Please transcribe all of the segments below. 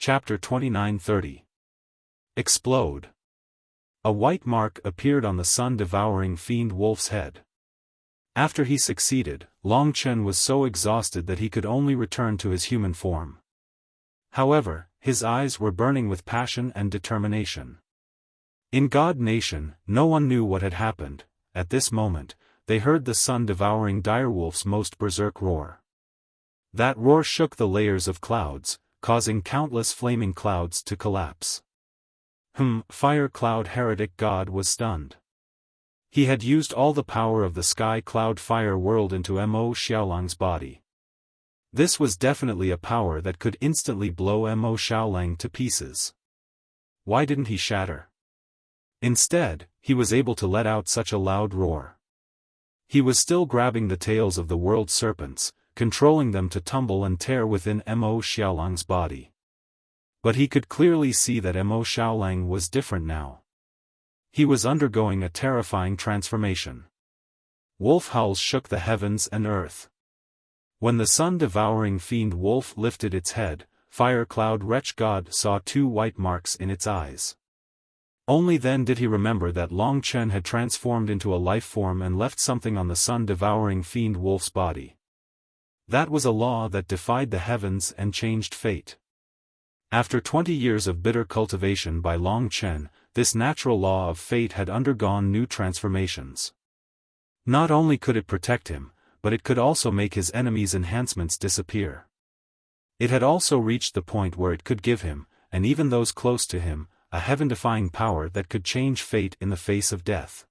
Chapter 29-30. Explode. A white mark appeared on the sun-devouring fiend wolf's head. After he succeeded, Long Chen was so exhausted that he could only return to his human form. However, his eyes were burning with passion and determination. In God Nation, no one knew what had happened. At this moment, they heard the sun-devouring direwolf's most berserk roar. That roar shook the layers of clouds, causing countless flaming clouds to collapse. Fire Cloud Heretic God was stunned. He had used all the power of the Sky Cloud Fire World into Mo Xiaolang's body. This was definitely a power that could instantly blow Mo Xiaolang to pieces. Why didn't he shatter? Instead, he was able to let out such a loud roar. He was still grabbing the tails of the world serpents, controlling them to tumble and tear within Mo Xiaolang's body. But he could clearly see that Mo Xiaolang was different now. He was undergoing a terrifying transformation. Wolf howls shook the heavens and earth. When the sun-devouring fiend wolf lifted its head, Fire Cloud Wretch God saw two white marks in its eyes. Only then did he remember that Long Chen had transformed into a life form and left something on the sun-devouring fiend wolf's body. That was a law that defied the heavens and changed fate. After 20 years of bitter cultivation by Long Chen, this natural law of fate had undergone new transformations. Not only could it protect him, but it could also make his enemies' enhancements disappear. It had also reached the point where it could give him, and even those close to him, a heaven-defying power that could change fate in the face of death.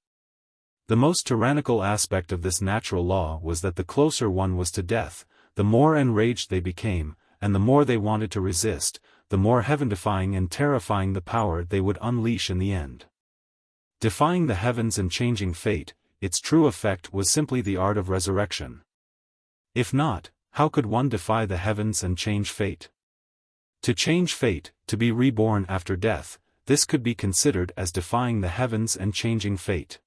The most tyrannical aspect of this natural law was that the closer one was to death, the more enraged they became, and the more they wanted to resist, the more heaven-defying and terrifying the power they would unleash in the end. Defying the heavens and changing fate, its true effect was simply the art of resurrection. If not, how could one defy the heavens and change fate? To change fate, to be reborn after death, this could be considered as defying the heavens and changing fate.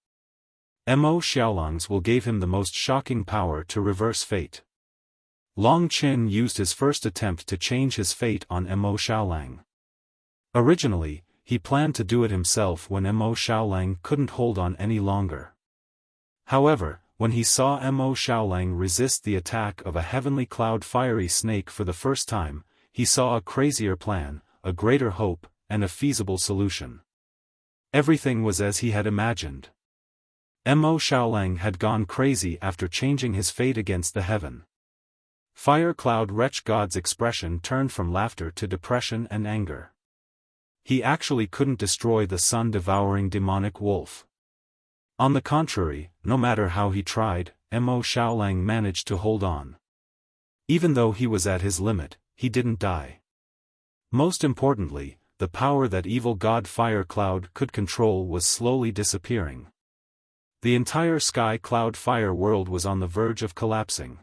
Mo Xiaolang's will gave him the most shocking power to reverse fate. Long Chen used his first attempt to change his fate on Mo Xiaolang. Originally, he planned to do it himself when Mo Xiaolang couldn't hold on any longer. However, when he saw Mo Xiaolang resist the attack of a heavenly cloud fiery snake for the first time, he saw a crazier plan, a greater hope, and a feasible solution. Everything was as he had imagined. Mo Xiaolang had gone crazy after changing his fate against the heaven. Fire Cloud Wretch God's expression turned from laughter to depression and anger. He actually couldn't destroy the sun-devouring demonic wolf. On the contrary, no matter how he tried, Mo Xiaolang managed to hold on. Even though he was at his limit, he didn't die. Most importantly, the power that evil god Fire Cloud could control was slowly disappearing. The entire Sky Cloud Fire world was on the verge of collapsing.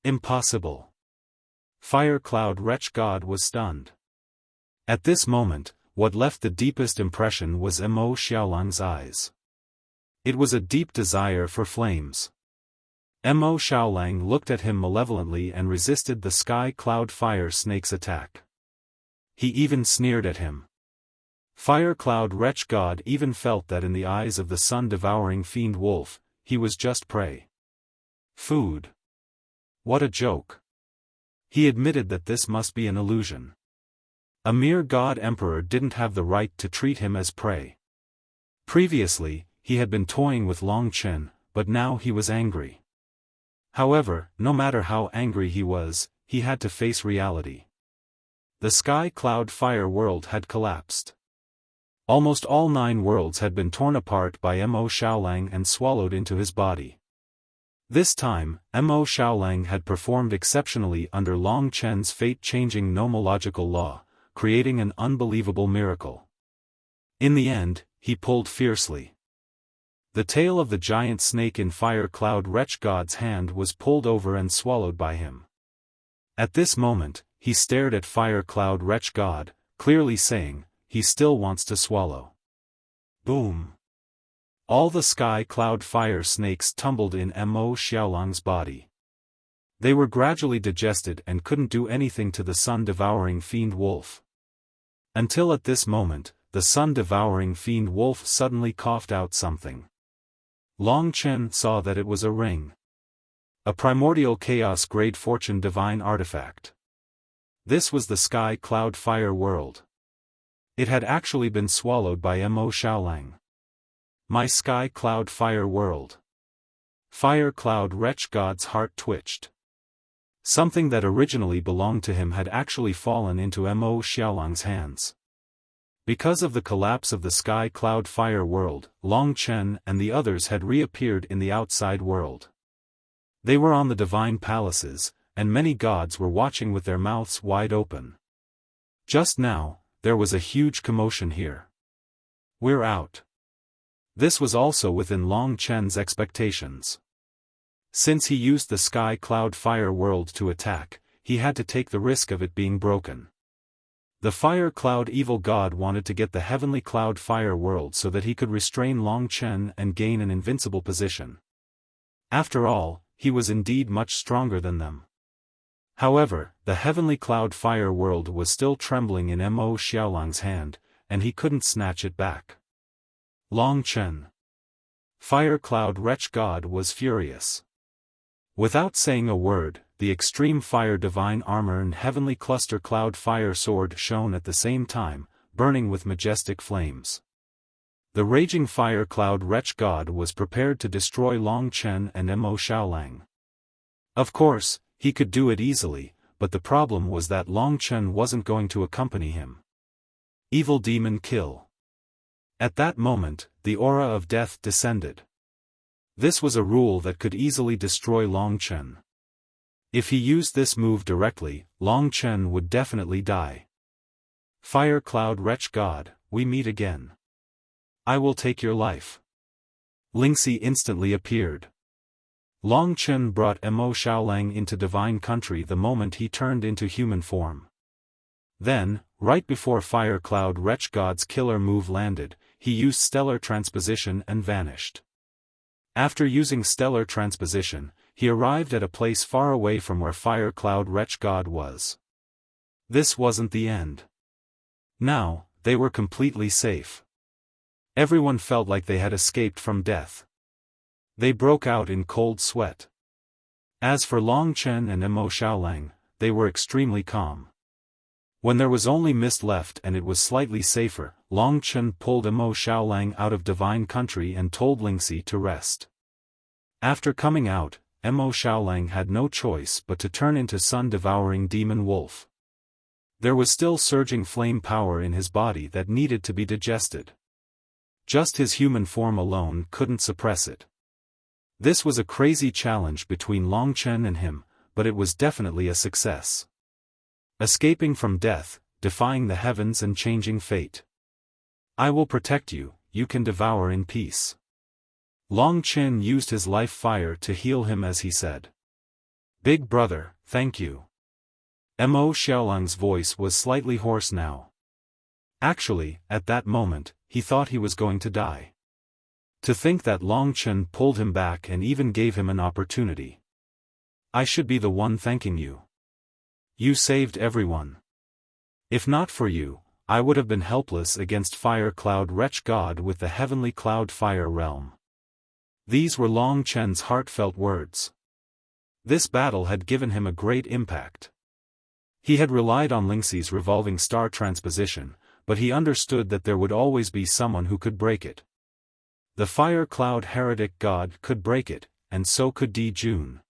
Impossible. Fire Cloud Wretch God was stunned. At this moment, what left the deepest impression was Mo Xiaolang's eyes. It was a deep desire for flames. Mo Xiaolang looked at him malevolently and resisted the Sky Cloud Fire Snake's attack. He even sneered at him. Fire Cloud Wretch God even felt that in the eyes of the sun-devouring fiend wolf, he was just prey. Food. What a joke. He admitted that this must be an illusion. A mere god emperor didn't have the right to treat him as prey. Previously, he had been toying with Long Chen, but now he was angry. However, no matter how angry he was, he had to face reality. The Sky Cloud Fire world had collapsed. Almost all 9 worlds had been torn apart by Mo Xiaolang and swallowed into his body. This time, Mo Xiaolang had performed exceptionally under Long Chen's fate-changing nomological law, creating an unbelievable miracle. In the end, he pulled fiercely. The tail of the giant snake in Fire Cloud Wretch God's hand was pulled over and swallowed by him. At this moment, he stared at Fire Cloud Wretch God, clearly saying, he still wants to swallow. Boom. All the Sky Cloud Fire snakes tumbled in Mo Xiaolang's body. They were gradually digested and couldn't do anything to the sun-devouring fiend wolf. Until at this moment, the sun-devouring fiend wolf suddenly coughed out something. Long Chen saw that it was a ring. A primordial chaos-grade fortune divine artifact. This was the Sky Cloud Fire World. It had actually been swallowed by Mo Xiaolang. My Sky Cloud Fire World. Fire Cloud Wretch God's heart twitched. Something that originally belonged to him had actually fallen into Mo Xiaolang's hands. Because of the collapse of the Sky Cloud Fire World, Long Chen and the others had reappeared in the outside world. They were on the divine palaces, and many gods were watching with their mouths wide open. Just now, there was a huge commotion here. We're out. This was also within Long Chen's expectations. Since he used the Sky Cloud Fire World to attack, he had to take the risk of it being broken. The Fire Cloud Evil God wanted to get the Heavenly Cloud Fire World so that he could restrain Long Chen and gain an invincible position. After all, he was indeed much stronger than them. However, the Heavenly Cloud Fire World was still trembling in Mo Xiaolang's hand, and he couldn't snatch it back. Long Chen. Fire Cloud Wretch God was furious. Without saying a word, the Extreme Fire Divine Armor and Heavenly Cluster Cloud Fire Sword shone at the same time, burning with majestic flames. The Raging Fire Cloud Wretch God was prepared to destroy Long Chen and Mo Xiaolang. Of course, he could do it easily, but the problem was that Long Chen wasn't going to accompany him. Evil Demon Kill. At that moment, the aura of death descended. This was a rule that could easily destroy Long Chen. If he used this move directly, Long Chen would definitely die. Fire Cloud Wretch God, we meet again. I will take your life. Lingxi instantly appeared. Long Chen brought Mo Xiaolang into divine country the moment he turned into human form. Then, right before Fire Cloud Wretch God's killer move landed, he used stellar transposition and vanished. After using stellar transposition, he arrived at a place far away from where Fire Cloud Wretch God was. This wasn't the end. Now, they were completely safe. Everyone felt like they had escaped from death. They broke out in cold sweat. As for Long Chen and Mo Xiaolang, they were extremely calm. When there was only mist left and it was slightly safer, Long Chen pulled Mo Xiaolang out of divine country and told Lingxi to rest. After coming out, Mo Xiaolang had no choice but to turn into sun-devouring demon wolf. There was still surging flame power in his body that needed to be digested. Just his human form alone couldn't suppress it. This was a crazy challenge between Long Chen and him, but it was definitely a success. Escaping from death, defying the heavens and changing fate. I will protect you, you can devour in peace. Long Chen used his life fire to heal him as he said. Big brother, thank you. Mo Xiaolang's voice was slightly hoarse now. Actually, at that moment, he thought he was going to die. To think that Long Chen pulled him back and even gave him an opportunity. I should be the one thanking you. You saved everyone. If not for you, I would have been helpless against Fire Cloud Wretch God with the Heavenly Cloud Fire Realm. These were Long Chen's heartfelt words. This battle had given him a great impact. He had relied on Lingxi's revolving star transposition, but he understood that there would always be someone who could break it. The Fire Cloud Heretic God could break it, and so could Di Jun.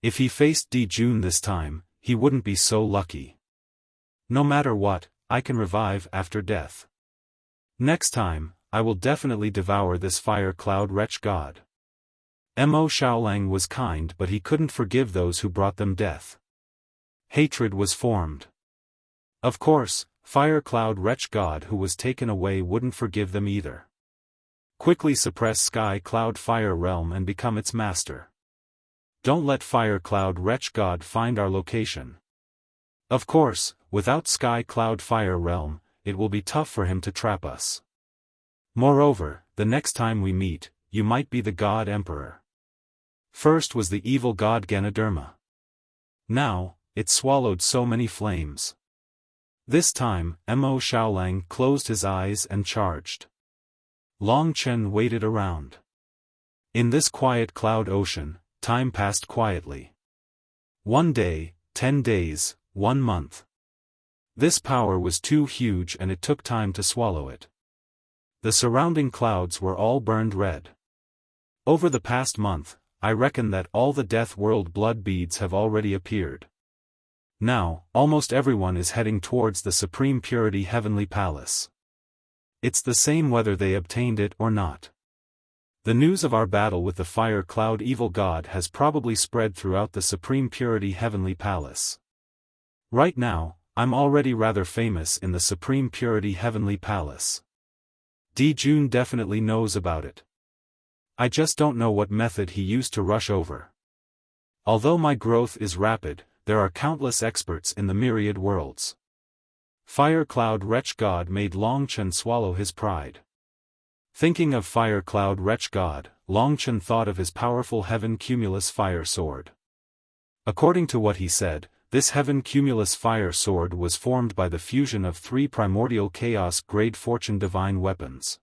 If he faced Di Jun this time, he wouldn't be so lucky. No matter what, I can revive after death. Next time, I will definitely devour this Fire Cloud Wretch God. Mo Xiaolang was kind, but he couldn't forgive those who brought them death. Hatred was formed. Of course, Fire Cloud Wretch God who was taken away wouldn't forgive them either. Quickly suppress Sky Cloud Fire Realm and become its master. Don't let Fire Cloud Wretch God find our location. Of course, without Sky Cloud Fire Realm, it will be tough for him to trap us. Moreover, the next time we meet, you might be the God Emperor. First was the evil god Ganoderma. Now, it swallowed so many flames. This time, Mo Xiaolang closed his eyes and charged. Long Chen waited around. In this quiet cloud ocean, time passed quietly. 1 day, 10 days, 1 month. This power was too huge and it took time to swallow it. The surrounding clouds were all burned red. Over the past month, I reckon that all the Death World blood beads have already appeared. Now, almost everyone is heading towards the Supreme Purity Heavenly Palace. It's the same whether they obtained it or not. The news of our battle with the Fire Cloud Evil God has probably spread throughout the Supreme Purity Heavenly Palace. Right now, I'm already rather famous in the Supreme Purity Heavenly Palace. Di Jun definitely knows about it. I just don't know what method he used to rush over. Although my growth is rapid, there are countless experts in the myriad worlds. Fire Cloud Wretch God made Long Chen swallow his pride. Thinking of Fire Cloud Wretch God, Long Chen thought of his powerful Heaven Cumulus Fire Sword. According to what he said, this Heaven Cumulus Fire Sword was formed by the fusion of 3 primordial Chaos Grade Fortune Divine weapons.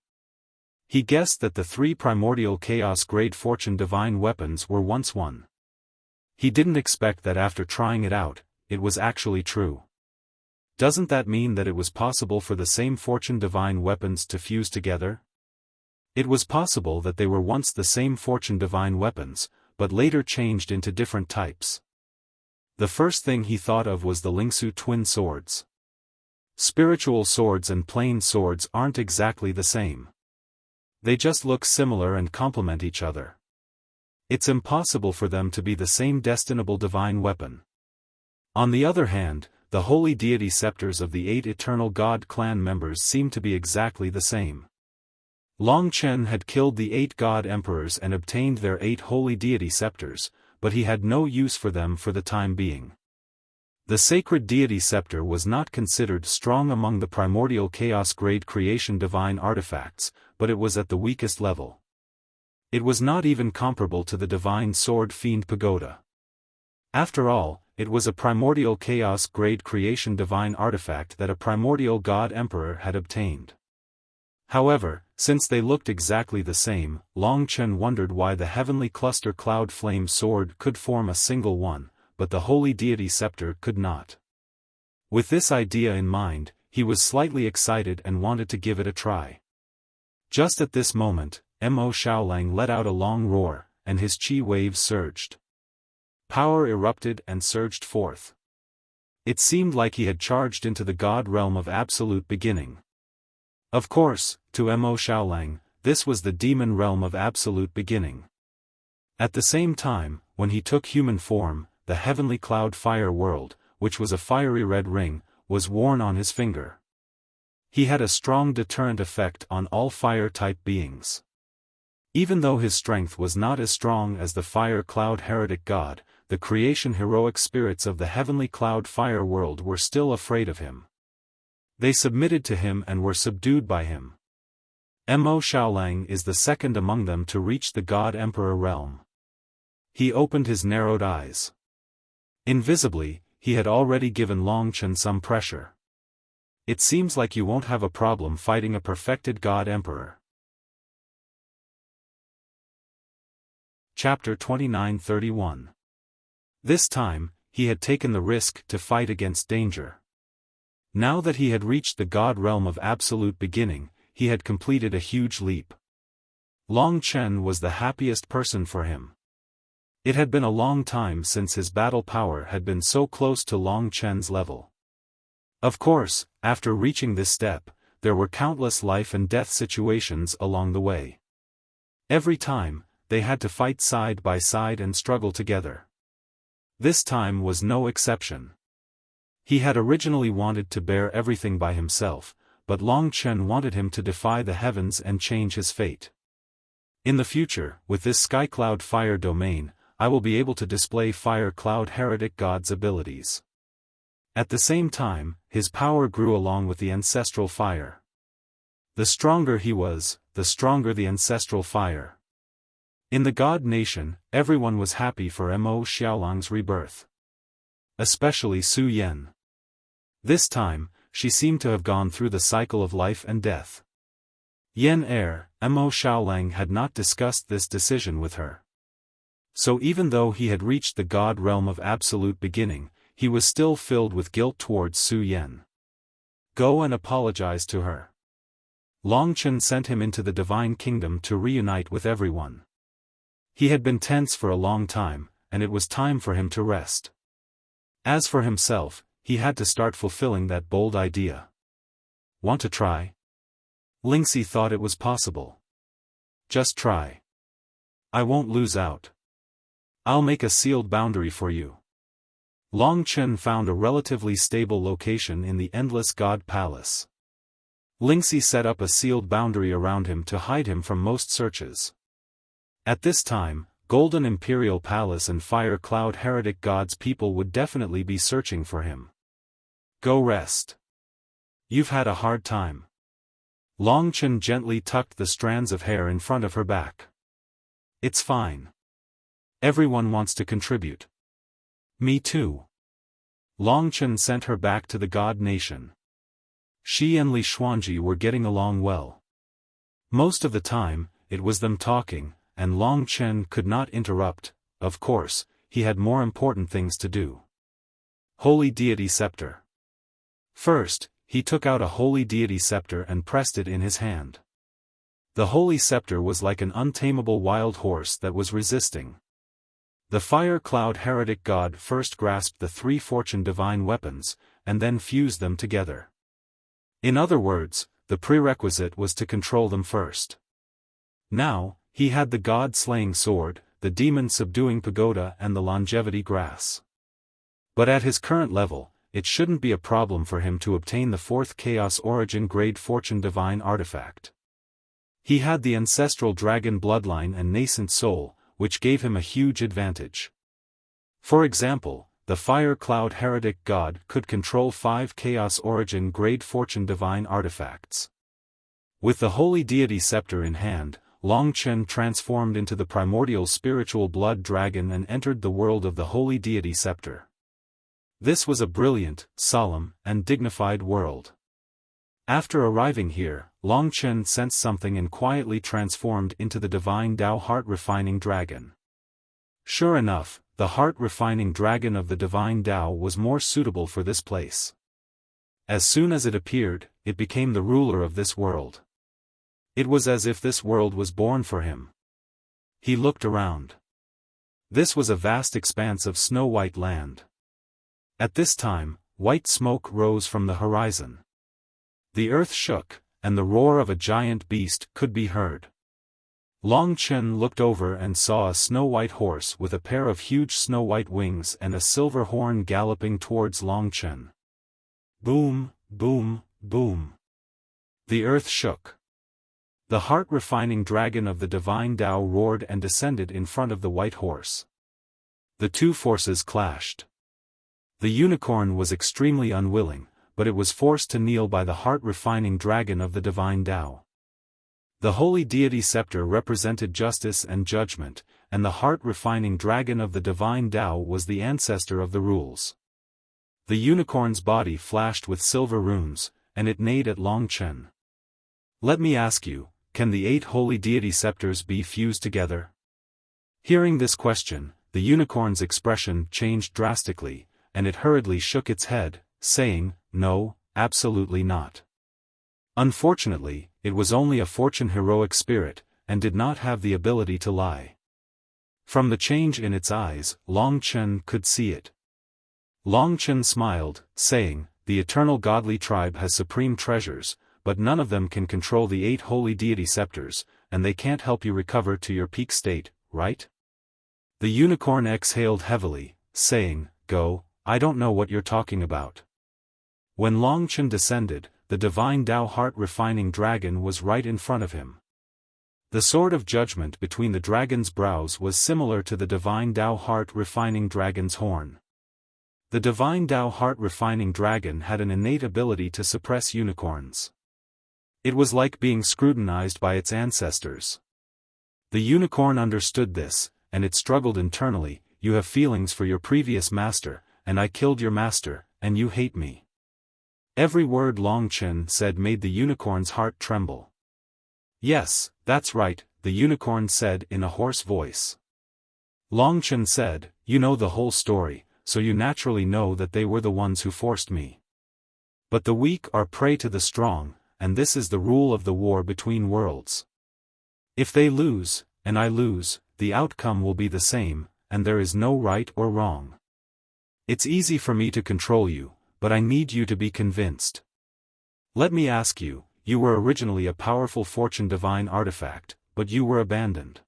He guessed that the 3 primordial Chaos Grade Fortune Divine weapons were once one. He didn't expect that after trying it out, it was actually true. Doesn't that mean that it was possible for the same Fortune Divine weapons to fuse together? It was possible that they were once the same Fortune Divine weapons, but later changed into different types. The first thing he thought of was the Lingsu twin swords. Spiritual swords and plain swords aren't exactly the same. They just look similar and complement each other. It's impossible for them to be the same destinable divine weapon. On the other hand, the holy deity scepters of the 8 eternal god clan members seem to be exactly the same. Long Chen had killed the 8 god emperors and obtained their 8 holy deity scepters, but he had no use for them for the time being. The sacred deity scepter was not considered strong among the primordial chaos grade creation divine artifacts, but it was at the weakest level. It was not even comparable to the divine sword Fiend Pagoda. After all, it was a primordial chaos grade creation divine artifact that a primordial god emperor had obtained. However, since they looked exactly the same, Long Chen wondered why the heavenly cluster cloud flame sword could form a single one, but the holy deity scepter could not. With this idea in mind, he was slightly excited and wanted to give it a try. Just at this moment, Mo Xiaolang let out a long roar, and his chi waves surged. Power erupted and surged forth. It seemed like he had charged into the god realm of absolute beginning. Of course, to Mo Xiaolang, this was the demon realm of absolute beginning. At the same time, when he took human form, the heavenly cloud fire world, which was a fiery red ring, was worn on his finger. He had a strong deterrent effect on all fire-type beings. Even though his strength was not as strong as the fire cloud heretic god, the creation heroic spirits of the heavenly cloud fire world were still afraid of him. They submitted to him and were subdued by him. Mo Xiaolang is the second among them to reach the god emperor realm. He opened his narrowed eyes. Invisibly, he had already given Long Chen some pressure. It seems like you won't have a problem fighting a perfected god emperor. Chapter 29-31. This time, he had taken the risk to fight against danger. Now that he had reached the god realm of absolute beginning, he had completed a huge leap. Long Chen was the happiest person for him. It had been a long time since his battle power had been so close to Long Chen's level. Of course, after reaching this step, there were countless life and death situations along the way. Every time, they had to fight side by side and struggle together. This time was no exception. He had originally wanted to bear everything by himself, but Long Chen wanted him to defy the heavens and change his fate. In the future, with this Sky Cloud Fire domain, I will be able to display Fire Cloud Heretic God's abilities. At the same time, his power grew along with the ancestral fire. The stronger he was, the stronger the ancestral fire. In the God Nation, everyone was happy for Mo Xiaolang's rebirth. Especially Su Yan. This time, she seemed to have gone through the cycle of life and death. Yen Mo Xiaolang had not discussed this decision with her. So even though he had reached the god realm of absolute beginning, he was still filled with guilt towards Su Yen. Go and apologize to her. Longchen sent him into the divine kingdom to reunite with everyone. He had been tense for a long time, and it was time for him to rest. As for himself, he had to start fulfilling that bold idea. Want to try? Lingxi thought it was possible. Just try. I won't lose out. I'll make a sealed boundary for you. Longchen found a relatively stable location in the Endless God Palace. Lingxi set up a sealed boundary around him to hide him from most searches. At this time, Golden Imperial Palace and Fire Cloud Heretic God's people would definitely be searching for him. Go rest. You've had a hard time. Longchen gently tucked the strands of hair in front of her back. It's fine. Everyone wants to contribute. Me too. Longchen sent her back to the God Nation. She and Li Xuanji were getting along well. Most of the time, it was them talking, and Longchen could not interrupt. Of course, he had more important things to do. Holy Deity Scepter. First, he took out a Holy Deity Scepter and pressed it in his hand. The Holy Scepter was like an untamable wild horse that was resisting. The Fire Cloud Heretic God first grasped the 3 Fortune Divine weapons, and then fused them together. In other words, the prerequisite was to control them first. Now, he had the God-slaying sword, the demon-subduing pagoda and the longevity grass. But at his current level, it shouldn't be a problem for him to obtain the 4th Chaos Origin Grade Fortune Divine artifact. He had the ancestral dragon bloodline and nascent soul, which gave him a huge advantage. For example, the Fire Cloud Heretic God could control 5 Chaos Origin Grade Fortune Divine artifacts. With the Holy Deity Scepter in hand, Longchen transformed into the primordial spiritual blood dragon and entered the world of the Holy Deity Scepter. This was a brilliant, solemn, and dignified world. After arriving here, Longchen sensed something and quietly transformed into the divine Tao heart-refining dragon. Sure enough, the heart-refining dragon of the divine Tao was more suitable for this place. As soon as it appeared, it became the ruler of this world. It was as if this world was born for him. He looked around. This was a vast expanse of snow-white land. At this time, white smoke rose from the horizon. The earth shook, and the roar of a giant beast could be heard. Longchen looked over and saw a snow-white horse with a pair of huge snow-white wings and a silver horn galloping towards Longchen. Boom, boom, boom. The earth shook. The heart-refining dragon of the divine Tao roared and descended in front of the white horse. The two forces clashed. The unicorn was extremely unwilling, but it was forced to kneel by the heart-refining dragon of the divine Tao. The Holy Deity Scepter represented justice and judgment, and the heart-refining dragon of the divine Tao was the ancestor of the rules. The unicorn's body flashed with silver runes, and it neighed at Longchen. Let me ask you, can the 8 Holy Deity Scepters be fused together? Hearing this question, the unicorn's expression changed drastically, and it hurriedly shook its head, saying, "No, absolutely not." Unfortunately, it was only a fortune heroic spirit, and did not have the ability to lie. From the change in its eyes, Longchen could see it. Longchen smiled, saying, "The eternal godly tribe has supreme treasures, but none of them can control the 8 Holy Deity Scepters, and they can't help you recover to your peak state, right?" The unicorn exhaled heavily, saying, "Go, I don't know what you're talking about." When Longchen descended, the divine Tao heart-refining dragon was right in front of him. The sword of judgment between the dragon's brows was similar to the divine Tao heart-refining dragon's horn. The divine Tao heart-refining dragon had an innate ability to suppress unicorns. It was like being scrutinized by its ancestors. The unicorn understood this, and it struggled internally. "You have feelings for your previous master, and I killed your master, and you hate me. Every word Long Chen said made the unicorn's heart tremble. Yes, that's right, the unicorn said in a hoarse voice. Long Chen said, you know the whole story, so you naturally know that they were the ones who forced me. But the weak are prey to the strong, and this is the rule of the war between worlds. If they lose, and I lose, the outcome will be the same, and there is no right or wrong. It's easy for me to control you, but I need you to be convinced. Let me ask you, you were originally a powerful fortune divine artifact, but you were abandoned.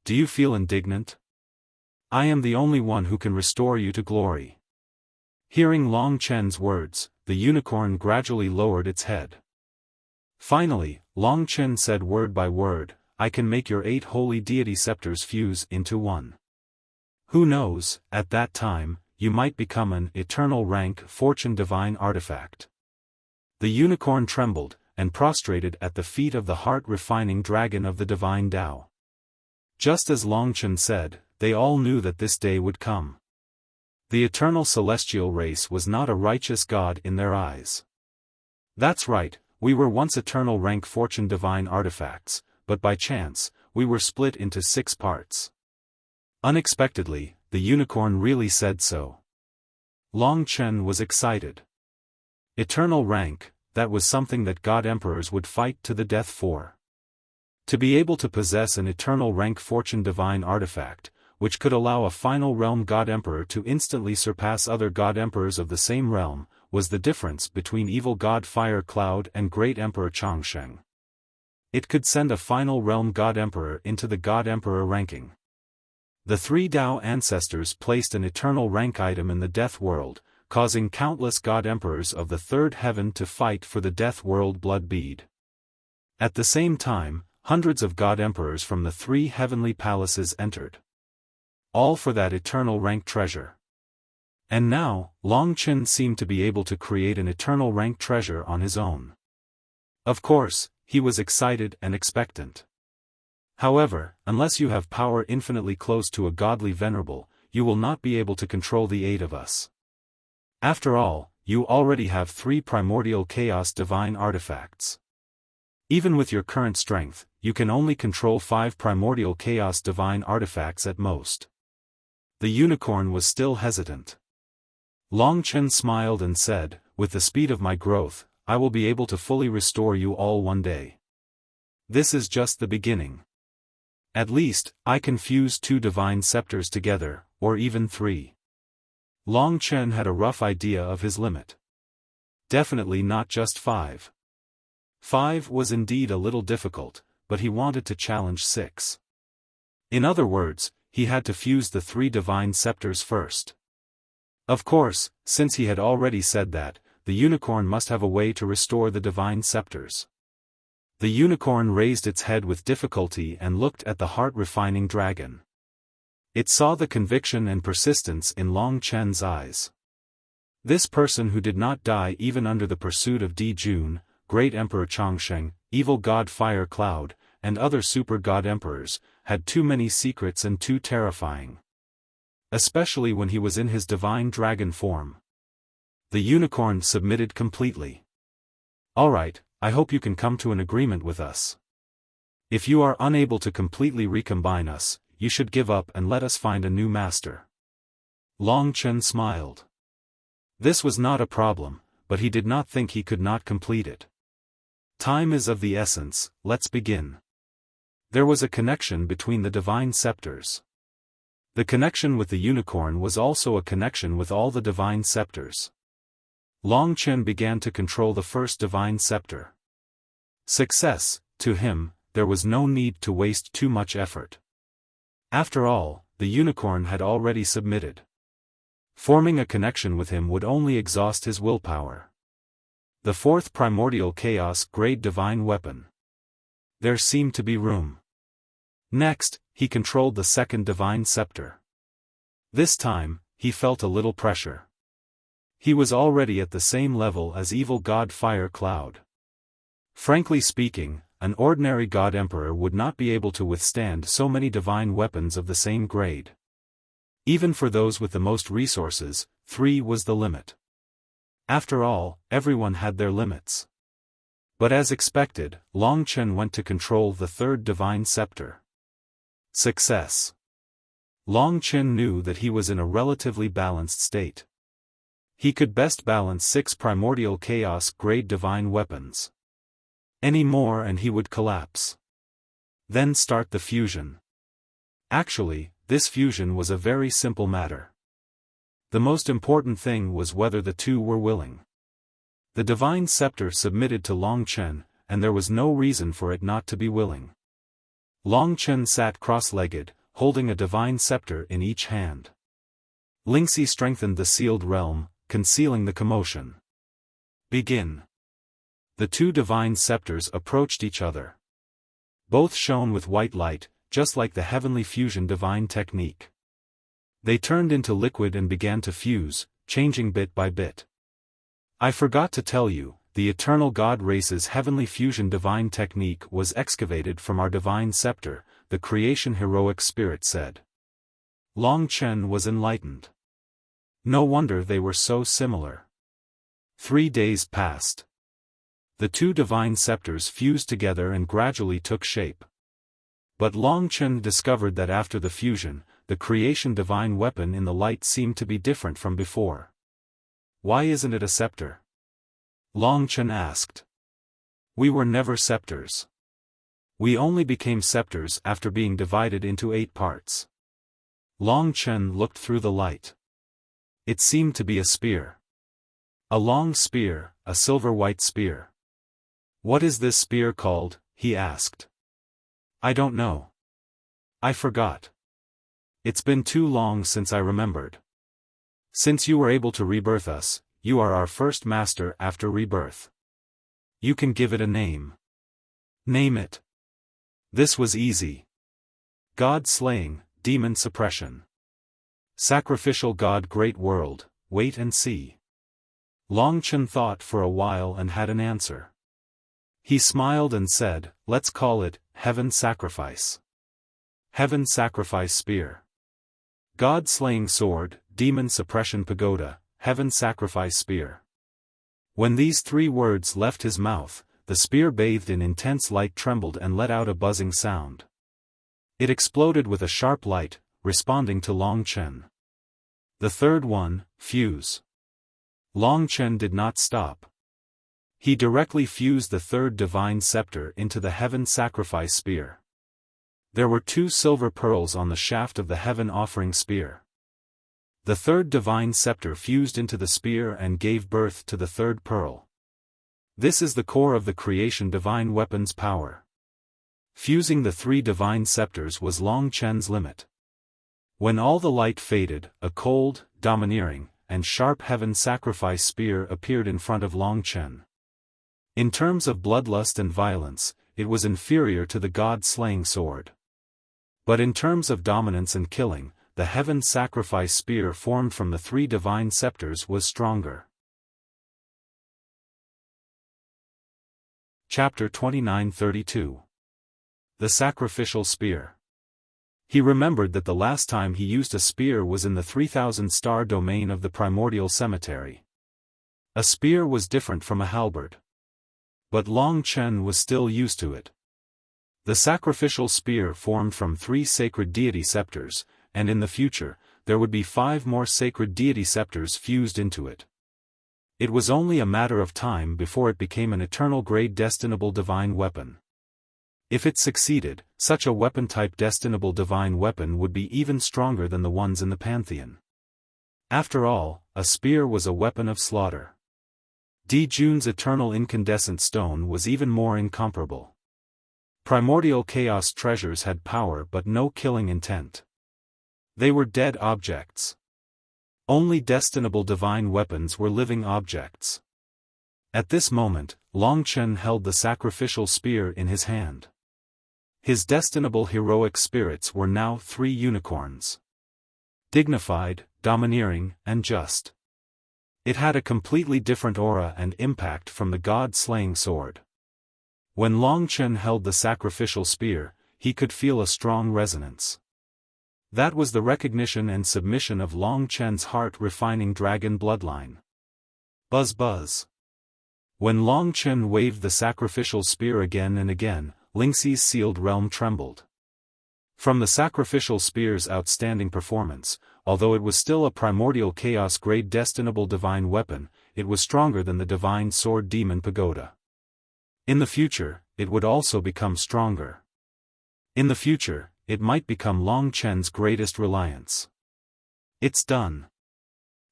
Do you feel indignant? I am the only one who can restore you to glory. Hearing Long Chen's words, the unicorn gradually lowered its head. Finally, Long Chen said word by word, I can make your 8 holy deity scepters fuse into one. Who knows, at that time, you might become an eternal rank fortune divine artifact. The unicorn trembled, and prostrated at the feet of the heart-refining dragon of the divine Tao. Just as Long Chen said, they all knew that this day would come. The eternal celestial race was not a righteous god in their eyes. That's right, we were once eternal rank fortune divine artifacts, but by chance, we were split into 6 parts. Unexpectedly, the unicorn really said so. Long Chen was excited. Eternal rank, that was something that god emperors would fight to the death for. To be able to possess an eternal rank fortune divine artifact, which could allow a final realm god emperor to instantly surpass other god emperors of the same realm, was the difference between evil god Fire Cloud and great emperor Changsheng. It could send a final realm god emperor into the god emperor ranking. The 3 Tao ancestors placed an eternal rank item in the death world, causing countless god emperors of the 3rd heaven to fight for the death world blood bead. At the same time, hundreds of god emperors from the 3 heavenly palaces entered. All for that eternal rank treasure. And now, Long Chen seemed to be able to create an eternal rank treasure on his own. Of course, he was excited and expectant. However, unless you have power infinitely close to a godly venerable, you will not be able to control the 8 of us. After all, you already have 3 primordial chaos divine artifacts. Even with your current strength, you can only control 5 primordial chaos divine artifacts at most. The unicorn was still hesitant. Long Chen smiled and said, with the speed of my growth, I will be able to fully restore you all one day. This is just the beginning. At least, I can fuse 2 divine scepters together, or even 3. Long Chen had a rough idea of his limit. Definitely not just 5. 5 was indeed a little difficult, but he wanted to challenge 6. In other words, he had to fuse the 3 divine scepters first. Of course, since he had already said that, the unicorn must have a way to restore the divine scepters. The unicorn raised its head with difficulty and looked at the heart-refining dragon. It saw the conviction and persistence in Long Chen's eyes. This person who did not die even under the pursuit of Di Jun, great emperor Changsheng, evil god Fire Cloud, and other super god emperors, had too many secrets and too terrifying. Especially when he was in his divine dragon form. The unicorn submitted completely. Alright, I hope you can come to an agreement with us. If you are unable to completely recombine us, you should give up and let us find a new master. Long Chen smiled. This was not a problem, but he did not think he could not complete it. Time is of the essence, let's begin. There was a connection between the divine scepters. The connection with the unicorn was also a connection with all the divine scepters. Long Chen began to control the first divine scepter. Success, to him, there was no need to waste too much effort. After all, the unicorn had already submitted. Forming a connection with him would only exhaust his willpower. The 4th primordial chaos grade divine weapon. There seemed to be room. Next, he controlled the 2nd divine scepter. This time, he felt a little pressure. He was already at the same level as evil god Fire Cloud. Frankly speaking, an ordinary god emperor would not be able to withstand so many divine weapons of the same grade. Even for those with the most resources, 3 was the limit. After all, everyone had their limits. But as expected, Long Chen went to control the third divine scepter. Success. Long Chen knew that he was in a relatively balanced state. He could best balance 6 primordial chaos-grade divine weapons. Any more and he would collapse. Then start the fusion. Actually, this fusion was a very simple matter. The most important thing was whether the two were willing. The divine scepter submitted to Long Chen, and there was no reason for it not to be willing. Long Chen sat cross-legged, holding a divine scepter in each hand. Lingxi strengthened the sealed realm, concealing the commotion. Begin. The 2 divine scepters approached each other. Both shone with white light, just like the heavenly fusion divine technique. They turned into liquid and began to fuse, changing bit by bit. I forgot to tell you, the eternal God race's heavenly fusion divine technique was excavated from our divine scepter, the creation heroic spirit said. Long Chen was enlightened. No wonder they were so similar. 3 days passed. The 2 divine scepters fused together and gradually took shape. But Long Chen discovered that after the fusion, the creation divine weapon in the light seemed to be different from before. Why isn't it a scepter? Long Chen asked. We were never scepters. We only became scepters after being divided into 8 parts. Long Chen looked through the light. It seemed to be a spear. A long spear, a silver-white spear. What is this spear called? He asked. I don't know. I forgot. It's been too long since I remembered. Since you were able to rebirth us, you are our first master after rebirth. You can give it a name. Name it. This was easy. God slaying, demon suppression. Sacrificial God great world, wait and see. Long Chen thought for a while and had an answer. He smiled and said, let's call it, Heaven Sacrifice. Heaven Sacrifice Spear. God slaying sword, demon suppression pagoda, Heaven Sacrifice Spear. When these 3 words left his mouth, the spear bathed in intense light trembled and let out a buzzing sound. It exploded with a sharp light, responding to Long Chen. The third one, fuse. Long Chen did not stop. He directly fused the third divine scepter into the Heaven Sacrifice Spear. There were 2 silver pearls on the shaft of the Heaven Offering Spear. The third divine scepter fused into the spear and gave birth to the third pearl. This is the core of the creation divine weapon's power. Fusing the 3 divine scepters was Long Chen's limit. When all the light faded, a cold, domineering, and sharp Heaven Sacrifice Spear appeared in front of Long Chen. In terms of bloodlust and violence, it was inferior to the God-slaying sword. But in terms of dominance and killing, the Heaven Sacrifice Spear formed from the 3 divine scepters was stronger. Chapter 29-32. The Sacrificial Spear. He remembered that the last time he used a spear was in the 3000-star domain of the primordial cemetery. A spear was different from a halberd. But Long Chen was still used to it. The sacrificial spear formed from 3 sacred deity scepters, and in the future, there would be 5 more sacred deity scepters fused into it. It was only a matter of time before it became an eternal-grade destinable divine weapon. If it succeeded, such a weapon-type destinable divine weapon would be even stronger than the ones in the Pantheon. After all, a spear was a weapon of slaughter. Di Jun's eternal incandescent stone was even more incomparable. Primordial chaos treasures had power but no killing intent. They were dead objects. Only destinable divine weapons were living objects. At this moment, Long Chen held the sacrificial spear in his hand. His destinable heroic spirits were now 3 unicorns. Dignified, domineering, and just. It had a completely different aura and impact from the god-slaying sword. When Long Chen held the sacrificial spear, he could feel a strong resonance. That was the recognition and submission of Long Chen's heart-refining dragon bloodline. Buzz buzz. When Long Chen waved the sacrificial spear again and again, Lingxi's sealed realm trembled. From the sacrificial spear's outstanding performance, although it was still a primordial chaos-grade destinable divine weapon, it was stronger than the divine sword demon pagoda. In the future, it would also become stronger. In the future, it might become Long Chen's greatest reliance. It's done.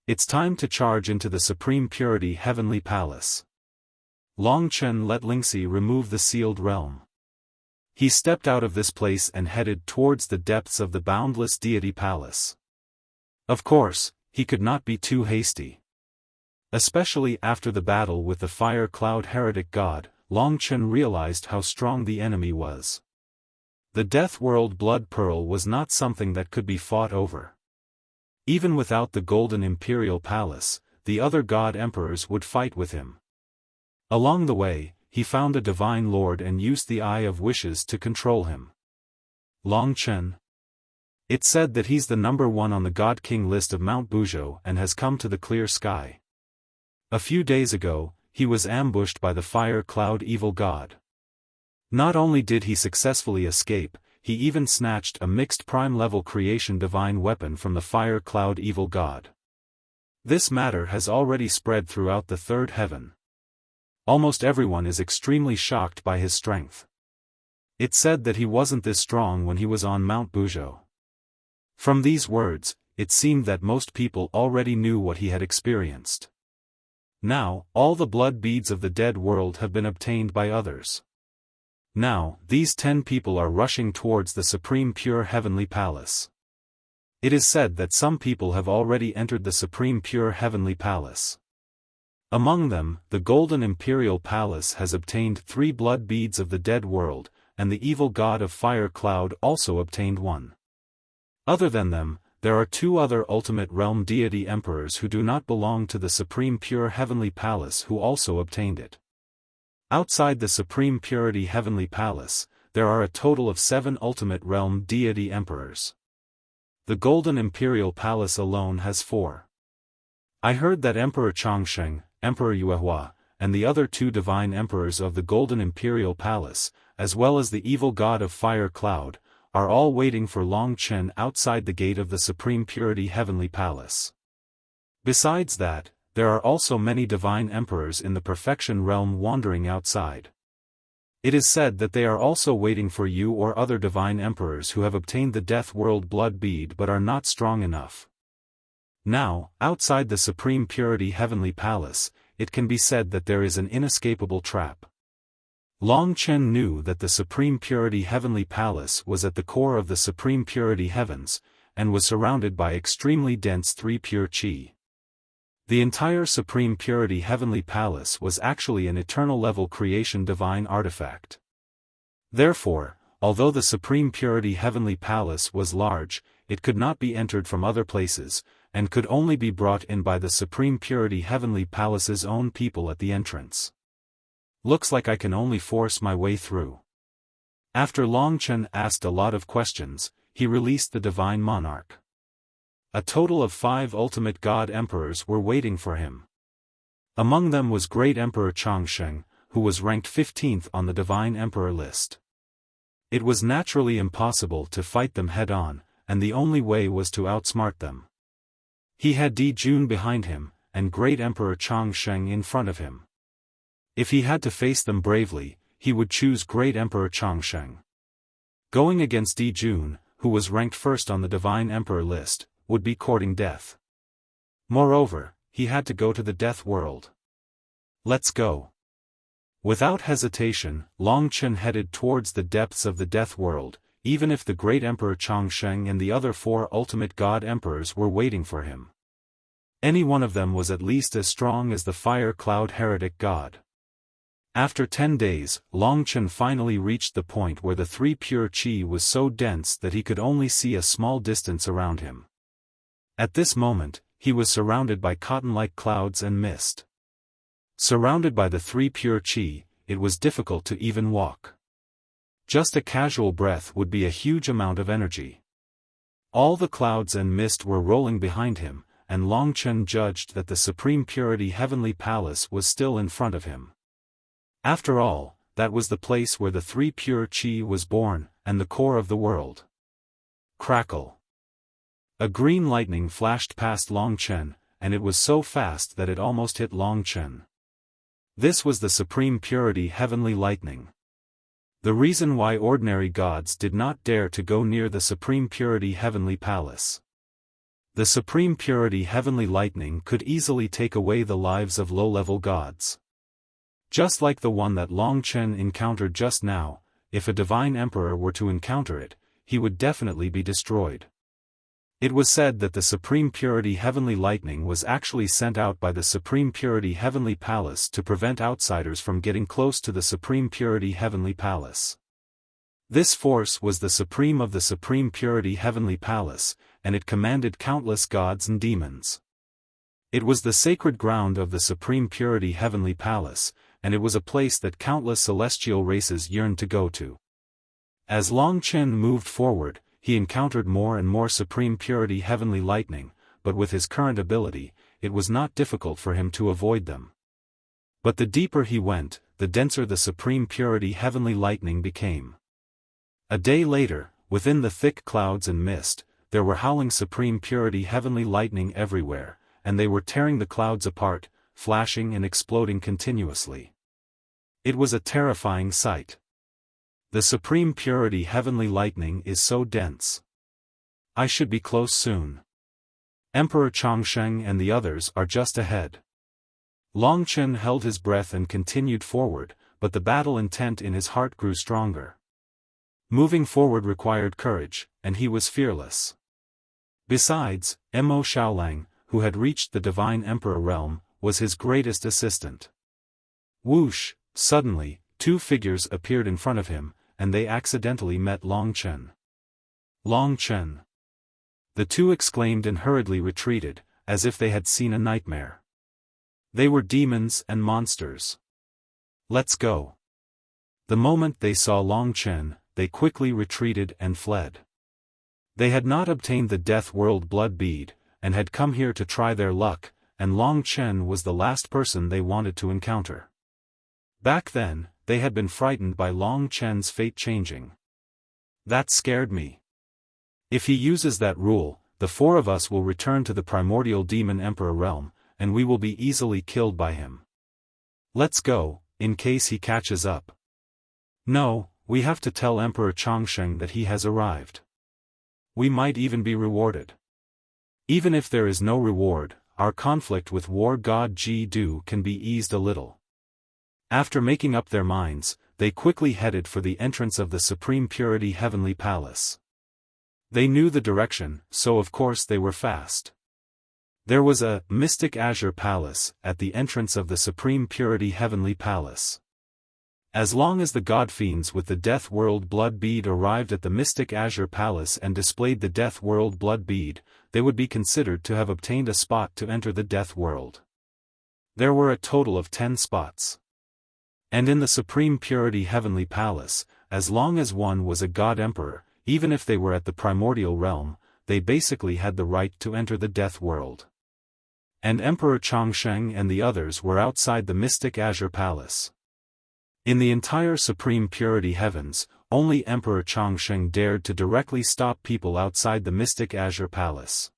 It's time to charge into the Supreme Purity Heavenly Palace. Long Chen let Lingxi remove the sealed realm. He stepped out of this place and headed towards the depths of the boundless Deity Palace. Of course, he could not be too hasty. Especially after the battle with the Fire Cloud Heretic God, Long Chen realized how strong the enemy was. The Death World Blood Pearl was not something that could be fought over. Even without the Golden Imperial Palace, the other God Emperors would fight with him. Along the way, he found a Divine Lord and used the Eye of Wishes to control him. Long Chen. It's said that he's the number 1 on the God King list of Mount Buzhou and has come to the clear sky. A few days ago, he was ambushed by the Fire Cloud Evil God. Not only did he successfully escape, he even snatched a mixed prime-level creation divine weapon from the Fire Cloud Evil God. This matter has already spread throughout the third heaven. Almost everyone is extremely shocked by his strength. It's said that he wasn't this strong when he was on Mount Buzhou. From these words, it seemed that most people already knew what he had experienced. Now, all the blood beads of the dead world have been obtained by others. Now, these 10 people are rushing towards the Supreme Pure Heavenly Palace. It is said that some people have already entered the Supreme Pure Heavenly Palace. Among them, the Golden Imperial Palace has obtained 3 blood beads of the dead world, and the evil god of Fire Cloud also obtained 1. Other than them, there are 2 other Ultimate Realm Deity Emperors who do not belong to the Supreme Pure Heavenly Palace who also obtained it. Outside the Supreme Purity Heavenly Palace, there are a total of 7 Ultimate Realm Deity Emperors. The Golden Imperial Palace alone has 4. I heard that Emperor Chongsheng, Emperor Yuehua, and the other 2 divine emperors of the Golden Imperial Palace, as well as the evil god of Fire Cloud, are all waiting for Long Chen outside the gate of the Supreme Purity Heavenly Palace. Besides that, there are also many divine emperors in the Perfection Realm wandering outside. It is said that they are also waiting for you or other divine emperors who have obtained the Death World Blood Bead but are not strong enough. Now, outside the Supreme Purity Heavenly Palace, it can be said that there is an inescapable trap. Long Chen knew that the Supreme Purity Heavenly Palace was at the core of the Supreme Purity Heavens, and was surrounded by extremely dense 3 pure Qi. The entire Supreme Purity Heavenly Palace was actually an eternal-level creation divine artifact. Therefore, although the Supreme Purity Heavenly Palace was large, it could not be entered from other places, and could only be brought in by the Supreme Purity Heavenly Palace's own people at the entrance. Looks like I can only force my way through. After Long Chen asked a lot of questions, he released the Divine Monarch. A total of 5 Ultimate God Emperors were waiting for him. Among them was Great Emperor Chongsheng, who was ranked 15th on the Divine Emperor list. It was naturally impossible to fight them head-on, and the only way was to outsmart them. He had Di Jun behind him, and Great Emperor Chongsheng in front of him. If he had to face them bravely, he would choose Great Emperor Chongsheng. Going against Di Jun, who was ranked first on the Divine Emperor list, would be courting death. Moreover, he had to go to the Death World. Let's go. Without hesitation, Long Chen headed towards the depths of the Death World, even if the Great Emperor Chongsheng and the other 4 Ultimate God Emperors were waiting for him. Any one of them was at least as strong as the Fire Cloud Heretic God. After 10 days, Long Chen finally reached the point where the 3 pure Qi was so dense that he could only see a small distance around him. At this moment, he was surrounded by cotton-like clouds and mist. Surrounded by the 3 pure Qi, it was difficult to even walk. Just a casual breath would be a huge amount of energy. All the clouds and mist were rolling behind him, and Long Chen judged that the Supreme Purity Heavenly Palace was still in front of him. After all, that was the place where the three pure Qi was born, and the core of the world. Crackle. A green lightning flashed past Long Chen, and it was so fast that it almost hit Long Chen. This was the Supreme Purity Heavenly Lightning. The reason why ordinary gods did not dare to go near the Supreme Purity Heavenly Palace. The Supreme Purity Heavenly Lightning could easily take away the lives of low-level gods. Just like the one that Long Chen encountered just now, if a divine emperor were to encounter it, he would definitely be destroyed. It was said that the Supreme Purity Heavenly Lightning was actually sent out by the Supreme Purity Heavenly Palace to prevent outsiders from getting close to the Supreme Purity Heavenly Palace. This force was the Supreme of the Supreme Purity Heavenly Palace, and it commanded countless gods and demons. It was the sacred ground of the Supreme Purity Heavenly Palace, and it was a place that countless celestial races yearned to go to. As Long Chen moved forward, he encountered more and more Supreme Purity Heavenly Lightning, but with his current ability, it was not difficult for him to avoid them. But the deeper he went, the denser the Supreme Purity Heavenly Lightning became. A day later, within the thick clouds and mist, there were howling Supreme Purity Heavenly Lightning everywhere, and they were tearing the clouds apart, flashing and exploding continuously. It was a terrifying sight. The Supreme Purity Heavenly Lightning is so dense. I should be close soon. Emperor Chongsheng and the others are just ahead. Long Chen held his breath and continued forward, but the battle intent in his heart grew stronger. Moving forward required courage, and he was fearless. Besides, Mo Xiaolang, who had reached the Divine Emperor realm, was his greatest assistant. Whoosh! Suddenly, two figures appeared in front of him, and they accidentally met Long Chen. Long Chen! The two exclaimed and hurriedly retreated, as if they had seen a nightmare. They were demons and monsters. Let's go. The moment they saw Long Chen, they quickly retreated and fled. They had not obtained the Death World Blood Bead, and had come here to try their luck, and Long Chen was the last person they wanted to encounter. Back then, they had been frightened by Long Chen's fate changing. That scared me. If he uses that rule, the four of us will return to the primordial demon emperor realm, and we will be easily killed by him. Let's go, in case he catches up. No, we have to tell Emperor Chongsheng that he has arrived. We might even be rewarded. Even if there is no reward, our conflict with war god Ji Du can be eased a little. After making up their minds, they quickly headed for the entrance of the Supreme Purity Heavenly Palace. They knew the direction, so of course they were fast. There was a Mystic Azure Palace at the entrance of the Supreme Purity Heavenly Palace. As long as the god fiends with the Death World Blood Bead arrived at the Mystic Azure Palace and displayed the Death World Blood Bead, they would be considered to have obtained a spot to enter the Death World. There were a total of 10 spots. And in the Supreme Purity Heavenly Palace, as long as one was a god emperor, even if they were at the primordial realm, they basically had the right to enter the Death World. And Emperor Chongsheng and the others were outside the Mystic Azure Palace. In the entire Supreme Purity Heavens, only Emperor Chongsheng dared to directly stop people outside the Mystic Azure Palace.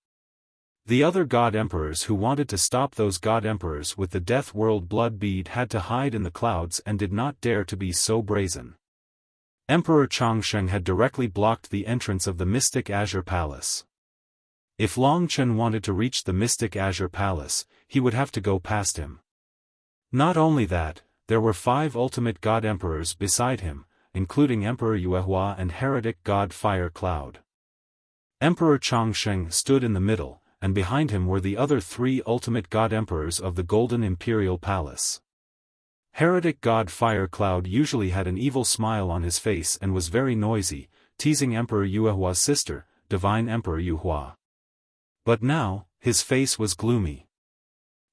The other god emperors who wanted to stop those god emperors with the Death World Blood Bead had to hide in the clouds and did not dare to be so brazen. Emperor Chongsheng had directly blocked the entrance of the Mystic Azure Palace. If Long Chen wanted to reach the Mystic Azure Palace, he would have to go past him. Not only that, there were 5 ultimate god emperors beside him, including Emperor Yuehua and heretic god Fire Cloud. Emperor Chongsheng stood in the middle, and behind him were the other 3 ultimate god emperors of the Golden Imperial Palace. Heretic god Fire Cloud usually had an evil smile on his face and was very noisy, teasing Emperor Yuehua's sister, Divine Emperor Yuehua. But now, his face was gloomy.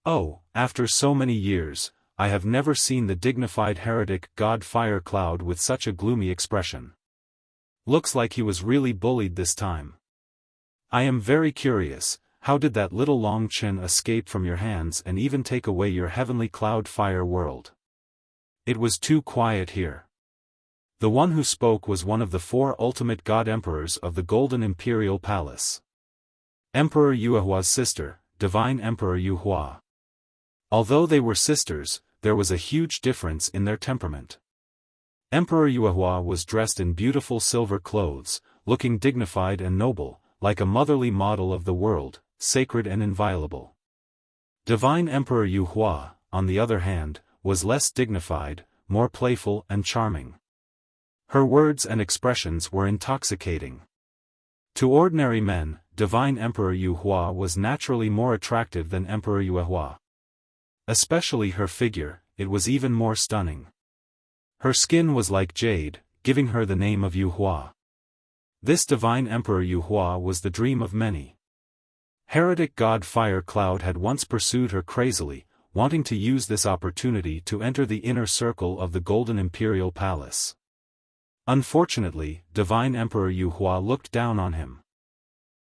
Oh, after so many years, I have never seen the dignified heretic god Fire Cloud with such a gloomy expression. Looks like he was really bullied this time. I am very curious, how did that little Long Chen escape from your hands and even take away your heavenly cloud fire world? It was too quiet here. The one who spoke was one of the 4 ultimate god emperors of the Golden Imperial Palace. Emperor Yuehua's sister, Divine Emperor Yuehua. Although they were sisters, there was a huge difference in their temperament. Emperor Yuehua was dressed in beautiful silver clothes, looking dignified and noble, like a motherly model of the world, sacred and inviolable. Divine Emperor Yuehua, on the other hand, was less dignified, more playful and charming. Her words and expressions were intoxicating. To ordinary men, Divine Emperor Yuehua was naturally more attractive than Emperor Yuehua. Especially her figure, it was even more stunning. Her skin was like jade, giving her the name of Yuehua. This Divine Emperor Yuehua was the dream of many. Heretic god Fire Cloud had once pursued her crazily, wanting to use this opportunity to enter the inner circle of the Golden Imperial Palace. Unfortunately, Divine Emperor Yuehua looked down on him.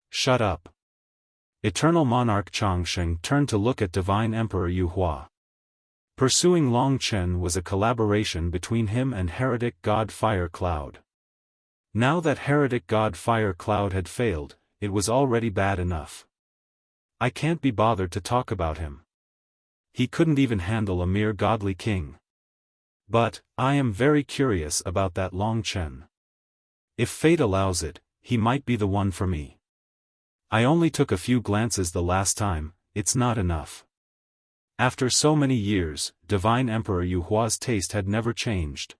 Shut up. Eternal Monarch Changsheng turned to look at Divine Emperor Yuehua. Pursuing Long Chen was a collaboration between him and Heretic God Fire Cloud. Now that Heretic God Fire Cloud had failed, it was already bad enough. I can't be bothered to talk about him. He couldn't even handle a mere godly king. But, I am very curious about that Long Chen. If fate allows it, he might be the one for me. I only took a few glances the last time, it's not enough. After so many years, Divine Emperor Yuehua's taste had never changed.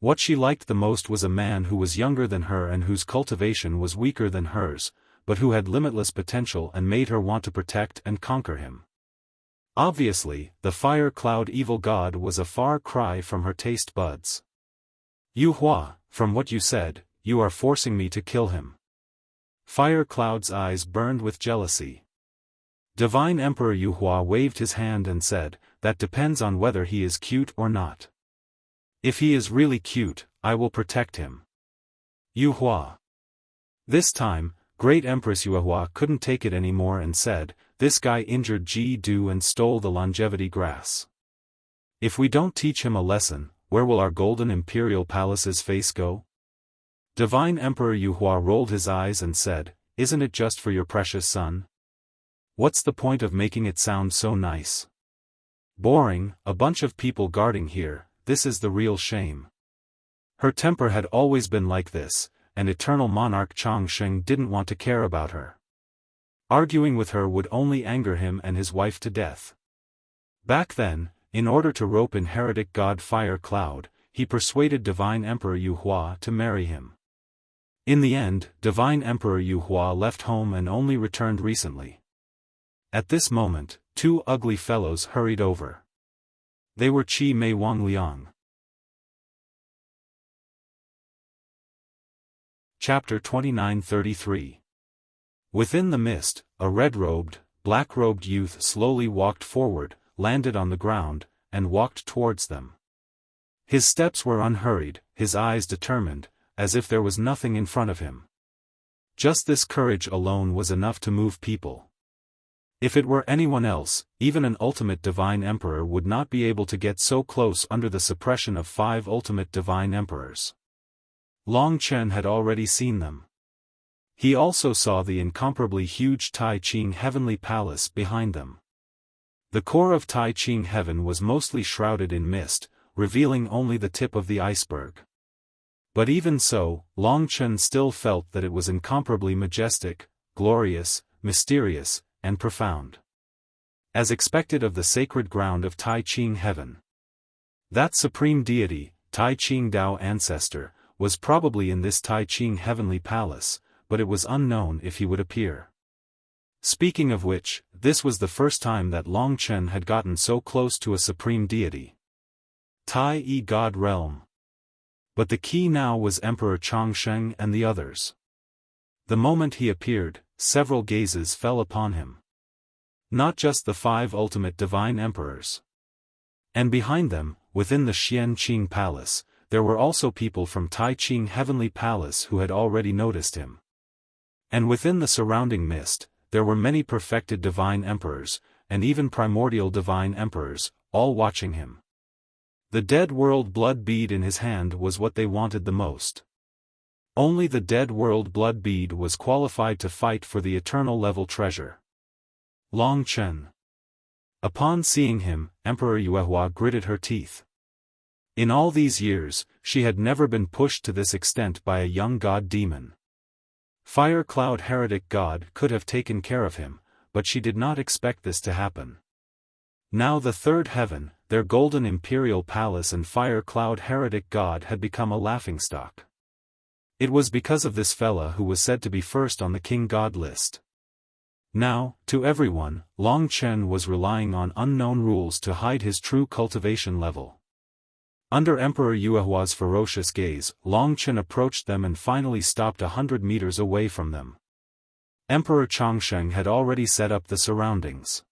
What she liked the most was a man who was younger than her and whose cultivation was weaker than hers, but who had limitless potential and made her want to protect and conquer him. Obviously, the Fire Cloud evil god was a far cry from her taste buds. Yuehua, from what you said, you are forcing me to kill him. Fire Cloud's eyes burned with jealousy. Divine Emperor Yuehua waved his hand and said, that depends on whether he is cute or not. If he is really cute, I will protect him. Yuehua. This time, Great Empress Yuehua couldn't take it anymore and said, this guy injured Ji Du and stole the longevity grass. If we don't teach him a lesson, where will our Golden Imperial Palace's face go? Divine Emperor Yuehua rolled his eyes and said, isn't it just for your precious son? What's the point of making it sound so nice? Boring, a bunch of people guarding here, this is the real shame. Her temper had always been like this, and Eternal Monarch Changsheng didn't want to care about her. Arguing with her would only anger him and his wife to death. Back then, in order to rope in Heretic God Fire Cloud, he persuaded Divine Emperor Yuehua to marry him. In the end, Divine Emperor Yuehua left home and only returned recently. At this moment, 2 ugly fellows hurried over. They were Qi Mei Wang Liang. Chapter 29-33. Within the mist, a red-robed, black-robed youth slowly walked forward, landed on the ground, and walked towards them. His steps were unhurried, his eyes determined, as if there was nothing in front of him. Just this courage alone was enough to move people. If it were anyone else, even an ultimate divine emperor would not be able to get so close under the suppression of 5 ultimate divine emperors. Long Chen had already seen them. He also saw the incomparably huge Tai Ching heavenly palace behind them. The core of Tai Ching heaven was mostly shrouded in mist, revealing only the tip of the iceberg. But even so, Long Chen still felt that it was incomparably majestic, glorious, mysterious, and profound. As expected of the sacred ground of Tai Ching heaven. That supreme deity, Tai Ching Dao ancestor, was probably in this Tai Ching heavenly palace, but it was unknown if he would appear. Speaking of which, this was the first time that Long Chen had gotten so close to a supreme deity. Tai God realm. But the key now was Emperor Changsheng and the others. The moment he appeared, several gazes fell upon him. Not just the 5 ultimate divine emperors. And behind them, within the Xian Qing palace, there were also people from Tai Ching heavenly palace who had already noticed him. And within the surrounding mist, there were many perfected divine emperors, and even primordial divine emperors, all watching him. The dead world blood bead in his hand was what they wanted the most. Only the dead world blood bead was qualified to fight for the eternal level treasure. Long Chen. Upon seeing him, Emperor Yuehua gritted her teeth. In all these years, she had never been pushed to this extent by a young god demon. Fire Cloud Heretic God could have taken care of him, but she did not expect this to happen. Now the third heaven, their golden imperial palace and Fire Cloud Heretic God had become a laughingstock. It was because of this fella who was said to be first on the king god list. Now, to everyone, Long Chen was relying on unknown rules to hide his true cultivation level. Under Emperor Yuehua's ferocious gaze, Long Chen approached them and finally stopped 100 meters away from them. Emperor Chongsheng had already set up the surroundings.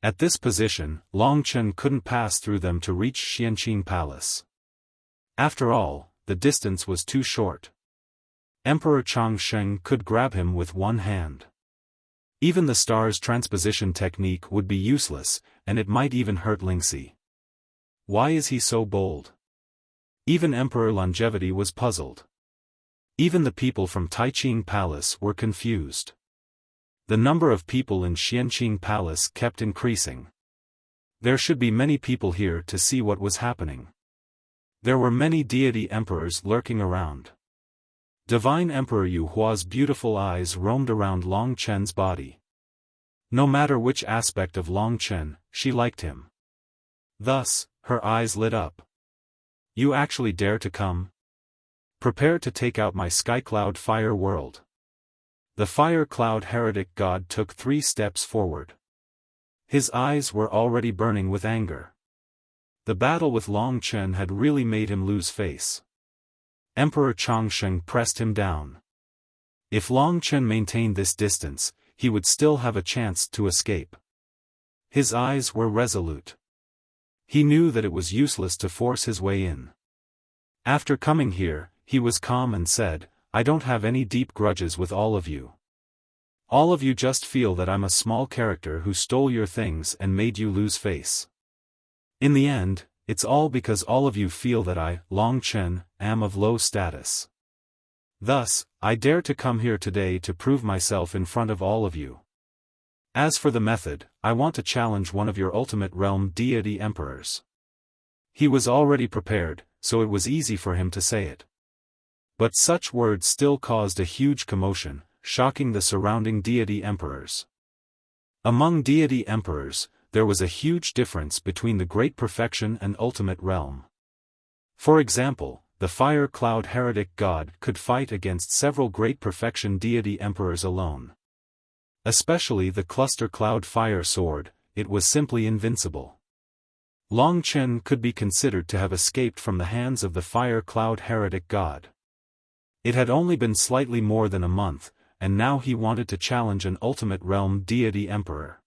At this position, Long Chen couldn't pass through them to reach Xianqing Palace. After all, the distance was too short. Emperor Chongsheng could grab him with one hand. Even the star's transposition technique would be useless, and it might even hurt Lingxi. Why is he so bold? Even Emperor Longevity was puzzled. Even the people from Taiqing Palace were confused. The number of people in Xianqing Palace kept increasing. There should be many people here to see what was happening. There were many deity emperors lurking around. Divine Emperor Yu Hua's beautiful eyes roamed around Long Chen's body. No matter which aspect of Long Chen, she liked him. Thus, her eyes lit up. You actually dare to come? Prepare to take out my Sky Cloud Fire World. The Fire Cloud Heretic God took 3 steps forward. His eyes were already burning with anger. The battle with Long Chen had really made him lose face. Emperor Chongsheng pressed him down. If Long Chen maintained this distance, he would still have a chance to escape. His eyes were resolute. He knew that it was useless to force his way in. After coming here, he was calm and said, I don't have any deep grudges with all of you. All of you just feel that I'm a small character who stole your things and made you lose face. In the end, it's all because all of you feel that I, Long Chen, am of low status. Thus, I dare to come here today to prove myself in front of all of you. As for the method, I want to challenge one of your ultimate realm deity emperors. He was already prepared, so it was easy for him to say it. But such words still caused a huge commotion, shocking the surrounding deity emperors. Among deity emperors, there was a huge difference between the Great Perfection and Ultimate Realm. For example, the Fire Cloud Heretic God could fight against several Great Perfection deity emperors alone. Especially the Cluster Cloud Fire Sword, it was simply invincible. Long Chen could be considered to have escaped from the hands of the Fire Cloud Heretic God. It had only been slightly more than a month, and now he wanted to challenge an Ultimate Realm deity emperor.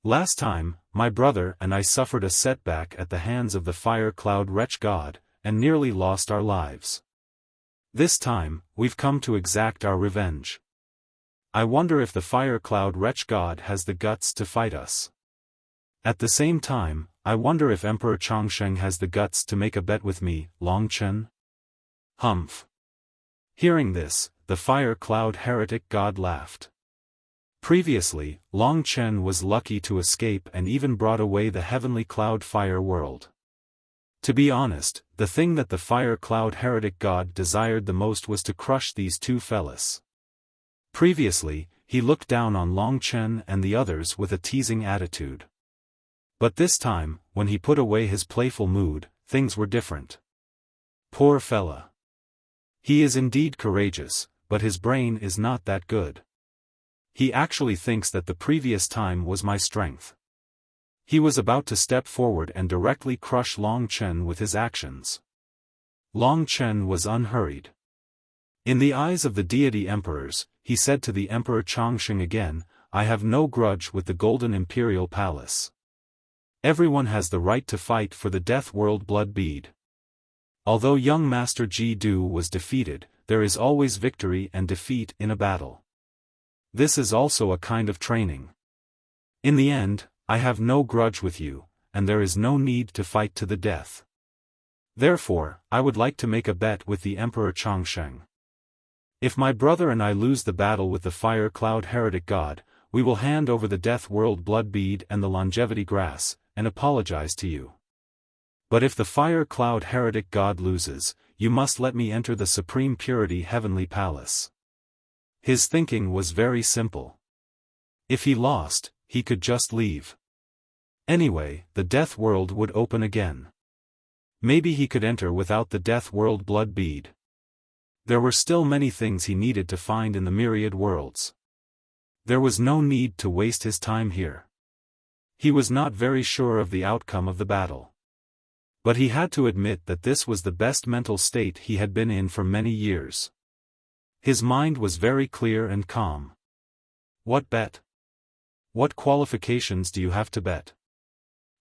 Last time, my brother and I suffered a setback at the hands of the Fire Cloud Wretch God, and nearly lost our lives. This time, we've come to exact our revenge. I wonder if the Fire Cloud Wretch God has the guts to fight us. At the same time, I wonder if Emperor Chongsheng has the guts to make a bet with me, Long Chen? Humph. Hearing this, the Fire Cloud Heretic God laughed. Previously, Long Chen was lucky to escape and even brought away the Heavenly Cloud Fire World. To be honest, the thing that the Fire Cloud Heretic God desired the most was to crush these two fellas. Previously, he looked down on Long Chen and the others with a teasing attitude. But this time, when he put away his playful mood, things were different. Poor fella. He is indeed courageous, but his brain is not that good. He actually thinks that the previous time was my strength. He was about to step forward and directly crush Long Chen with his actions. Long Chen was unhurried. In the eyes of the deity emperors, he said to the Emperor Chongsheng again, I have no grudge with the Golden Imperial Palace. Everyone has the right to fight for the Death World Blood Bead. Although young Master Ji Du was defeated, there is always victory and defeat in a battle. this is also a kind of training. In the end, I have no grudge with you, and there is no need to fight to the death. Therefore, I would like to make a bet with the Emperor Changsheng. If my brother and I lose the battle with the Fire Cloud Heretic God, we will hand over the Death World Blood Bead and the Longevity Grass, and apologize to you. But if the Fire Cloud Heretic God loses, you must let me enter the Supreme Purity Heavenly Palace. His thinking was very simple. If he lost, he could just leave. Anyway, the Death World would open again. Maybe he could enter without the Death World Blood Bead. There were still many things he needed to find in the myriad worlds. There was no need to waste his time here. He was not very sure of the outcome of the battle. But he had to admit that this was the best mental state he had been in for many years. His mind was very clear and calm. What bet? What qualifications do you have to bet?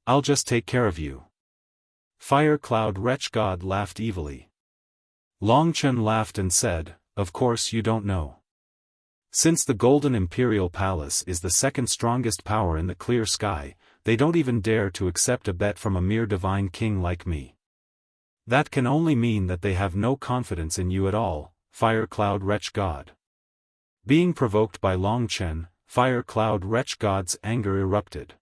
I'll just take care of you. Fire Cloud Wretch God laughed evilly. Long Chen laughed and said, of course you don't know. Since the Golden Imperial Palace is the second strongest power in the clear sky, they don't even dare to accept a bet from a mere divine king like me. That can only mean that they have no confidence in you at all, Fire Cloud Wretch God. Being provoked by Long Chen, Fire Cloud Wretch God's anger erupted.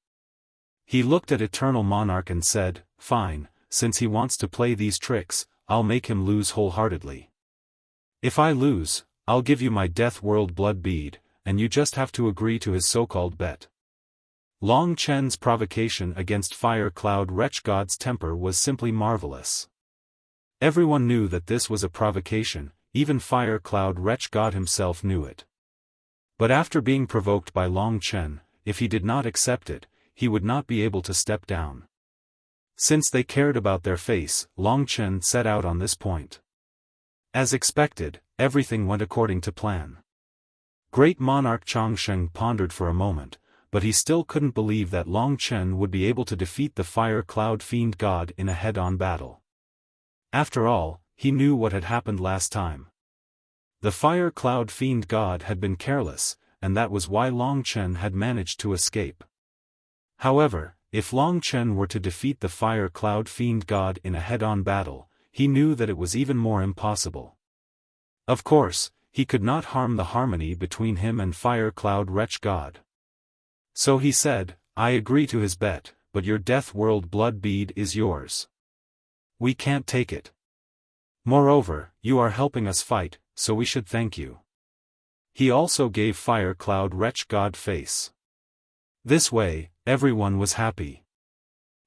He looked at Eternal Monarch and said, fine, since he wants to play these tricks, I'll make him lose wholeheartedly. If I lose, I'll give you my Death World Blood Bead, and you just have to agree to his so-called bet. Long Chen's provocation against Fire Cloud Wretch God's temper was simply marvelous. Everyone knew that this was a provocation, even Fire Cloud Wretch God himself knew it. But after being provoked by Long Chen, if he did not accept it, he would not be able to step down. Since they cared about their face, Long Chen set out on this point. As expected, everything went according to plan. Great Monarch Changsheng pondered for a moment, but he still couldn't believe that Long Chen would be able to defeat the Fire Cloud Fiend God in a head-on battle. After all, he knew what had happened last time. The Fire Cloud Fiend God had been careless, and that was why Long Chen had managed to escape. However, if Long Chen were to defeat the Fire Cloud Fiend God in a head-on battle, he knew that it was even more impossible. Of course, he could not harm the harmony between him and Fire Cloud Wretch God. So he said, I agree to his bet, but your Death World Blood Bead is yours. We can't take it. Moreover, you are helping us fight, so we should thank you. He also gave Fire Cloud Wretch God face. This way, everyone was happy.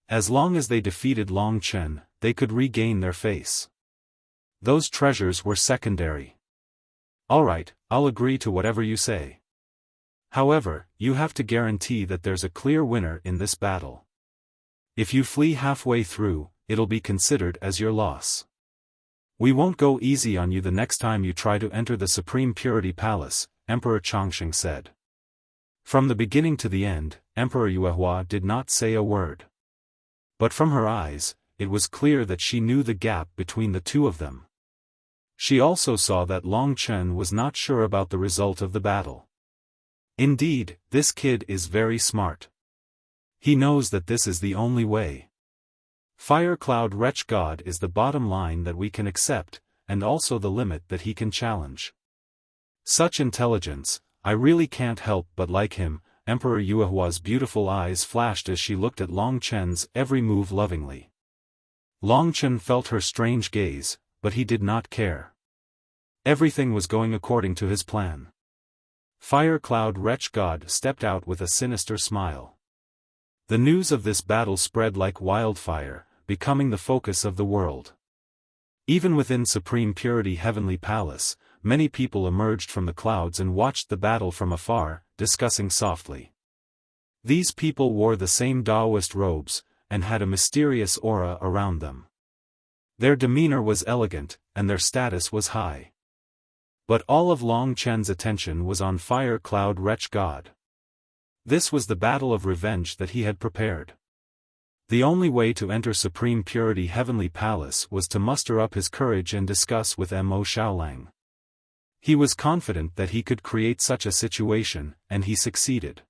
As long as they defeated Long Chen, they could regain their face. Those treasures were secondary. Alright, I'll agree to whatever you say. However, you have to guarantee that there's a clear winner in this battle. If you flee halfway through, it'll be considered as your loss. We won't go easy on you the next time you try to enter the Supreme Purity Palace, Emperor Changsheng said. From the beginning to the end, Emperor Yuehua did not say a word. But from her eyes, it was clear that she knew the gap between the two of them. She also saw that Long Chen was not sure about the result of the battle. Indeed, this kid is very smart. He knows that this is the only way. Fire Cloud Wretch God is the bottom line that we can accept, and also the limit that he can challenge. Such intelligence, I really can't help but like him. Emperor Yuehua's beautiful eyes flashed as she looked at Long Chen's every move lovingly. Long Chen felt her strange gaze, but he did not care. Everything was going according to his plan. Fire Cloud Wretch God stepped out with a sinister smile. The news of this battle spread like wildfire, becoming the focus of the world. Even within Supreme Purity Heavenly Palace, many people emerged from the clouds and watched the battle from afar, discussing softly. These people wore the same Taoist robes, and had a mysterious aura around them. Their demeanor was elegant, and their status was high. But all of Long Chen's attention was on Fire Cloud Wretch God. This was the battle of revenge that he had prepared. The only way to enter Supreme Purity Heavenly Palace was to muster up his courage and discuss with Mo Xiaolang. He was confident that he could create such a situation, and he succeeded.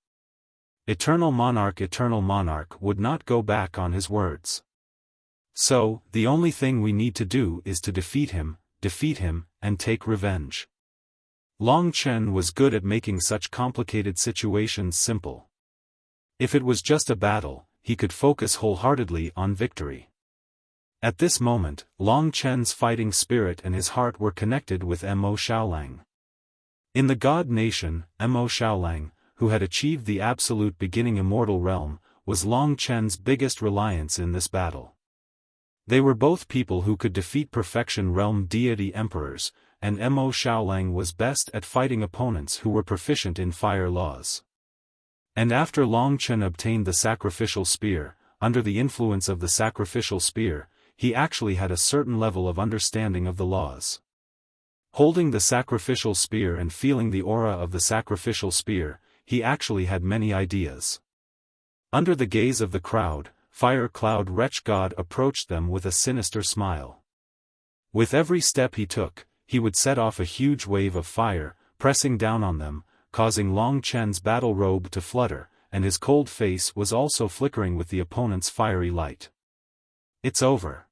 Eternal Monarch would not go back on his words. So, the only thing we need to do is to defeat him, and take revenge. Long Chen was good at making such complicated situations simple. If it was just a battle, he could focus wholeheartedly on victory. At this moment, Long Chen's fighting spirit and his heart were connected with Mo Xiaolang. In the God Nation, Mo Xiaolang, who had achieved the absolute beginning immortal realm, was Long Chen's biggest reliance in this battle. They were both people who could defeat perfection realm deity emperors, and Mo Xiaolang was best at fighting opponents who were proficient in fire laws. And after Long Chen obtained the sacrificial spear, under the influence of the sacrificial spear, he actually had a certain level of understanding of the laws. Holding the sacrificial spear and feeling the aura of the sacrificial spear, he actually had many ideas. Under the gaze of the crowd, Fire Cloud Wretch God approached them with a sinister smile. With every step he took, he would set off a huge wave of fire, pressing down on them, causing Long Chen's battle robe to flutter, and his cold face was also flickering with the opponent's fiery light. "It's over."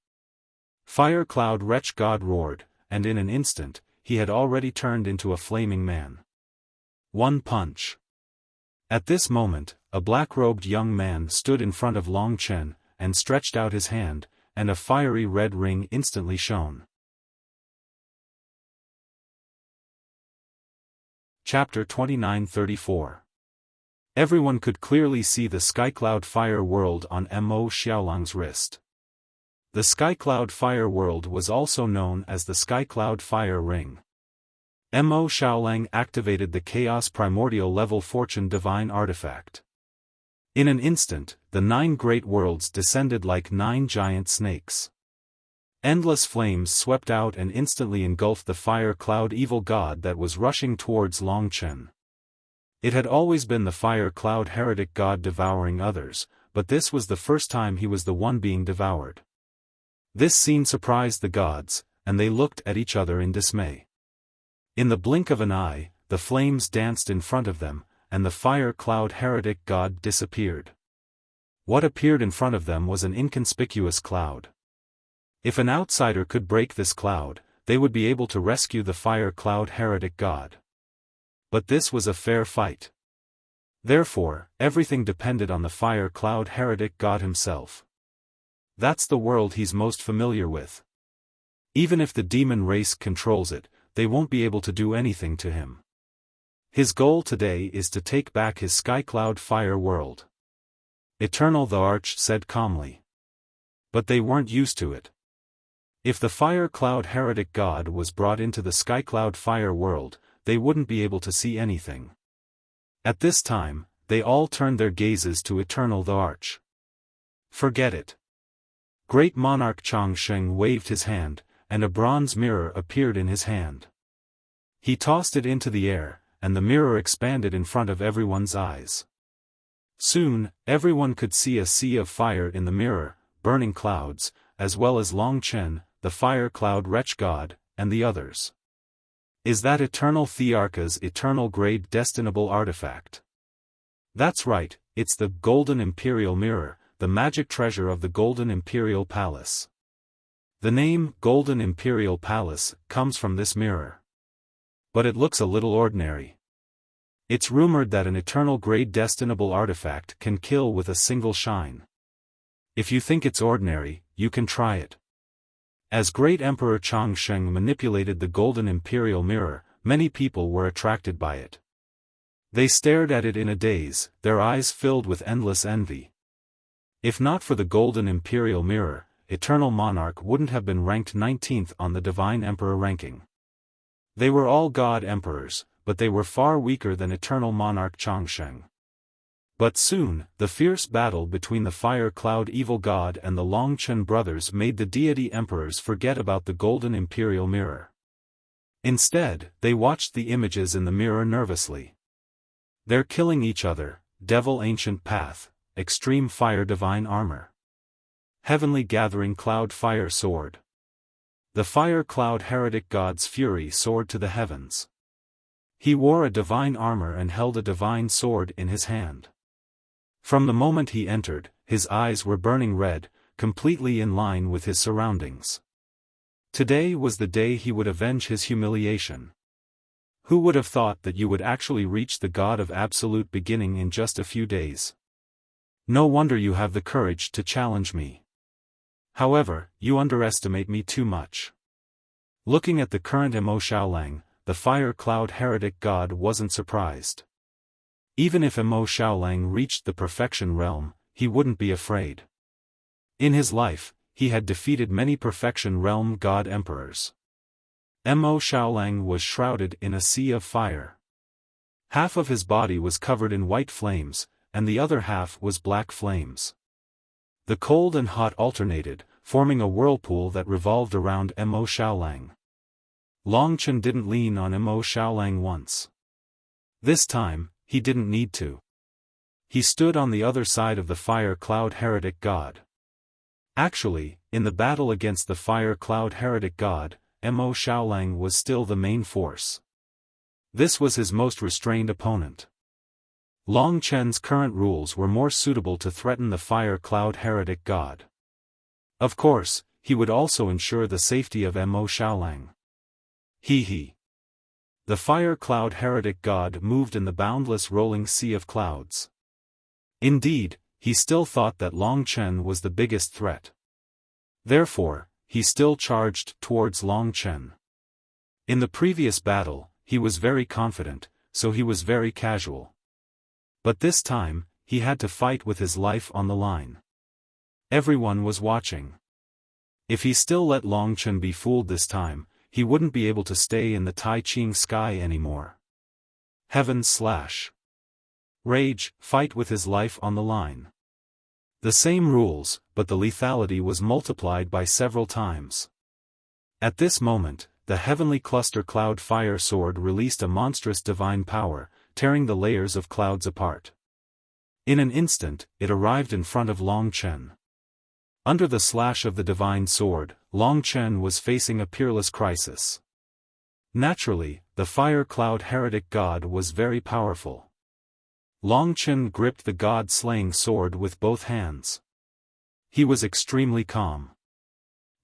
Fire Cloud Wretch God roared, and in an instant, he had already turned into a flaming man. One punch. At this moment, a black-robed young man stood in front of Long Chen, and stretched out his hand, and a fiery red ring instantly shone. Chapter 29-34. Everyone could clearly see the Skycloud Fire World on Mo Xiaolang's wrist. The Skycloud Fire World was also known as the Skycloud Fire Ring. Mo Xiaolang activated the Chaos Primordial Level Fortune Divine Artifact. In an instant, the 9 great worlds descended like 9 giant snakes. Endless flames swept out and instantly engulfed the Fire Cloud Evil God that was rushing towards Long Chen. It had always been the Fire Cloud Heretic God devouring others, but this was the first time he was the one being devoured. This scene surprised the gods, and they looked at each other in dismay. In the blink of an eye, the flames danced in front of them, and the Fire Cloud Heretic God disappeared. What appeared in front of them was an inconspicuous cloud. If an outsider could break this cloud, they would be able to rescue the Fire Cloud Heretic God. But this was a fair fight. Therefore, everything depended on the Fire Cloud Heretic God himself. That's the world he's most familiar with. Even if the demon race controls it, they won't be able to do anything to him. His goal today is to take back his Skycloud Fire World. Eternal the Arch said calmly. But they weren't used to it. If the Fire Cloud Heretic God was brought into the Skycloud Fire World, they wouldn't be able to see anything. At this time, they all turned their gazes to Eternal the Arch. Forget it. Great Monarch Changsheng waved his hand, and a bronze mirror appeared in his hand. He tossed it into the air, and the mirror expanded in front of everyone's eyes. Soon, everyone could see a sea of fire in the mirror, burning clouds, as well as Long Chen, the Fire Cloud Wretch God, and the others. Is that Eternal Thearcha's eternal grade destinable artifact? That's right, it's the Golden Imperial Mirror, the magic treasure of the Golden Imperial Palace. The name Golden Imperial Palace comes from this mirror. But it looks a little ordinary. It's rumored that an eternal grade destinable artifact can kill with a single shine. If you think it's ordinary, you can try it. As Great Emperor Changsheng manipulated the Golden Imperial Mirror, many people were attracted by it. They stared at it in a daze, their eyes filled with endless envy. If not for the Golden Imperial Mirror, Eternal Monarch wouldn't have been ranked 19th on the Divine Emperor ranking. They were all God Emperors, but they were far weaker than Eternal Monarch Changsheng. But soon, the fierce battle between the Fire Cloud Evil God and the Long Chen brothers made the deity emperors forget about the Golden Imperial Mirror. Instead, they watched the images in the mirror nervously. They're killing each other, Devil Ancient Path, Extreme Fire Divine Armor. Heavenly Gathering Cloud Fire Sword. The fire cloud heretic god's fury soared to the heavens. He wore a divine armor and held a divine sword in his hand. From the moment he entered, his eyes were burning red, completely in line with his surroundings. Today was the day he would avenge his humiliation. Who would have thought that you would actually reach the God of absolute beginning in just a few days? No wonder you have the courage to challenge me. However, you underestimate me too much. Looking at the current Mo Xiaolang, the fire cloud heretic god wasn't surprised. Even if Mo Xiaolang reached the perfection realm, he wouldn't be afraid. In his life, he had defeated many perfection realm god emperors. Mo Xiaolang was shrouded in a sea of fire. Half of his body was covered in white flames, and the other half was black flames. The cold and hot alternated, forming a whirlpool that revolved around Mo Xiaolang. Long Chen didn't lean on Mo Xiaolang once. This time, he didn't need to. He stood on the other side of the fire cloud heretic god. Actually, in the battle against the fire cloud heretic god, Mo Xiaolang was still the main force. This was his most restrained opponent. Long Chen's current rules were more suitable to threaten the fire cloud heretic god. Of course, he would also ensure the safety of Mo Xiaolang. The fire cloud heretic god moved in the boundless rolling sea of clouds. Indeed, he still thought that Long Chen was the biggest threat. Therefore, he still charged towards Long Chen. In the previous battle, he was very confident, so he was very casual. But this time, he had to fight with his life on the line. Everyone was watching. If he still let Long Chen be fooled this time, he wouldn't be able to stay in the Tai Ching sky anymore. Rage, fight with his life on the line. The same rules, but the lethality was multiplied by several times. At this moment, the heavenly cluster cloud fire sword released a monstrous divine power, tearing the layers of clouds apart. In an instant, it arrived in front of Long Chen. Under the slash of the divine sword, Long Chen was facing a peerless crisis. Naturally, the fire cloud heretic god was very powerful. Long Chen gripped the god-slaying sword with both hands. He was extremely calm.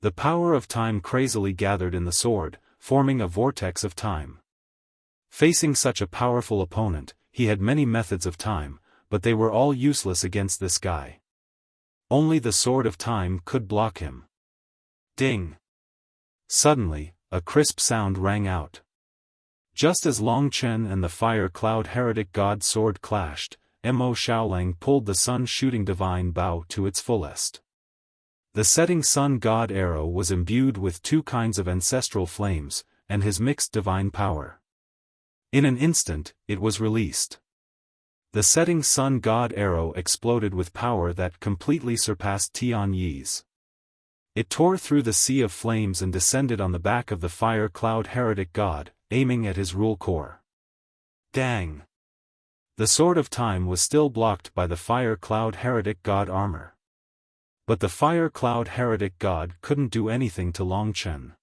The power of time crazily gathered in the sword, forming a vortex of time. Facing such a powerful opponent, he had many methods of time, but they were all useless against this guy. Only the sword of time could block him. Ding! Suddenly, a crisp sound rang out. Just as Long Chen and the fire cloud heretic god sword clashed, Mo Xiaolang pulled the sun-shooting divine bow to its fullest. The setting sun god arrow was imbued with two kinds of ancestral flames, and his mixed divine power. In an instant, it was released. The setting sun god arrow exploded with power that completely surpassed Tian Yi's. It tore through the sea of flames and descended on the back of the fire cloud heretic god, aiming at his rule core. Dang! The sword of time was still blocked by the fire cloud heretic god armor. But the fire cloud heretic god couldn't do anything to Long Chen.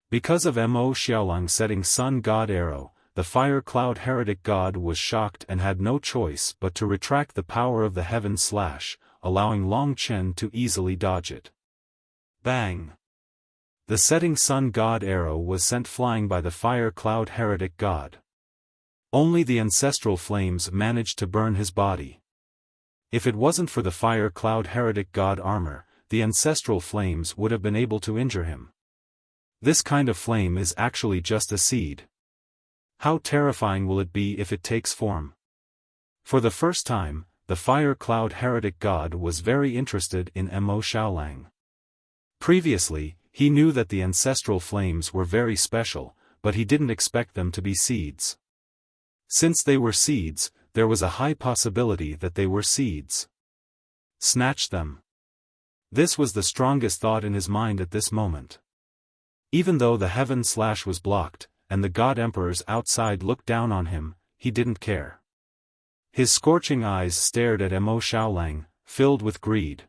Because of Mo Xiaolang setting sun god arrow, the fire cloud heretic god was shocked and had no choice but to retract the power of the heaven slash, allowing Long Chen to easily dodge it. Bang! The setting sun god arrow was sent flying by the fire cloud heretic god. Only the ancestral flames managed to burn his body. If it wasn't for the fire cloud heretic god armor, the ancestral flames would have been able to injure him. This kind of flame is actually just a seed. How terrifying will it be if it takes form? For the first time, the fire cloud heretic god was very interested in Mo Xiaolang. Previously, he knew that the ancestral flames were very special, but he didn't expect them to be seeds. Since they were seeds, there was a high possibility that they were seeds. Snatch them. This was the strongest thought in his mind at this moment. Even though the heaven slash was blocked, and the god emperors outside looked down on him, he didn't care. His scorching eyes stared at Mo Xiaolang, filled with greed.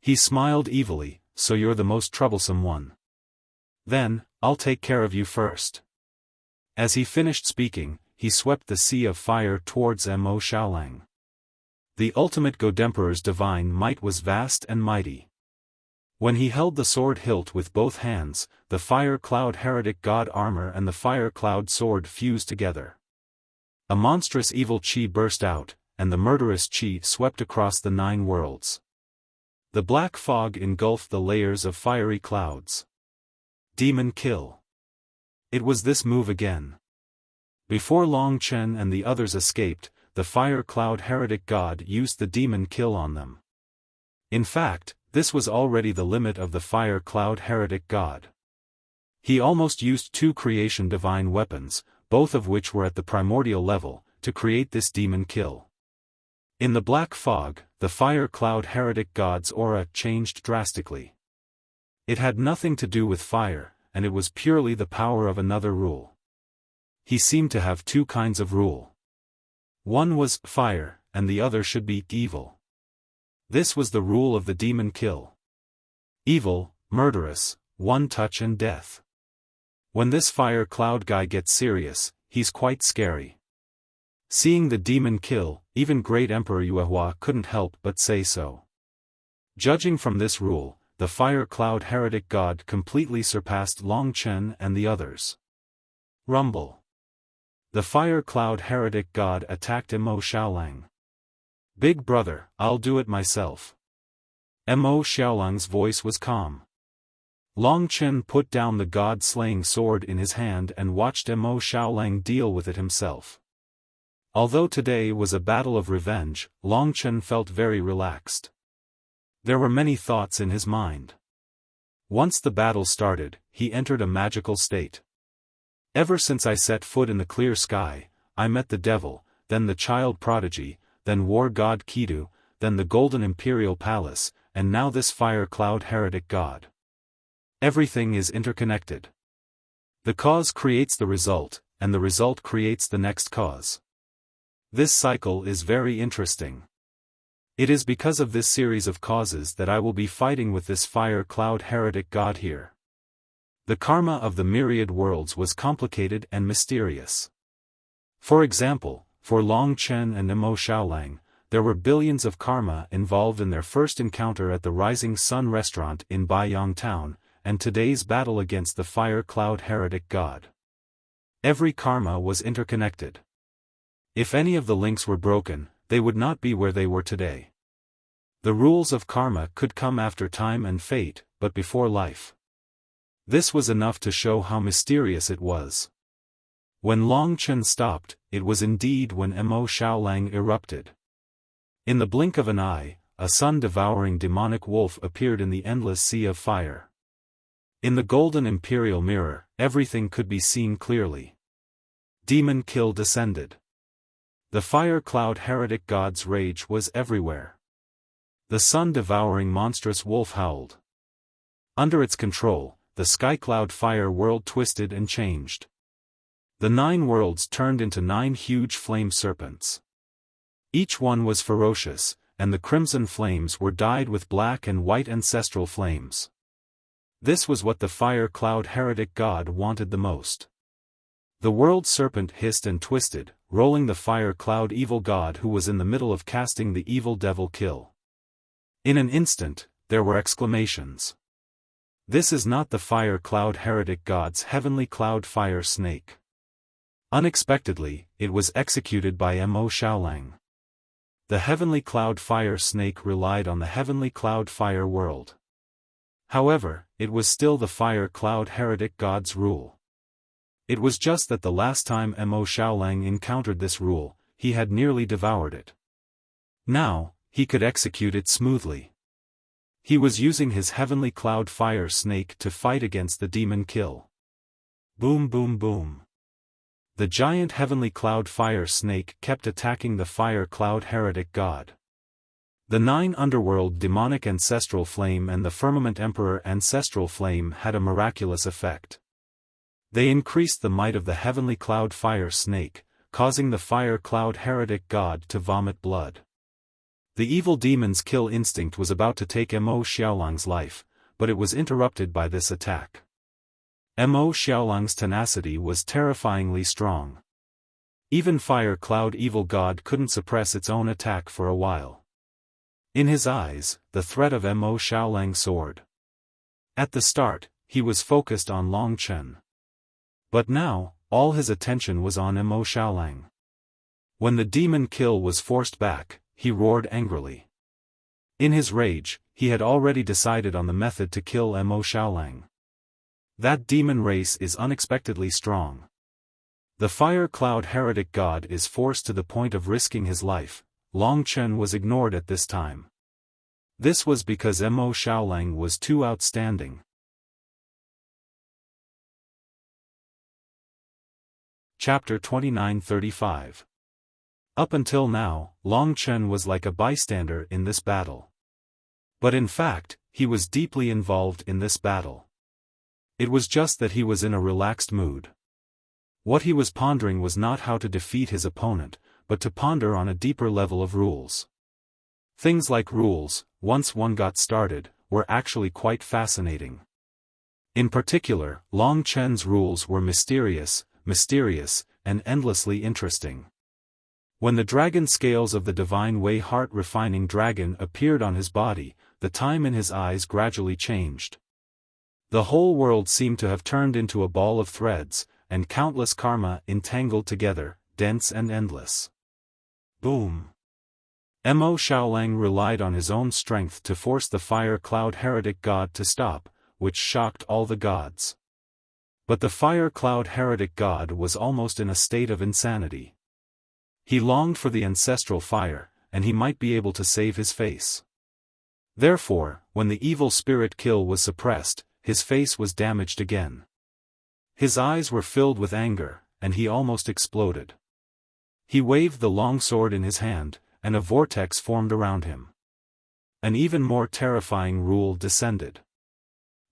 He smiled evilly, "So you're the most troublesome one. Then, I'll take care of you first. As he finished speaking, he swept the sea of fire towards Mo Xiaolang. The ultimate Godemperor's divine might was vast and mighty. When he held the sword hilt with both hands, the fire cloud heretic god armor and the fire cloud sword fused together. A monstrous evil chi burst out, and the murderous chi swept across the 9 worlds. The black fog engulfed the layers of fiery clouds. Demon kill. It was this move again. Before Long Chen and the others escaped, the fire cloud heretic god used the demon kill on them. In fact, this was already the limit of the fire cloud heretic god. He almost used 2 creation divine weapons, both of which were at the primordial level, to create this demon kill. In the black fog, the fire cloud heretic god's aura changed drastically. It had nothing to do with fire, and it was purely the power of another rule. He seemed to have 2 kinds of rule. One was fire, and the other should be evil. This was the rule of the demon kill. Evil, murderous, one touch and death. When this fire cloud guy gets serious, he's quite scary. Seeing the demon kill, even great Emperor Yuehua couldn't help but say so. Judging from this rule, the fire cloud heretic god completely surpassed Long Chen and the others. Rumble. The fire cloud heretic god attacked Mo Xiaolang. Big brother, I'll do it myself. Mo Xiaolang's voice was calm. Long Chen put down the god-slaying sword in his hand and watched Mo Xiaolang deal with it himself. Although today was a battle of revenge, Long Chen felt very relaxed. There were many thoughts in his mind. Once the battle started, he entered a magical state. Ever since I set foot in the clear sky, I met the devil, then the child prodigy, then war god Kidu, then the golden imperial palace, and now this fire cloud heretic god. Everything is interconnected. The cause creates the result, and the result creates the next cause. This cycle is very interesting. It is because of this series of causes that I will be fighting with this fire cloud heretic god here. The karma of the myriad worlds was complicated and mysterious. For example, for Long Chen and Mo Xiaolang, there were billions of karma involved in their first encounter at the Rising Sun restaurant in Baiyang town, and today's battle against the fire cloud heretic god. Every karma was interconnected. If any of the links were broken, they would not be where they were today. The rules of karma could come after time and fate, but before life. This was enough to show how mysterious it was. When Long Chen stopped, it was indeed when Mo Xiaolang erupted. In the blink of an eye, a sun-devouring demonic wolf appeared in the endless sea of fire. In the golden imperial mirror, everything could be seen clearly. Demon kill descended. The fire cloud heretic god's rage was everywhere. The sun-devouring monstrous wolf howled. Under its control, the sky cloud fire world twisted and changed. The 9 worlds turned into 9 huge flame serpents. Each one was ferocious, and the crimson flames were dyed with black and white ancestral flames. This was what the fire cloud heretic god wanted the most. The world serpent hissed and twisted, rolling the fire cloud evil god who was in the middle of casting the evil devil kill. In an instant, there were exclamations. This is not the fire cloud heretic god's heavenly cloud fire snake. Unexpectedly, it was executed by Mo Xiaolang. The heavenly cloud fire snake relied on the heavenly cloud fire world. However, it was still the fire cloud heretic god's rule. It was just that the last time Mo Xiaolang encountered this rule, he had nearly devoured it. Now, he could execute it smoothly. He was using his heavenly cloud fire snake to fight against the demon kill. Boom boom boom. The giant heavenly cloud fire snake kept attacking the fire cloud heretic god. The 9 underworld demonic ancestral flame and the firmament emperor ancestral flame had a miraculous effect. They increased the might of the heavenly cloud fire snake, causing the fire cloud heretic god to vomit blood. The evil demon's kill instinct was about to take Mo Xiaolang's life, but it was interrupted by this attack. Mo Xiaolang's tenacity was terrifyingly strong. Even Fire Cloud Evil God couldn't suppress its own attack for a while. In his eyes, the threat of Mo Xiaolang soared. At the start, he was focused on Long Chen. But now, all his attention was on Mo Xiaolang. When the demon kill was forced back, he roared angrily. In his rage, he had already decided on the method to kill Mo Xiaolang. That demon race is unexpectedly strong. The Fire Cloud Heretic God is forced to the point of risking his life. Long Chen was ignored at this time. This was because Mo Xiaolang was too outstanding. Chapter 29-35. Up until now, Long Chen was like a bystander in this battle. But in fact, he was deeply involved in this battle. It was just that he was in a relaxed mood. What he was pondering was not how to defeat his opponent, but to ponder on a deeper level of rules. Things like rules, once one got started, were actually quite fascinating. In particular, Long Chen's rules were mysterious, and endlessly interesting. When the dragon scales of the divine way heart-refining dragon appeared on his body, the time in his eyes gradually changed. The whole world seemed to have turned into a ball of threads, and countless karma entangled together, dense and endless. Boom! Mo Xiaolang relied on his own strength to force the Fire Cloud Heretic God to stop, which shocked all the gods. But the Fire Cloud Heretic God was almost in a state of insanity. He longed for the ancestral fire, and he might be able to save his face. Therefore, when the evil spirit kill was suppressed, his face was damaged again. His eyes were filled with anger, and he almost exploded. He waved the long sword in his hand, and a vortex formed around him. An even more terrifying rule descended.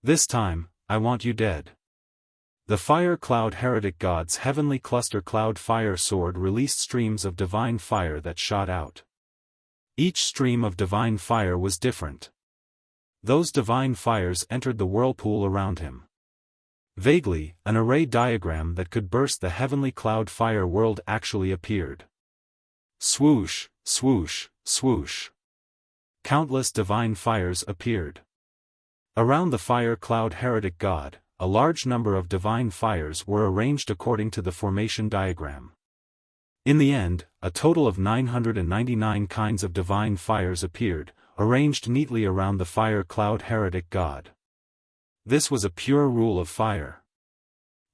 This time, I want you dead. The Fire Cloud Heretic God's heavenly cluster cloud fire sword released streams of divine fire that shot out. Each stream of divine fire was different. Those divine fires entered the whirlpool around him. Vaguely, an array diagram that could burst the heavenly cloud fire world actually appeared. Swoosh, swoosh, swoosh. Countless divine fires appeared. Around the Fire Cloud Heretic God, a large number of divine fires were arranged according to the formation diagram. In the end, a total of 999 kinds of divine fires appeared, arranged neatly around the Fire Cloud Heretic God. This was a pure rule of fire.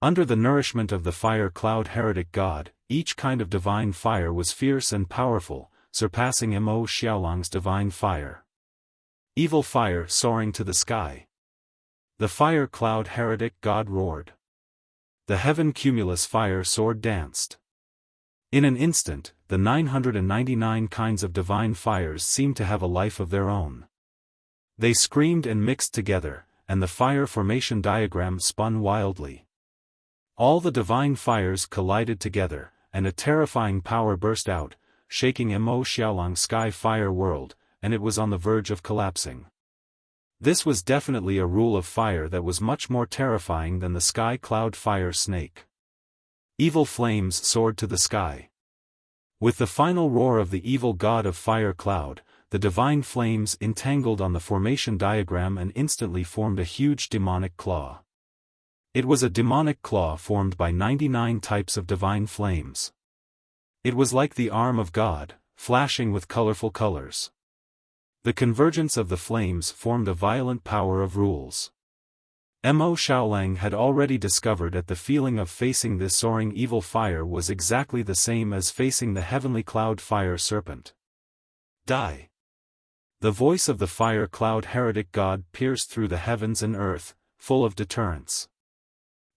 Under the nourishment of the Fire Cloud Heretic God, each kind of divine fire was fierce and powerful, surpassing Mo Xiaolang's divine fire. Evil fire soaring to the sky. The Fire Cloud Heretic God roared. The heaven cumulus fire sword danced. In an instant, the 999 kinds of divine fires seemed to have a life of their own. They screamed and mixed together, and the fire formation diagram spun wildly. All the divine fires collided together, and a terrifying power burst out, shaking Mo Xiaolang's sky fire world, and it was on the verge of collapsing. This was definitely a rule of fire that was much more terrifying than the sky cloud fire snake. Evil flames soared to the sky. With the final roar of the evil god of Fire Cloud, the divine flames entangled on the formation diagram and instantly formed a huge demonic claw. It was a demonic claw formed by 99 types of divine flames. It was like the arm of God, flashing with colorful colors. The convergence of the flames formed a violent power of rules. Mo Xiaolang had already discovered that the feeling of facing this soaring evil fire was exactly the same as facing the heavenly cloud fire serpent. Die! The voice of the Fire Cloud Heretic God pierced through the heavens and earth, full of deterrence.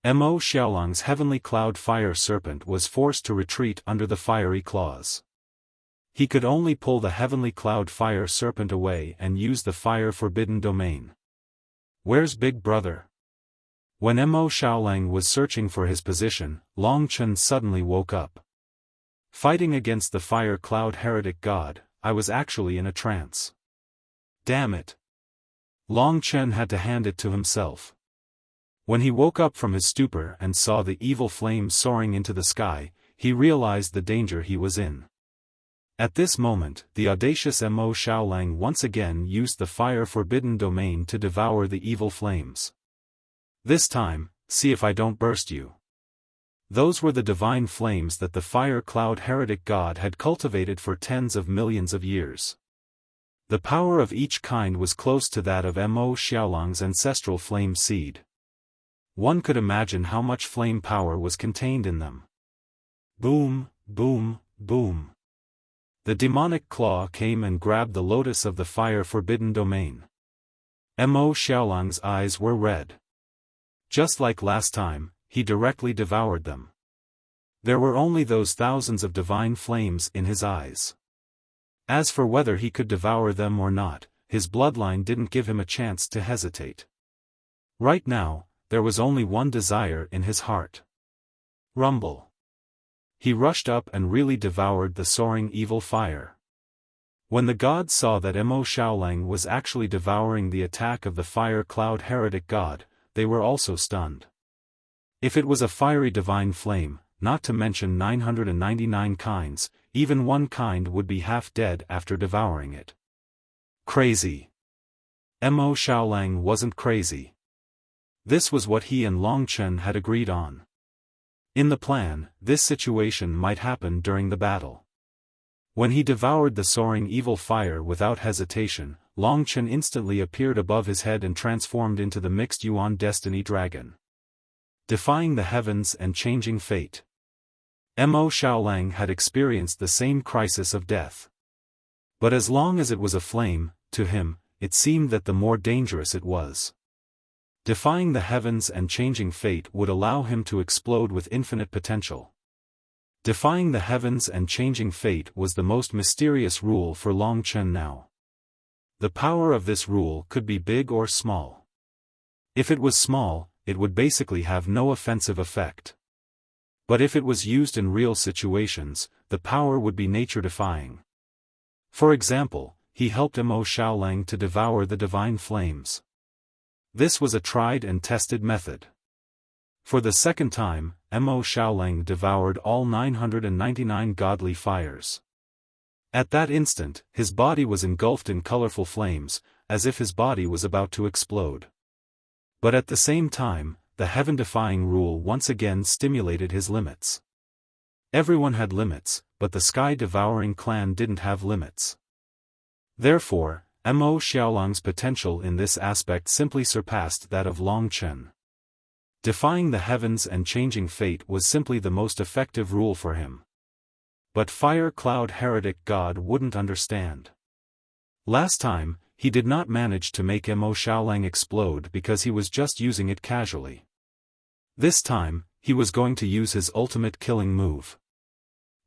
Mo Xiaolang's heavenly cloud fire serpent was forced to retreat under the fiery claws. He could only pull the heavenly cloud fire serpent away and use the fire-forbidden domain. Where's Big Brother? When Mo Xiaolang was searching for his position, Long Chen suddenly woke up. Fighting against the Fire Cloud Heretic God, I was actually in a trance. Damn it! Long Chen had to hand it to himself. When he woke up from his stupor and saw the evil flame soaring into the sky, he realized the danger he was in. At this moment, the audacious Mo Xiaolang once again used the fire-forbidden domain to devour the evil flames. This time, see if I don't burst you. Those were the divine flames that the fire cloud heretic god had cultivated for tens of millions of years. The power of each kind was close to that of Mo Xiaolang's ancestral flame seed. One could imagine how much flame power was contained in them. Boom, boom, boom. The demonic claw came and grabbed the lotus of the fire-forbidden domain. Mo Xiaolang's eyes were red. Just like last time, he directly devoured them. There were only those thousands of divine flames in his eyes. As for whether he could devour them or not, his bloodline didn't give him a chance to hesitate. Right now, there was only one desire in his heart. Rumble. He rushed up and really devoured the soaring evil fire. When the gods saw that Mo Xiaolang was actually devouring the attack of the fire cloud heretic god, they were also stunned. If it was a fiery divine flame, not to mention 999 kinds, even one kind would be half dead after devouring it. Crazy. Mo Xiaolang wasn't crazy. This was what he and Long Chen had agreed on. In the plan, this situation might happen during the battle. When he devoured the soaring evil fire without hesitation, Long Chen instantly appeared above his head and transformed into the mixed Yuan Destiny Dragon. Defying the heavens and changing fate. Mo Xiaolang had experienced the same crisis of death. But as long as it was a flame, to him, it seemed that the more dangerous it was. Defying the heavens and changing fate would allow him to explode with infinite potential. Defying the heavens and changing fate was the most mysterious rule for Long Chen now. The power of this rule could be big or small. If it was small, it would basically have no offensive effect. But if it was used in real situations, the power would be nature-defying. For example, he helped Mo Xiaolang to devour the divine flames. This was a tried and tested method. For the second time, Mo Xiaolang devoured all 999 godly fires. At that instant, his body was engulfed in colorful flames, as if his body was about to explode. But at the same time, the heaven-defying rule once again stimulated his limits. Everyone had limits, but the sky-devouring clan didn't have limits. Therefore, Mo Xiaolang's potential in this aspect simply surpassed that of Long Chen. Defying the heavens and changing fate was simply the most effective rule for him. But Fire Cloud Heretic God wouldn't understand. Last time, he did not manage to make Mo Xiaolang explode because he was just using it casually. This time, he was going to use his ultimate killing move.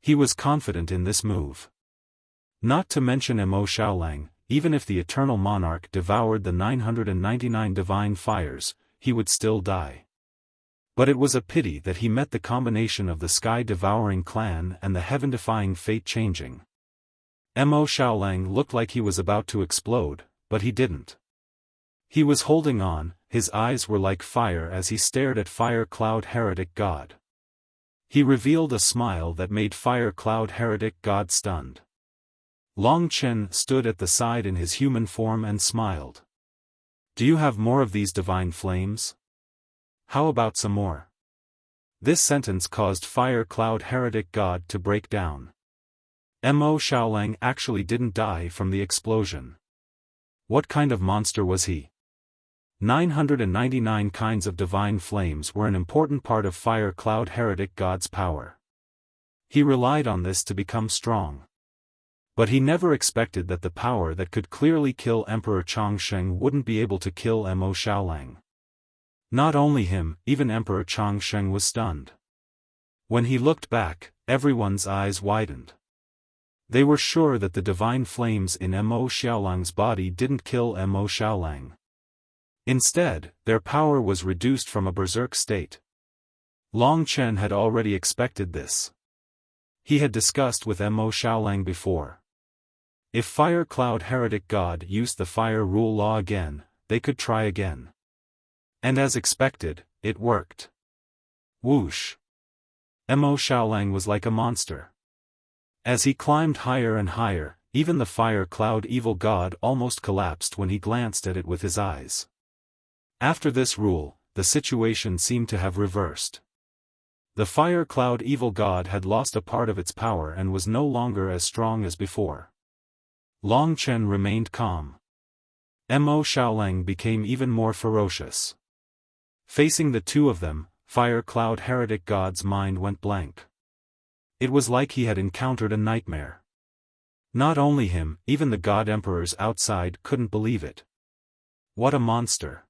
He was confident in this move. Not to mention Mo Xiaolang, even if the Eternal Monarch devoured the 999 divine fires, he would still die. But it was a pity that he met the combination of the sky-devouring clan and the heaven-defying fate-changing. Mo Xiaolang looked like he was about to explode, but he didn't. He was holding on, his eyes were like fire as he stared at Fire Cloud Heretic God. He revealed a smile that made Fire Cloud Heretic God stunned. Long Chen stood at the side in his human form and smiled. "Do you have more of these divine flames? How about some more?" This sentence caused Fire Cloud Heretic God to break down. Mo Xiaolang actually didn't die from the explosion. What kind of monster was he? 999 kinds of divine flames were an important part of Fire Cloud Heretic God's power. He relied on this to become strong. But he never expected that the power that could clearly kill Emperor Changsheng wouldn't be able to kill Mo Xiaolang. Not only him, even Emperor Changsheng was stunned. When he looked back, everyone's eyes widened. They were sure that the divine flames in Mo Xiaolang's body didn't kill Mo Xiaolang. Instead, their power was reduced from a berserk state. Long Chen had already expected this. He had discussed with Mo Xiaolang before. If Fire Cloud Heretic God used the Fire Rule Law again, they could try again. And as expected, it worked. Whoosh! Mo Xiaolang was like a monster. As he climbed higher and higher, even the fire cloud evil god almost collapsed when he glanced at it with his eyes. After this rule, the situation seemed to have reversed. The fire cloud evil god had lost a part of its power and was no longer as strong as before. Long Chen remained calm. Mo Xiaolang became even more ferocious. Facing the two of them, fire cloud heretic god's mind went blank. It was like he had encountered a nightmare. Not only him, even the god emperors outside couldn't believe it. What a monster!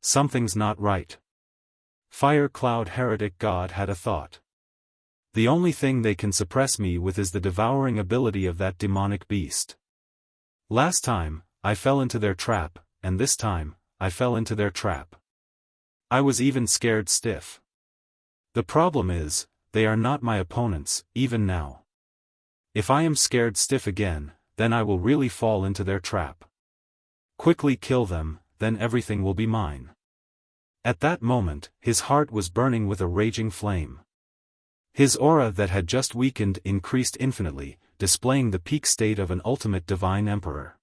Something's not right. Fire cloud heretic god had a thought. The only thing they can suppress me with is the devouring ability of that demonic beast. Last time, I fell into their trap, and this time, I fell into their trap. I was even scared stiff. The problem is, they are not my opponents, even now. If I am scared stiff again, then I will really fall into their trap. Quickly kill them, then everything will be mine. At that moment, his heart was burning with a raging flame. His aura that had just weakened increased infinitely, displaying the peak state of an ultimate divine emperor.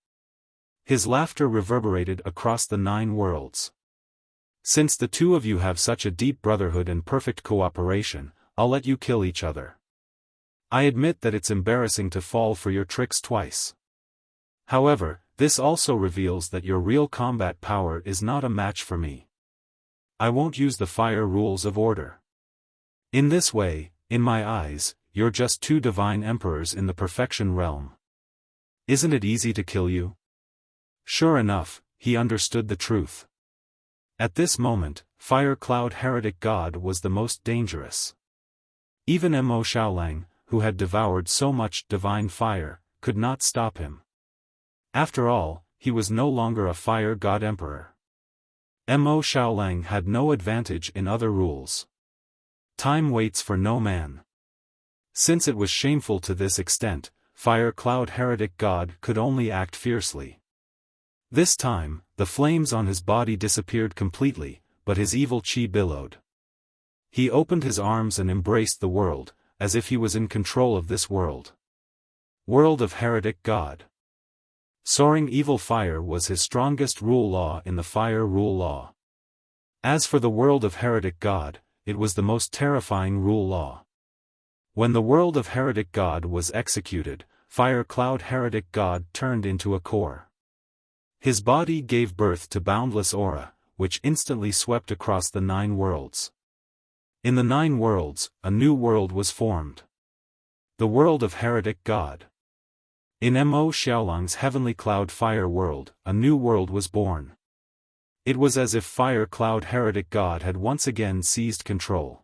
His laughter reverberated across the 9 worlds. Since the two of you have such a deep brotherhood and perfect cooperation, I'll let you kill each other. I admit that it's embarrassing to fall for your tricks twice. However, this also reveals that your real combat power is not a match for me. I won't use the fire rules of order. In this way, in my eyes, you're just 2 divine emperors in the perfection realm. Isn't it easy to kill you? Sure enough, he understood the truth. At this moment, fire cloud heretic god was the most dangerous. Even Mo Xiaolang, who had devoured so much divine fire, could not stop him. After all, he was no longer a fire god emperor. Mo Xiaolang had no advantage in other rules. Time waits for no man. Since it was shameful to this extent, fire cloud heretic god could only act fiercely. This time, the flames on his body disappeared completely, but his evil chi billowed. He opened his arms and embraced the world, as if he was in control of this world. World of heretic god. Soaring evil fire was his strongest rule law in the fire rule law. As for the world of heretic god, it was the most terrifying rule law. When the world of heretic god was executed, fire cloud heretic god turned into a core. His body gave birth to boundless aura, which instantly swept across the 9 worlds. In the 9 worlds, a new world was formed. The world of heretic god. In Mo Xiaolang's heavenly cloud fire world, a new world was born. It was as if fire cloud heretic god had once again seized control.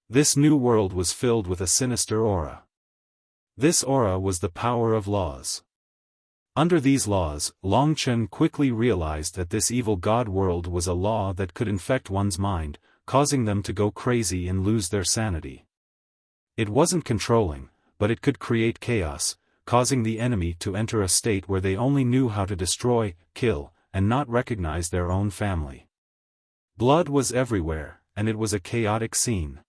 This new world was filled with a sinister aura. This aura was the power of laws. Under these laws, Long Chen quickly realized that this evil god world was a law that could infect one's mind, causing them to go crazy and lose their sanity. It wasn't controlling, but it could create chaos, causing the enemy to enter a state where they only knew how to destroy, kill, and not recognize their own family. Blood was everywhere, and it was a chaotic scene.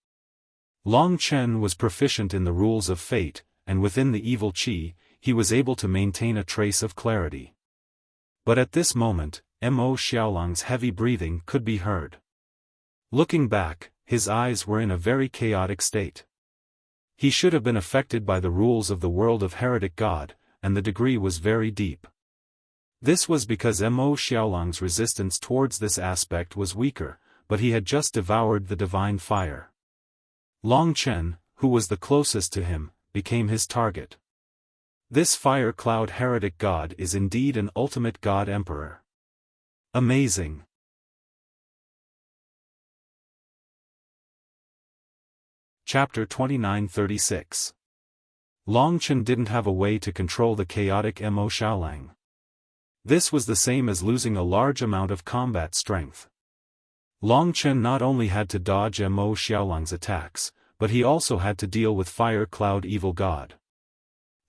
Long Chen was proficient in the rules of fate, and within the evil chi, he was able to maintain a trace of clarity. But at this moment, Mo Xiaolang's heavy breathing could be heard. Looking back, his eyes were in a very chaotic state. He should have been affected by the rules of the world of heretic god, and the degree was very deep. This was because Mo Xiaolang's resistance towards this aspect was weaker, but he had just devoured the divine fire. Long Chen, who was the closest to him, became his target. This fire cloud heretic god is indeed an ultimate god emperor. Amazing. Chapter 2936. Long Chen didn't have a way to control the chaotic Mo Xiaolang. This was the same as losing a large amount of combat strength. Long Chen not only had to dodge Mo Xiaolang's attacks, but he also had to deal with fire cloud evil god.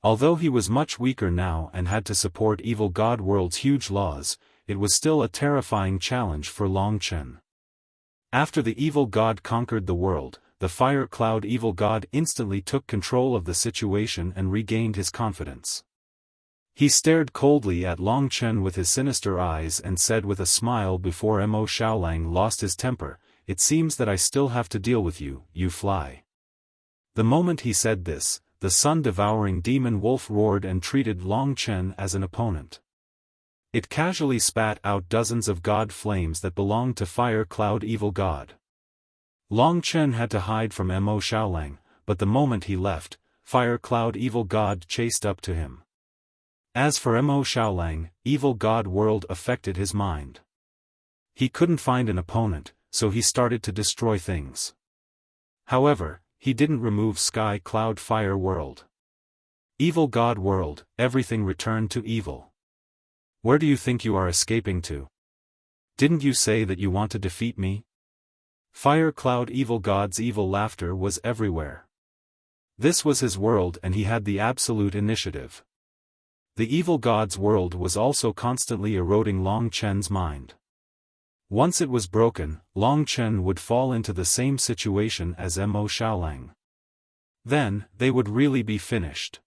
Although he was much weaker now and had to support evil god world's huge laws, it was still a terrifying challenge for Long Chen. After the evil god conquered the world, the fire cloud evil god instantly took control of the situation and regained his confidence. He stared coldly at Long Chen with his sinister eyes and said with a smile before Mo Xiaolang lost his temper, "It seems that I still have to deal with you, you fly." The moment he said this, the sun-devouring demon wolf roared and treated Long Chen as an opponent. It casually spat out dozens of god flames that belonged to Fire Cloud Evil God. Long Chen had to hide from Mo Xiaolang, but the moment he left, Fire Cloud Evil God chased up to him. As for Mo Xiaolang, Evil God World affected his mind. He couldn't find an opponent, so he started to destroy things. However, he didn't remove Sky Cloud Fire World. Evil God World, everything returned to evil. Where do you think you are escaping to? Didn't you say that you want to defeat me? Fire Cloud Evil God's evil laughter was everywhere. This was his world and he had the absolute initiative. The evil god's world was also constantly eroding Long Chen's mind. Once it was broken, Long Chen would fall into the same situation as Mo Xiaolang. Then, they would really be finished.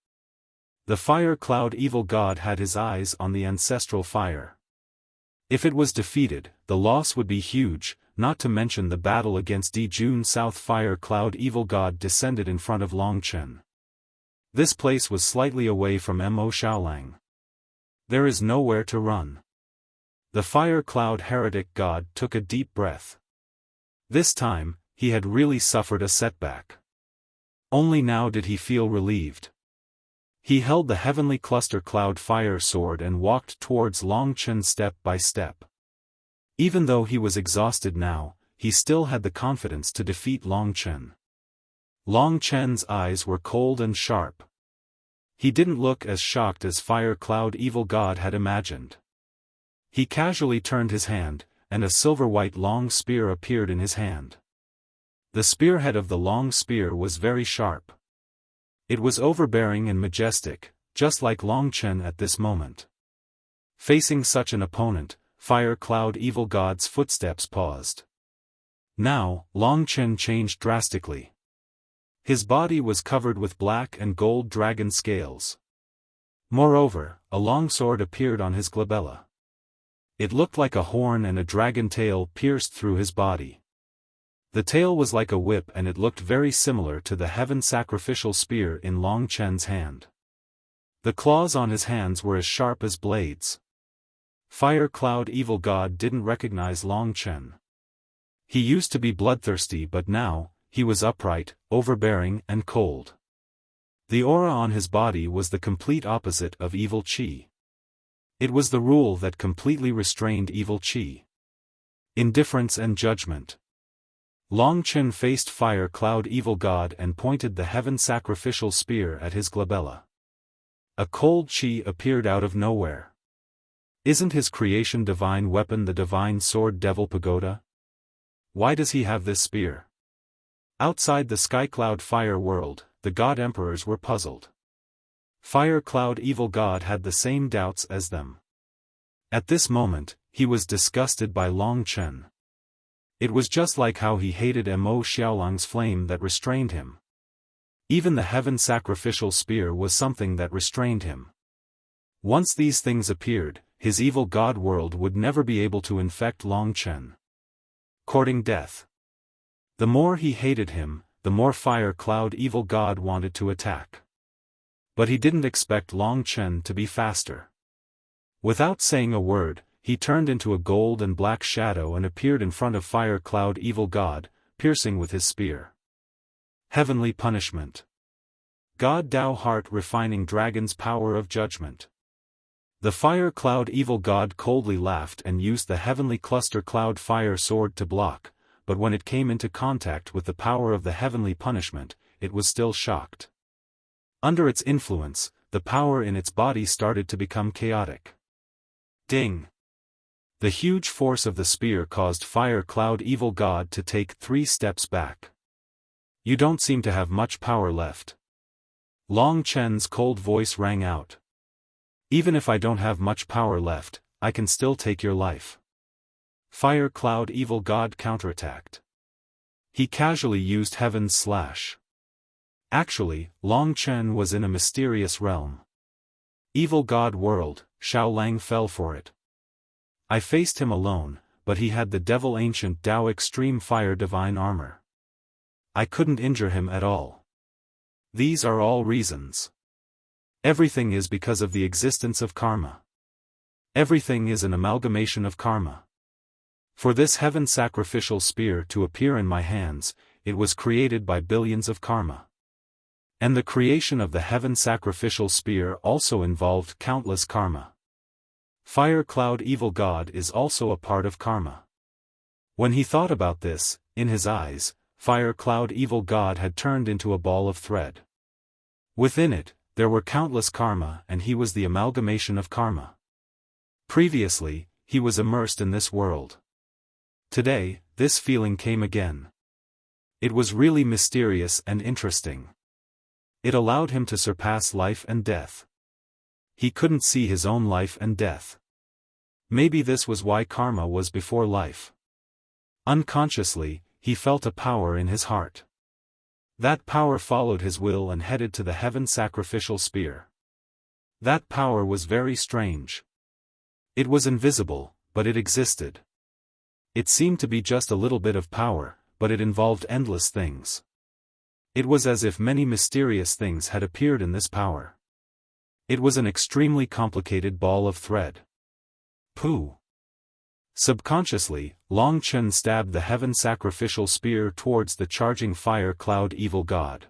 The Fire Cloud Evil God had his eyes on the ancestral fire. If it was defeated, the loss would be huge, not to mention the battle against Dijun South Fire Cloud Evil God descended in front of Long Chen. This place was slightly away from Mo Xiaolang. There is nowhere to run. The Fire Cloud Heretic God took a deep breath. This time, he had really suffered a setback. Only now did he feel relieved. He held the Heavenly Cluster Cloud Fire Sword and walked towards Long Chen step by step. Even though he was exhausted now, he still had the confidence to defeat Long Chen. Long Chen's eyes were cold and sharp. He didn't look as shocked as Fire Cloud Evil God had imagined. He casually turned his hand, and a silver-white long spear appeared in his hand. The spearhead of the long spear was very sharp. It was overbearing and majestic, just like Long Chen at this moment. Facing such an opponent, Fire Cloud Evil God's footsteps paused. Now, Long Chen changed drastically. His body was covered with black and gold dragon scales. Moreover, a long sword appeared on his glabella. It looked like a horn and a dragon tail pierced through his body. The tail was like a whip and it looked very similar to the heaven sacrificial spear in Long Chen's hand. The claws on his hands were as sharp as blades. Fire Cloud Evil God didn't recognize Long Chen. He used to be bloodthirsty but now, he was upright, overbearing and cold. The aura on his body was the complete opposite of evil qi. It was the rule that completely restrained evil qi. Indifference and judgment. Long Chen faced Fire Cloud Evil God and pointed the heaven sacrificial spear at his glabella. A cold qi appeared out of nowhere. Isn't his creation divine weapon the divine sword Devil Pagoda? Why does he have this spear? Outside the Sky Cloud Fire world, the God Emperors were puzzled. Fire Cloud Evil God had the same doubts as them. At this moment, he was disgusted by Long Chen. It was just like how he hated Mo Xiaolang's flame that restrained him. Even the heaven sacrificial spear was something that restrained him. Once these things appeared, his evil god world would never be able to infect Long Chen. Courting death. The more he hated him, the more Fire Cloud Evil God wanted to attack. But he didn't expect Long Chen to be faster. Without saying a word, he turned into a gold and black shadow and appeared in front of Fire Cloud Evil God, piercing with his spear. Heavenly Punishment. God Dao Heart Refining Dragon's Power of Judgment. The Fire Cloud Evil God coldly laughed and used the Heavenly Cluster Cloud Fire Sword to block, but when it came into contact with the power of the Heavenly Punishment, it was still shocked. Under its influence, the power in its body started to become chaotic. Ding! The huge force of the spear caused Fire Cloud Evil God to take 3 steps back. You don't seem to have much power left. Long Chen's cold voice rang out. Even if I don't have much power left, I can still take your life. Fire Cloud Evil God counterattacked. He casually used Heaven's Slash. Actually, Long Chen was in a mysterious realm. Evil God world, Xiao Lang fell for it. I faced him alone, but he had the Devil Ancient Tao Extreme Fire Divine Armor. I couldn't injure him at all. These are all reasons. Everything is because of the existence of karma. Everything is an amalgamation of karma. For this heaven sacrificial spear to appear in my hands, it was created by billions of karma. And the creation of the heaven sacrificial spear also involved countless karma. Fire Cloud Evil God is also a part of karma. When he thought about this, in his eyes, Fire Cloud Evil God had turned into a ball of thread. Within it, there were countless karma and he was the amalgamation of karma. Previously, he was immersed in this world. Today, this feeling came again. It was really mysterious and interesting. It allowed him to surpass life and death. He couldn't see his own life and death. Maybe this was why karma was before life. Unconsciously, he felt a power in his heart. That power followed his will and headed to the heaven sacrificial spear. That power was very strange. It was invisible, but it existed. It seemed to be just a little bit of power, but it involved endless things. It was as if many mysterious things had appeared in this power. It was an extremely complicated ball of thread. Pooh. Subconsciously, Long Chen stabbed the heaven sacrificial spear towards the charging Fire Cloud Evil God.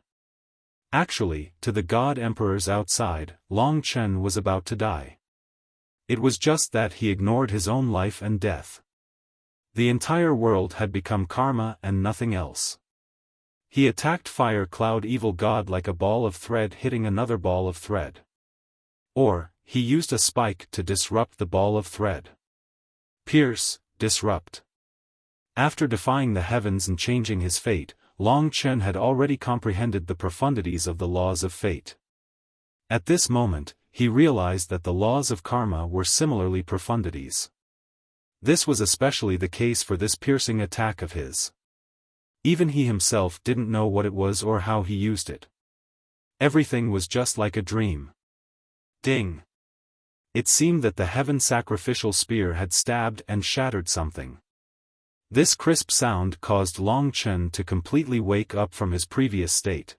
Actually, to the God Emperors outside, Long Chen was about to die. It was just that he ignored his own life and death. The entire world had become karma and nothing else. He attacked Fire Cloud Evil God like a ball of thread hitting another ball of thread. Or, he used a spike to disrupt the ball of thread. Pierce, disrupt. After defying the heavens and changing his fate, Long Chen had already comprehended the profundities of the laws of fate. At this moment, he realized that the laws of karma were similarly profundities. This was especially the case for this piercing attack of his. Even he himself didn't know what it was or how he used it. Everything was just like a dream. Ding! It seemed that the heaven sacrificial spear had stabbed and shattered something. This crisp sound caused Long Chen to completely wake up from his previous state.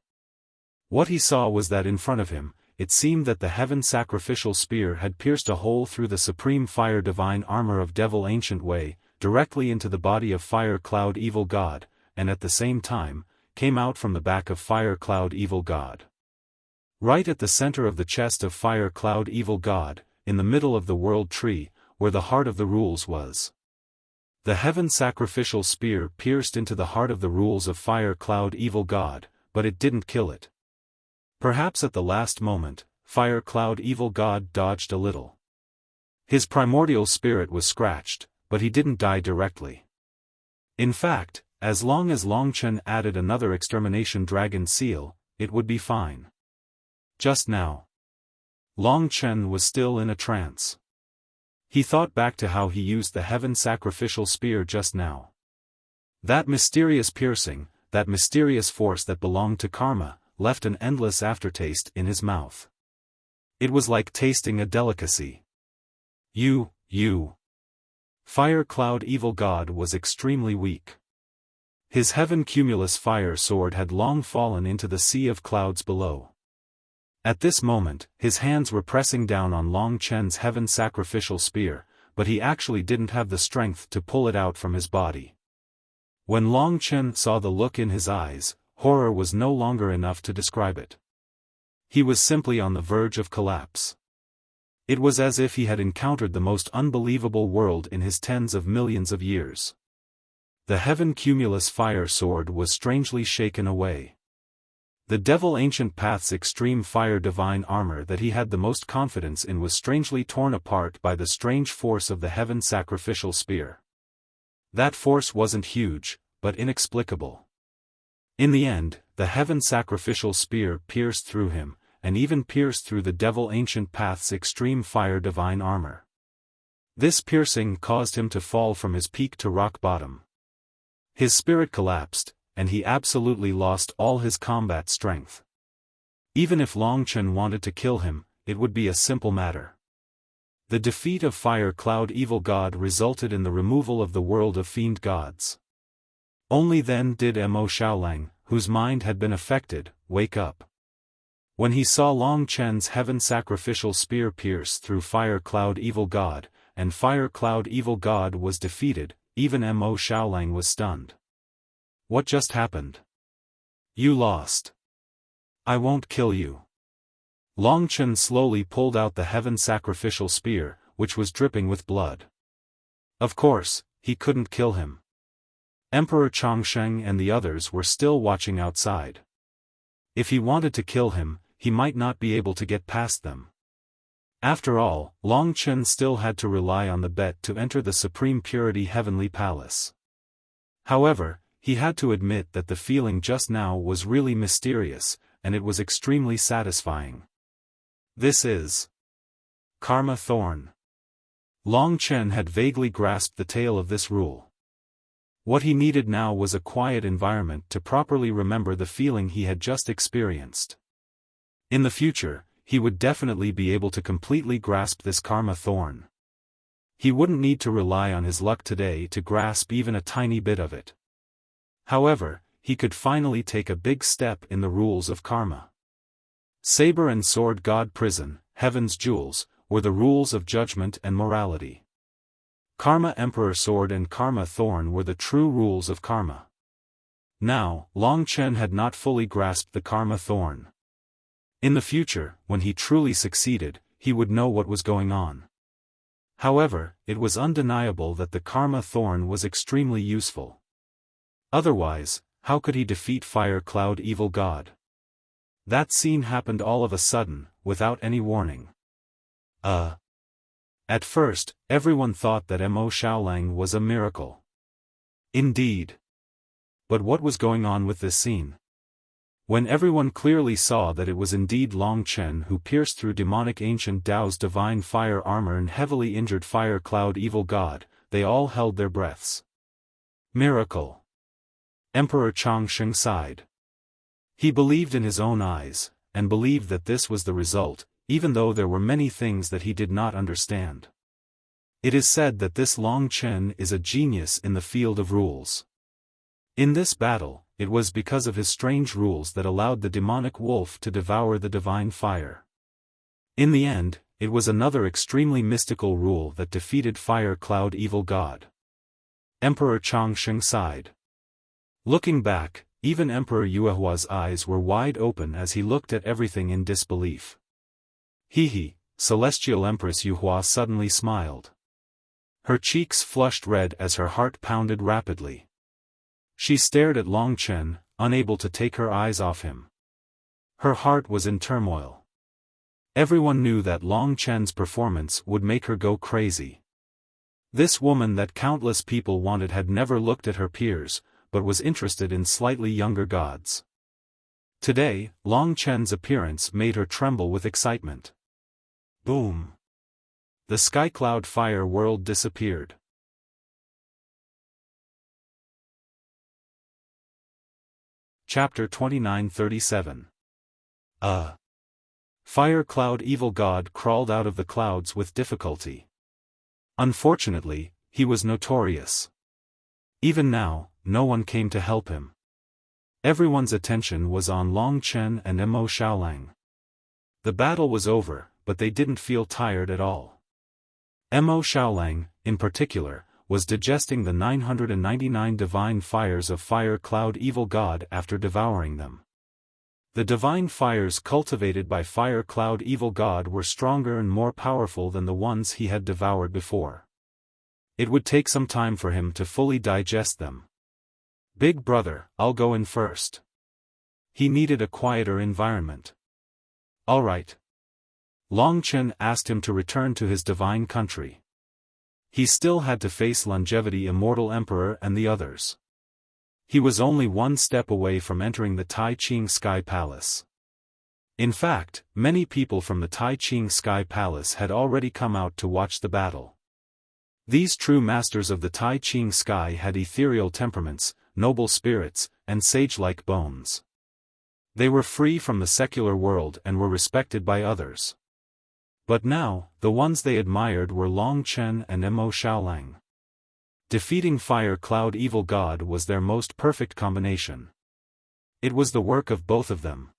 What he saw was that in front of him, it seemed that the heaven sacrificial spear had pierced a hole through the supreme fire divine armor of Devil Ancient Way, directly into the body of Fire Cloud Evil God, and at the same time, came out from the back of Fire Cloud Evil God. Right at the center of the chest of Fire Cloud Evil God, in the middle of the world tree, where the heart of the rules was. The heaven sacrificial spear pierced into the heart of the rules of Fire Cloud Evil God, but it didn't kill it. Perhaps at the last moment, Fire Cloud Evil God dodged a little. His primordial spirit was scratched, but he didn't die directly. In fact, as long as Long Chen added another extermination dragon seal, it would be fine. Just now, Long Chen was still in a trance. He thought back to how he used the heaven sacrificial spear just now. That mysterious piercing, that mysterious force that belonged to karma, left an endless aftertaste in his mouth. It was like tasting a delicacy. You. Fire Cloud Evil God was extremely weak. His heaven cumulus fire sword had long fallen into the sea of clouds below. At this moment, his hands were pressing down on Long Chen's heaven sacrificial spear, but he actually didn't have the strength to pull it out from his body. When Long Chen saw the look in his eyes, horror was no longer enough to describe it. He was simply on the verge of collapse. It was as if he had encountered the most unbelievable world in his tens of millions of years. The heaven cumulus fire sword was strangely shaken away. The Devil Ancient Path's extreme fire divine armor that he had the most confidence in was strangely torn apart by the strange force of the heaven sacrificial spear. That force wasn't huge, but inexplicable. In the end, the heaven sacrificial spear pierced through him, and even pierced through the Devil Ancient Path's extreme fire divine armor. This piercing caused him to fall from his peak to rock bottom. His spirit collapsed, and he absolutely lost all his combat strength. Even if Long Chen wanted to kill him, it would be a simple matter. The defeat of Fire Cloud Evil God resulted in the removal of the world of fiend gods. Only then did Mo Xiaolang, whose mind had been affected, wake up. When he saw Long Chen's heaven sacrificial spear pierce through Fire Cloud Evil God, and Fire Cloud Evil God was defeated, even Mo Xiaolang was stunned. What just happened? You lost. I won't kill you. Long Chen slowly pulled out the heaven sacrificial spear, which was dripping with blood. Of course, he couldn't kill him. Emperor Chongsheng and the others were still watching outside. If he wanted to kill him, he might not be able to get past them. After all, Long Chen still had to rely on the bet to enter the Supreme Purity Heavenly Palace. However, he had to admit that the feeling just now was really mysterious, and it was extremely satisfying. This is Karma Thorn. Long Chen had vaguely grasped the tale of this rule. What he needed now was a quiet environment to properly remember the feeling he had just experienced. In the future, he would definitely be able to completely grasp this Karma Thorn. He wouldn't need to rely on his luck today to grasp even a tiny bit of it. However, he could finally take a big step in the rules of karma. Saber and Sword God Prison, Heaven's Jewels, were the rules of judgment and morality. Karma Emperor Sword and Karma Thorn were the true rules of karma. Now, Long Chen had not fully grasped the Karma Thorn. In the future, when he truly succeeded, he would know what was going on. However, it was undeniable that the Karma Thorn was extremely useful. Otherwise, how could he defeat Fire Cloud Evil God? That scene happened all of a sudden, without any warning. At first, everyone thought that Mo Xiaolang was a miracle. Indeed. But what was going on with this scene? When everyone clearly saw that it was indeed Long Chen who pierced through demonic ancient Tao's divine fire armor and heavily injured Fire Cloud Evil God, they all held their breaths. Miracle. Emperor Chongsheng sighed. He believed in his own eyes, and believed that this was the result, even though there were many things that he did not understand. It is said that this Long Chen is a genius in the field of rules. In this battle, it was because of his strange rules that allowed the demonic wolf to devour the divine fire. In the end, it was another extremely mystical rule that defeated Fire Cloud Evil God. Emperor Chongsheng sighed. Looking back, even Emperor Yuehua's eyes were wide open as he looked at everything in disbelief. Celestial Empress Yuehua suddenly smiled. Her cheeks flushed red as her heart pounded rapidly. She stared at Long Chen, unable to take her eyes off him. Her heart was in turmoil. Everyone knew that Long Chen's performance would make her go crazy. This woman that countless people wanted had never looked at her peers, but was interested in slightly younger gods. Today, Long Chen's appearance made her tremble with excitement. Boom! The sky cloud fire world disappeared. Chapter 2937. Fire Cloud Evil God crawled out of the clouds with difficulty. Unfortunately, he was notorious. Even now, no one came to help him. Everyone's attention was on Long Chen and Mo Xiaolang. The battle was over, but they didn't feel tired at all. Mo Xiaolang, in particular, was digesting the 999 divine fires of Fire Cloud Evil God after devouring them. The divine fires cultivated by Fire Cloud Evil God were stronger and more powerful than the ones he had devoured before. It would take some time for him to fully digest them. Big brother, I'll go in first. He needed a quieter environment. All right. Long Chen asked him to return to his divine country. He still had to face Longevity Immortal Emperor and the others. He was only one step away from entering the Tai Ching Sky Palace. In fact, many people from the Tai Ching Sky Palace had already come out to watch the battle. These true masters of the Tai Ching sky had ethereal temperaments, noble spirits, and sage-like bones. They were free from the secular world and were respected by others. But now, the ones they admired were Long Chen and Mo Xiaolang. Defeating Fire Cloud Evil God was their most perfect combination. It was the work of both of them.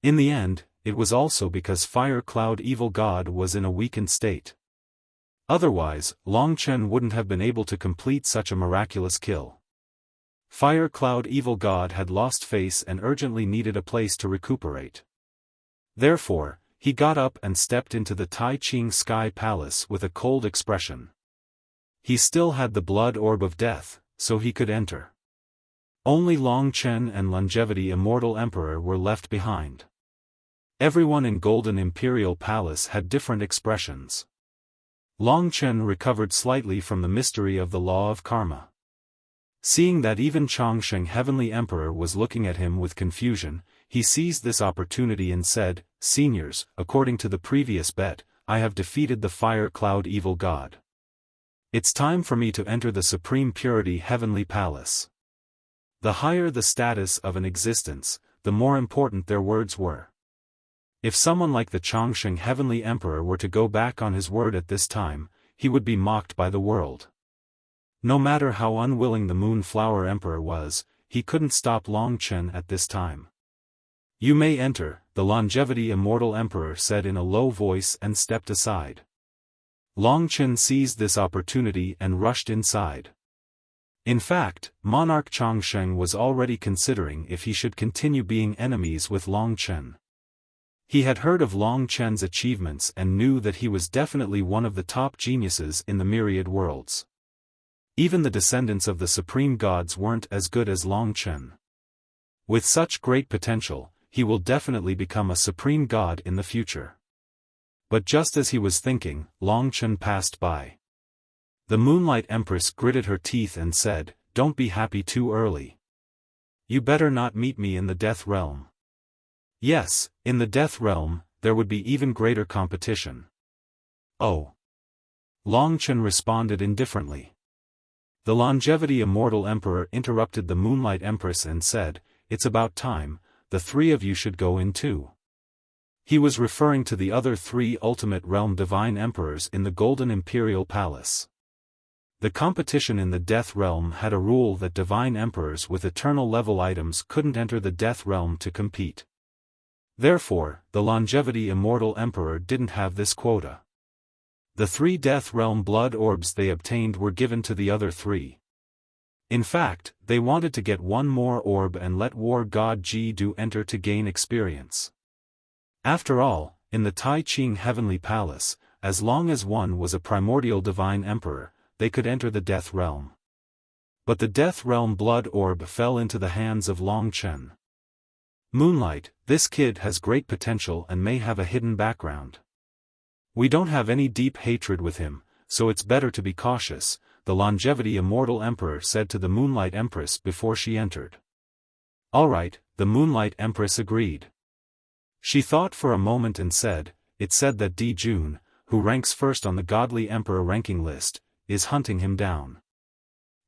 In the end, it was also because Fire Cloud Evil God was in a weakened state. Otherwise, Long Chen wouldn't have been able to complete such a miraculous kill. Fire Cloud Evil God had lost face and urgently needed a place to recuperate. Therefore, he got up and stepped into the Tai Ching Sky Palace with a cold expression. He still had the blood orb of death, so he could enter. Only Long Chen and Longevity Immortal Emperor were left behind. Everyone in Golden Imperial Palace had different expressions. Long Chen recovered slightly from the mystery of the law of karma. Seeing that even Chongsheng Heavenly Emperor was looking at him with confusion, he seized this opportunity and said, "Seniors, according to the previous bet, I have defeated the Fire Cloud Evil God. It's time for me to enter the Supreme Purity Heavenly Palace." The higher the status of an existence, the more important their words were. If someone like the Chongsheng Heavenly Emperor were to go back on his word at this time, he would be mocked by the world. No matter how unwilling the Moonflower Emperor was, he couldn't stop Long Chen at this time. "You may enter," the Longevity Immortal Emperor said in a low voice and stepped aside. Long Chen seized this opportunity and rushed inside. In fact, Monarch Chongsheng was already considering if he should continue being enemies with Long Chen. He had heard of Long Chen's achievements and knew that he was definitely one of the top geniuses in the myriad worlds. Even the descendants of the supreme gods weren't as good as Long Chen. With such great potential, he will definitely become a supreme god in the future. But just as he was thinking, Long Chen passed by. The Moonlight Empress gritted her teeth and said, "Don't be happy too early. You better not meet me in the Death Realm." Yes, in the Death Realm, there would be even greater competition. "Oh." Long Chen responded indifferently. The Longevity Immortal Emperor interrupted the Moonlight Empress and said, "It's about time, the three of you should go in too." He was referring to the other three Ultimate Realm Divine Emperors in the Golden Imperial Palace. The competition in the Death Realm had a rule that Divine Emperors with Eternal level items couldn't enter the Death Realm to compete. Therefore, the Longevity Immortal Emperor didn't have this quota. The 3 Death Realm blood orbs they obtained were given to the other 3. In fact, they wanted to get one more orb and let War God Ji-Du enter to gain experience. After all, in the Tai Ching Heavenly Palace, as long as one was a primordial Divine Emperor, they could enter the Death Realm. But the Death Realm blood orb fell into the hands of Long Chen. "Moonlight, this kid has great potential and may have a hidden background. We don't have any deep hatred with him, so it's better to be cautious," the Longevity Immortal Emperor said to the Moonlight Empress before she entered. "All right," the Moonlight Empress agreed. She thought for a moment and said, "It said that Di Jun, who ranks first on the Godly Emperor ranking list, is hunting him down.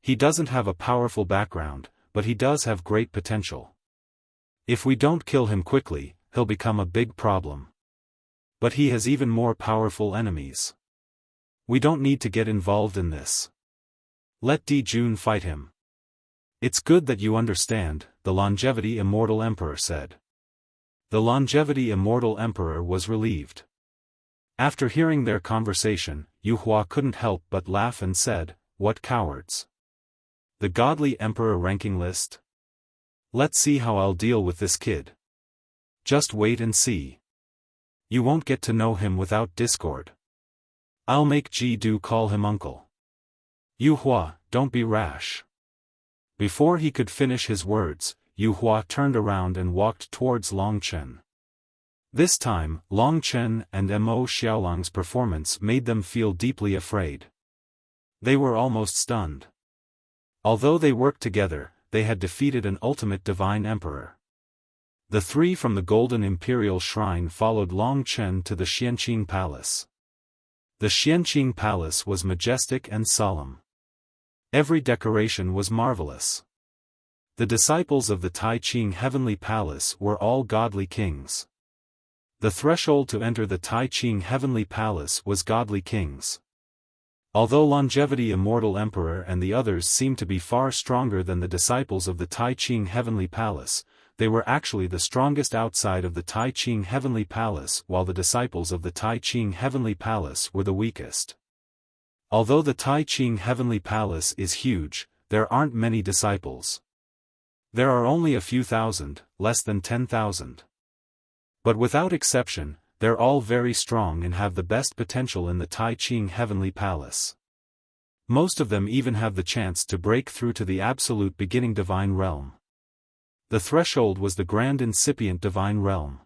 He doesn't have a powerful background, but he does have great potential. If we don't kill him quickly, he'll become a big problem. But he has even more powerful enemies. We don't need to get involved in this. Let Di Jun fight him." "It's good that you understand," the Longevity Immortal Emperor said. The Longevity Immortal Emperor was relieved. After hearing their conversation, Yu Hua couldn't help but laugh and said, "What cowards. The Godly Emperor ranking list? Let's see how I'll deal with this kid. Just wait and see. You won't get to know him without discord. I'll make Ji-Du call him uncle." "Yu Hua, don't be rash." Before he could finish his words, Yu Hua turned around and walked towards Long Chen. This time, Long Chen and Mo Xiaolang's performance made them feel deeply afraid. They were almost stunned. Although they worked together, they had defeated an ultimate Divine Emperor. The 3 from the Golden Imperial Shrine followed Long Chen to the Xianqing Palace. The Xianqing Palace was majestic and solemn. Every decoration was marvelous. The disciples of the Tai Ching Heavenly Palace were all godly kings. The threshold to enter the Tai Ching Heavenly Palace was godly kings. Although Longevity Immortal Emperor and the others seemed to be far stronger than the disciples of the Tai Ching Heavenly Palace, they were actually the strongest outside of the Tai Ching Heavenly Palace, while the disciples of the Tai Ching Heavenly Palace were the weakest. Although the Tai Ching Heavenly Palace is huge, there aren't many disciples. There are only a few thousand, less than 10,000. But without exception, they're all very strong and have the best potential in the Tai Ching Heavenly Palace. Most of them even have the chance to break through to the absolute beginning divine realm. The threshold was the grand incipient divine realm.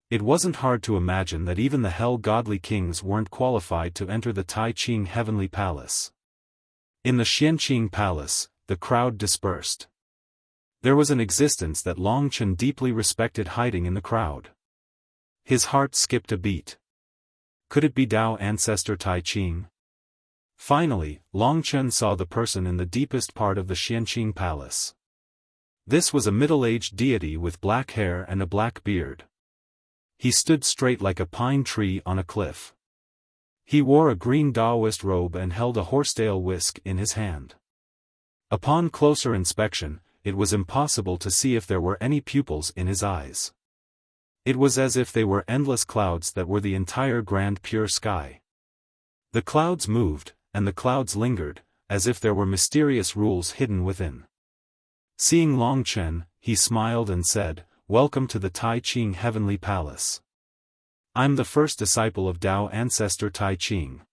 It wasn't hard to imagine that even the hell godly kings weren't qualified to enter the Tai Ching Heavenly Palace. In the Xianqing Palace, the crowd dispersed. There was an existence that Long Chen deeply respected hiding in the crowd. His heart skipped a beat. Could it be Tao Ancestor Tai Ching? Finally, Long Chen saw the person in the deepest part of the Xianqing Palace. This was a middle-aged deity with black hair and a black beard. He stood straight like a pine tree on a cliff. He wore a green Taoist robe and held a horsetail whisk in his hand. Upon closer inspection, it was impossible to see if there were any pupils in his eyes. It was as if they were endless clouds that were the entire grand pure sky. The clouds moved, and the clouds lingered, as if there were mysterious rules hidden within. Seeing Long Chen, he smiled and said, "Welcome to the Tai Ching Heavenly Palace. I'm the first disciple of Tao Ancestor Tai Ching.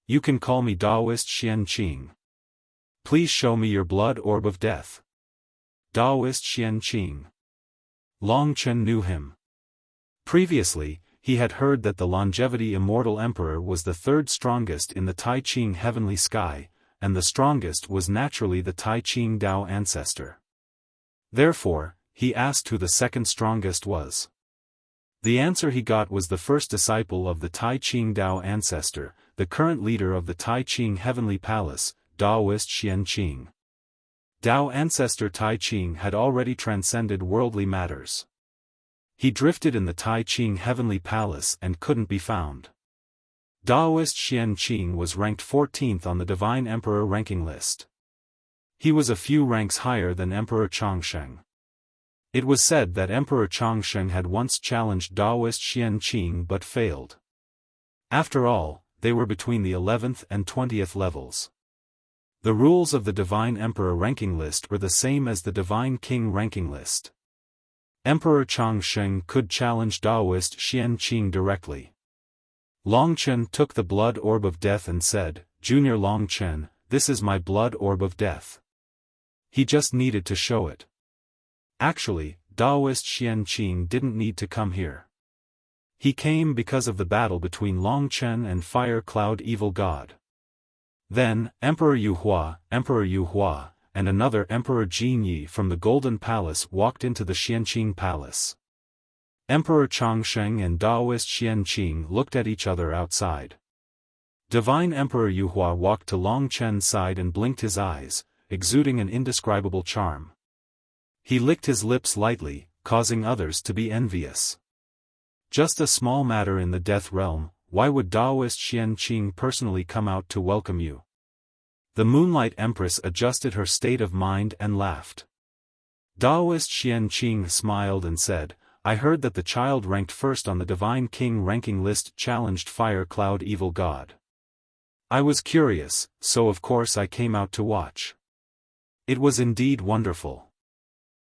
You can call me Taoist Xianqing. Please show me your blood orb of death." Taoist Xianqing. Long Chen knew him. Previously, he had heard that the Longevity Immortal Emperor was the third strongest in the Tai Ching Heavenly Sky, and the strongest was naturally the Tai Ching Tao Ancestor. Therefore, he asked who the second strongest was. The answer he got was the first disciple of the Tai Ching Tao Ancestor, the current leader of the Tai Ching Heavenly Palace, Taoist Xianqing. Tao Ancestor Tai Ching had already transcended worldly matters. He drifted in the Tai Ching Heavenly Palace and couldn't be found. Taoist Xianqing was ranked 14th on the Divine Emperor ranking list. He was a few ranks higher than Emperor Chongsheng. It was said that Emperor Chongsheng had once challenged Taoist Xianqing but failed. After all, they were between the 11th and 20th levels. The rules of the Divine Emperor ranking list were the same as the Divine King ranking list. Emperor Chongsheng could challenge Taoist Xianqing directly. Long Chen took the blood orb of death and said, "Junior Long Chen, this is my blood orb of death." He just needed to show it. Actually, Taoist Xianqing didn't need to come here. He came because of the battle between Long Chen and Fire Cloud Evil God. Then, Emperor Yu Hua, and another Emperor Jin Yi from the Golden Palace walked into the Xianqing Palace. Emperor Chongsheng and Taoist Xianqing looked at each other outside. Divine Emperor Yu Hua walked to Long Chen's side and blinked his eyes, exuding an indescribable charm. He licked his lips lightly, causing others to be envious. Just a small matter in the death realm, why would Taoist Xianqing personally come out to welcome you? The Moonlight Empress adjusted her state of mind and laughed. Taoist Xianqing smiled and said, "I heard that the child ranked first on the Divine King ranking list challenged Fire Cloud Evil God. I was curious, so of course I came out to watch. It was indeed wonderful.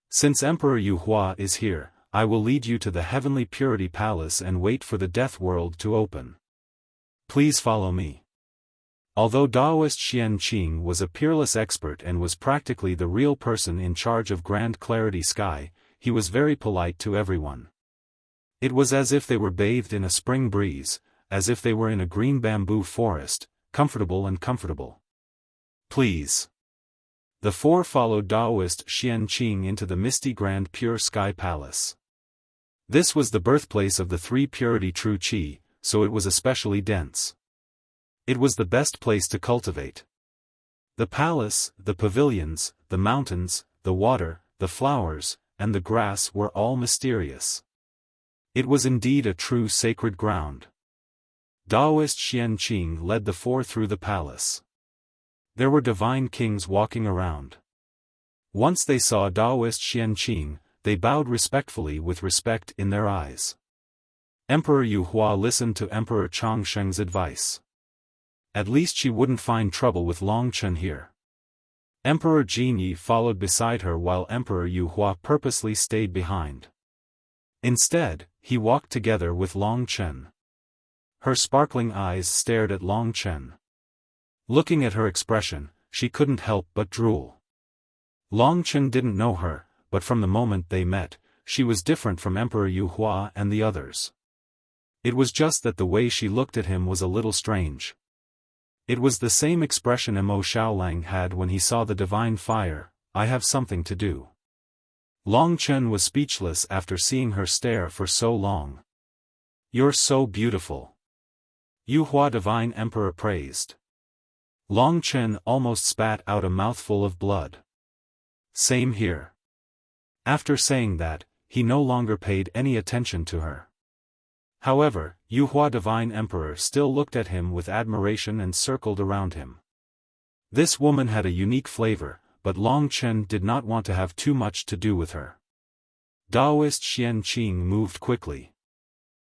Since Emperor Yu Hua is here, I will lead you to the Heavenly Purity Palace and wait for the Death World to open. Please follow me." Although Taoist Xianqing was a peerless expert and was practically the real person in charge of Grand Clarity Sky, he was very polite to everyone. It was as if they were bathed in a spring breeze, as if they were in a green bamboo forest, comfortable and comfortable. "Please." The four followed Taoist Xianqing into the misty Grand Pure Sky Palace. This was the birthplace of the three purity true qi, so it was especially dense. It was the best place to cultivate. The palace, the pavilions, the mountains, the water, the flowers, and the grass were all mysterious. It was indeed a true sacred ground. Taoist Xian Qing led the four through the palace. There were divine kings walking around. Once they saw Taoist Xian Qing, they bowed respectfully with respect in their eyes. Emperor Yu Hua listened to Emperor Chongsheng's advice. At least she wouldn't find trouble with Long Chen here. Emperor Jinyi followed beside her while Emperor Yu Hua purposely stayed behind. Instead, he walked together with Long Chen. Her sparkling eyes stared at Long Chen. Looking at her expression, she couldn't help but drool. Long Chen didn't know her, but from the moment they met, she was different from Emperor Yu Hua and the others. It was just that the way she looked at him was a little strange. It was the same expression Mo Xiaolang had when he saw the divine fire, "I have something to do." Long Chen was speechless after seeing her stare for so long. "You're so beautiful," Yu Hua Divine Emperor praised. Long Chen almost spat out a mouthful of blood. "Same here." After saying that, he no longer paid any attention to her. However, Yu Hua Divine Emperor still looked at him with admiration and circled around him. This woman had a unique flavor, but Long Chen did not want to have too much to do with her. Taoist Xian Qing moved quickly.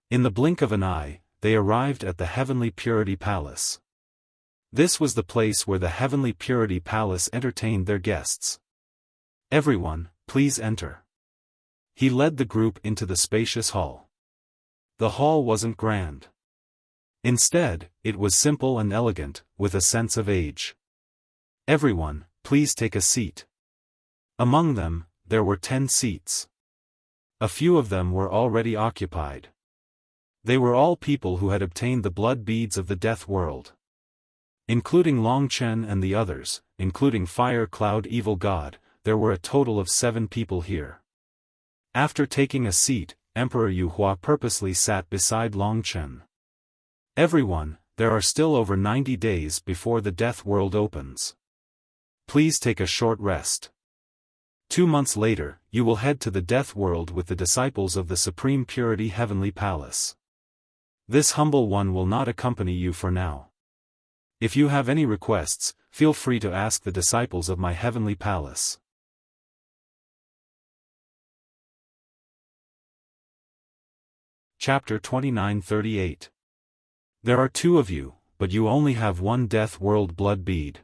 In the blink of an eye, they arrived at the Heavenly Purity Palace. This was the place where the Heavenly Purity Palace entertained their guests. "Everyone, please enter." He led the group into the spacious hall. The hall wasn't grand. Instead, it was simple and elegant, with a sense of age. "Everyone, please take a seat." Among them, there were 10 seats. A few of them were already occupied. They were all people who had obtained the blood beads of the death world. Including Long Chen and the others, including Fire Cloud Evil God, there were a total of 7 people here. After taking a seat, Emperor Yu Hua purposely sat beside Long Chen. "Everyone, there are still over 90 days before the death world opens. Please take a short rest. 2 months later, you will head to the death world with the disciples of the Supreme Purity Heavenly Palace. This humble one will not accompany you for now. If you have any requests, feel free to ask the disciples of my Heavenly Palace." Chapter 2938. There are 2 of you, but you only have 1 death world blood bead.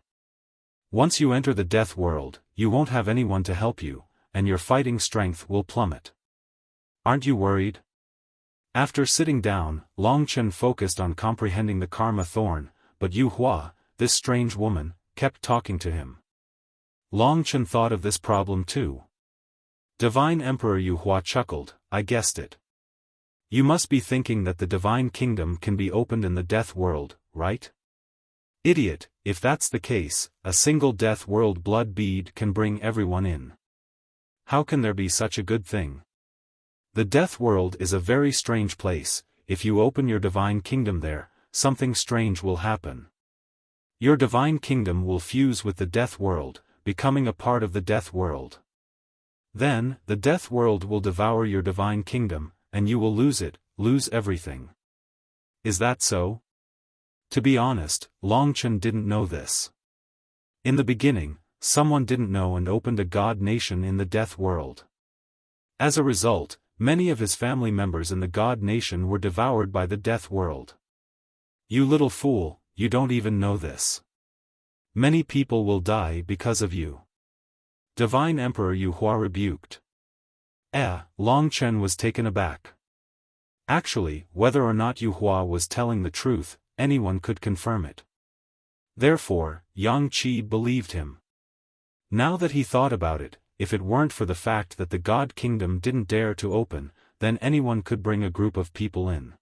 Once you enter the death world, you won't have anyone to help you, and your fighting strength will plummet. Aren't you worried? After sitting down, Long Chen focused on comprehending the karma thorn, but Yu Hua, this strange woman, kept talking to him. Long Chen thought of this problem too. Divine Emperor Yu Hua chuckled, "I guessed it. You must be thinking that the Divine Kingdom can be opened in the death world, right? Idiot, if that's the case, a single death world blood bead can bring everyone in. How can there be such a good thing? The death world is a very strange place. If you open your Divine Kingdom there, something strange will happen. Your Divine Kingdom will fuse with the death world, becoming a part of the death world. Then, the death world will devour your Divine Kingdom, and you will lose it, lose everything. Is that so?" To be honest, Long Chen didn't know this. In the beginning, someone didn't know and opened a god nation in the death world. As a result, many of his family members in the god nation were devoured by the death world. "You little fool, you don't even know this. Many people will die because of you." Divine Emperor Yu Hua rebuked. Long Chen was taken aback. Actually, whether or not Yu Hua was telling the truth, anyone could confirm it. Therefore, Yang Qi believed him. Now that he thought about it, if it weren't for the fact that the God Kingdom didn't dare to open, then anyone could bring a group of people in.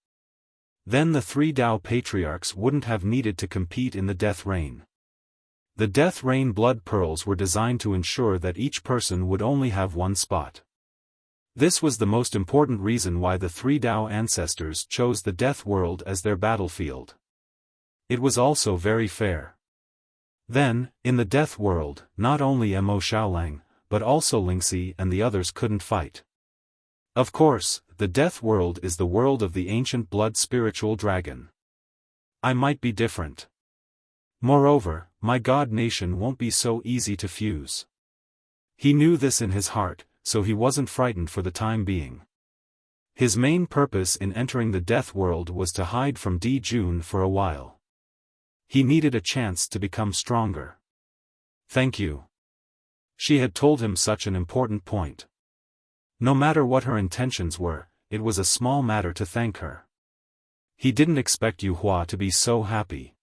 Then the 3 Tao Patriarchs wouldn't have needed to compete in the Death Rain. The Death Rain blood pearls were designed to ensure that each person would only have 1 spot. This was the most important reason why the 3 Tao ancestors chose the Death World as their battlefield. It was also very fair. Then, in the death world, not only Mo Xiaolang, but also Lingxi and the others couldn't fight. Of course, the death world is the world of the ancient blood spiritual dragon. I might be different. Moreover, my god nation won't be so easy to fuse. He knew this in his heart, so he wasn't frightened for the time being. His main purpose in entering the death world was to hide from Di Jun for a while. He needed a chance to become stronger. Thank you. She had told him such an important point. No matter what her intentions were, it was a small matter to thank her. He didn't expect Yu Hua to be so happy.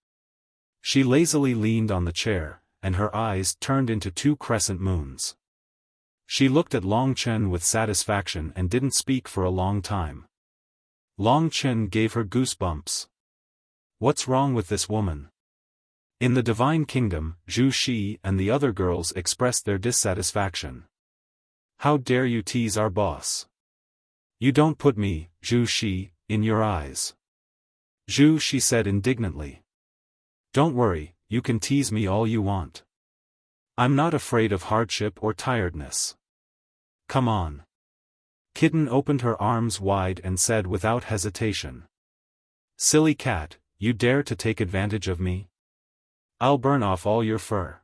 She lazily leaned on the chair, and her eyes turned into two crescent moons. She looked at Long Chen with satisfaction and didn't speak for a long time. Long Chen gave her goosebumps. What's wrong with this woman? In the Divine Kingdom, Zhu Shi and the other girls expressed their dissatisfaction. How dare you tease our boss? You don't put me, Zhu Shi, in your eyes. Zhu Shi said indignantly. Don't worry, you can tease me all you want. I'm not afraid of hardship or tiredness. Come on. Kitten opened her arms wide and said without hesitation. Silly cat, you dare to take advantage of me? I'll burn off all your fur.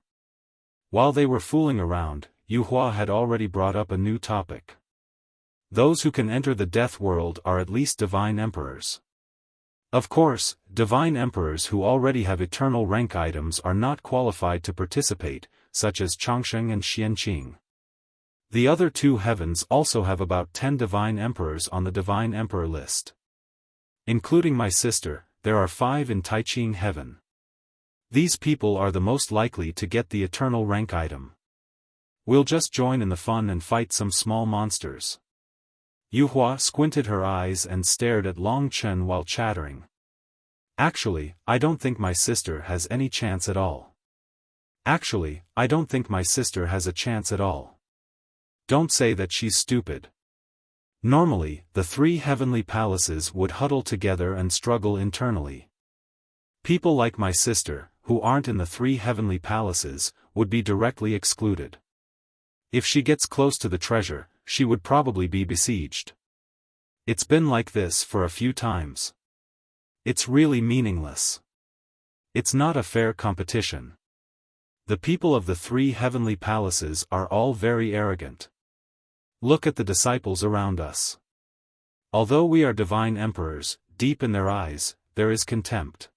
While they were fooling around, Yu Hua had already brought up a new topic. Those who can enter the death world are at least divine emperors. Of course, divine emperors who already have eternal rank items are not qualified to participate, such as Changsheng and Xianqing. The other two heavens also have about 10 divine emperors on the divine emperor list. Including my sister, there are 5 in Taiqing heaven. These people are the most likely to get the eternal rank item. We'll just join in the fun and fight some small monsters. Yu Hua squinted her eyes and stared at Long Chen while chattering. Actually, I don't think my sister has any chance at all. Actually, I don't think my sister has a chance at all. Don't say that she's stupid. Normally, the 3 heavenly palaces would huddle together and struggle internally. People like my sister, who aren't in the 3 heavenly palaces, would be directly excluded. If she gets close to the treasure, she would probably be besieged. It's been like this for a few times. It's really meaningless. It's not a fair competition. The people of the 3 heavenly palaces are all very arrogant. Look at the disciples around us. Although we are divine emperors, deep in their eyes, there is contempt.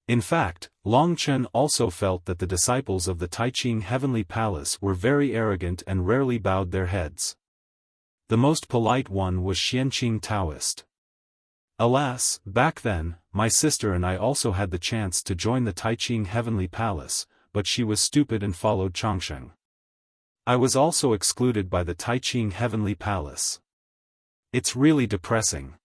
In fact, Long Chen also felt that the disciples of the Taiqing Heavenly Palace were very arrogant and rarely bowed their heads. The most polite one was Xianqing Taoist. Alas, back then, my sister and I also had the chance to join the Taiqing Heavenly Palace, but she was stupid and followed Changsheng. I was also excluded by the Taiqing Heavenly Palace. It's really depressing.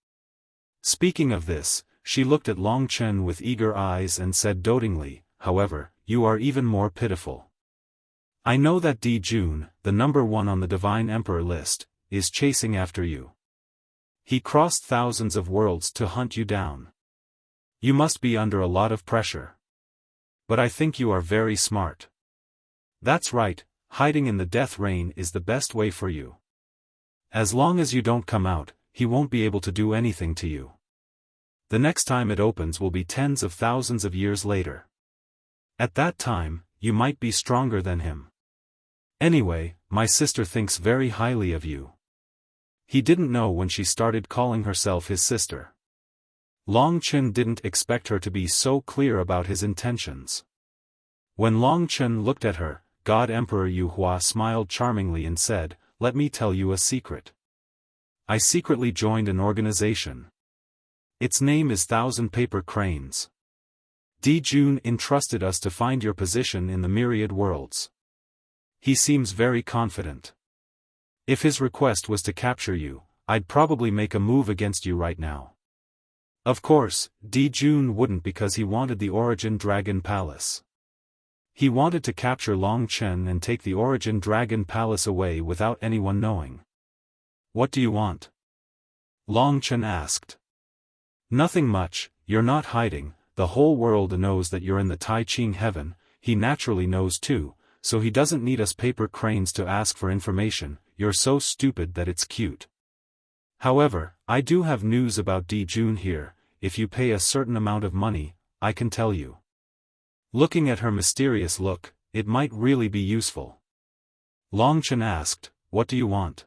Speaking of this, she looked at Long Chen with eager eyes and said dotingly, however, you are even more pitiful. I know that Di Jun, the number 1 on the Divine Emperor list, is chasing after you. He crossed thousands of worlds to hunt you down. You must be under a lot of pressure. But I think you are very smart. That's right, hiding in the death rain is the best way for you. As long as you don't come out, he won't be able to do anything to you. The next time it opens will be tens of thousands of years later. At that time, you might be stronger than him. Anyway, my sister thinks very highly of you. He didn't know when she started calling herself his sister. Long Chen didn't expect her to be so clear about his intentions. When Long Chen looked at her, God Emperor Yu Hua smiled charmingly and said, "Let me tell you a secret. I secretly joined an organization. Its name is Thousand Paper Cranes. Di Jun entrusted us to find your position in the myriad worlds. He seems very confident. If his request was to capture you, I'd probably make a move against you right now." Of course, Di Jun wouldn't because he wanted the Origin Dragon Palace. He wanted to capture Long Chen and take the Origin Dragon Palace away without anyone knowing. "What do you want?" Long Chen asked. "Nothing much, you're not hiding, the whole world knows that you're in the Tai Ching heaven, he naturally knows too, so he doesn't need us paper cranes to ask for information, you're so stupid that it's cute. However, I do have news about Di Jun here, if you pay a certain amount of money, I can tell you. Looking at her mysterious look, it might really be useful. Long Chen asked, what do you want?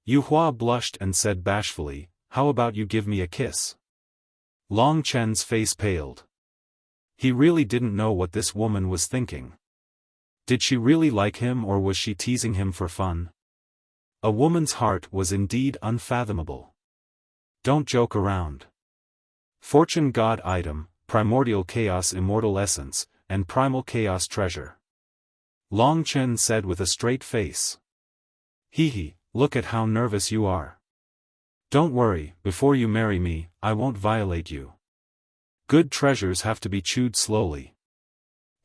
Yu Hua blushed and said bashfully, how about you give me a kiss? Long Chen's face paled. He really didn't know what this woman was thinking. Did she really like him or was she teasing him for fun? A woman's heart was indeed unfathomable. Don't joke around. Fortune God item, primordial chaos immortal essence, and primal chaos treasure. Long Chen said with a straight face. Hee, look at how nervous you are. Don't worry, before you marry me, I won't violate you. Good treasures have to be chewed slowly.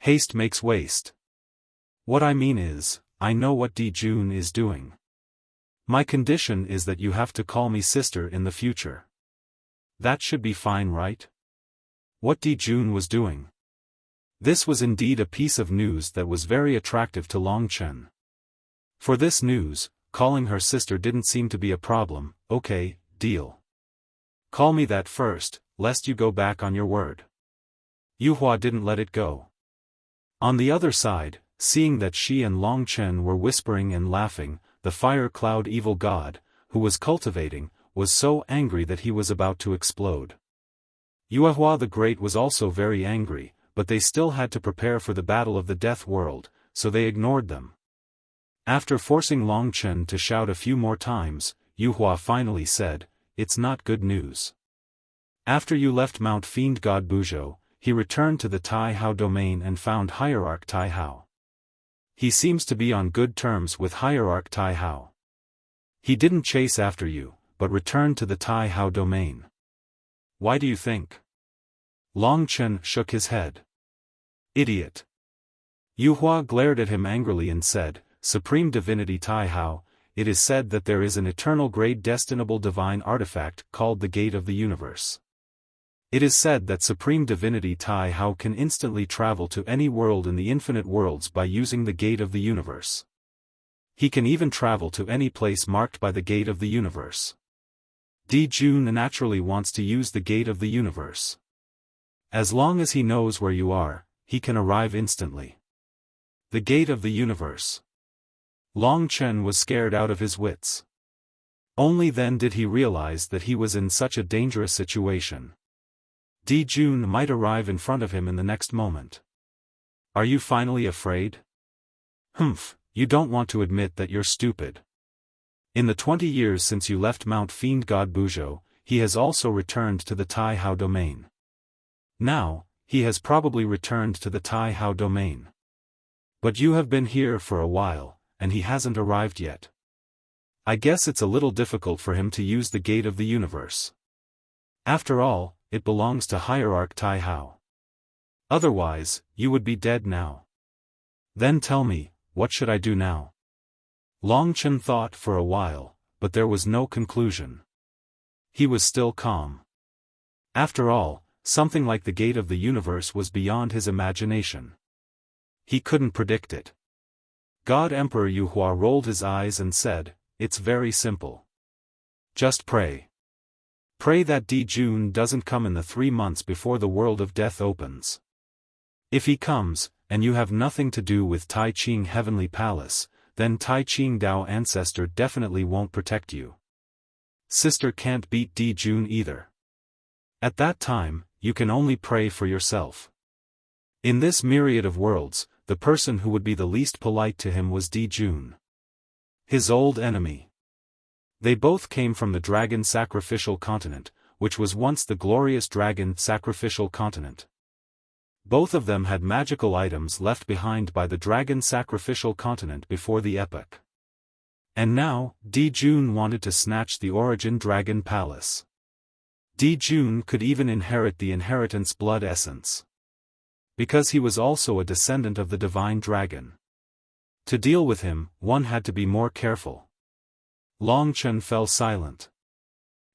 Haste makes waste. What I mean is, I know what Di Jun is doing. My condition is that you have to call me sister in the future. That should be fine, right? What Di Jun was doing. This was indeed a piece of news that was very attractive to Long Chen. For this news, calling her sister didn't seem to be a problem. Okay, deal. Call me that first, lest you go back on your word. Yu Hua didn't let it go. On the other side, seeing that she and Long Chen were whispering and laughing, the fire cloud evil god, who was cultivating, was so angry that he was about to explode. Yu Hua the Great was also very angry, but they still had to prepare for the battle of the death world, so they ignored them. After forcing Long Chen to shout a few more times, Yu Hua finally said, it's not good news. After you left Mount Fiend God Buzhou, he returned to the Tai Hao domain and found Hierarch Tai Hao. He seems to be on good terms with Hierarch Tai Hao. He didn't chase after you, but returned to the Tai Hao domain. Why do you think? Long Chen shook his head. Idiot. Yu Hua glared at him angrily and said, Supreme Divinity Tai Hao, it is said that there is an eternal grade destinable divine artifact called the Gate of the Universe. It is said that Supreme Divinity Tai Hao can instantly travel to any world in the infinite worlds by using the Gate of the Universe. He can even travel to any place marked by the Gate of the Universe. Di Jun naturally wants to use the Gate of the Universe. As long as he knows where you are, he can arrive instantly. The Gate of the Universe. Long Chen was scared out of his wits. Only then did he realize that he was in such a dangerous situation. Di Jun might arrive in front of him in the next moment. Are you finally afraid? Humph, you don't want to admit that you're stupid. In the 20 years since you left Mount Fiend God Buzhou, he has also returned to the Tai Hao domain. Now, he has probably returned to the Tai Hao domain. But you have been here for a while, and he hasn't arrived yet. I guess it's a little difficult for him to use the Gate of the Universe. After all, it belongs to Hierarch Tai Hao. Otherwise, you would be dead now. Then tell me, what should I do now? Long Chen thought for a while, but there was no conclusion. He was still calm. After all, something like the Gate of the Universe was beyond his imagination. He couldn't predict it. God Emperor Yu Hua rolled his eyes and said, it's very simple. Just pray. Pray that Di Jun doesn't come in the 3 months before the world of death opens. If he comes, and you have nothing to do with Tai Ching Heavenly Palace, then Tai Ching Dao Ancestor definitely won't protect you. Sister can't beat Di Jun either. At that time, you can only pray for yourself. In this myriad of worlds, the person who would be the least polite to him was Di Jun. His old enemy. They both came from the Dragon Sacrificial Continent, which was once the glorious Dragon Sacrificial Continent. Both of them had magical items left behind by the Dragon Sacrificial Continent before the epoch. And now, Di Jun wanted to snatch the Origin Dragon Palace. Di Jun could even inherit the inheritance blood essence. Because he was also a descendant of the Divine Dragon. To deal with him, one had to be more careful. Long Chen fell silent.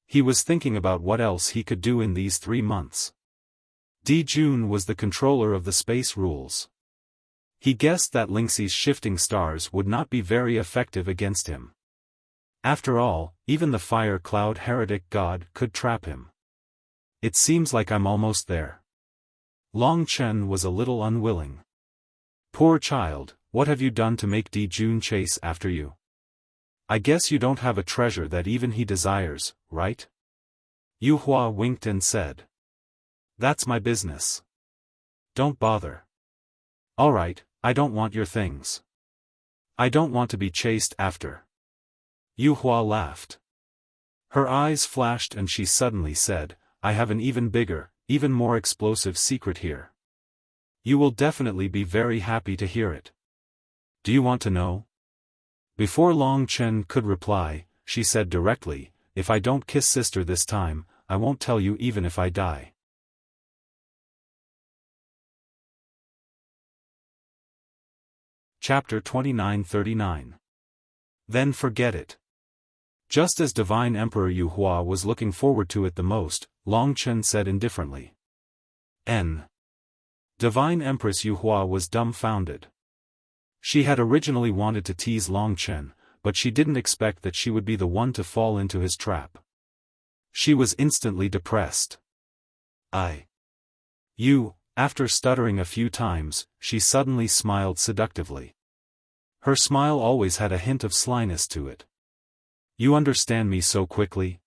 He was thinking about what else he could do in these 3 months. Jun was the controller of the space rules. He guessed that Lingxi's shifting stars would not be very effective against him. After all, even the fire cloud heretic god could trap him. It seems like I'm almost there. Long Chen was a little unwilling. Poor child, what have you done to make Jun chase after you? I guess you don't have a treasure that even he desires, right? Yu Hua winked and said. That's my business. Don't bother. Alright, I don't want your things. I don't want to be chased after. Yu Hua laughed. Her eyes flashed and she suddenly said, I have an even bigger, even more explosive secret here. You will definitely be very happy to hear it. Do you want to know? Before Long Chen could reply, she said directly, if I don't kiss sister this time, I won't tell you even if I die. Chapter 2939. Then forget it. Just as Divine Emperor Yu Hua was looking forward to it the most, Long Chen said indifferently. Divine Empress Yu Hua was dumbfounded. She had originally wanted to tease Long Chen, but she didn't expect that she would be the one to fall into his trap. She was instantly depressed. After stuttering a few times, she suddenly smiled seductively. Her smile always had a hint of slyness to it. You understand me so quickly?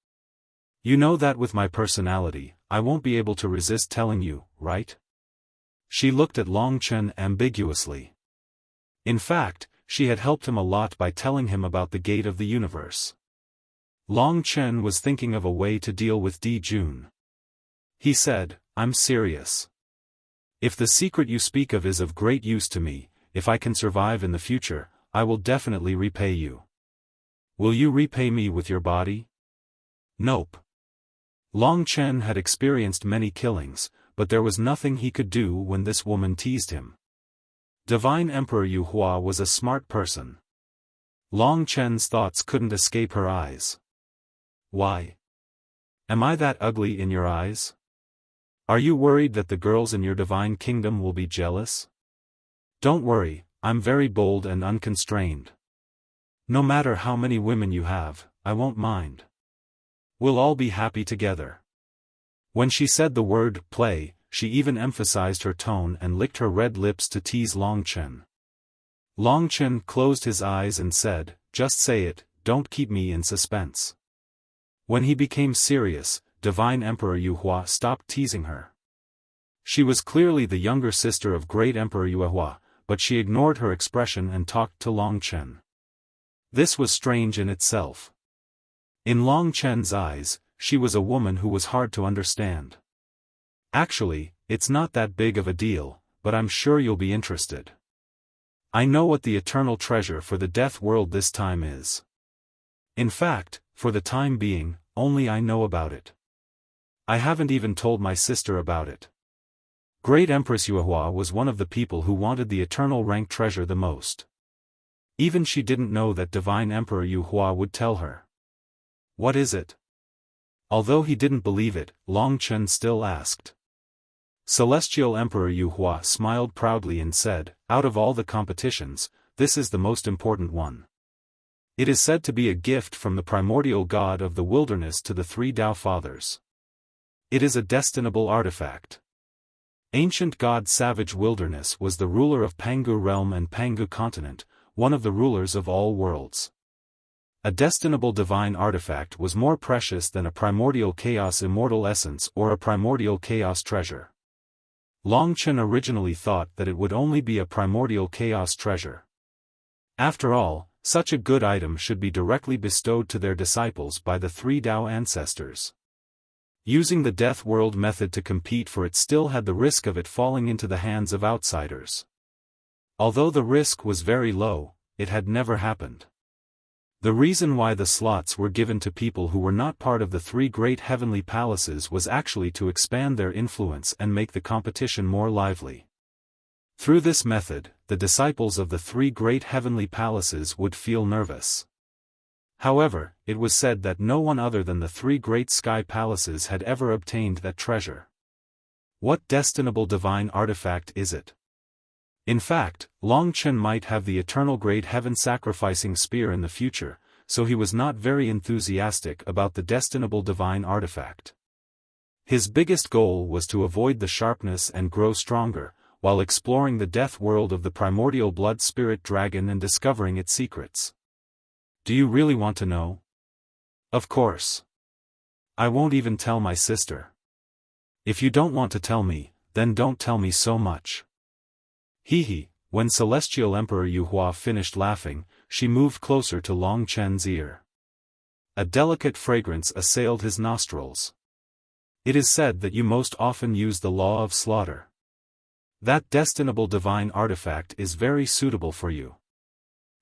You know that with my personality, I won't be able to resist telling you, right? She looked at Long Chen ambiguously. In fact, she had helped him a lot by telling him about the gate of the universe. Long Chen was thinking of a way to deal with Jun. He said, I'm serious. If the secret you speak of is of great use to me, if I can survive in the future, I will definitely repay you. Will you repay me with your body? Nope. Long Chen had experienced many killings, but there was nothing he could do when this woman teased him. Divine Emperor Yu Hua was a smart person. Long Chen's thoughts couldn't escape her eyes. Why? Am I that ugly in your eyes? Are you worried that the girls in your divine kingdom will be jealous? Don't worry, I'm very bold and unconstrained. No matter how many women you have, I won't mind. We'll all be happy together. When she said the word play, she even emphasized her tone and licked her red lips to tease Long Chen. Long Chen closed his eyes and said, just say it, don't keep me in suspense. When he became serious, Divine Emperor Yu Hua stopped teasing her. She was clearly the younger sister of Great Emperor Yu Hua, but she ignored her expression and talked to Long Chen. This was strange in itself. In Long Chen's eyes, she was a woman who was hard to understand. Actually, it's not that big of a deal, but I'm sure you'll be interested. I know what the eternal treasure for the death world this time is. In fact, for the time being, only I know about it. I haven't even told my sister about it. Great Empress Yu Hua was one of the people who wanted the eternal rank treasure the most. Even she didn't know that Divine Emperor Yu Hua would tell her. What is it? Although he didn't believe it, Long Chen still asked. Celestial Emperor Yu Hua smiled proudly and said, out of all the competitions, this is the most important one. It is said to be a gift from the primordial god of the wilderness to the three Tao fathers. It is a destinable artifact. Ancient god Savage Wilderness was the ruler of Pangu realm and Pangu continent, one of the rulers of all worlds. A destinable divine artifact was more precious than a primordial chaos immortal essence or a primordial chaos treasure. Long Chen originally thought that it would only be a primordial chaos treasure. After all, such a good item should be directly bestowed to their disciples by the three Tao ancestors. Using the Death World method to compete for it still had the risk of it falling into the hands of outsiders. Although the risk was very low, it had never happened. The reason why the slots were given to people who were not part of the three great heavenly palaces was actually to expand their influence and make the competition more lively. Through this method, the disciples of the three great heavenly palaces would feel nervous. However, it was said that no one other than the three great sky palaces had ever obtained that treasure. What destinable divine artifact is it? In fact, Long Chen might have the eternal great heaven-sacrificing spear in the future, so he was not very enthusiastic about the destinable divine artifact. His biggest goal was to avoid the sharpness and grow stronger, while exploring the death world of the primordial blood spirit dragon and discovering its secrets. Do you really want to know? Of course. I won't even tell my sister. If you don't want to tell me, then don't tell me so much. Hee. When Celestial Emperor Yuhua finished laughing, she moved closer to Long Chen's ear. A delicate fragrance assailed his nostrils. It is said that you most often use the law of slaughter. That destinable divine artifact is very suitable for you.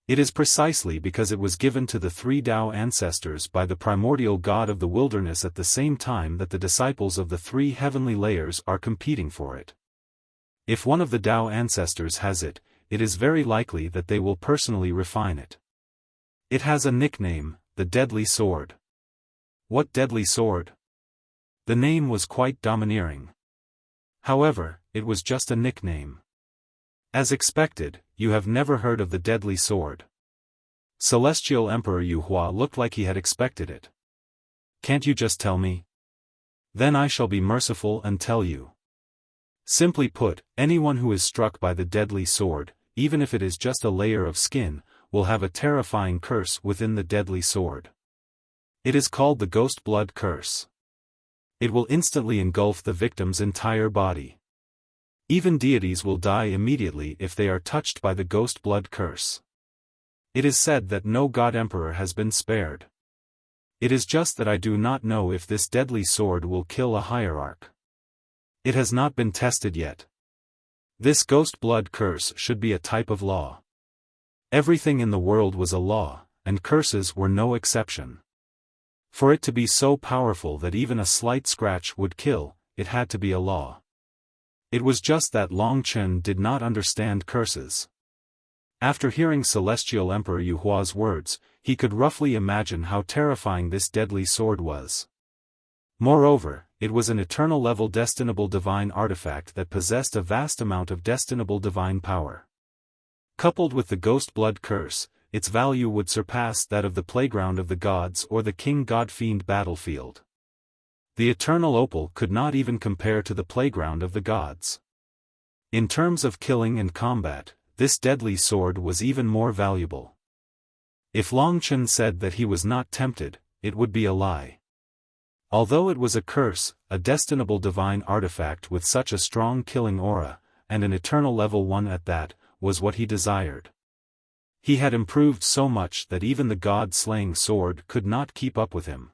It is precisely because it was given to the 3 Tao ancestors by the primordial god of the wilderness at the same time that the disciples of the 3 heavenly layers are competing for it. If one of the Tao ancestors has it, it is very likely that they will personally refine it. It has a nickname, the Deadly Sword. What deadly sword? The name was quite domineering. However, it was just a nickname. As expected, you have never heard of the Deadly Sword. Celestial Emperor Yuhua looked like he had expected it. Can't you just tell me? Then I shall be merciful and tell you. Simply put, anyone who is struck by the deadly sword, even if it is just a layer of skin, will have a terrifying curse within the deadly sword. It is called the Ghost Blood Curse. It will instantly engulf the victim's entire body. Even deities will die immediately if they are touched by the Ghost Blood Curse. It is said that no god emperor has been spared. It is just that I do not know if this deadly sword will kill a hierarch. It has not been tested yet. This Ghost Blood Curse should be a type of law. Everything in the world was a law, and curses were no exception. For it to be so powerful that even a slight scratch would kill, it had to be a law. It was just that Long Chen did not understand curses. After hearing Celestial Emperor Yuhua's words, he could roughly imagine how terrifying this deadly sword was. Moreover, it was an eternal-level destinable divine artifact that possessed a vast amount of destinable divine power. Coupled with the Ghost Blood Curse, its value would surpass that of the Playground of the Gods or the King God-Fiend battlefield. The Eternal Opal could not even compare to the Playground of the Gods. In terms of killing and combat, this deadly sword was even more valuable. If Long Chen said that he was not tempted, it would be a lie. Although it was a curse, a destinable divine artifact with such a strong killing aura, and an eternal level 1 at that, was what he desired. He had improved so much that even the god-slaying sword could not keep up with him.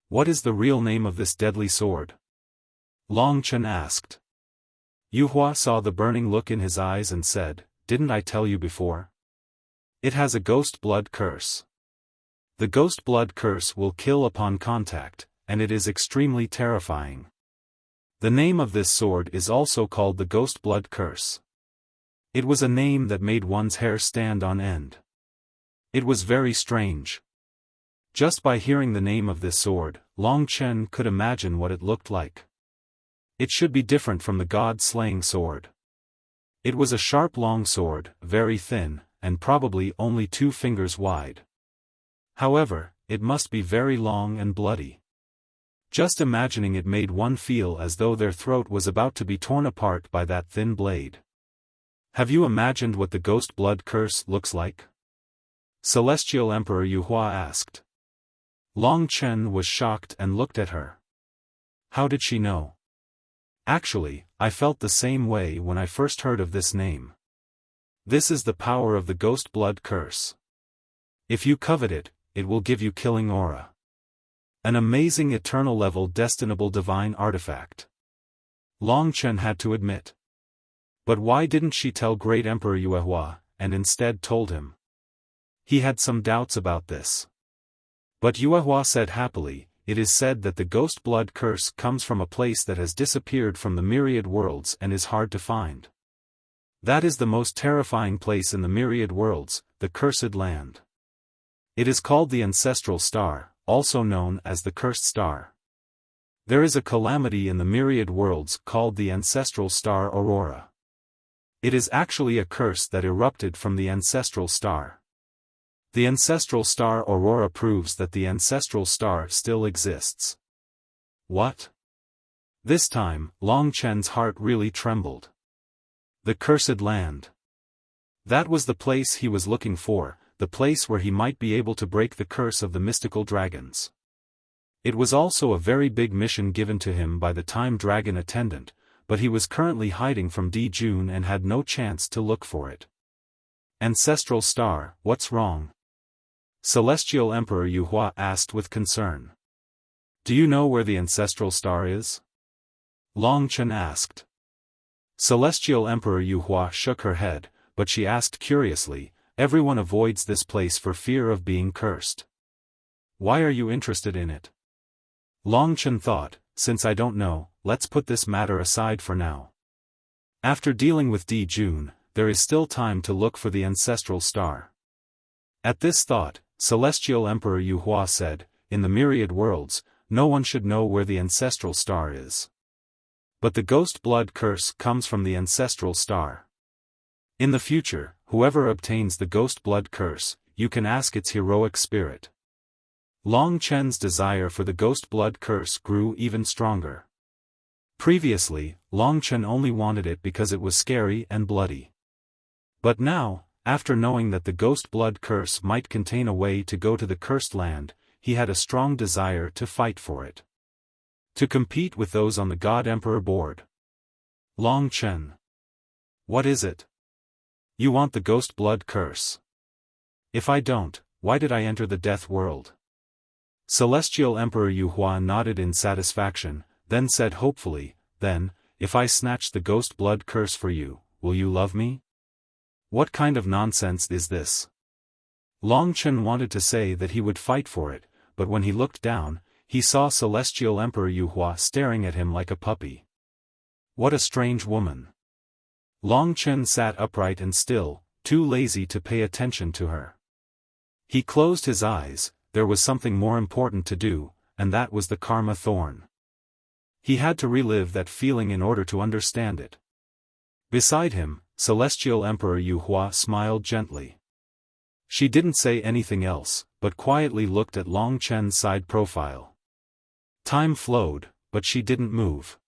What is the real name of this deadly sword? Long Chen asked. Yuhua saw the burning look in his eyes and said, "Didn't I tell you before? It has a Ghost Blood Curse. The Ghost Blood Curse will kill upon contact, and it is extremely terrifying. The name of this sword is also called the Ghost Blood Curse." It was a name that made one's hair stand on end. It was very strange. Just by hearing the name of this sword, Long Chen could imagine what it looked like. It should be different from the god-slaying sword. It was a sharp long sword, very thin, and probably only 2 fingers wide. However, it must be very long and bloody. Just imagining it made one feel as though their throat was about to be torn apart by that thin blade. Have you imagined what the Ghost Blood Curse looks like? Celestial Emperor Yuhua asked. Long Chen was shocked and looked at her. How did she know? Actually, I felt the same way when I first heard of this name. This is the power of the Ghost Blood Curse. If you covet it, it will give you killing aura. An amazing eternal-level destinable divine artifact. Long Chen had to admit. But why didn't she tell Great Emperor Yuehua, and instead told him? He had some doubts about this. But Yuehua said happily, "It is said that the Ghost Blood Curse comes from a place that has disappeared from the myriad worlds and is hard to find. That is the most terrifying place in the myriad worlds, the Cursed Land. It is called the Ancestral Star, also known as the Cursed Star. There is a calamity in the myriad worlds called the ancestral star aurora. It is actually a curse that erupted from the ancestral star. The ancestral star aurora proves that the ancestral star still exists. What? This time, Long Chen's heart really trembled. The cursed land. That was the place he was looking for, the place where he might be able to break the curse of the mystical dragons. It was also a very big mission given to him by the Time Dragon attendant, but he was currently hiding from Di Jun and had no chance to look for it. Ancestral star, what's wrong? Celestial Emperor Yuhua asked with concern. Do you know where the ancestral star is? Long Chen asked. Celestial Emperor Yuhua shook her head, but she asked curiously, everyone avoids this place for fear of being cursed. Why are you interested in it? Long Chen thought, since I don't know, let's put this matter aside for now. After dealing with Di Jun, there is still time to look for the ancestral star. At this thought, Celestial Emperor Yuhua said, in the myriad worlds, no one should know where the ancestral star is. But the ghost blood curse comes from the ancestral star. In the future, whoever obtains the ghost blood curse, you can ask its heroic spirit. Long Chen's desire for the ghost blood curse grew even stronger. Previously, Long Chen only wanted it because it was scary and bloody. But now, after knowing that the ghost blood curse might contain a way to go to the cursed land, he had a strong desire to fight for it. To compete with those on the God Emperor board. Long Chen. What is it? You want the ghost blood curse? If I don't, why did I enter the death world? Celestial Emperor Yuhua nodded in satisfaction, then said hopefully, then, if I snatch the ghost blood curse for you, will you love me? What kind of nonsense is this? Long Chen wanted to say that he would fight for it, but when he looked down, he saw Celestial Emperor Yuhua staring at him like a puppy. What a strange woman. Long Chen sat upright and still, too lazy to pay attention to her. He closed his eyes, there was something more important to do, and that was the karma thorn. He had to relive that feeling in order to understand it. Beside him, Celestial Emperor Yuhua smiled gently. She didn't say anything else, but quietly looked at Long Chen's side profile. Time flowed, but she didn't move.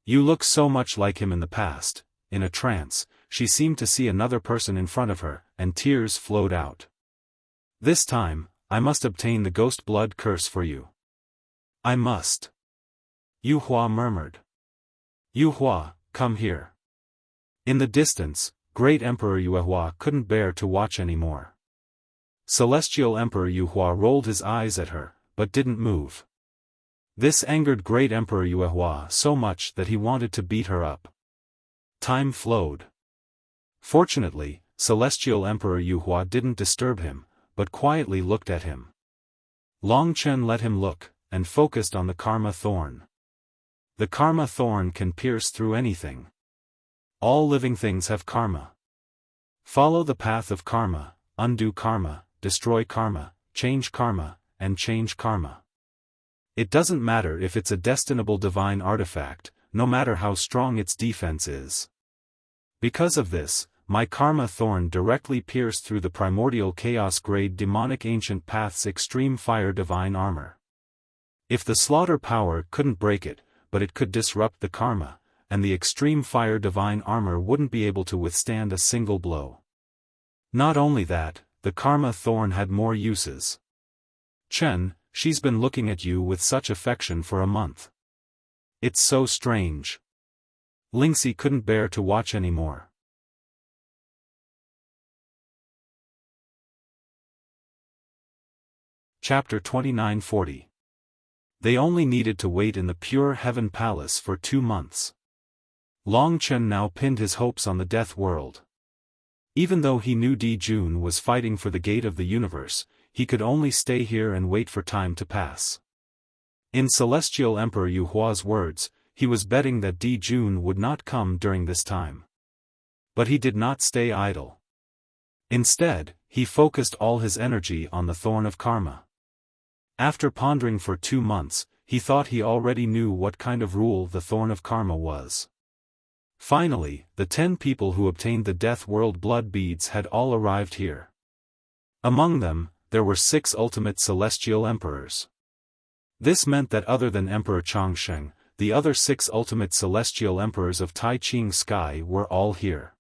You look so much like him in the past. In a trance, she seemed to see another person in front of her, and tears flowed out. This time, I must obtain the ghost blood curse for you. I must. Yuhua murmured. Yuhua, come here. In the distance, Great Emperor Yuhua couldn't bear to watch anymore. Celestial Emperor Yuhua rolled his eyes at her, but didn't move. This angered Great Emperor Yuhua so much that he wanted to beat her up. Time flowed. Fortunately, Celestial Emperor Yuhua didn't disturb him, but quietly looked at him. Long Chen let him look, and focused on the karma thorn. The karma thorn can pierce through anything. All living things have karma. Follow the path of karma, undo karma, destroy karma, change karma, and change karma. It doesn't matter if it's a destinable divine artifact, no matter how strong its defense is. Because of this, my karma thorn directly pierced through the primordial chaos-grade demonic ancient path's extreme fire divine armor. If the slaughter power couldn't break it, but it could disrupt the karma, and the extreme fire divine armor wouldn't be able to withstand a single blow. Not only that, the karma thorn had more uses. Chen, she's been looking at you with such affection for a month. It's so strange. Lingxi couldn't bear to watch anymore. Chapter 2940. They only needed to wait in the pure heaven palace for 2 months. Long Chen now pinned his hopes on the death world. Even though he knew Di Jun was fighting for the gate of the universe, he could only stay here and wait for time to pass. In Celestial Emperor Yuhua's words, he was betting that Di Jun would not come during this time. But he did not stay idle. Instead, he focused all his energy on the thorn of karma. After pondering for 2 months, he thought he already knew what kind of rule the Thorn of Karma was. Finally, the 10 people who obtained the Death World blood beads had all arrived here. Among them, there were 6 ultimate celestial emperors. This meant that other than Emperor Changsheng, the other 6 ultimate celestial emperors of Tai Ching Sky were all here.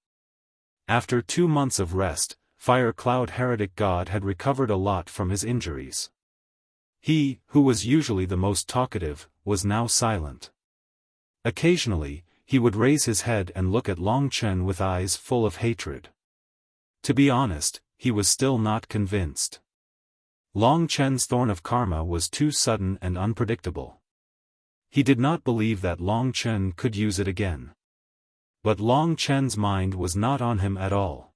After 2 months of rest, Fire Cloud Heretic God had recovered a lot from his injuries. He, who was usually the most talkative, was now silent. Occasionally, he would raise his head and look at Long Chen with eyes full of hatred. To be honest, he was still not convinced. Long Chen's Thorn of Karma was too sudden and unpredictable. He did not believe that Long Chen could use it again. But Long Chen's mind was not on him at all.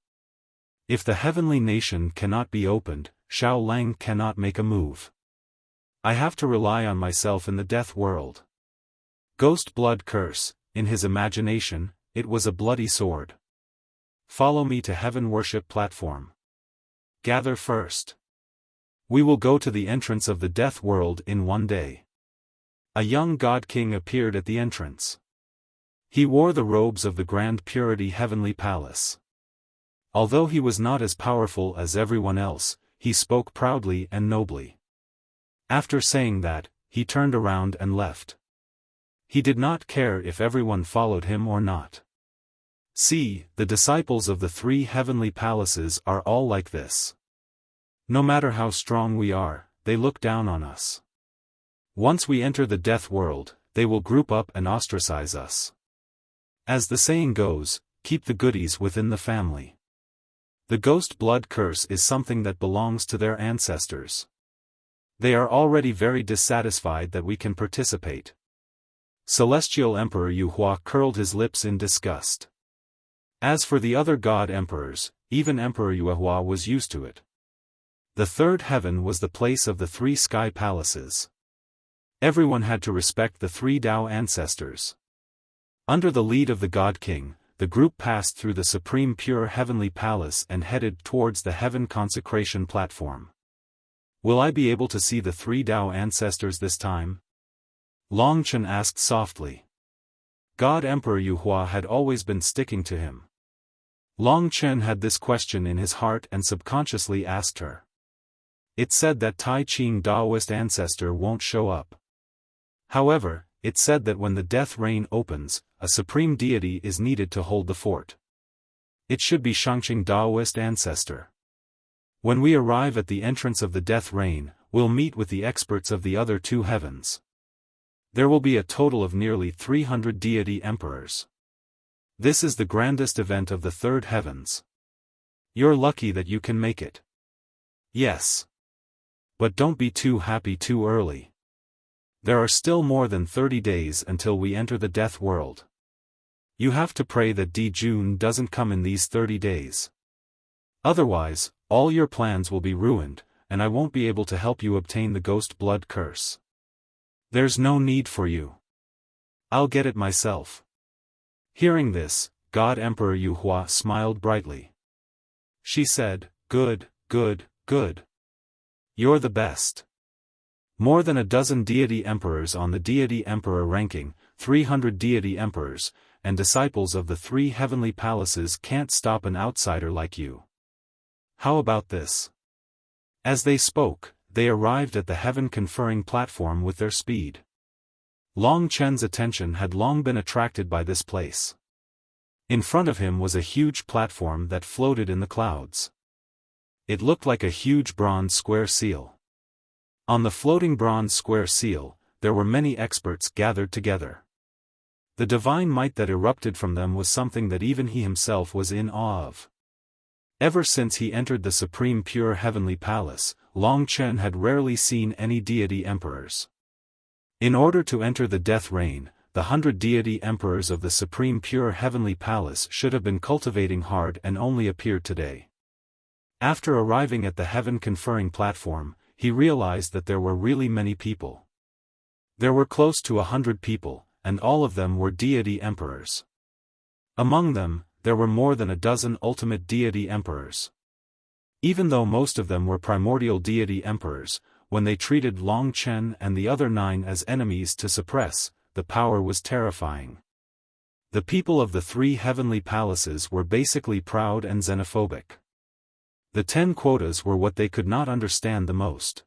If the heavenly nation cannot be opened, Xiao Lang cannot make a move. I have to rely on myself in the death world. Ghost blood curse, in his imagination, it was a bloody sword. Follow me to heaven worship platform. Gather first. We will go to the entrance of the death world in one day. A young god king appeared at the entrance. He wore the robes of the Grand Purity Heavenly Palace. Although he was not as powerful as everyone else, he spoke proudly and nobly. After saying that, he turned around and left. He did not care if everyone followed him or not. See, the disciples of the 3 heavenly palaces are all like this. No matter how strong we are, they look down on us. Once we enter the death world, they will group up and ostracize us. As the saying goes, keep the goodies within the family. The ghost blood curse is something that belongs to their ancestors. They are already very dissatisfied that we can participate. Celestial Emperor Yu Hua curled his lips in disgust. As for the other god emperors, even Emperor Yu Hua was used to it. The 3rd heaven was the place of the 3 sky palaces. Everyone had to respect the 3 Tao ancestors. Under the lead of the God King, the group passed through the Supreme Pure Heavenly Palace and headed towards the Heaven Consecration platform. Will I be able to see the 3 Tao ancestors this time? Long Chen asked softly. God Emperor Yu Hua had always been sticking to him. Long Chen had this question in his heart and subconsciously asked her. It said that Tai Ching Daoist ancestor won't show up. However, it said that when the death rain opens, a supreme deity is needed to hold the fort. It should be Shangqing Daoist ancestor. When we arrive at the entrance of the death rain, we'll meet with the experts of the other 2 heavens. There will be a total of nearly 300 deity emperors. This is the grandest event of the 3rd heavens. You're lucky that you can make it. Yes. But don't be too happy too early. There are still more than 30 days until we enter the death world. You have to pray that Di Jun doesn't come in these 30 days. Otherwise, all your plans will be ruined, and I won't be able to help you obtain the ghost blood curse. There's no need for you. I'll get it myself. Hearing this, God Emperor Yu Hua smiled brightly. She said, good, good, good. You're the best. More than a dozen deity emperors on the deity emperor ranking, 300 deity emperors, and disciples of the 3 heavenly palaces can't stop an outsider like you. How about this? As they spoke, they arrived at the heaven-conferring platform with their speed. Long Chen's attention had long been attracted by this place. In front of him was a huge platform that floated in the clouds. It looked like a huge bronze square seal. On the floating bronze square seal, there were many experts gathered together. The divine might that erupted from them was something that even he himself was in awe of. Ever since he entered the Supreme Pure Heavenly Palace, Long Chen had rarely seen any deity emperors. In order to enter the death rain, the 100 deity emperors of the Supreme Pure Heavenly Palace should have been cultivating hard and only appeared today. After arriving at the heaven-conferring platform, he realized that there were really many people. There were close to 100 people, and all of them were deity emperors. Among them, there were more than a dozen ultimate deity emperors. Even though most of them were primordial deity emperors, when they treated Long Chen and the other 9 as enemies to suppress, the power was terrifying. The people of the 3 heavenly palaces were basically proud and xenophobic. The 10 quotas were what they could not understand the most.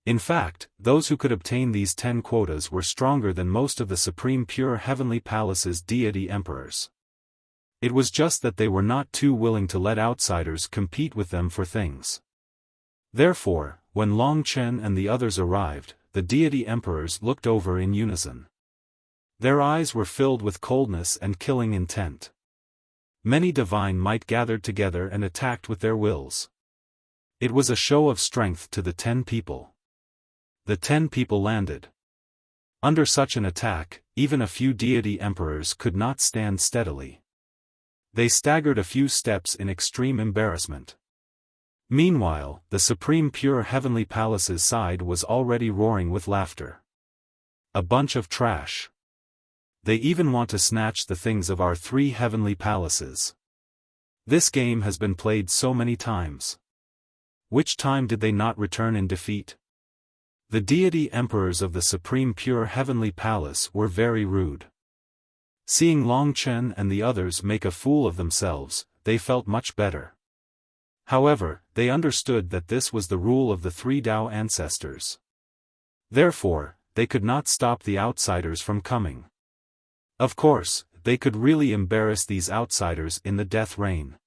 In fact, those who could obtain these 10 quotas were stronger than most of the Supreme Pure Heavenly Palace's deity emperors. It was just that they were not too willing to let outsiders compete with them for things. Therefore, when Long Chen and the others arrived, the deity emperors looked over in unison. Their eyes were filled with coldness and killing intent. Many divine might gathered together and attacked with their wills. It was a show of strength to the 10 people. The 10 people landed. Under such an attack, even a few deity emperors could not stand steadily. They staggered a few steps in extreme embarrassment. Meanwhile, the Supreme Pure Heavenly Palace's side was already roaring with laughter. A bunch of trash. They even want to snatch the things of our 3 heavenly palaces. This game has been played so many times. Which time did they not return in defeat? The deity emperors of the Supreme Pure Heavenly Palace were very rude. Seeing Long Chen and the others make a fool of themselves, they felt much better. However, they understood that this was the rule of the 3 Dao ancestors. Therefore, they could not stop the outsiders from coming. Of course, they could really embarrass these outsiders in the death reign.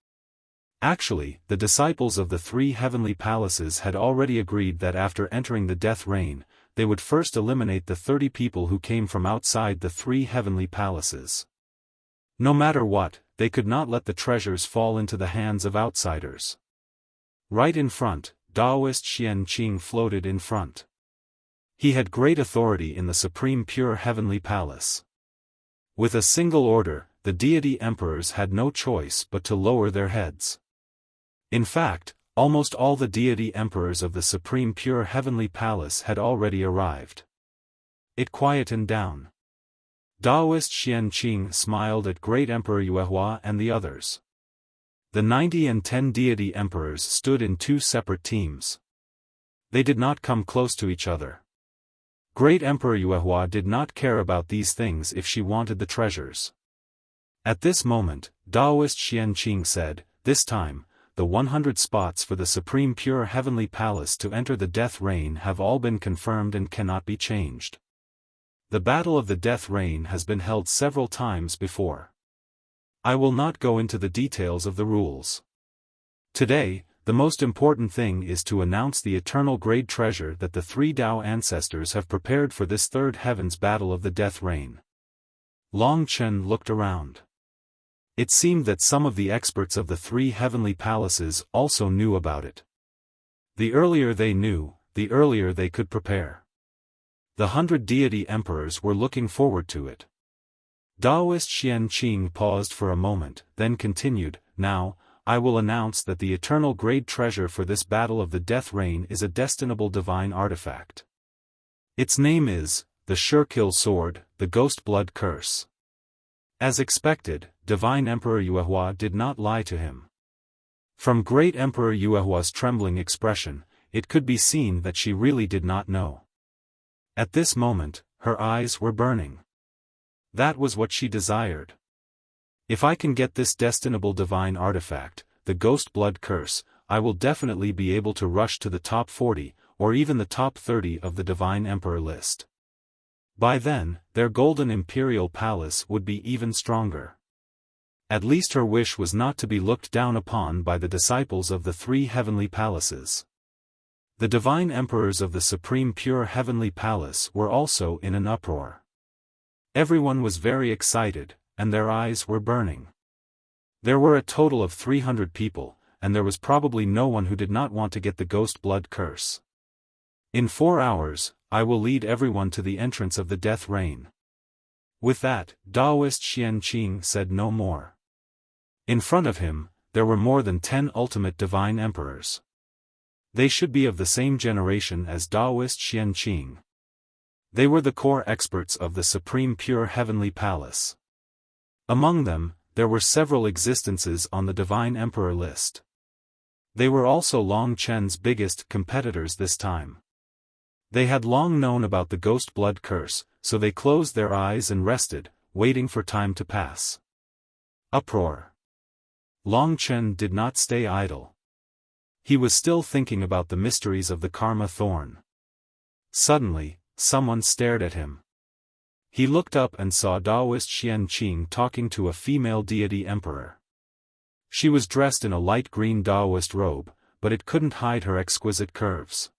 Actually, the disciples of the 3 heavenly palaces had already agreed that after entering the death reign, they would first eliminate the 30 people who came from outside the 3 heavenly palaces. No matter what, they could not let the treasures fall into the hands of outsiders. Right in front, Daoist Xian Qing floated in front. He had great authority in the Supreme Pure Heavenly Palace. With a single order, the deity emperors had no choice but to lower their heads. In fact, almost all the deity emperors of the Supreme Pure Heavenly Palace had already arrived. It quietened down. Daoist Xian Qing smiled at Great Emperor Yuehua and the others. The 90 and 10 deity emperors stood in 2 separate teams. They did not come close to each other. Great Emperor Yuehua did not care about these things if she wanted the treasures. At this moment, Daoist Xian Qing said, "This time, the 100 spots for the Supreme Pure Heavenly Palace to enter the Death Reign have all been confirmed and cannot be changed. The Battle of the Death Reign has been held several times before. I will not go into the details of the rules. Today, the most important thing is to announce the eternal grade treasure that the 3 Dao ancestors have prepared for this 3rd Heaven's Battle of the Death Reign." Long Chen looked around. It seemed that some of the experts of the 3 heavenly palaces also knew about it. The earlier they knew, the earlier they could prepare. The 100 deity emperors were looking forward to it. Daoist Xian Qing paused for a moment, then continued, "Now, I will announce that the eternal grade treasure for this Battle of the Death Reign is a destinable divine artifact. Its name is, the Surekill Sword, the Ghost Blood Curse." As expected, Divine Emperor Yuehua did not lie to him. From Great Emperor Yuehua's trembling expression, it could be seen that she really did not know. At this moment, her eyes were burning. That was what she desired. If I can get this destinable divine artifact, the Ghost Blood Curse, I will definitely be able to rush to the top 40, or even the top 30 of the Divine Emperor list. By then, their golden imperial palace would be even stronger. At least her wish was not to be looked down upon by the disciples of the 3 heavenly palaces. The divine emperors of the Supreme Pure Heavenly Palace were also in an uproar. Everyone was very excited, and their eyes were burning. There were a total of 300 people, and there was probably no one who did not want to get the Ghost Blood Curse. In 4 hours, I will lead everyone to the entrance of the Death Reign. With that, Daoist Xian Qing said no more. In front of him, there were more than 10 ultimate divine emperors. They should be of the same generation as Daoist Xian Qing. They were the core experts of the Supreme Pure Heavenly Palace. Among them, there were several existences on the Divine Emperor list. They were also Long Chen's biggest competitors this time. They had long known about the ghost blood curse, so they closed their eyes and rested, waiting for time to pass. Uproar. Long Chen did not stay idle. He was still thinking about the mysteries of the karma thorn. Suddenly, someone stared at him. He looked up and saw Taoist Xian Qing talking to a female deity emperor. She was dressed in a light green Taoist robe, but it couldn't hide her exquisite curves.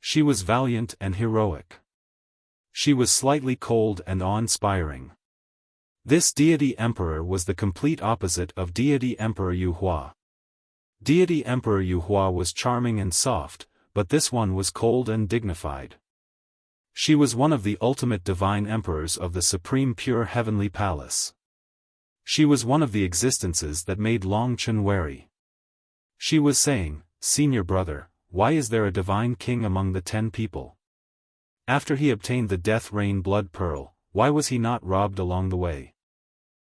She was valiant and heroic. She was slightly cold and awe-inspiring. This deity emperor was the complete opposite of deity emperor Yu Hua. Deity emperor Yu Hua was charming and soft, but this one was cold and dignified. She was one of the ultimate divine emperors of the supreme pure heavenly palace. She was one of the existences that made Long Chen wary. She was saying, "Senior brother, why is there a divine king among the 10 people? After he obtained the death rain blood pearl, why was he not robbed along the way?"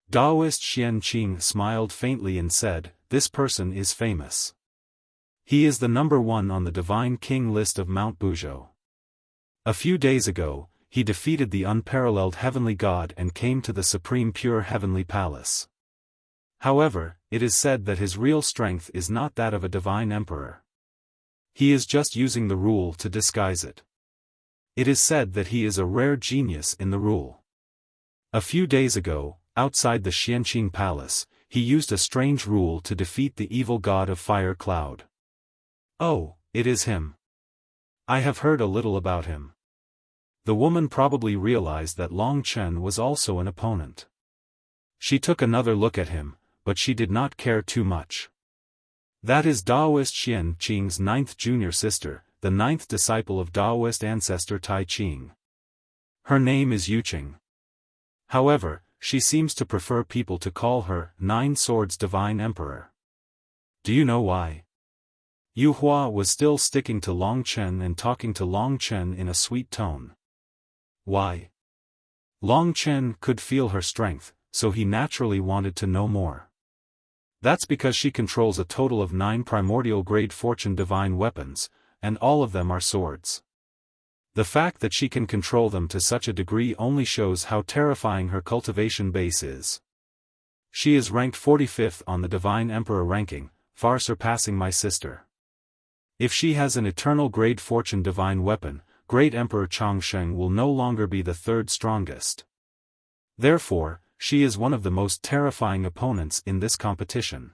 Taoist Xian Qing smiled faintly and said, "This person is famous. He is the number 1 on the divine king list of Mount Buzhou. A few days ago, he defeated the unparalleled heavenly god and came to the supreme pure heavenly palace. However, it is said that his real strength is not that of a divine emperor. He is just using the rule to disguise it. It is said that he is a rare genius in the rule. A few days ago, outside the Xianqing palace, he used a strange rule to defeat the evil god of fire cloud. Oh, it is him. I have heard a little about him." The woman probably realized that Long Chen was also an opponent. She took another look at him, but she did not care too much. That is Taoist Xian Qing's 9th junior sister, the 9th disciple of Taoist ancestor Tai Qing. Her name is Yuqing. However, she seems to prefer people to call her 9 Swords Divine Emperor. Do you know why? Yu Hua was still sticking to Long Chen and talking to Long Chen in a sweet tone. Why? Long Chen could feel her strength, so he naturally wanted to know more. That's because she controls a total of 9 primordial grade fortune divine weapons, and all of them are swords. The fact that she can control them to such a degree only shows how terrifying her cultivation base is. She is ranked 45th on the Divine Emperor ranking, far surpassing my sister. If she has an eternal grade fortune divine weapon, Great Emperor Changsheng will no longer be the 3rd strongest. Therefore, she is one of the most terrifying opponents in this competition.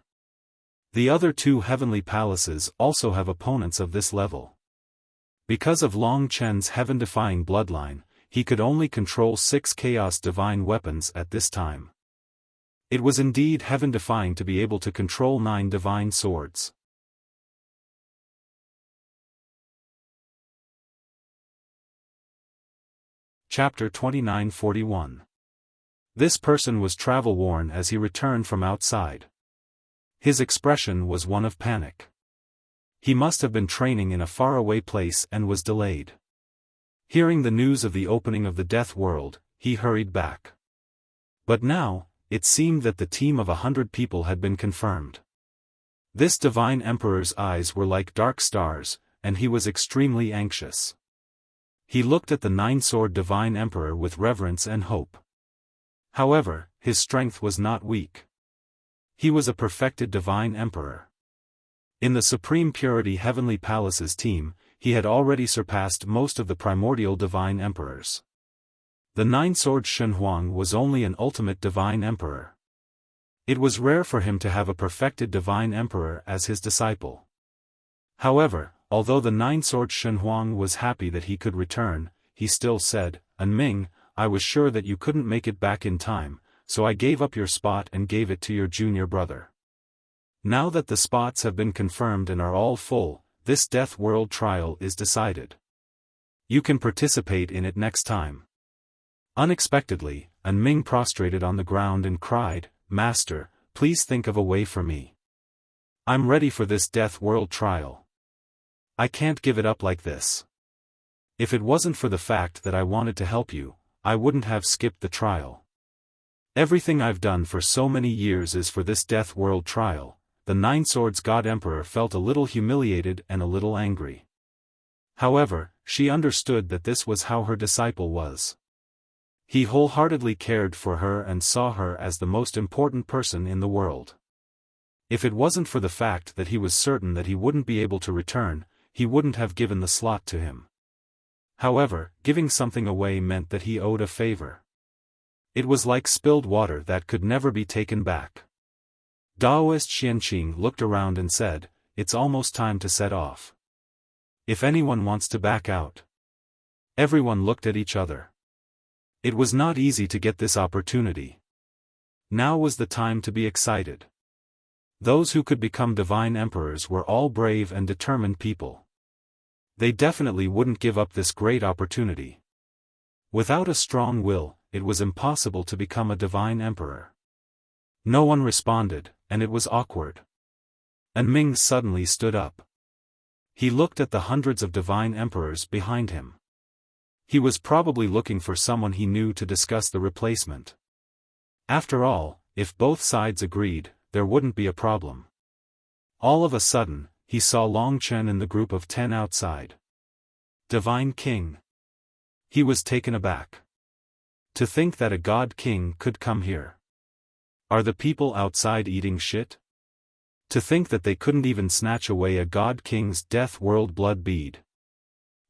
The other 2 heavenly palaces also have opponents of this level. Because of Long Chen's heaven-defying bloodline, he could only control 6 chaos divine weapons at this time. It was indeed heaven-defying to be able to control 9 divine swords. Chapter 2941. This person was travel-worn as he returned from outside. His expression was one of panic. He must have been training in a faraway place and was delayed. Hearing the news of the opening of the death world, he hurried back. But now, it seemed that the team of 100 people had been confirmed. This divine emperor's eyes were like dark stars, and he was extremely anxious. He looked at the 9-sword divine emperor with reverence and hope. However, his strength was not weak. He was a perfected divine emperor. In the Supreme Purity Heavenly Palace's team, he had already surpassed most of the primordial divine emperors. The 9-sword Shen Huang was only an ultimate divine emperor. It was rare for him to have a perfected divine emperor as his disciple. However, although the 9-sword Shen Huang was happy that he could return, he still said, "Anming, I was sure that you couldn't make it back in time, so I gave up your spot and gave it to your junior brother. Now that the spots have been confirmed and are all full, this Death World trial is decided. You can participate in it next time." Unexpectedly, Anming prostrated on the ground and cried, "Master, please think of a way for me. I'm ready for this Death World trial. I can't give it up like this. If it wasn't for the fact that I wanted to help you, I wouldn't have skipped the trial. Everything I've done for so many years is for this Death World trial." The 9 Swords God Emperor felt a little humiliated and a little angry. However, she understood that this was how her disciple was. He wholeheartedly cared for her and saw her as the most important person in the world. If it wasn't for the fact that he was certain that he wouldn't be able to return, he wouldn't have given the slot to him. However, giving something away meant that he owed a favor. It was like spilled water that could never be taken back. Daoist Xianqing looked around and said, "It's almost time to set off. If anyone wants to back out." Everyone looked at each other. It was not easy to get this opportunity. Now was the time to be excited. Those who could become divine emperors were all brave and determined people. They definitely wouldn't give up this great opportunity. Without a strong will, it was impossible to become a divine emperor. No one responded, and it was awkward. And Ming suddenly stood up. He looked at the hundreds of divine emperors behind him. He was probably looking for someone he knew to discuss the replacement. After all, if both sides agreed, there wouldn't be a problem. All of a sudden, he saw Long Chen in the group of 10 outside. Divine King. He was taken aback. To think that a god king could come here. Are the people outside eating shit? To think that they couldn't even snatch away a god king's death world blood bead.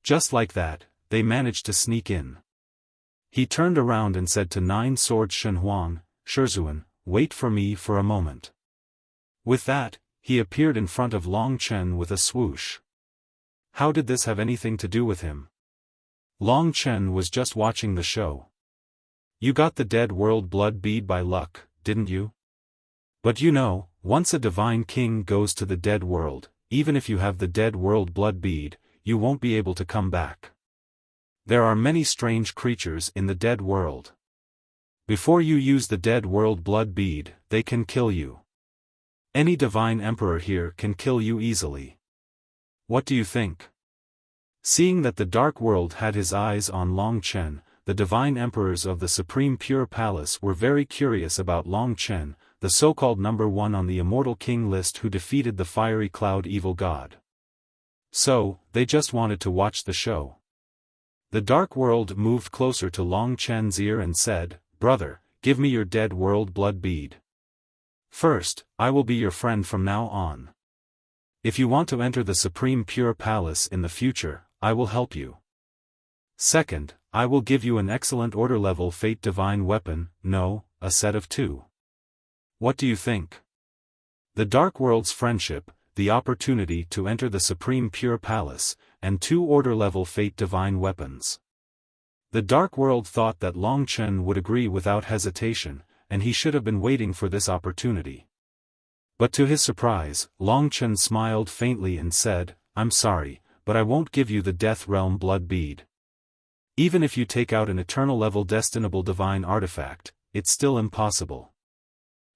Just like that, they managed to sneak in. He turned around and said to Nine Swords Shen Huang, "Shizuan, wait for me for a moment." With that, he appeared in front of Long Chen with a swoosh. How did this have anything to do with him? Long Chen was just watching the show. "You got the dead world blood bead by luck, didn't you? But you know, once a divine king goes to the dead world, even if you have the dead world blood bead, you won't be able to come back. There are many strange creatures in the dead world. Before you use the dead world blood bead, they can kill you. Any divine emperor here can kill you easily. What do you think?" Seeing that the dark world had his eyes on Long Chen, the divine emperors of the Supreme Pure Palace were very curious about Long Chen, the so-called number 1 on the immortal king list who defeated the fiery cloud evil god. So, they just wanted to watch the show. The dark world moved closer to Long Chen's ear and said, "Brother, give me your dead world blood bead. First, I will be your friend from now on. If you want to enter the Supreme Pure Palace in the future, I will help you. Second, I will give you an excellent order-level Fate Divine weapon, no, a set of 2. What do you think? The Dark World's friendship, the opportunity to enter the Supreme Pure Palace, and 2 order-level Fate Divine weapons." The Dark World thought that Long Chen would agree without hesitation, and he should have been waiting for this opportunity. But to his surprise, Long Chen smiled faintly and said, "I'm sorry, but I won't give you the Death Realm blood bead. Even if you take out an eternal-level destinable divine artifact, it's still impossible."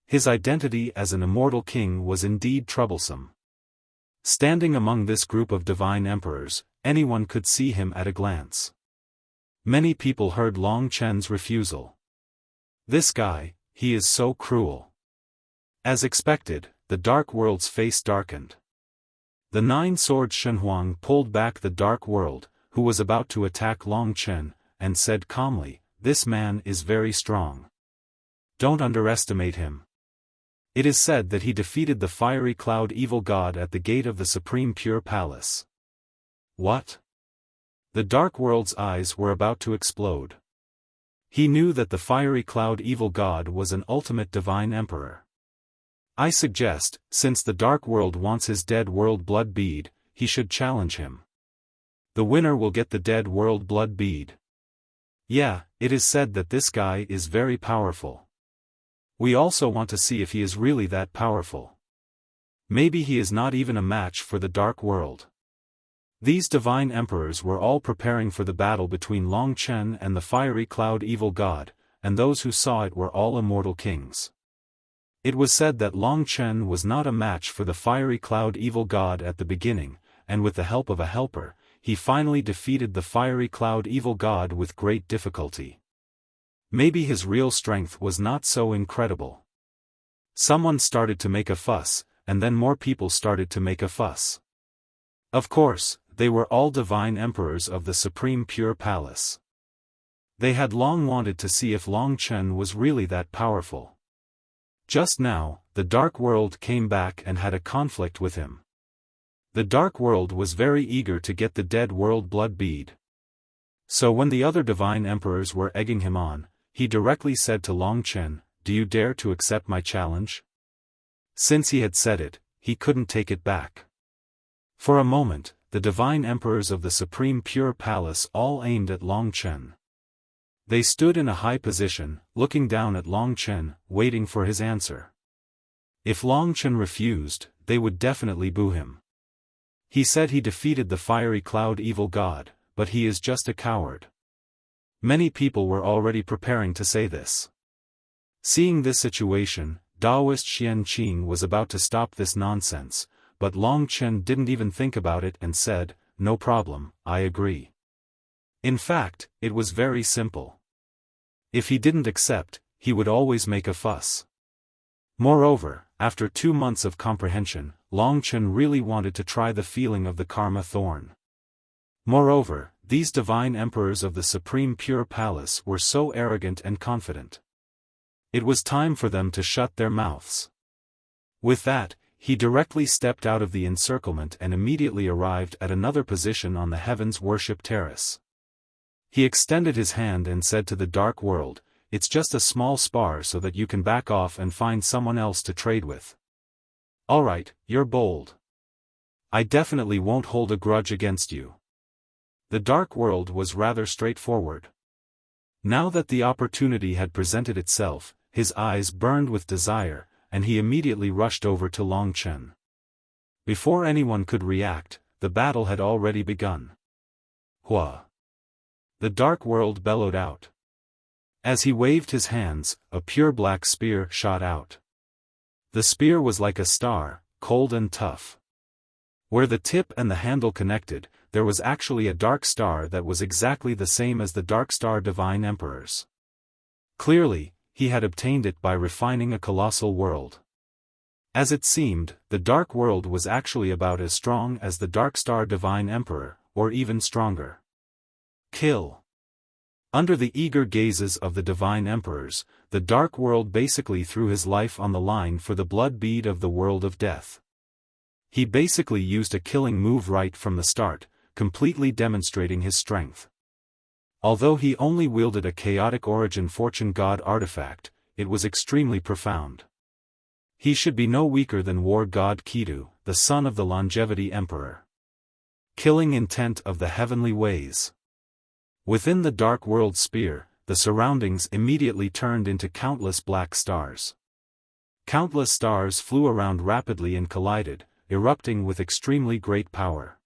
His identity as an immortal king was indeed troublesome. Standing among this group of divine emperors, anyone could see him at a glance. Many people heard Long Chen's refusal. This guy, he is so cruel. As expected, the Dark World's face darkened. The 9 Swords Shen Huang pulled back the Dark World, who was about to attack Long Chen, and said calmly, "This man is very strong. Don't underestimate him. It is said that he defeated the fiery cloud evil god at the gate of the Supreme Pure Palace." What? The Dark World's eyes were about to explode. He knew that the fiery cloud evil god was an ultimate divine emperor. I suggest, since the Dark World wants his dead world blood bead, he should challenge him. The winner will get the dead world blood bead. Yeah, it is said that this guy is very powerful. We also want to see if he is really that powerful. Maybe he is not even a match for the Dark World. These divine emperors were all preparing for the battle between Long Chen and the fiery cloud evil god, and those who saw it were all immortal kings. It was said that Long Chen was not a match for the fiery cloud evil god at the beginning, and with the help of a helper, he finally defeated the fiery cloud evil god with great difficulty. Maybe his real strength was not so incredible. Someone started to make a fuss, and then more people started to make a fuss. Of course, they were all divine emperors of the Supreme Pure Palace. They had long wanted to see if Long Chen was really that powerful. Just now, the Dark World came back and had a conflict with him. The Dark World was very eager to get the Dead World blood bead. So when the other divine emperors were egging him on, he directly said to Long Chen, "Do you dare to accept my challenge?" Since he had said it, he couldn't take it back. For a moment, the divine emperors of the Supreme Pure Palace all aimed at Long Chen. They stood in a high position, looking down at Long Chen, waiting for his answer. If Long Chen refused, they would definitely boo him. He said he defeated the fiery cloud evil god, but he is just a coward. Many people were already preparing to say this. Seeing this situation, Taoist Xian Qing was about to stop this nonsense, but Long Chen didn't even think about it and said, "No problem, I agree." In fact, it was very simple. If he didn't accept, he would always make a fuss. Moreover, after 2 months of comprehension, Long Chen really wanted to try the feeling of the karma thorn. Moreover, these divine emperors of the Supreme Pure Palace were so arrogant and confident. It was time for them to shut their mouths. With that, he directly stepped out of the encirclement and immediately arrived at another position on the Heaven's Worship Terrace. He extended his hand and said to the Dark World, "It's just a small spar so that you can back off and find someone else to trade with." "Alright, you're bold. I definitely won't hold a grudge against you." The Dark World was rather straightforward. Now that the opportunity had presented itself, his eyes burned with desire, and he immediately rushed over to Long Chen. Before anyone could react, the battle had already begun. "Hua!" The Dark World bellowed out. As he waved his hands, a pure black spear shot out. The spear was like a star, cold and tough. Where the tip and the handle connected, there was actually a dark star that was exactly the same as the Dark Star Divine Emperors. Clearly, he had obtained it by refining a colossal world. As it seemed, the Dark World was actually about as strong as the Dark Star Divine Emperor, or even stronger. Kill. Under the eager gazes of the Divine Emperors, the Dark World basically threw his life on the line for the blood bead of the World of Death. He basically used a killing move right from the start, completely demonstrating his strength. Although he only wielded a chaotic origin fortune god artifact, it was extremely profound. He should be no weaker than war god Kidu, the son of the Longevity Emperor. Killing intent of the heavenly ways. Within the Dark World sphere, the surroundings immediately turned into countless black stars. Countless stars flew around rapidly and collided, erupting with extremely great power.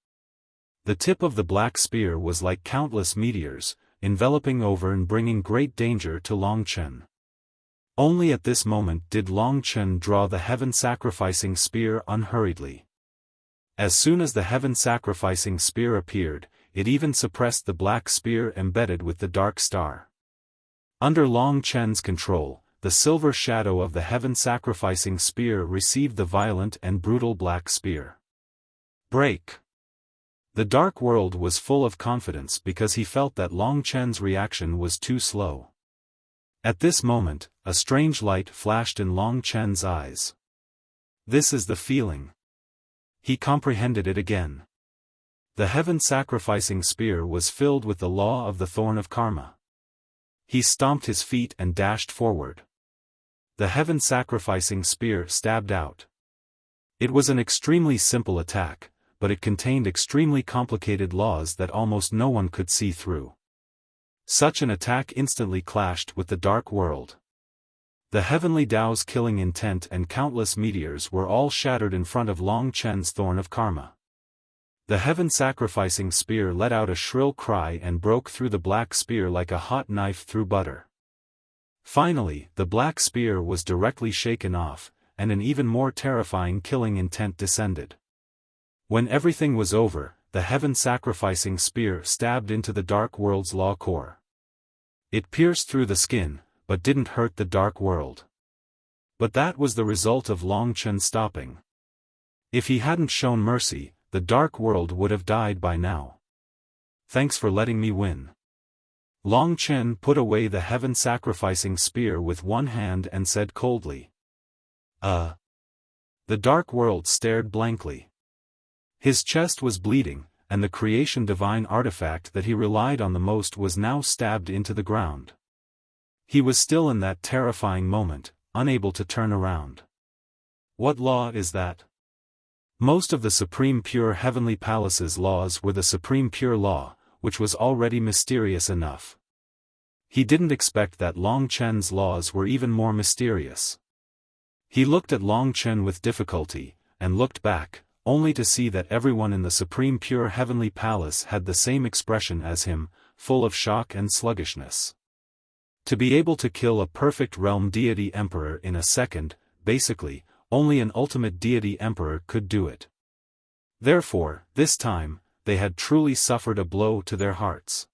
The tip of the black spear was like countless meteors, enveloping over and bringing great danger to Long Chen. Only at this moment did Long Chen draw the heaven-sacrificing spear unhurriedly. As soon as the heaven-sacrificing spear appeared, it even suppressed the black spear embedded with the dark star. Under Long Chen's control, the silver shadow of the heaven-sacrificing spear received the violent and brutal black spear. Break! The Dark World was full of confidence because he felt that Long Chen's reaction was too slow. At this moment, a strange light flashed in Long Chen's eyes. This is the feeling. He comprehended it again. The heaven-sacrificing spear was filled with the law of the thorn of karma. He stomped his feet and dashed forward. The heaven-sacrificing spear stabbed out. It was an extremely simple attack, but it contained extremely complicated laws that almost no one could see through. Such an attack instantly clashed with the Dark World. The heavenly Tao's killing intent and countless meteors were all shattered in front of Long Chen's thorn of karma. The heaven-sacrificing spear let out a shrill cry and broke through the black spear like a hot knife through butter. Finally, the black spear was directly shaken off, and an even more terrifying killing intent descended. When everything was over, the heaven-sacrificing spear stabbed into the Dark World's law core. It pierced through the skin, but didn't hurt the Dark World. But that was the result of Long Chen stopping. If he hadn't shown mercy, the dark world would have died by now. Thanks for letting me win. Long Chen put away the heaven-sacrificing spear with one hand and said coldly. The dark world stared blankly. His chest was bleeding, and the creation divine artifact that he relied on the most was now stabbed into the ground. He was still in that terrifying moment, unable to turn around. What law is that? Most of the Supreme Pure Heavenly Palace's laws were the Supreme Pure Law, which was already mysterious enough. He didn't expect that Long Chen's laws were even more mysterious. He looked at Long Chen with difficulty, and looked back, only to see that everyone in the Supreme Pure Heavenly Palace had the same expression as him, full of shock and sluggishness. To be able to kill a perfect realm deity emperor in a second, basically, only an ultimate deity emperor could do it. Therefore, this time, they had truly suffered a blow to their hearts.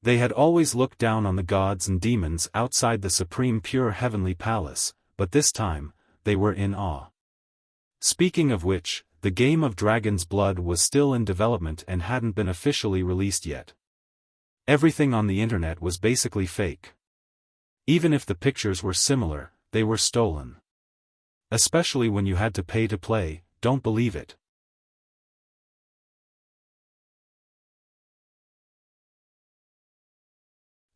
They had always looked down on the gods and demons outside the Supreme Pure Heavenly Palace, but this time, they were in awe. Speaking of which, the game of Dragon's Blood was still in development and hadn't been officially released yet. Everything on the internet was basically fake. Even if the pictures were similar, they were stolen. Especially when you had to pay to play, don't believe it.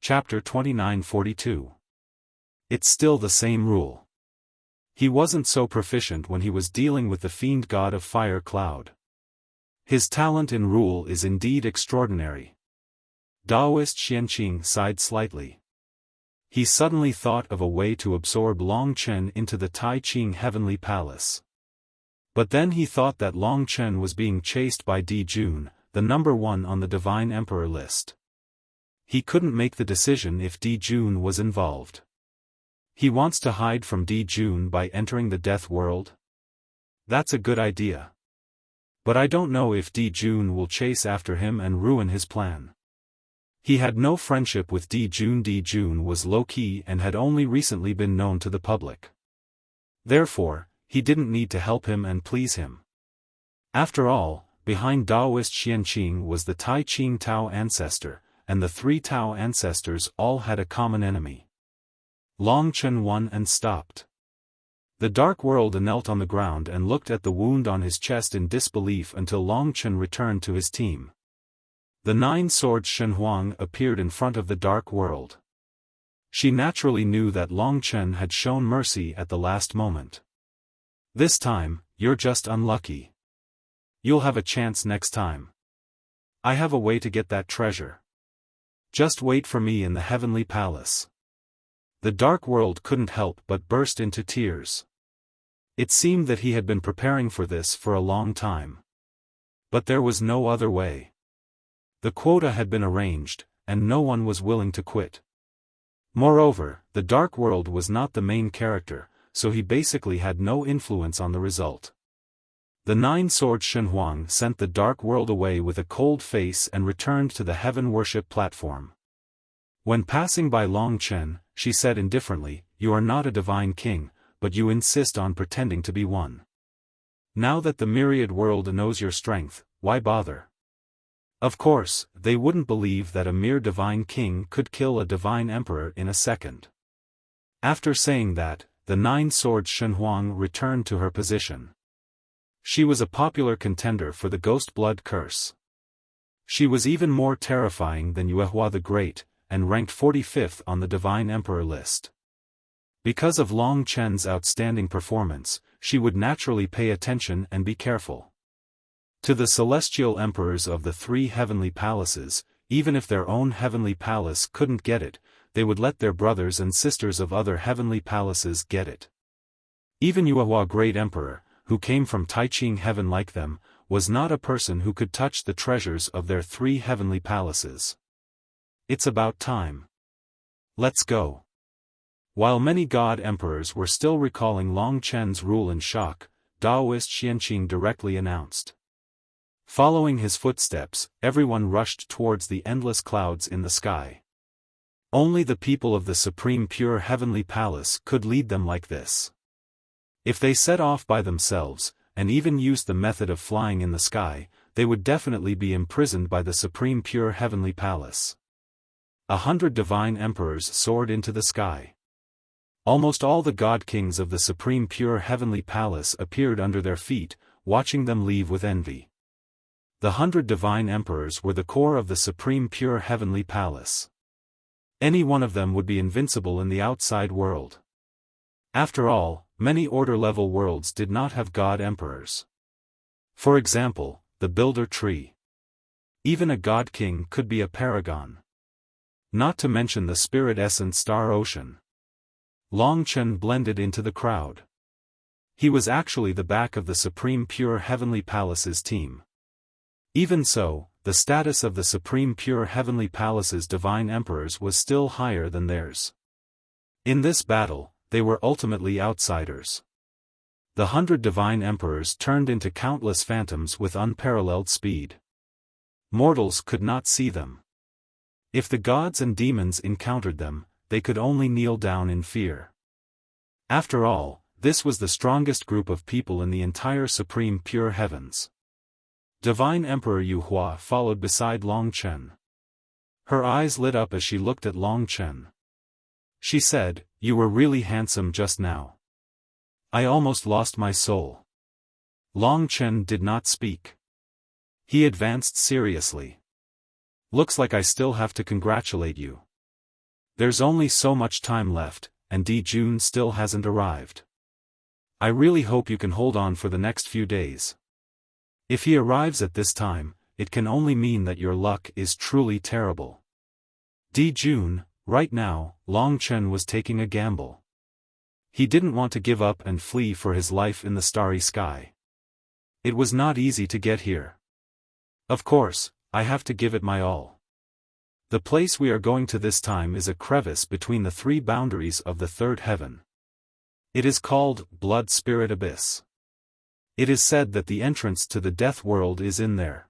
Chapter 2942. It's still the same rule. He wasn't so proficient when he was dealing with the fiend god of fire Cloud. His talent in rule is indeed extraordinary. Daoist Xianqing sighed slightly. He suddenly thought of a way to absorb Long Chen into the Tai Ching Heavenly Palace. But then he thought that Long Chen was being chased by Di Jun, the number 1 on the Divine Emperor list. He couldn't make the decision if Di Jun was involved. He wants to hide from Di Jun by entering the Death World? That's a good idea. But I don't know if Di Jun will chase after him and ruin his plan. He had no friendship with Di Jun. Di Jun was low-key and had only recently been known to the public. Therefore, he didn't need to help him and please him. After all, behind Daoist Xianqing was the Tai Ching Tao ancestor, and the 3 Tao ancestors all had a common enemy. Long Chen won and stopped. The Dark World knelt on the ground and looked at the wound on his chest in disbelief until Long Chen returned to his team. The 9-sword Shen Huang appeared in front of the Dark World. She naturally knew that Long Chen had shown mercy at the last moment. This time, you're just unlucky. You'll have a chance next time. I have a way to get that treasure. Just wait for me in the Heavenly Palace. The Dark World couldn't help but burst into tears. It seemed that he had been preparing for this for a long time. But there was no other way. The quota had been arranged, and no one was willing to quit. Moreover, the Dark World was not the main character, so he basically had no influence on the result. The 9-sword Shen Huang sent the Dark World away with a cold face and returned to the heaven worship platform. When passing by Long Chen, she said indifferently, "You are not a divine king, but you insist on pretending to be one. Now that the myriad world knows your strength, why bother?" Of course, they wouldn't believe that a mere divine king could kill a divine emperor in a second. After saying that, the 9-sword Shen Huang returned to her position. She was a popular contender for the Ghost Blood Curse. She was even more terrifying than Yuehua the Great, and ranked 45th on the Divine Emperor list. Because of Long Chen's outstanding performance, she would naturally pay attention and be careful. To the celestial emperors of the 3 heavenly palaces, even if their own heavenly palace couldn't get it, they would let their brothers and sisters of other heavenly palaces get it. Even Yuehua Great Emperor, who came from Taiching heaven like them, was not a person who could touch the treasures of their 3 heavenly palaces. It's about time. Let's go. While many god emperors were still recalling Long Chen's rule in shock, Daoist Xianqing directly announced. Following his footsteps, everyone rushed towards the endless clouds in the sky. Only the people of the Supreme Pure Heavenly Palace could lead them like this. If they set off by themselves, and even used the method of flying in the sky, they would definitely be imprisoned by the supreme pure heavenly palace. 100 divine emperors soared into the sky. Almost all the god-kings of the supreme pure heavenly palace appeared under their feet, watching them leave with envy. The 100 divine emperors were the core of the supreme pure heavenly palace. Any one of them would be invincible in the outside world. After all, many order-level worlds did not have god-emperors. For example, the Builder Tree. Even a god-king could be a paragon. Not to mention the spirit-essence Star Ocean. Long Chen blended into the crowd. He was actually the back of the Supreme Pure Heavenly Palace's team. Even so, the status of the Supreme Pure Heavenly Palace's divine emperors was still higher than theirs. In this battle, they were ultimately outsiders. The 100 divine emperors turned into countless phantoms with unparalleled speed. Mortals could not see them. If the gods and demons encountered them, they could only kneel down in fear. After all, this was the strongest group of people in the entire Supreme Pure Heavens. Divine Emperor Yuhua followed beside Long Chen. Her eyes lit up as she looked at Long Chen. She said, "You were really handsome just now. I almost lost my soul." Long Chen did not speak. He advanced seriously. "Looks like I still have to congratulate you. There's only so much time left, and Di Jun still hasn't arrived. I really hope you can hold on for the next few days. If he arrives at this time, it can only mean that your luck is truly terrible." Di Jun, right now, Long Chen was taking a gamble. He didn't want to give up and flee for his life in the starry sky. It was not easy to get here. Of course, I have to give it my all. The place we are going to this time is a crevice between the 3 boundaries of the 3rd heaven. It is called Blood Spirit Abyss. It is said that the entrance to the death world is in there.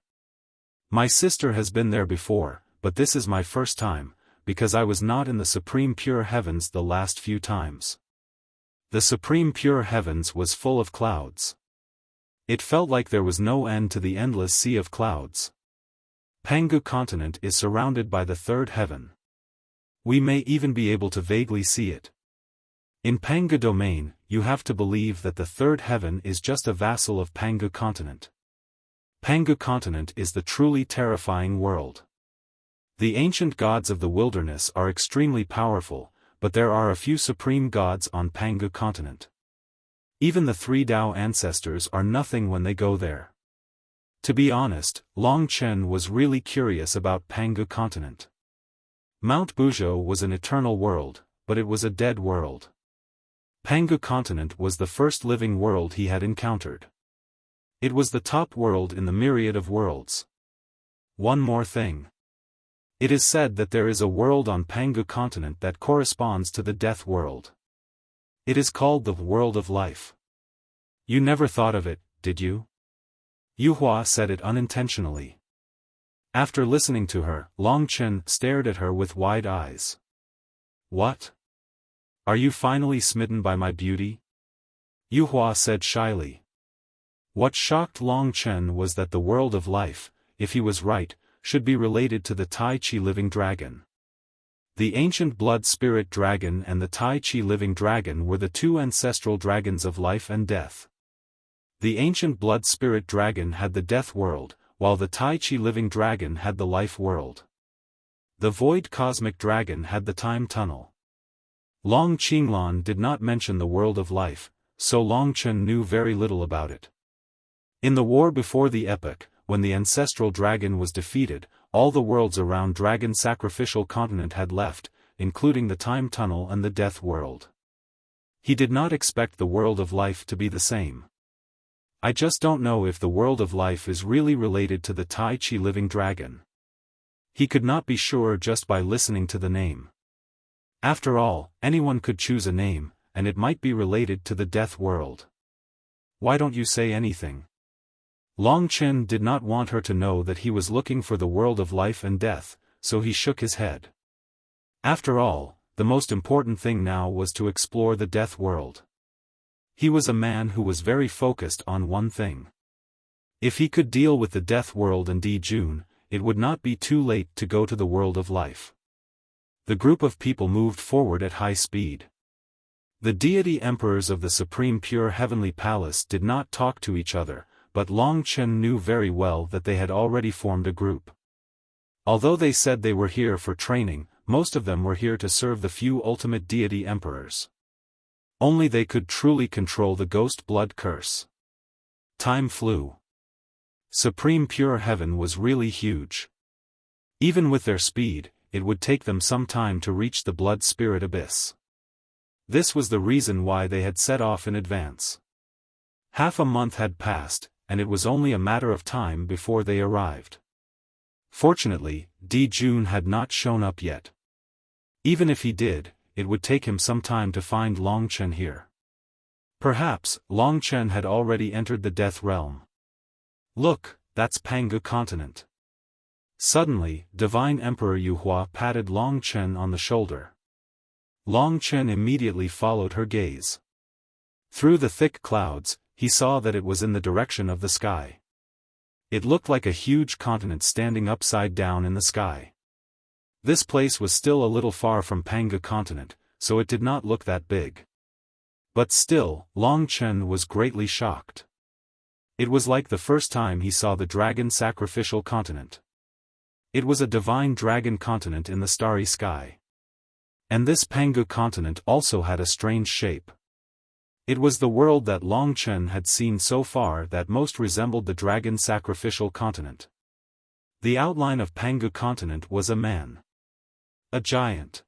My sister has been there before, but this is my first time, because I was not in the Supreme Pure Heavens the last few times. The Supreme Pure Heavens was full of clouds. It felt like there was no end to the endless sea of clouds. Pangu continent is surrounded by the 3rd heaven. We may even be able to vaguely see it. In Pangu domain, you have to believe that the 3rd heaven is just a vassal of Pangu continent. Pangu continent is the truly terrifying world. The ancient gods of the wilderness are extremely powerful, but there are a few supreme gods on Pangu continent. Even the 3 Tao ancestors are nothing when they go there. To be honest, Long Chen was really curious about Pangu continent. Mount Buzhou was an eternal world, but it was a dead world. Pangu continent was the first living world he had encountered. It was the top world in the myriad of worlds. One more thing. It is said that there is a world on Pangu continent that corresponds to the death world. It is called the world of life. You never thought of it, did you? Yuhua said it unintentionally. After listening to her, Long Chen stared at her with wide eyes. What? Are you finally smitten by my beauty? Yuhua said shyly. What shocked Long Chen was that the world of life, if he was right, should be related to the Tai Chi living dragon. The ancient blood spirit dragon and the Tai Chi living dragon were the 2 ancestral dragons of life and death. The ancient blood spirit dragon had the death world, while the Tai Chi living dragon had the life world. The void cosmic dragon had the time tunnel. Long Qinglan did not mention the world of life, so Long Chen knew very little about it. In the war before the epoch, when the ancestral dragon was defeated, all the worlds around Dragon Sacrificial Continent had left, including the time tunnel and the death world. He did not expect the world of life to be the same. I just don't know if the world of life is really related to the Tai Chi living dragon. He could not be sure just by listening to the name. After all, anyone could choose a name, and it might be related to the death world. Why don't you say anything? Long Chen did not want her to know that he was looking for the world of life and death, so he shook his head. After all, the most important thing now was to explore the death world. He was a man who was very focused on one thing. If he could deal with the death world and June, it would not be too late to go to the world of life. The group of people moved forward at high speed. The deity emperors of the Supreme Pure Heavenly Palace did not talk to each other, but Long Chen knew very well that they had already formed a group. Although they said they were here for training, most of them were here to serve the few ultimate deity emperors. Only they could truly control the ghost blood curse. Time flew. Supreme Pure Heaven was really huge. Even with their speed, it would take them some time to reach the blood spirit abyss. This was the reason why they had set off in advance. Half a month had passed, and it was only a matter of time before they arrived. Fortunately, June had not shown up yet. Even if he did, it would take him some time to find Long Chen here. Perhaps, Long Chen had already entered the death realm. Look, that's Pangu continent. Suddenly, Divine Emperor Yuhua patted Long Chen on the shoulder. Long Chen immediately followed her gaze. Through the thick clouds, he saw that it was in the direction of the sky. It looked like a huge continent standing upside down in the sky. This place was still a little far from Pangu continent, so it did not look that big. But still, Long Chen was greatly shocked. It was like the first time he saw the dragon sacrificial continent. It was a divine dragon continent in the starry sky. And this Pangu continent also had a strange shape. It was the world that Long Chen had seen so far that most resembled the dragon sacrificial continent. The outline of Pangu continent was a man. A giant.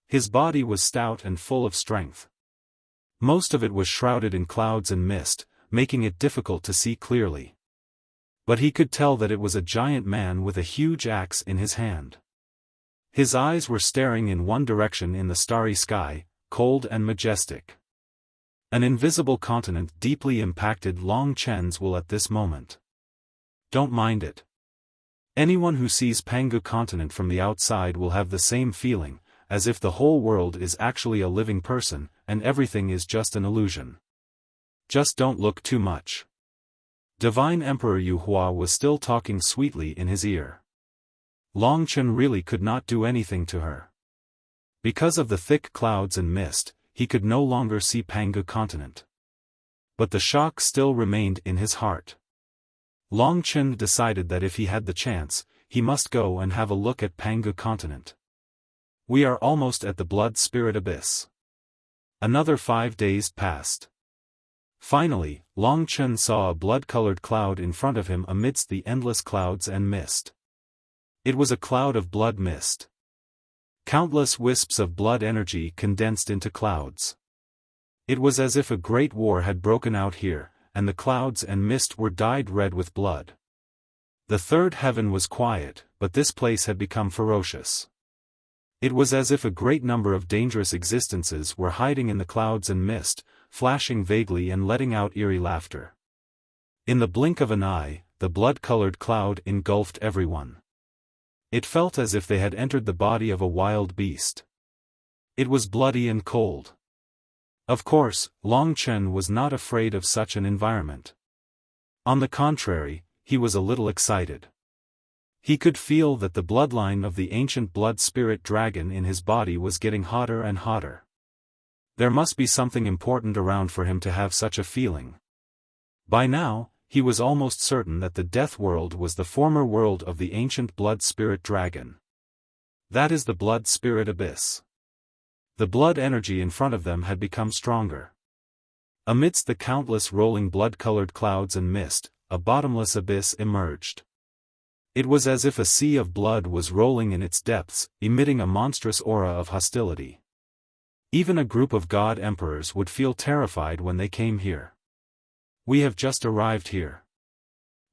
His body was stout and full of strength. Most of it was shrouded in clouds and mist, making it difficult to see clearly. But he could tell that it was a giant man with a huge axe in his hand. His eyes were staring in one direction in the starry sky, cold and majestic. An invisible continent deeply impacted Long Chen's will at this moment. Don't mind it. Anyone who sees Pangu continent from the outside will have the same feeling, as if the whole world is actually a living person, and everything is just an illusion. Just don't look too much. Divine Emperor Yuhua was still talking sweetly in his ear. Long Chen really could not do anything to her. Because of the thick clouds and mist, he could no longer see Pangu continent. But the shock still remained in his heart. Long Chen decided that if he had the chance, he must go and have a look at Pangu continent. We are almost at the blood spirit abyss. Another 5 days passed. Finally, Long Chen saw a blood-colored cloud in front of him amidst the endless clouds and mist. It was a cloud of blood mist. Countless wisps of blood energy condensed into clouds. It was as if a great war had broken out here, and the clouds and mist were dyed red with blood. The third heaven was quiet, but this place had become ferocious. It was as if a great number of dangerous existences were hiding in the clouds and mist, flashing vaguely and letting out eerie laughter. In the blink of an eye, the blood-colored cloud engulfed everyone. It felt as if they had entered the body of a wild beast. It was bloody and cold. Of course, Long Chen was not afraid of such an environment. On the contrary, he was a little excited. He could feel that the bloodline of the ancient blood spirit dragon in his body was getting hotter and hotter. There must be something important around for him to have such a feeling. By now, he was almost certain that the death world was the former world of the ancient blood spirit dragon. That is the blood spirit abyss. The blood energy in front of them had become stronger. Amidst the countless rolling blood-colored clouds and mist, a bottomless abyss emerged. It was as if a sea of blood was rolling in its depths, emitting a monstrous aura of hostility. Even a group of god emperors would feel terrified when they came here. We have just arrived here.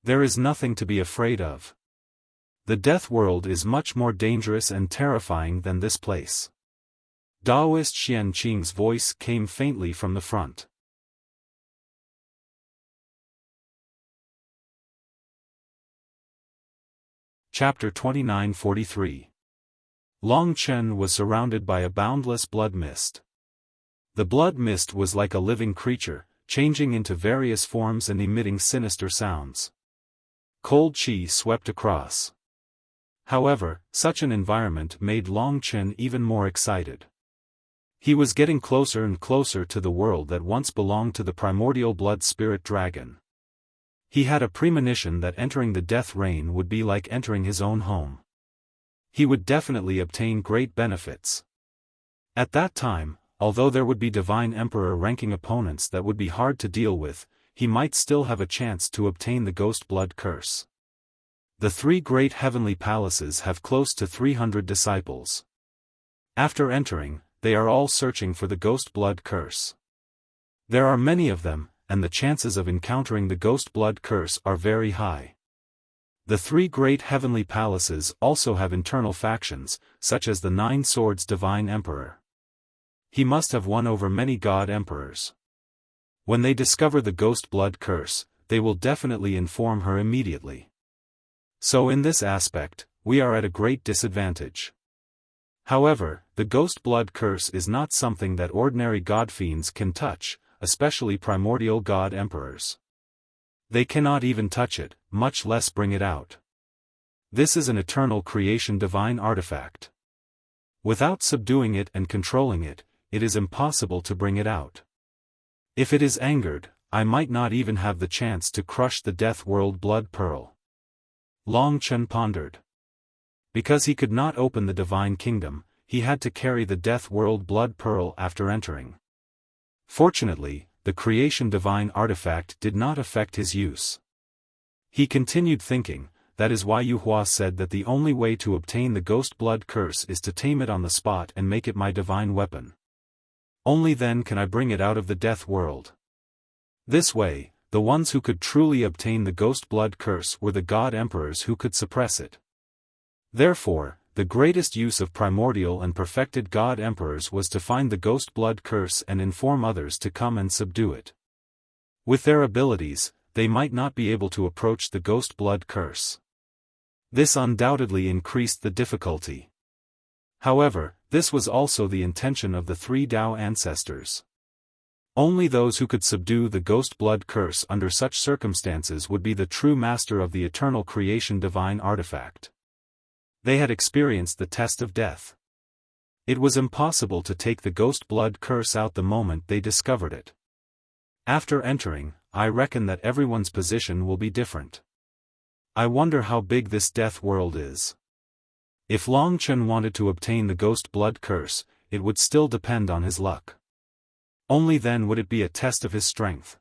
There is nothing to be afraid of. The death world is much more dangerous and terrifying than this place. Daoist Xian Qing's voice came faintly from the front. Chapter 2943. Long Chen was surrounded by a boundless blood mist. The blood mist was like a living creature, changing into various forms and emitting sinister sounds. Cold chi swept across. However, such an environment made Long Chen even more excited. He was getting closer and closer to the world that once belonged to the primordial blood spirit dragon. He had a premonition that entering the death rain would be like entering his own home. He would definitely obtain great benefits. At that time, although there would be Divine Emperor-ranking opponents that would be hard to deal with, he might still have a chance to obtain the Ghost Blood Curse. The three great heavenly palaces have close to 300 disciples. After entering, they are all searching for the Ghost Blood Curse. There are many of them, and the chances of encountering the Ghost Blood Curse are very high. The three great heavenly palaces also have internal factions, such as the Nine Swords Divine Emperor. He must have won over many god emperors. When they discover the Ghost Blood Curse, they will definitely inform her immediately. So in this aspect, we are at a great disadvantage. However, the Ghost Blood Curse is not something that ordinary god fiends can touch, especially primordial god emperors. They cannot even touch it, much less bring it out. This is an eternal creation divine artifact. Without subduing it and controlling it, it is impossible to bring it out. If it is angered, I might not even have the chance to crush the Death World Blood Pearl. Long Chen pondered. Because he could not open the Divine Kingdom, he had to carry the Death World Blood Pearl after entering. Fortunately, the creation divine artifact did not affect his use. He continued thinking, that is why Yu Hua said that the only way to obtain the Ghost Blood Curse is to tame it on the spot and make it my divine weapon. Only then can I bring it out of the death world. This way, the ones who could truly obtain the Ghost Blood Curse were the god emperors who could suppress it. Therefore, the greatest use of primordial and perfected god emperors was to find the Ghost Blood Curse and inform others to come and subdue it. With their abilities, they might not be able to approach the Ghost Blood Curse. This undoubtedly increased the difficulty. However, this was also the intention of the three Tao ancestors. Only those who could subdue the Ghost Blood Curse under such circumstances would be the true master of the eternal creation divine artifact. They had experienced the test of death. It was impossible to take the Ghost Blood Curse out the moment they discovered it. After entering, I reckon that everyone's position will be different. I wonder how big this death world is. If Long Chen wanted to obtain the Ghost Blood Curse, it would still depend on his luck. Only then would it be a test of his strength.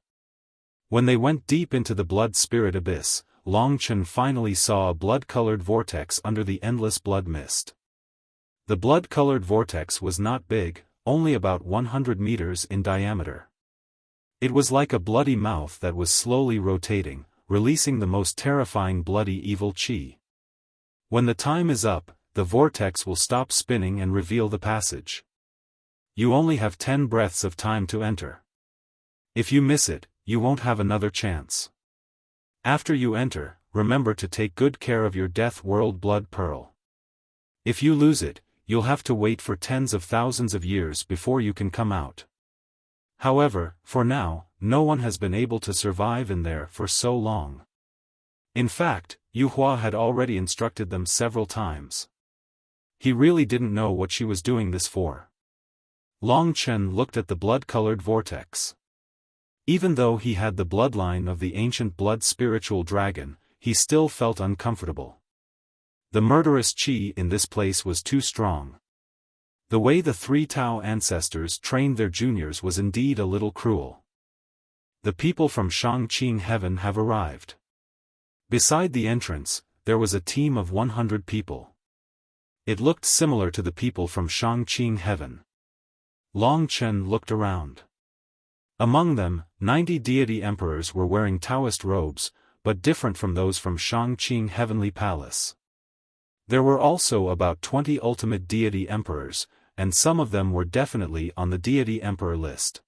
When they went deep into the blood spirit abyss, Long Chen finally saw a blood-colored vortex under the endless blood mist. The blood-colored vortex was not big, only about 100 meters in diameter. It was like a bloody mouth that was slowly rotating, releasing the most terrifying bloody evil chi. When the time is up, the vortex will stop spinning and reveal the passage. You only have 10 breaths of time to enter. If you miss it, you won't have another chance. After you enter, remember to take good care of your Death World Blood Pearl. If you lose it, you'll have to wait for tens of thousands of years before you can come out. However, for now, no one has been able to survive in there for so long. In fact, Yu Hua had already instructed them several times. He really didn't know what she was doing this for. Long Chen looked at the blood-colored vortex. Even though he had the bloodline of the ancient blood spiritual dragon, he still felt uncomfortable. The murderous qi in this place was too strong. The way the three Tao ancestors trained their juniors was indeed a little cruel. The people from Shangqing Heaven have arrived. Beside the entrance, there was a team of 100 people. It looked similar to the people from Shangqing Heaven. Long Chen looked around. Among them, 90 deity emperors were wearing Taoist robes, but different from those from Shangqing Heavenly Palace. There were also about 20 ultimate deity emperors, and some of them were definitely on the deity emperor list.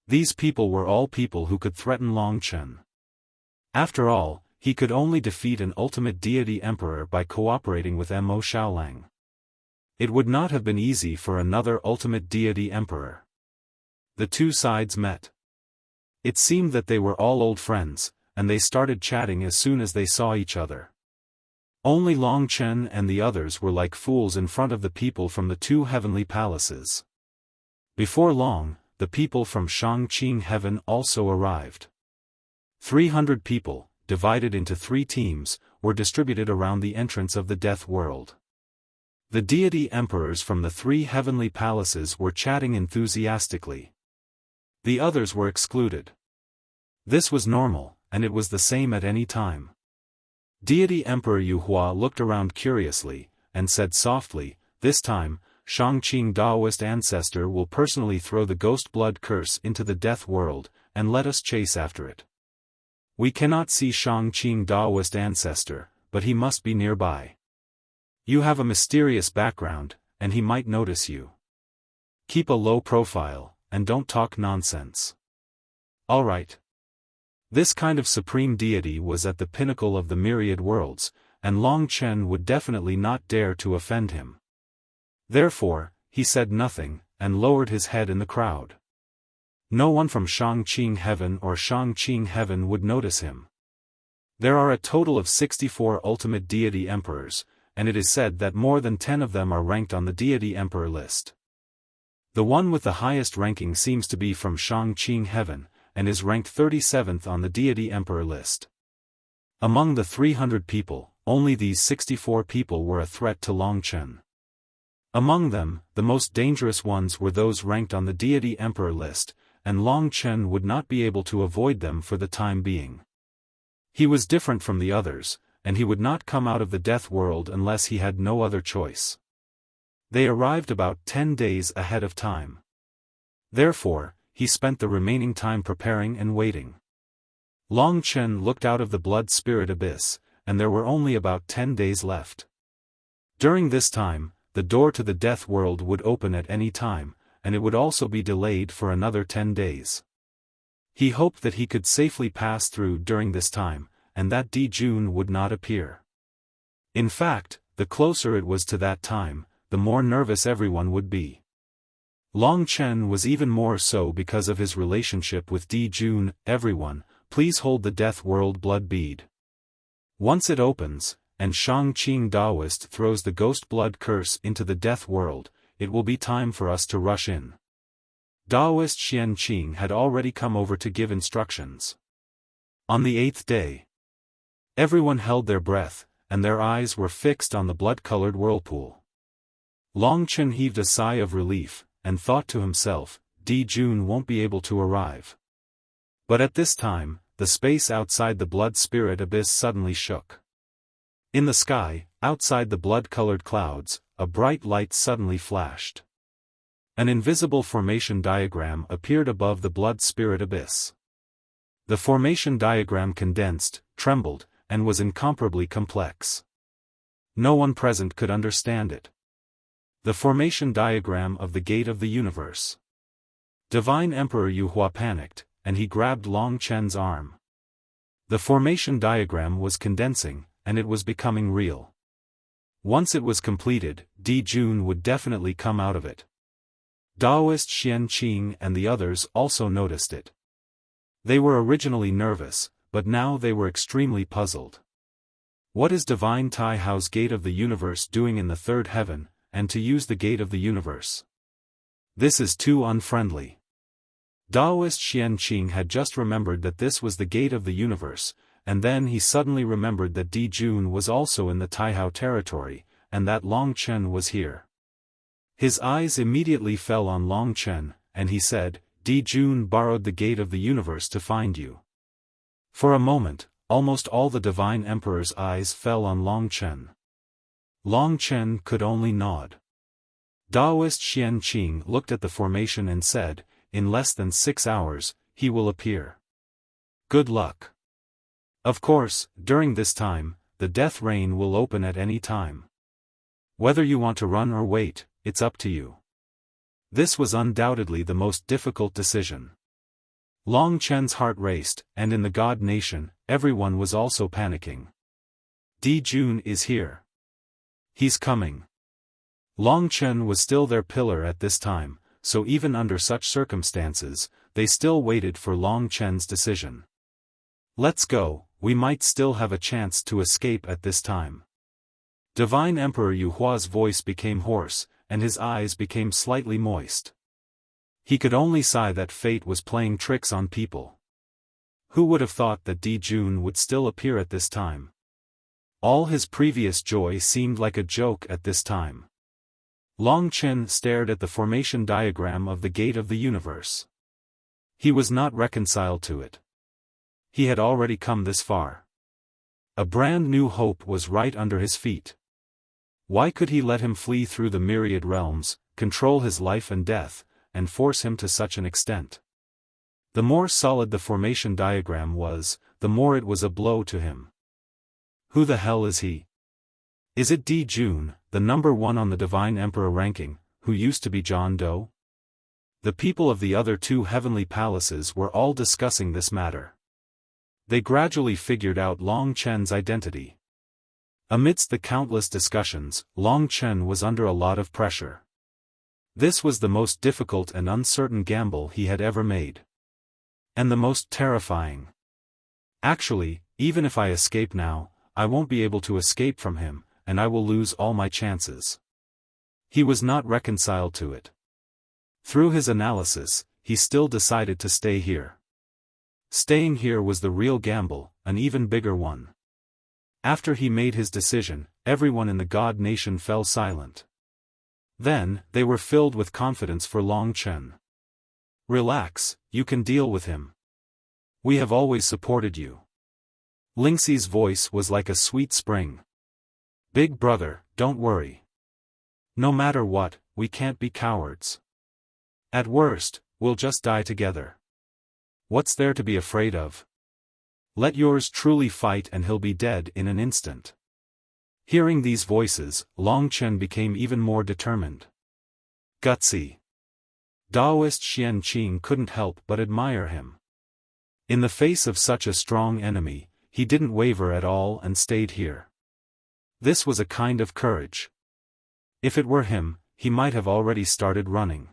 These people were all people who could threaten Long Chen. After all, he could only defeat an ultimate deity emperor by cooperating with Mo Xiaolang. It would not have been easy for another ultimate deity emperor. The two sides met. It seemed that they were all old friends, and they started chatting as soon as they saw each other. Only Long Chen and the others were like fools in front of the people from the two heavenly palaces. Before long, the people from Shangqing Heaven also arrived. 300 people, divided into 3 teams, were distributed around the entrance of the Death World. The deity emperors from the 3 heavenly palaces were chatting enthusiastically. The others were excluded. This was normal, and it was the same at any time. Deity Emperor Yuhua looked around curiously, and said softly, "This time, Shangqing Daoist ancestor will personally throw the ghost blood curse into the Death World, and let us chase after it. We cannot see Shangqing Daoist ancestor, but he must be nearby. You have a mysterious background, and he might notice you. Keep a low profile, and don't talk nonsense." All right. This kind of supreme deity was at the pinnacle of the myriad worlds, and Long Chen would definitely not dare to offend him. Therefore, he said nothing, and lowered his head in the crowd. No one from Shangqing Heaven or Shangqing Heaven would notice him. There are a total of 64 ultimate deity emperors, and it is said that more than 10 of them are ranked on the deity emperor list. The one with the highest ranking seems to be from Shangqing Heaven, and is ranked 37th on the deity emperor list. Among the 300 people, only these 64 people were a threat to Long Chen. Among them, the most dangerous ones were those ranked on the deity emperor list, and Long Chen would not be able to avoid them for the time being. He was different from the others, and he would not come out of the Death World unless he had no other choice. They arrived about 10 days ahead of time. Therefore, he spent the remaining time preparing and waiting. Long Chen looked out of the blood spirit abyss, and there were only about 10 days left. During this time, the door to the Death World would open at any time, and it would also be delayed for another 10 days. He hoped that he could safely pass through during this time, and that Di Jun would not appear. In fact, the closer it was to that time, the more nervous everyone would be. Long Chen was even more so because of his relationship with Di Jun. "Everyone, please hold the Death World blood bead. Once it opens, and Shangqing Daoist throws the ghost blood curse into the Death World, it will be time for us to rush in." Daoist Xianqing had already come over to give instructions. On the 8th day, everyone held their breath, and their eyes were fixed on the blood-colored whirlpool. Long Chen heaved a sigh of relief, and thought to himself, Di Jun won't be able to arrive. But at this time, the space outside the blood spirit abyss suddenly shook. In the sky, outside the blood-colored clouds, a bright light suddenly flashed. An invisible formation diagram appeared above the blood spirit abyss. The formation diagram condensed, trembled, and was incomparably complex. No one present could understand it. The formation diagram of the gate of the universe. Divine Emperor Yuhua panicked, and he grabbed Long Chen's arm. The formation diagram was condensing, and it was becoming real. Once it was completed, Di Jun would definitely come out of it. Daoist Xianqing and the others also noticed it. They were originally nervous, but now they were extremely puzzled. What is Divine Tai Hao's Gate of the Universe doing in the third heaven, and to use the Gate of the Universe? This is too unfriendly. Daoist Xianqing had just remembered that this was the Gate of the Universe, and then he suddenly remembered that Di Jun was also in the Taihao territory, and that Long Chen was here. His eyes immediately fell on Long Chen, and he said, Di Jun borrowed the Gate of the Universe to find you. For a moment, almost all the Divine Emperor's eyes fell on Long Chen. Long Chen could only nod. Daoist Xianqing looked at the formation and said, in less than 6 hours, he will appear. Good luck. Of course, during this time, the death rain will open at any time. Whether you want to run or wait, it's up to you. This was undoubtedly the most difficult decision. Long Chen's heart raced, and in the God Nation, everyone was also panicking. Di Jun is here. He's coming. Long Chen was still their pillar at this time, so even under such circumstances, they still waited for Long Chen's decision. "Let's go, we might still have a chance to escape at this time." Divine Emperor Yu Hua's voice became hoarse, and his eyes became slightly moist. He could only sigh that fate was playing tricks on people. Who would have thought that Di Jun would still appear at this time? All his previous joy seemed like a joke at this time. Long Chen stared at the formation diagram of the gate of the universe. He was not reconciled to it. He had already come this far. A brand new hope was right under his feet. Why could he let him flee through the myriad realms, control his life and death, and force him to such an extent? The more solid the formation diagram was, the more it was a blow to him. Who the hell is he? Is it Di Jun, the number one on the Divine Emperor ranking, who used to be John Doe? The people of the other two heavenly palaces were all discussing this matter. They gradually figured out Long Chen's identity. Amidst the countless discussions, Long Chen was under a lot of pressure. This was the most difficult and uncertain gamble he had ever made. And the most terrifying. Actually, even if I escape now, I won't be able to escape from him, and I will lose all my chances. He was not reconciled to it. Through his analysis, he still decided to stay here. Staying here was the real gamble, an even bigger one. After he made his decision, everyone in the God Nation fell silent. Then, they were filled with confidence for Long Chen. "Relax, you can deal with him. We have always supported you." Lingxi's voice was like a sweet spring. "Big brother, don't worry. No matter what, we can't be cowards. At worst, we'll just die together. What's there to be afraid of? Let yours truly fight and he'll be dead in an instant." Hearing these voices, Long Chen became even more determined. Gutsy. Daoist Xian Qing couldn't help but admire him. In the face of such a strong enemy, he didn't waver at all and stayed here. This was a kind of courage. If it were him, he might have already started running.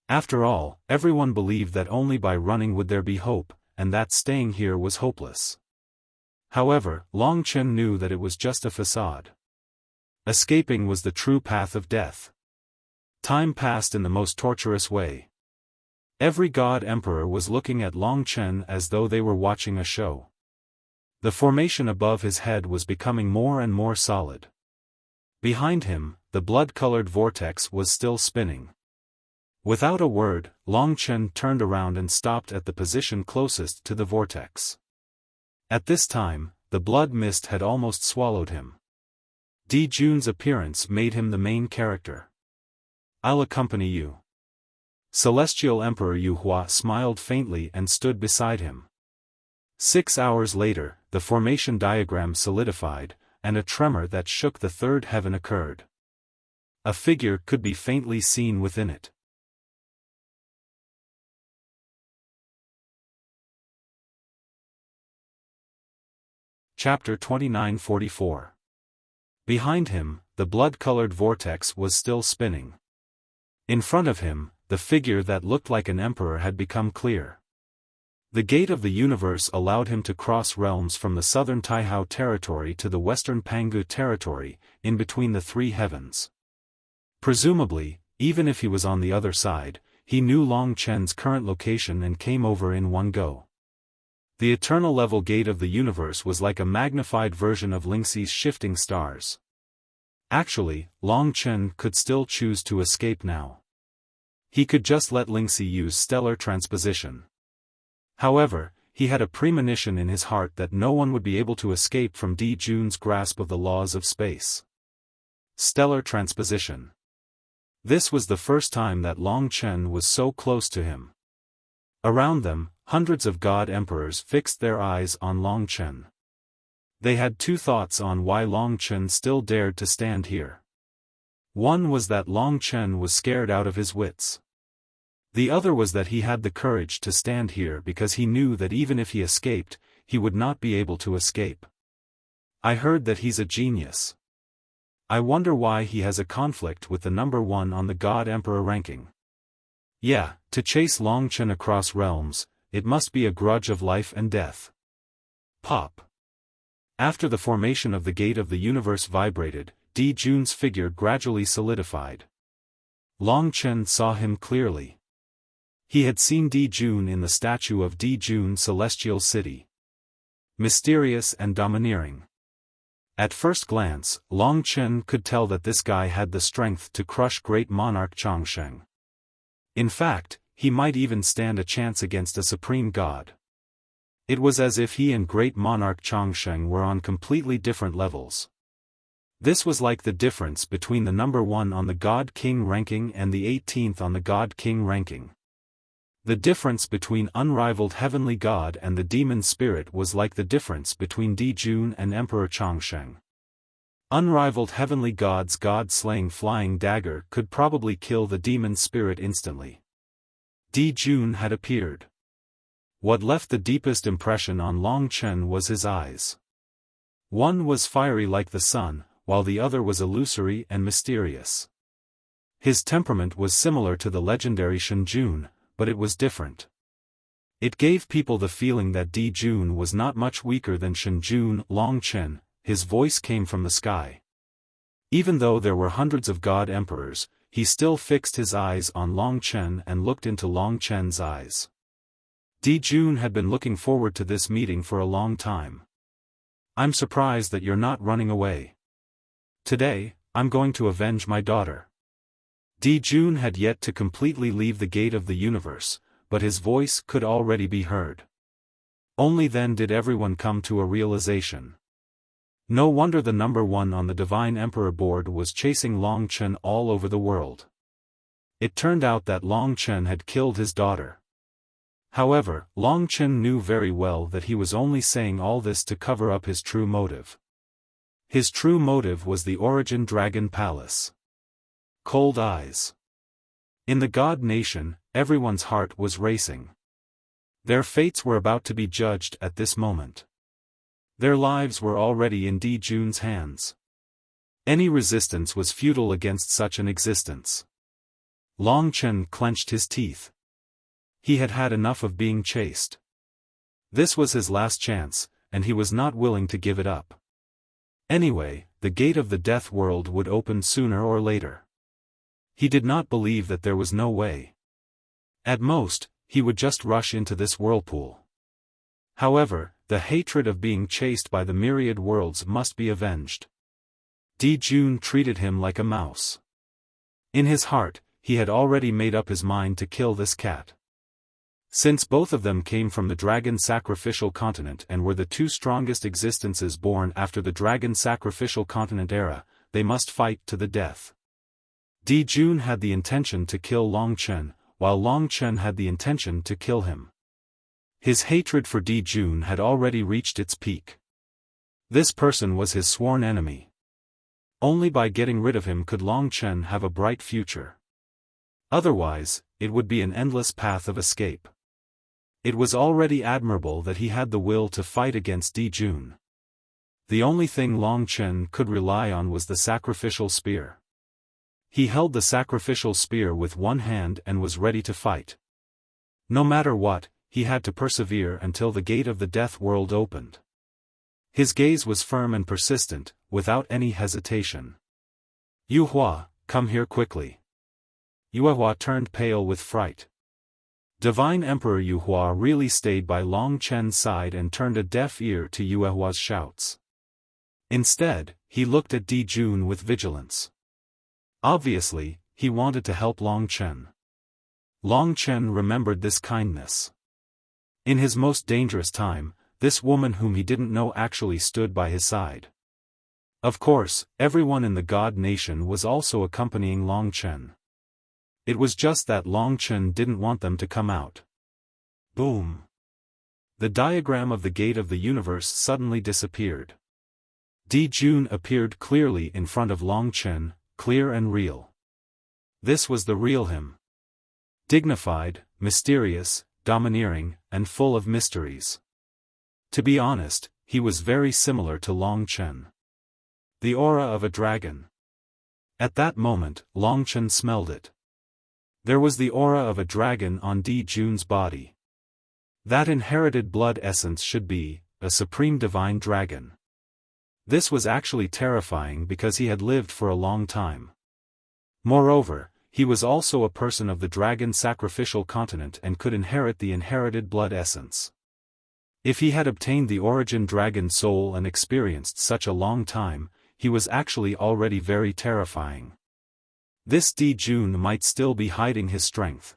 After all, everyone believed that only by running would there be hope, and that staying here was hopeless. However, Long Chen knew that it was just a facade. Escaping was the true path of death. Time passed in the most torturous way. Every God Emperor was looking at Long Chen as though they were watching a show. The formation above his head was becoming more and more solid. Behind him, the blood-colored vortex was still spinning. Without a word, Long Chen turned around and stopped at the position closest to the vortex. At this time, the blood mist had almost swallowed him. Di Jun's appearance made him the main character. "I'll accompany you." Celestial Emperor Yu Hua smiled faintly and stood beside him. 6 hours later, the formation diagram solidified, and a tremor that shook the third heaven occurred. A figure could be faintly seen within it. Chapter 2944. Behind him, the blood-colored vortex was still spinning. In front of him, the figure that looked like an emperor had become clear. The gate of the universe allowed him to cross realms from the southern Taihao territory to the western Pangu territory, in between the three heavens. Presumably, even if he was on the other side, he knew Long Chen's current location and came over in one go. The eternal level gate of the universe was like a magnified version of Lingxi's shifting stars. Actually, Long Chen could still choose to escape now. He could just let Lingxi use stellar transposition. However, he had a premonition in his heart that no one would be able to escape from Di Jun's grasp of the laws of space. Stellar transposition. This was the first time that Long Chen was so close to him. Around them, hundreds of God Emperors fixed their eyes on Long Chen. They had two thoughts on why Long Chen still dared to stand here. One was that Long Chen was scared out of his wits. The other was that he had the courage to stand here because he knew that even if he escaped, he would not be able to escape. "I heard that he's a genius. I wonder why he has a conflict with the number one on the God Emperor ranking." Yeah, to chase Long Chen across realms, it must be a grudge of life and death. Pop. After the formation of the gate of the universe vibrated, Di Jun's figure gradually solidified. Long Chen saw him clearly. He had seen Di Jun in the statue of Di Jun Celestial City. Mysterious and domineering. At first glance, Long Chen could tell that this guy had the strength to crush great monarch Changsheng. In fact, he might even stand a chance against a supreme god. It was as if he and great monarch Changsheng were on completely different levels. This was like the difference between the number 1 on the God King ranking and the 18th on the God King ranking. The difference between unrivaled heavenly god and the demon spirit was like the difference between Di Jun and Emperor Changsheng. Unrivaled heavenly god's god-slaying flying dagger could probably kill the demon spirit instantly. Di Jun had appeared. What left the deepest impression on Long Chen was his eyes. One was fiery like the sun, while the other was illusory and mysterious. His temperament was similar to the legendary Shen Jun, but it was different. It gave people the feeling that Di Jun was not much weaker than Shen Jun. Long Chen, his voice came from the sky. Even though there were hundreds of god emperors, he still fixed his eyes on Long Chen and looked into Long Chen's eyes. Di Jun had been looking forward to this meeting for a long time. I'm surprised that you're not running away. Today, I'm going to avenge my daughter. Di Jun had yet to completely leave the gate of the universe, but his voice could already be heard. Only then did everyone come to a realization. No wonder the number 1 on the Divine Emperor board was chasing Long Chen all over the world. It turned out that Long Chen had killed his daughter. However, Long Chen knew very well that he was only saying all this to cover up his true motive. His true motive was the Origin Dragon Palace. Cold eyes. In the God Nation, everyone's heart was racing. Their fates were about to be judged at this moment. Their lives were already in Di Jun's hands. Any resistance was futile against such an existence. Long Chen clenched his teeth. He had had enough of being chased. This was his last chance, and he was not willing to give it up. Anyway, the gate of the death world would open sooner or later. He did not believe that there was no way. At most, he would just rush into this whirlpool. However, the hatred of being chased by the myriad worlds must be avenged. Di Jun treated him like a mouse. In his heart, he had already made up his mind to kill this cat. Since both of them came from the dragon sacrificial continent and were the 2 strongest existences born after the dragon sacrificial continent era, they must fight to the death. Di Jun had the intention to kill Long Chen, while Long Chen had the intention to kill him. His hatred for Di Jun had already reached its peak. This person was his sworn enemy. Only by getting rid of him could Long Chen have a bright future. Otherwise, it would be an endless path of escape. It was already admirable that he had the will to fight against Di Jun. The only thing Long Chen could rely on was the sacrificial spear. He held the sacrificial spear with one hand and was ready to fight. No matter what, he had to persevere until the gate of the death world opened. His gaze was firm and persistent, without any hesitation. Yu Hua, come here quickly. Yu Hua turned pale with fright. Divine Emperor Yu Hua really stayed by Long Chen's side and turned a deaf ear to Yu Hua's shouts. Instead, he looked at Di Jun with vigilance. Obviously, he wanted to help Long Chen. Long Chen remembered this kindness. In his most dangerous time, this woman whom he didn't know actually stood by his side. Of course, everyone in the God Nation was also accompanying Long Chen. It was just that Long Chen didn't want them to come out. Boom! The diagram of the gate of the universe suddenly disappeared. Di Jun appeared clearly in front of Long Chen, clear and real. This was the real him. Dignified, mysterious, domineering, and full of mysteries. To be honest, he was very similar to Long Chen. The aura of a dragon. At that moment, Long Chen smelled it. There was the aura of a dragon on Di Jun's body. That inherited blood essence should be a supreme divine dragon. This was actually terrifying because he had lived for a long time. Moreover, he was also a person of the dragon sacrificial continent and could inherit the inherited blood essence. If he had obtained the origin dragon soul and experienced such a long time, he was actually already very terrifying. This Di Jun might still be hiding his strength.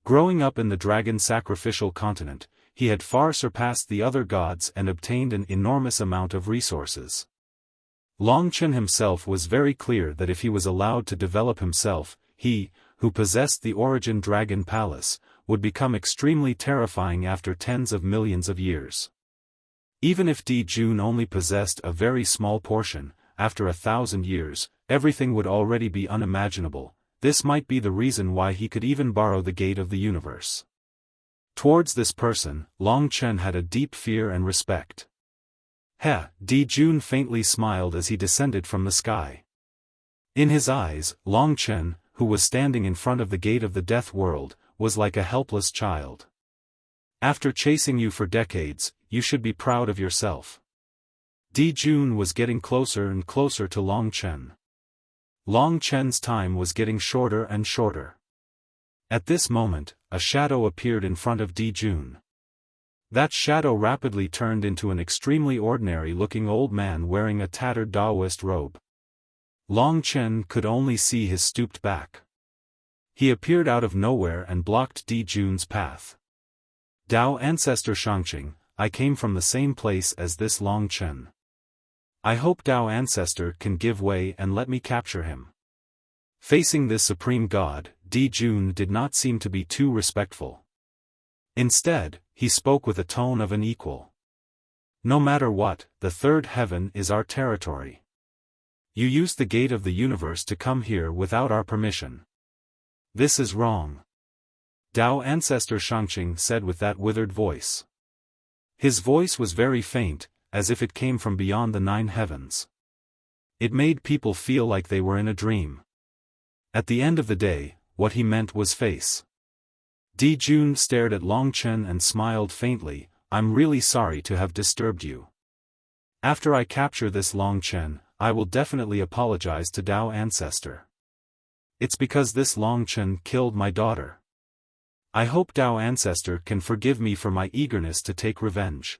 Growing up in the dragon sacrificial continent, he had far surpassed the other gods and obtained an enormous amount of resources. Long Chen himself was very clear that if he was allowed to develop himself, he, who possessed the origin dragon palace, would become extremely terrifying after tens of millions of years. Even if Di Jun only possessed a very small portion, after 1,000 years, everything would already be unimaginable. This might be the reason why he could even borrow the gate of the universe. Towards this person, Long Chen had a deep fear and respect. Di Jun faintly smiled as he descended from the sky. In his eyes, Long Chen, who was standing in front of the gate of the death world, was like a helpless child. After chasing you for decades, you should be proud of yourself. Di Jun was getting closer and closer to Long Chen. Long Chen's time was getting shorter and shorter. At this moment, a shadow appeared in front of Di Jun. That shadow rapidly turned into an extremely ordinary-looking old man wearing a tattered Taoist robe. Long Chen could only see his stooped back. He appeared out of nowhere and blocked Di Jun's path. Dao Ancestor Shangqing, I came from the same place as this Long Chen. I hope Dao Ancestor can give way and let me capture him. Facing this supreme god, Di Jun did not seem to be too respectful. Instead, he spoke with a tone of an equal. No matter what, the third heaven is our territory. You used the gate of the universe to come here without our permission. This is wrong. Dao Ancestor Shangqing said with that withered voice. His voice was very faint, as if it came from beyond the 9 heavens. It made people feel like they were in a dream. At the end of the day, what he meant was face. Di Jun stared at Long Chen and smiled faintly. I'm really sorry to have disturbed you. After I capture this Long Chen, I will definitely apologize to Dao Ancestor. It's because this Long Chen killed my daughter. I hope Dao Ancestor can forgive me for my eagerness to take revenge.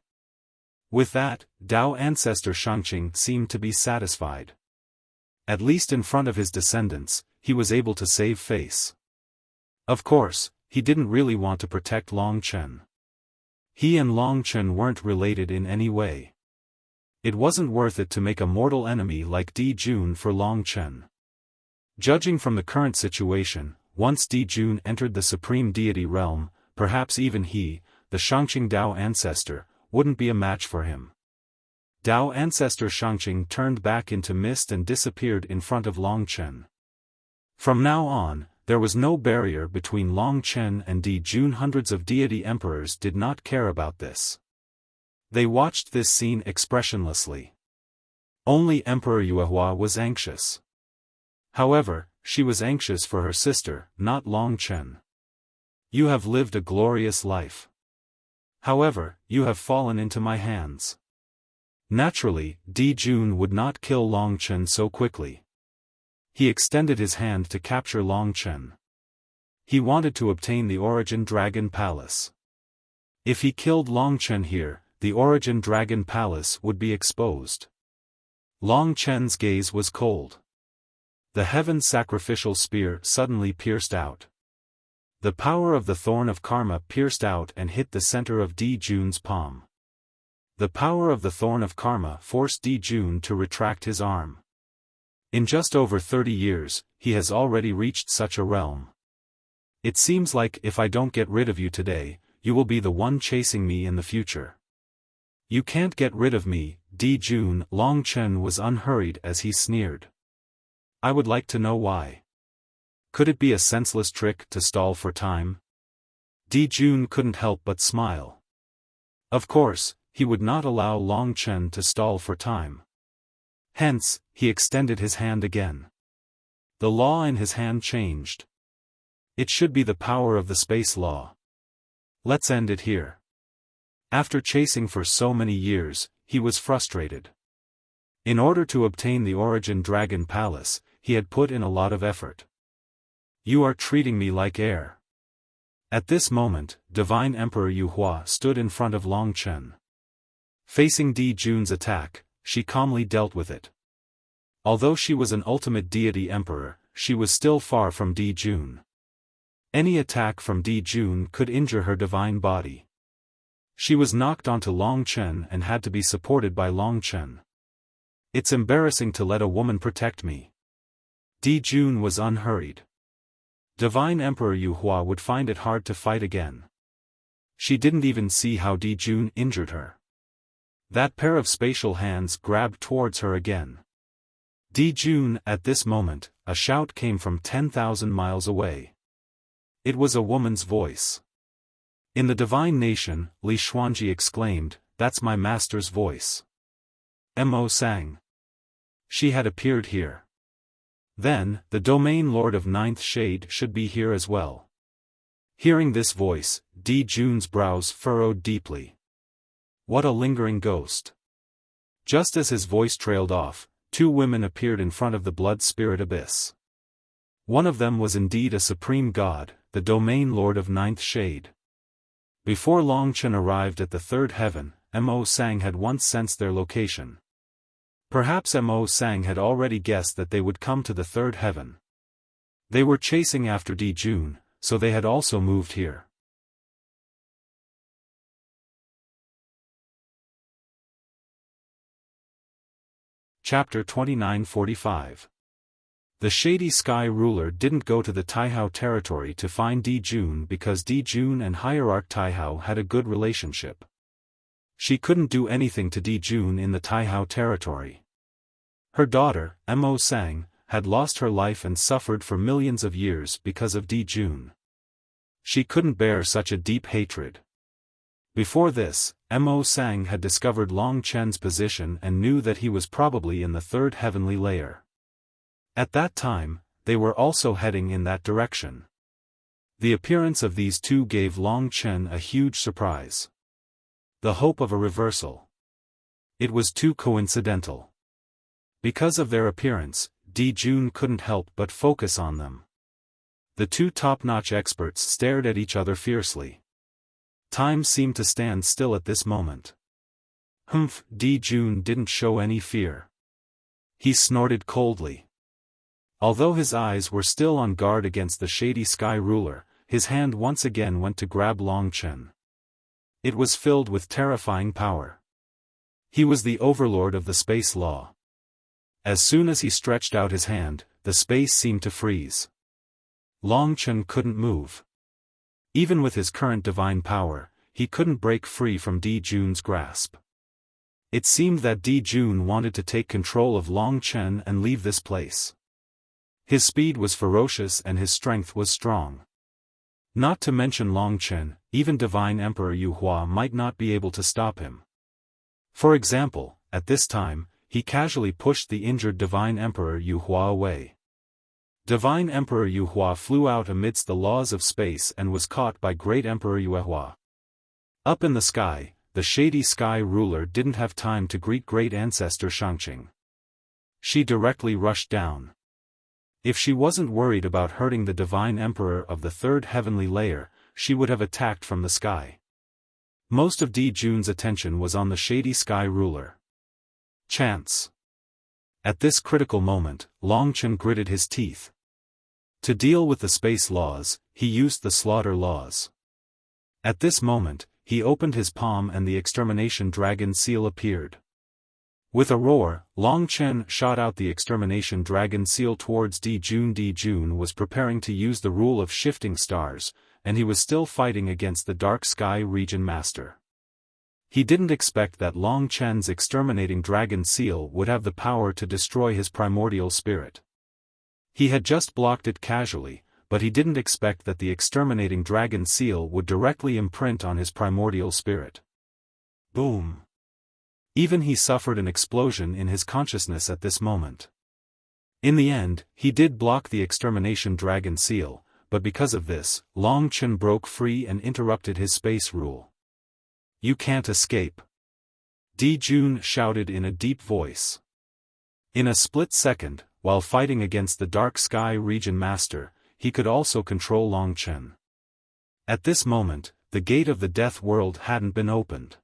With that, Dao Ancestor Shangqing seemed to be satisfied. At least in front of his descendants, he was able to save face. Of course, he didn't really want to protect Long Chen. He and Long Chen weren't related in any way. It wasn't worth it to make a mortal enemy like Di Jun for Long Chen. Judging from the current situation, once Di Jun entered the supreme deity realm, perhaps even he, the Shangqing Dao Ancestor, wouldn't be a match for him. Dao Ancestor Shangqing turned back into mist and disappeared in front of Long Chen. From now on, there was no barrier between Long Chen and Di Jun. Hundreds of deity emperors did not care about this. They watched this scene expressionlessly. Only Emperor Yuehua was anxious. However, she was anxious for her sister, not Long Chen. You have lived a glorious life. However, you have fallen into my hands. Naturally, Di Jun would not kill Long Chen so quickly. He extended his hand to capture Long Chen. He wanted to obtain the Origin Dragon Palace. If he killed Long Chen here, the Origin Dragon Palace would be exposed. Long Chen's gaze was cold. The heaven sacrificial spear suddenly pierced out. The power of the thorn of karma pierced out and hit the center of Di Jun's palm. The power of the thorn of karma forced Di Jun to retract his arm. In just over 30 years, he has already reached such a realm. It seems like if I don't get rid of you today, you will be the one chasing me in the future. You can't get rid of me, Di Jun. Long Chen was unhurried as he sneered. I would like to know why. Could it be a senseless trick to stall for time? Di Jun couldn't help but smile. Of course, he would not allow Long Chen to stall for time. Hence, he extended his hand again. The law in his hand changed. It should be the power of the space law. Let's end it here. After chasing for so many years, he was frustrated. In order to obtain the Origin Dragon Palace, he had put in a lot of effort. You are treating me like air. At this moment, Divine Emperor Yu Hua stood in front of Long Chen. Facing Di Jun's attack, she calmly dealt with it. Although she was an ultimate deity emperor, she was still far from Di Jun. Any attack from Di Jun could injure her divine body. She was knocked onto Long Chen and had to be supported by Long Chen. It's embarrassing to let a woman protect me. Di Jun was unhurried. Divine Emperor Yu Hua would find it hard to fight again. She didn't even see how Di Jun injured her. That pair of spatial hands grabbed towards her again. Di Jun, at this moment, a shout came from 10,000 miles away. It was a woman's voice. In the divine nation, Li Xuanji exclaimed, "That's my master's voice." Mo sang. She had appeared here. Then, the domain lord of Ninth Shade should be here as well. Hearing this voice, Di Jun's brows furrowed deeply. What a lingering ghost. Just as his voice trailed off, two women appeared in front of the blood spirit abyss. One of them was indeed a supreme god, the domain lord of Ninth Shade. Before Long Chen arrived at the third heaven, Mo Sang had once sensed their location. Perhaps Mo Sang had already guessed that they would come to the third heaven. They were chasing after Di Jun, so they had also moved here. Chapter 2945. The Shady Sky Ruler didn't go to the Taihao territory to find Di Jun because Di Jun and Hierarch Taihao had a good relationship. She couldn't do anything to Di Jun in the Taihao territory. Her daughter, Mo Sang, had lost her life and suffered for millions of years because of Di Jun. She couldn't bear such a deep hatred. Before this, Mo Sang had discovered Long Chen's position and knew that he was probably in the third heavenly layer. At that time, they were also heading in that direction. The appearance of these two gave Long Chen a huge surprise. The hope of a reversal. It was too coincidental. Because of their appearance, Di Jun couldn't help but focus on them. The two top-notch experts stared at each other fiercely. Time seemed to stand still at this moment. Humph, Di Jun didn't show any fear. He snorted coldly. Although his eyes were still on guard against the Shady Sky Ruler, his hand once again went to grab Long Chen. It was filled with terrifying power. He was the overlord of the space law. As soon as he stretched out his hand, the space seemed to freeze. Long Chen couldn't move. Even with his current divine power, he couldn't break free from Di Jun's grasp. It seemed that Di Jun wanted to take control of Long Chen and leave this place. His speed was ferocious and his strength was strong. Not to mention Long Chen, even Divine Emperor Yu Hua might not be able to stop him. For example, at this time, he casually pushed the injured Divine Emperor Yu Hua away. Divine Emperor Yu Hua flew out amidst the laws of space and was caught by Great Emperor Yu Hua. Up in the sky, the Shady Sky Ruler didn't have time to greet Great Ancestor Shangqing. She directly rushed down. If she wasn't worried about hurting the Divine Emperor of the third heavenly layer, she would have attacked from the sky. Most of Di Jun's attention was on the Shady Sky Ruler. Chance. At this critical moment, Long Chen gritted his teeth. To deal with the space laws, he used the slaughter laws. At this moment, he opened his palm and the extermination dragon seal appeared. With a roar, Long Chen shot out the extermination dragon seal towards Di Jun. Di Jun was preparing to use the rule of shifting stars, and he was still fighting against the Dark Sky Region Master. He didn't expect that Long Chen's exterminating dragon seal would have the power to destroy his primordial spirit. He had just blocked it casually, but he didn't expect that the exterminating dragon seal would directly imprint on his primordial spirit. Boom! Even he suffered an explosion in his consciousness at this moment. In the end, he did block the extermination dragon seal, but because of this, Long Chen broke free and interrupted his space rule. "You can't escape," Jun shouted in a deep voice. In a split second, while fighting against the Dark Sky Region Master, he could also control Long Chen. At this moment, the gate of the Death World hadn't been opened.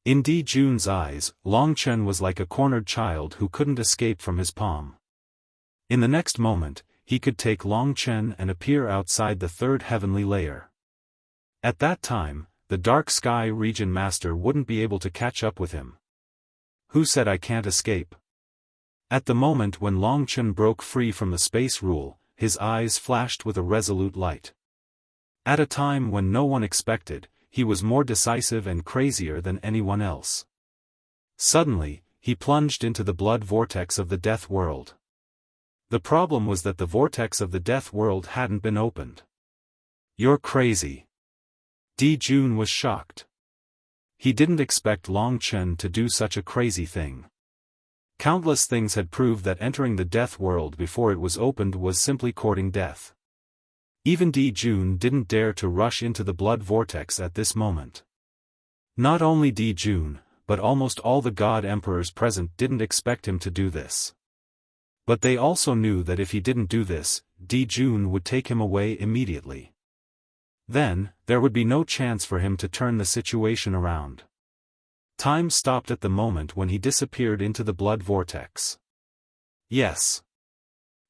In Jun's eyes, Long Chen was like a cornered child who couldn't escape from his palm. In the next moment, he could take Long Chen and appear outside the third heavenly layer. At that time, the Dark Sky Region Master wouldn't be able to catch up with him. "Who said I can't escape?" At the moment when Long Chen broke free from the space rule, his eyes flashed with a resolute light. At a time when no one expected, he was more decisive and crazier than anyone else. Suddenly, he plunged into the blood vortex of the Death World. The problem was that the vortex of the Death World hadn't been opened. "You're crazy." Jun was shocked. He didn't expect Long Chen to do such a crazy thing. Countless things had proved that entering the Death World before it was opened was simply courting death. Even Jun didn't dare to rush into the blood vortex at this moment. Not only Jun, but almost all the God Emperors present didn't expect him to do this. But they also knew that if he didn't do this, Jun would take him away immediately. Then, there would be no chance for him to turn the situation around. Time stopped at the moment when he disappeared into the blood vortex. Yes.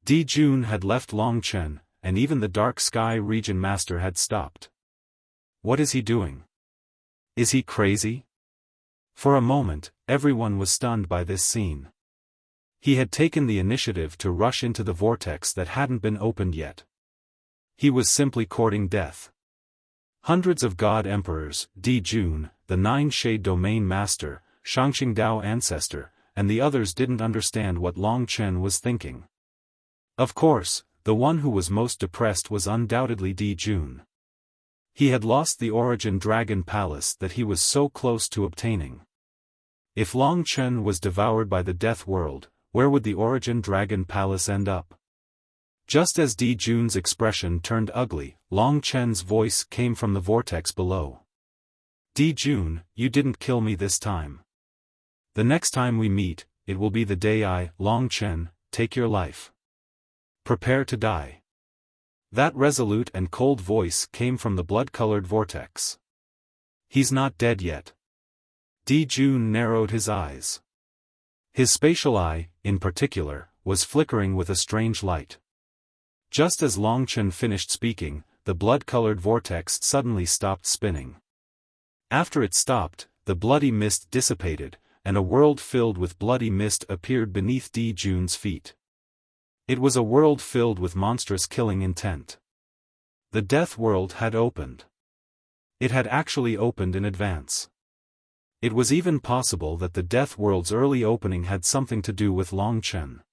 Jun had left Long Chen, and even the Dark Sky Region Master had stopped. What is he doing? Is he crazy? For a moment, everyone was stunned by this scene. He had taken the initiative to rush into the vortex that hadn't been opened yet. He was simply courting death. Hundreds of God Emperors, Jun, the Nine-Shade Domain Master, Shangqingdao Ancestor, and the others didn't understand what Long Chen was thinking. Of course, the one who was most depressed was undoubtedly Jun. He had lost the Origin Dragon Palace that he was so close to obtaining. If Long Chen was devoured by the Death World, where would the Origin Dragon Palace end up? Just as Jun's expression turned ugly, Long Chen's voice came from the vortex below. "Jun, you didn't kill me this time. The next time we meet, it will be the day I, Long Chen, take your life. Prepare to die." That resolute and cold voice came from the blood-colored vortex. "He's not dead yet." Jun narrowed his eyes. His spatial eye, in particular, was flickering with a strange light. Just as Long Chen finished speaking, the blood-colored vortex suddenly stopped spinning. After it stopped, the bloody mist dissipated, and a world filled with bloody mist appeared beneath Jun's feet. It was a world filled with monstrous killing intent. The Death World had opened. It had actually opened in advance. It was even possible that the Death World's early opening had something to do with Long Chen.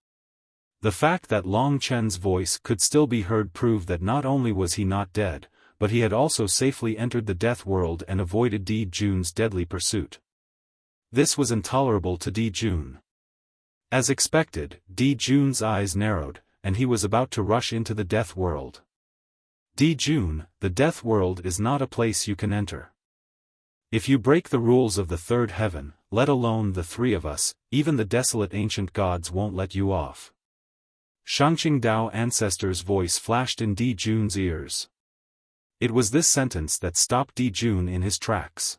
The fact that Long Chen's voice could still be heard proved that not only was he not dead, but he had also safely entered the Death World and avoided Jun's deadly pursuit. This was intolerable to Jun. As expected, Jun's eyes narrowed, and he was about to rush into the Death World. Jun, the Death World is not a place you can enter. If you break the rules of the third heaven, let alone the three of us, even the desolate ancient gods won't let you off. Shangqingdao Ancestor's voice flashed in Jun's ears. It was this sentence that stopped Jun in his tracks.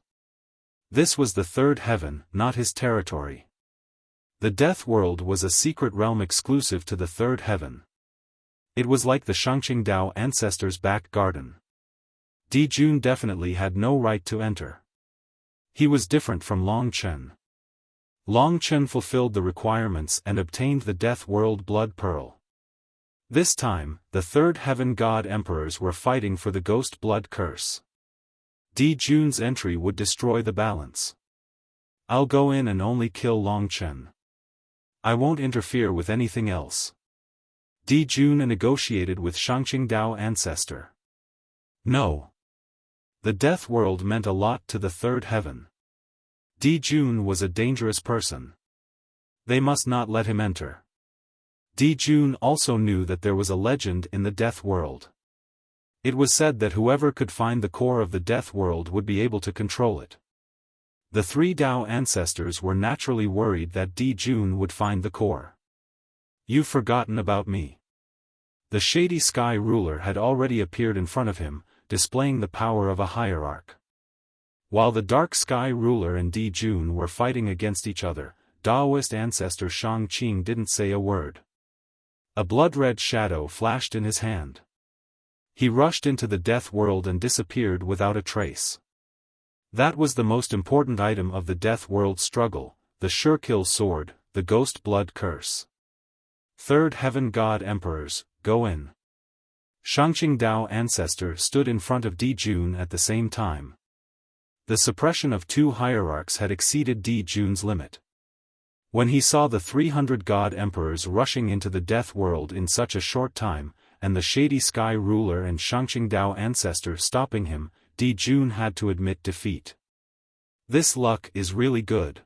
This was the third heaven, not his territory. The Death World was a secret realm exclusive to the third heaven. It was like the Shangqingdao Ancestor's back garden. Jun definitely had no right to enter. He was different from Long Chen. Long Chen fulfilled the requirements and obtained the Death World Blood Pearl. This time, the third heaven God Emperors were fighting for the Ghost Blood Curse. Jun's entry would destroy the balance. "I'll go in and only kill Long Chen. I won't interfere with anything else." Jun negotiated with Shangqingdao Ancestor. No. The Death World meant a lot to the third heaven. Jun was a dangerous person. They must not let him enter. Jun also knew that there was a legend in the Death World. It was said that whoever could find the core of the death world would be able to control it. The three Dao ancestors were naturally worried that Di Jun would find the core. "You've forgotten about me." The Shady Sky Ruler had already appeared in front of him, displaying the power of a hierarch. While the Dark Sky Ruler and Di Jun were fighting against each other, Daoist ancestor Shang Qing didn't say a word. A blood-red shadow flashed in his hand. He rushed into the death world and disappeared without a trace. That was the most important item of the death world struggle, the Sure-Kill Sword, the Ghost Blood Curse. Third Heaven God Emperors, go in. Shangqing Dao ancestor stood in front of Di Jun at the same time. The suppression of two hierarchs had exceeded Di Jun's limit. When he saw the 300 God Emperors rushing into the death world in such a short time, and the Shady Sky Ruler and Shangqing Dao ancestor stopping him, Di Jun had to admit defeat. "This luck is really good.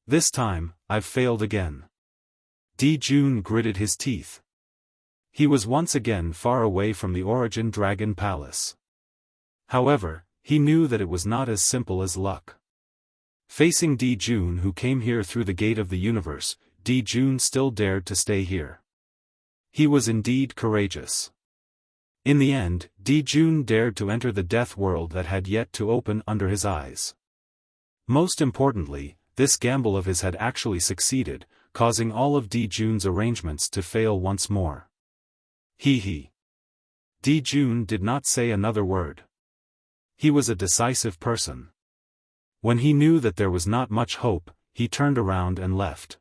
This time, I've failed again." Di Jun gritted his teeth. He was once again far away from the Origin Dragon Palace. However, he knew that it was not as simple as luck. Facing Di Jun, who came here through the gate of the universe, Di Jun still dared to stay here. He was indeed courageous. In the end, Di Jun dared to enter the death world that had yet to open under his eyes. Most importantly, this gamble of his had actually succeeded, causing all of Di Jun's arrangements to fail once more. He. Di Jun did not say another word. He was a decisive person. When he knew that there was not much hope, he turned around and left.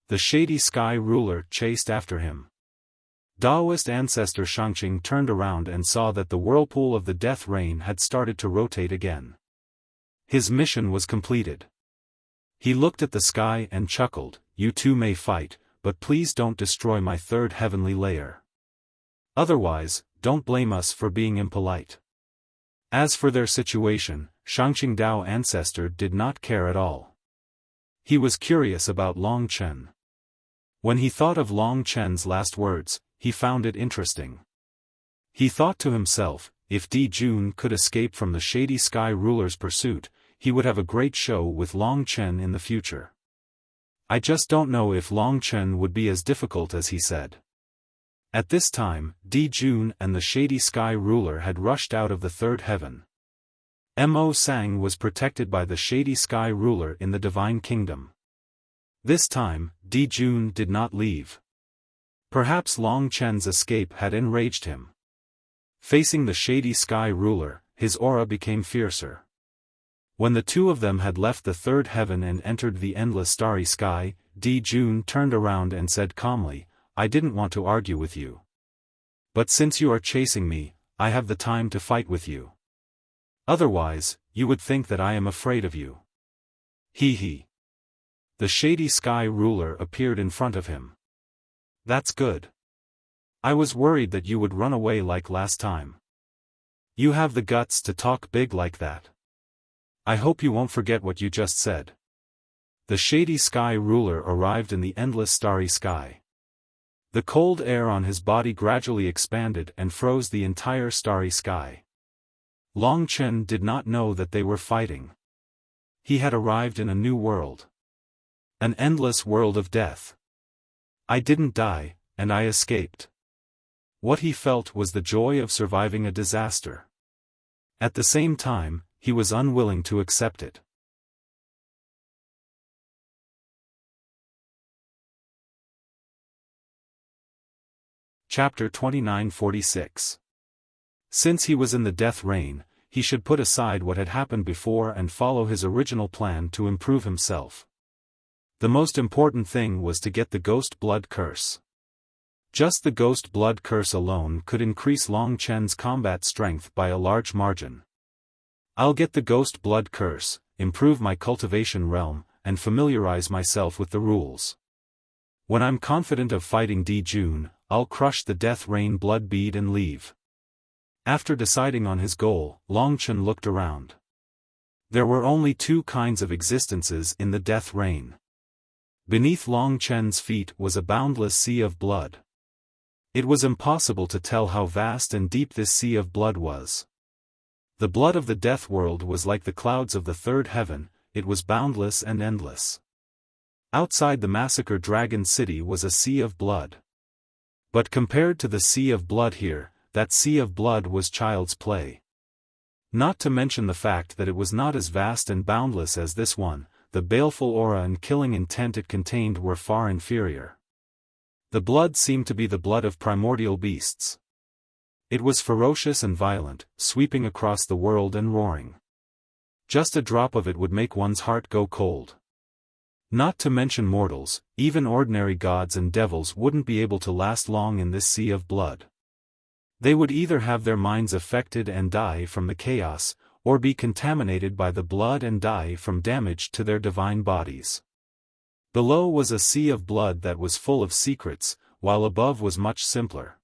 The Shady Sky Ruler chased after him. Daoist ancestor Shangqing turned around and saw that the whirlpool of the death rain had started to rotate again. His mission was completed. He looked at the sky and chuckled, "You two may fight, but please don't destroy my third heavenly layer. Otherwise, don't blame us for being impolite." As for their situation, Shangqing Dao ancestor did not care at all. He was curious about Long Chen. When he thought of Long Chen's last words, he found it interesting. He thought to himself, if Di Jun could escape from the Shady Sky Ruler's pursuit, he would have a great show with Long Chen in the future. "I just don't know if Long Chen would be as difficult as he said." At this time, Di Jun and the Shady Sky Ruler had rushed out of the third heaven. Mo Sang was protected by the Shady Sky Ruler in the Divine Kingdom. This time, Di Jun did not leave. Perhaps Long Chen's escape had enraged him. Facing the Shady Sky Ruler, his aura became fiercer. When the two of them had left the third heaven and entered the endless starry sky, Di Jun turned around and said calmly, "I didn't want to argue with you. But since you are chasing me, I have the time to fight with you. Otherwise, you would think that I am afraid of you." He. The Shady Sky Ruler appeared in front of him. "That's good. I was worried that you would run away like last time. You have the guts to talk big like that. I hope you won't forget what you just said." The Shady Sky Ruler arrived in the endless starry sky. The cold air on his body gradually expanded and froze the entire starry sky. Long Chen did not know that they were fighting. He had arrived in a new world. An endless world of death. "I didn't die, and I escaped." What he felt was the joy of surviving a disaster. At the same time, he was unwilling to accept it. Chapter 2946. Since he was in the death rain, he should put aside what had happened before and follow his original plan to improve himself. The most important thing was to get the Ghost Blood Curse. Just the Ghost Blood Curse alone could increase Long Chen's combat strength by a large margin. "I'll get the Ghost Blood Curse, improve my cultivation realm, and familiarize myself with the rules. When I'm confident of fighting Di Jun, I'll crush the Death Rain Blood Bead and leave." After deciding on his goal, Long Chen looked around. There were only two kinds of existences in the Death Rain. Beneath Long Chen's feet was a boundless sea of blood. It was impossible to tell how vast and deep this sea of blood was. The blood of the death world was like the clouds of the third heaven, it was boundless and endless. Outside the massacre dragon city was a sea of blood. But compared to the sea of blood here, that sea of blood was child's play. Not to mention the fact that it was not as vast and boundless as this one, the baleful aura and killing intent it contained were far inferior. The blood seemed to be the blood of primordial beasts. It was ferocious and violent, sweeping across the world and roaring. Just a drop of it would make one's heart go cold. Not to mention mortals, even ordinary gods and devils wouldn't be able to last long in this sea of blood. They would either have their minds affected and die from the chaos, or be contaminated by the blood and die from damage to their divine bodies. Below was a sea of blood that was full of secrets, while above was much simpler.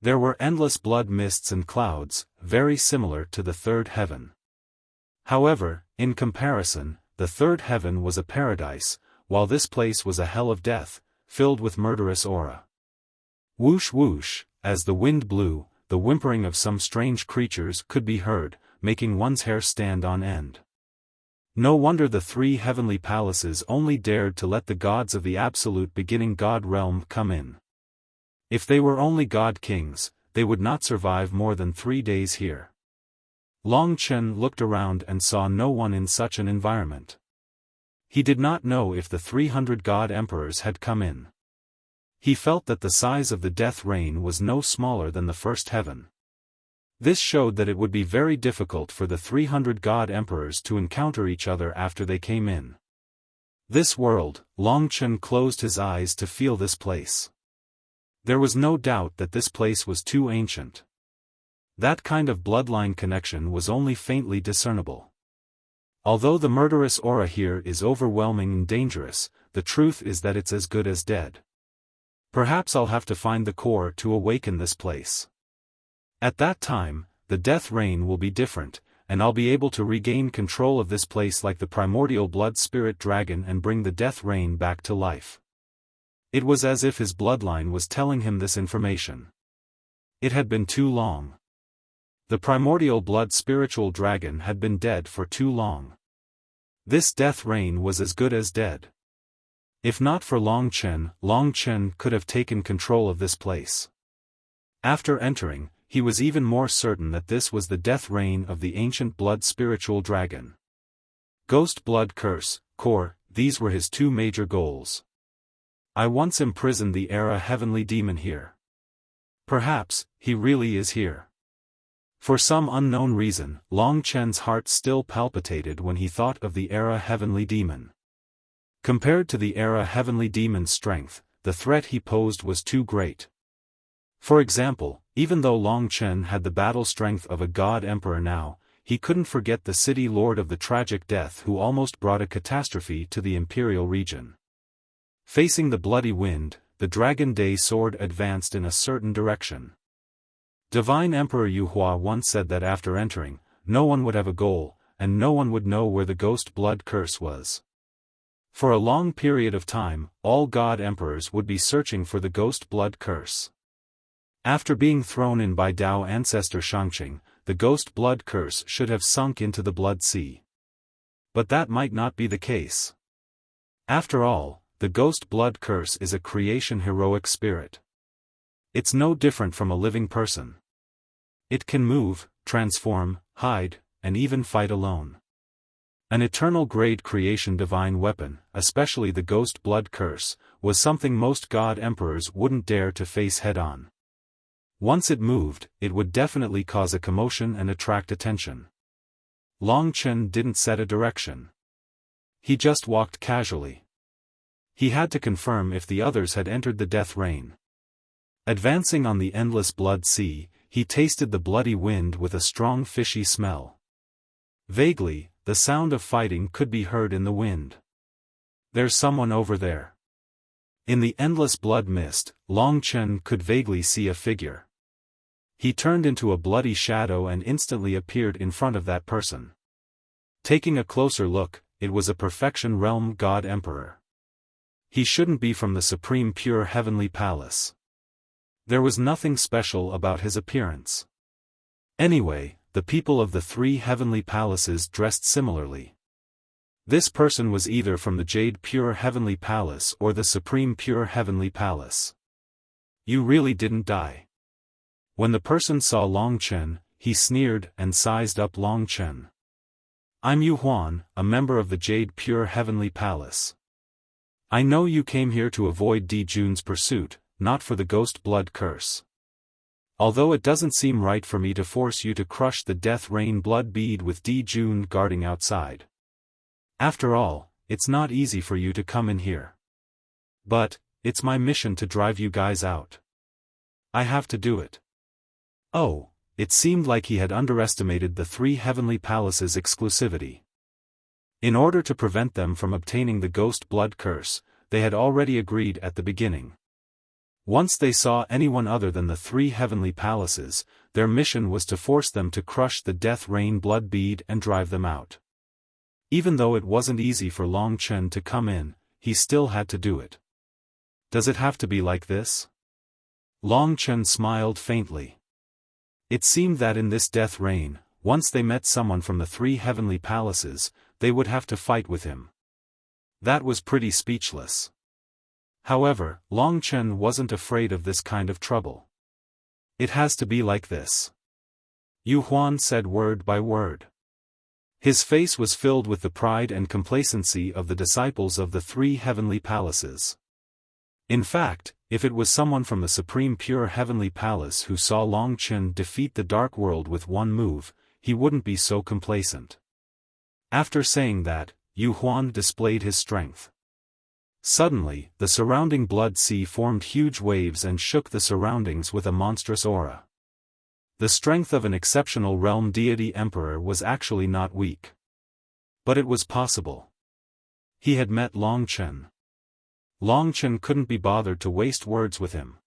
There were endless blood mists and clouds, very similar to the third heaven. However, in comparison, the third heaven was a paradise, while this place was a hell of death, filled with murderous aura. Whoosh whoosh, as the wind blew, the whimpering of some strange creatures could be heard, making one's hair stand on end. No wonder the three heavenly palaces only dared to let the gods of the absolute beginning god realm come in. If they were only god kings, they would not survive more than 3 days here. Long Chen looked around and saw no one in such an environment. He did not know if the 300 god emperors had come in. He felt that the size of the death rain was no smaller than the first heaven. This showed that it would be very difficult for the 300 god emperors to encounter each other after they came in. This world, Long Chen closed his eyes to feel this place. There was no doubt that this place was too ancient. That kind of bloodline connection was only faintly discernible. Although the murderous aura here is overwhelming and dangerous, the truth is that it's as good as dead. Perhaps I'll have to find the core to awaken this place. At that time, the death rain will be different, and I'll be able to regain control of this place like the primordial blood spirit dragon and bring the death rain back to life. It was as if his bloodline was telling him this information. It had been too long. The primordial blood spiritual dragon had been dead for too long. This death rain was as good as dead. If not for Long Chen could have taken control of this place. After entering, he was even more certain that this was the death rain of the ancient blood spiritual dragon. Ghost blood curse, core, these were his 2 major goals. I once imprisoned the era heavenly demon here. Perhaps, he really is here. For some unknown reason, Long Chen's heart still palpitated when he thought of the era heavenly demon. Compared to the era heavenly demon's strength, the threat he posed was too great. For example, even though Long Chen had the battle strength of a god emperor now, he couldn't forget the city lord of the tragic death who almost brought a catastrophe to the imperial region. Facing the bloody wind, the Dragon Day sword advanced in a certain direction. Divine Emperor Yu Hua once said that after entering, no one would have a goal, and no one would know where the ghost blood curse was. For a long period of time, all god emperors would be searching for the ghost blood curse. After being thrown in by Dao ancestor Shangqing, the ghost blood curse should have sunk into the blood sea. But that might not be the case. After all, the ghost blood curse is a creation heroic spirit. It's no different from a living person. It can move, transform, hide, and even fight alone. An eternal grade creation divine weapon, especially the ghost blood curse, was something most god emperors wouldn't dare to face head-on. Once it moved, it would definitely cause a commotion and attract attention. Long Chen didn't set a direction. He just walked casually. He had to confirm if the others had entered the death rain. Advancing on the endless blood sea, he tasted the bloody wind with a strong fishy smell. Vaguely, the sound of fighting could be heard in the wind. There's someone over there. In the endless blood mist, Long Chen could vaguely see a figure. He turned into a bloody shadow and instantly appeared in front of that person. Taking a closer look, it was a Perfection Realm God Emperor. He shouldn't be from the Supreme Pure Heavenly Palace. There was nothing special about his appearance. Anyway, the people of the 3 heavenly palaces dressed similarly. This person was either from the Jade Pure Heavenly Palace or the Supreme Pure Heavenly Palace. You really didn't die. When the person saw Long Chen, he sneered and sized up Long Chen. I'm Yu Huan, a member of the Jade Pure Heavenly Palace. I know you came here to avoid Di Jun's pursuit, not for the ghost blood curse. Although it doesn't seem right for me to force you to crush the death rain blood bead with Di Jun guarding outside. After all, it's not easy for you to come in here. But, it's my mission to drive you guys out. I have to do it. Oh, it seemed like he had underestimated the 3 heavenly palaces' exclusivity. In order to prevent them from obtaining the ghost blood curse, they had already agreed at the beginning. Once they saw anyone other than the 3 heavenly palaces, their mission was to force them to crush the death rain blood bead and drive them out. Even though it wasn't easy for Long Chen to come in, he still had to do it. Does it have to be like this? Long Chen smiled faintly. It seemed that in this death rain, once they met someone from the 3 heavenly palaces, they would have to fight with him. That was pretty speechless. However, Long Chen wasn't afraid of this kind of trouble. It has to be like this. Yu Huan said word by word. His face was filled with the pride and complacency of the disciples of the 3 heavenly palaces. In fact, if it was someone from the Supreme Pure Heavenly Palace who saw Long Chen defeat the Dark World with one move, he wouldn't be so complacent. After saying that, Yu Huan displayed his strength. Suddenly, the surrounding blood sea formed huge waves and shook the surroundings with a monstrous aura. The strength of an exceptional realm deity emperor was actually not weak. But it was possible. He had met Long Chen. Long Chen couldn't be bothered to waste words with him.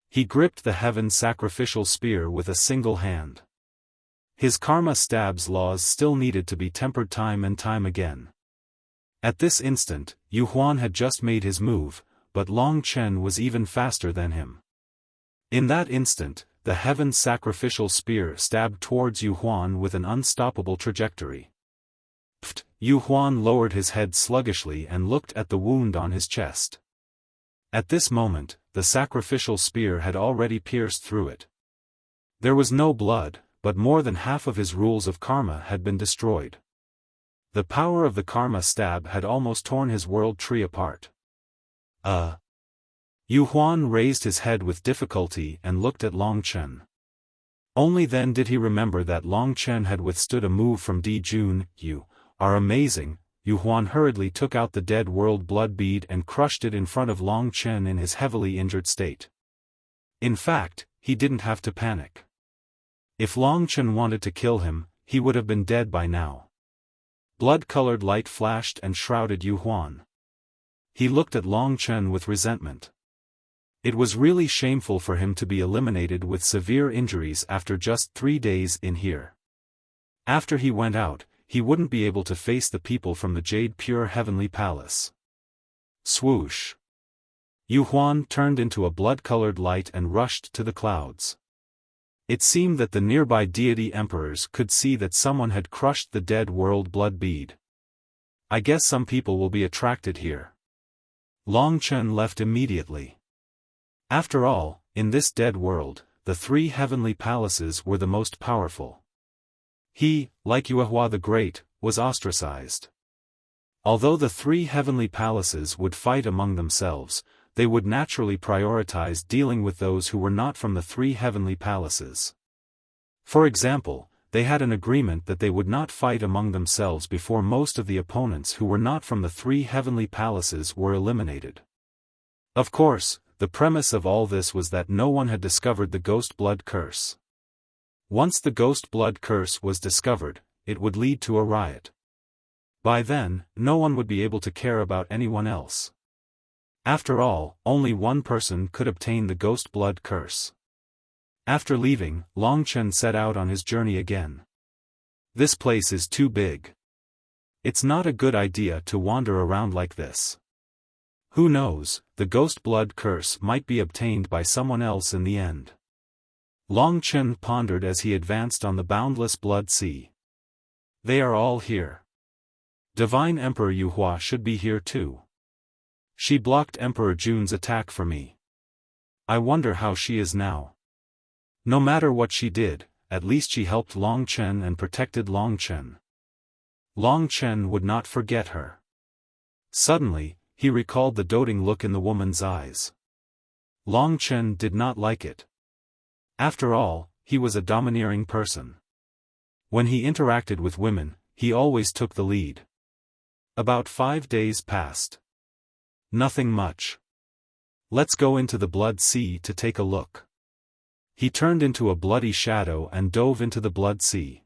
He gripped the heaven sacrificial spear with a single hand. His karma stab's laws still needed to be tempered time and time again. At this instant, Yu Huan had just made his move, but Long Chen was even faster than him. In that instant, the heaven sacrificial spear stabbed towards Yu Huan with an unstoppable trajectory. Pfft! Yu Huan lowered his head sluggishly and looked at the wound on his chest. At this moment, the sacrificial spear had already pierced through it. There was no blood, but more than half of his rules of karma had been destroyed. The power of the karma stab had almost torn his world tree apart. Yu Huan raised his head with difficulty and looked at Long Chen. Only then did he remember that Long Chen had withstood a move from Di Jun. You are amazing. Yu Huan hurriedly took out the dead world blood bead and crushed it in front of Long Chen in his heavily injured state. In fact, he didn't have to panic. If Long Chen wanted to kill him, he would have been dead by now. Blood-colored light flashed and shrouded Yu Huan. He looked at Long Chen with resentment. It was really shameful for him to be eliminated with severe injuries after just 3 days in here. After he went out, he wouldn't be able to face the people from the Jade Pure Heavenly Palace. Swoosh! Yu Huan turned into a blood-colored light and rushed to the clouds. It seemed that the nearby deity emperors could see that someone had crushed the dead world blood bead. I guess some people will be attracted here. Long Chen left immediately. After all, in this dead world, the 3 heavenly palaces were the most powerful. He, like Yuehua the Great, was ostracized. Although the 3 heavenly palaces would fight among themselves, they would naturally prioritize dealing with those who were not from the 3 heavenly palaces. For example, they had an agreement that they would not fight among themselves before most of the opponents who were not from the 3 heavenly palaces were eliminated. Of course, the premise of all this was that no one had discovered the ghost blood curse. Once the ghost blood curse was discovered, it would lead to a riot. By then, no one would be able to care about anyone else. After all, only one person could obtain the ghost blood curse. After leaving, Long Chen set out on his journey again. This place is too big. It's not a good idea to wander around like this. Who knows, the ghost blood curse might be obtained by someone else in the end. Long Chen pondered as he advanced on the boundless blood sea. They are all here. Divine Emperor Yuhua should be here too. She blocked Emperor Jun's attack for me. I wonder how she is now. No matter what she did, at least she helped Long Chen and protected Long Chen. Long Chen would not forget her. Suddenly, he recalled the doting look in the woman's eyes. Long Chen did not like it. After all, he was a domineering person. When he interacted with women, he always took the lead. About 5 days passed. Nothing much. Let's go into the blood sea to take a look. He turned into a bloody shadow and dove into the blood sea.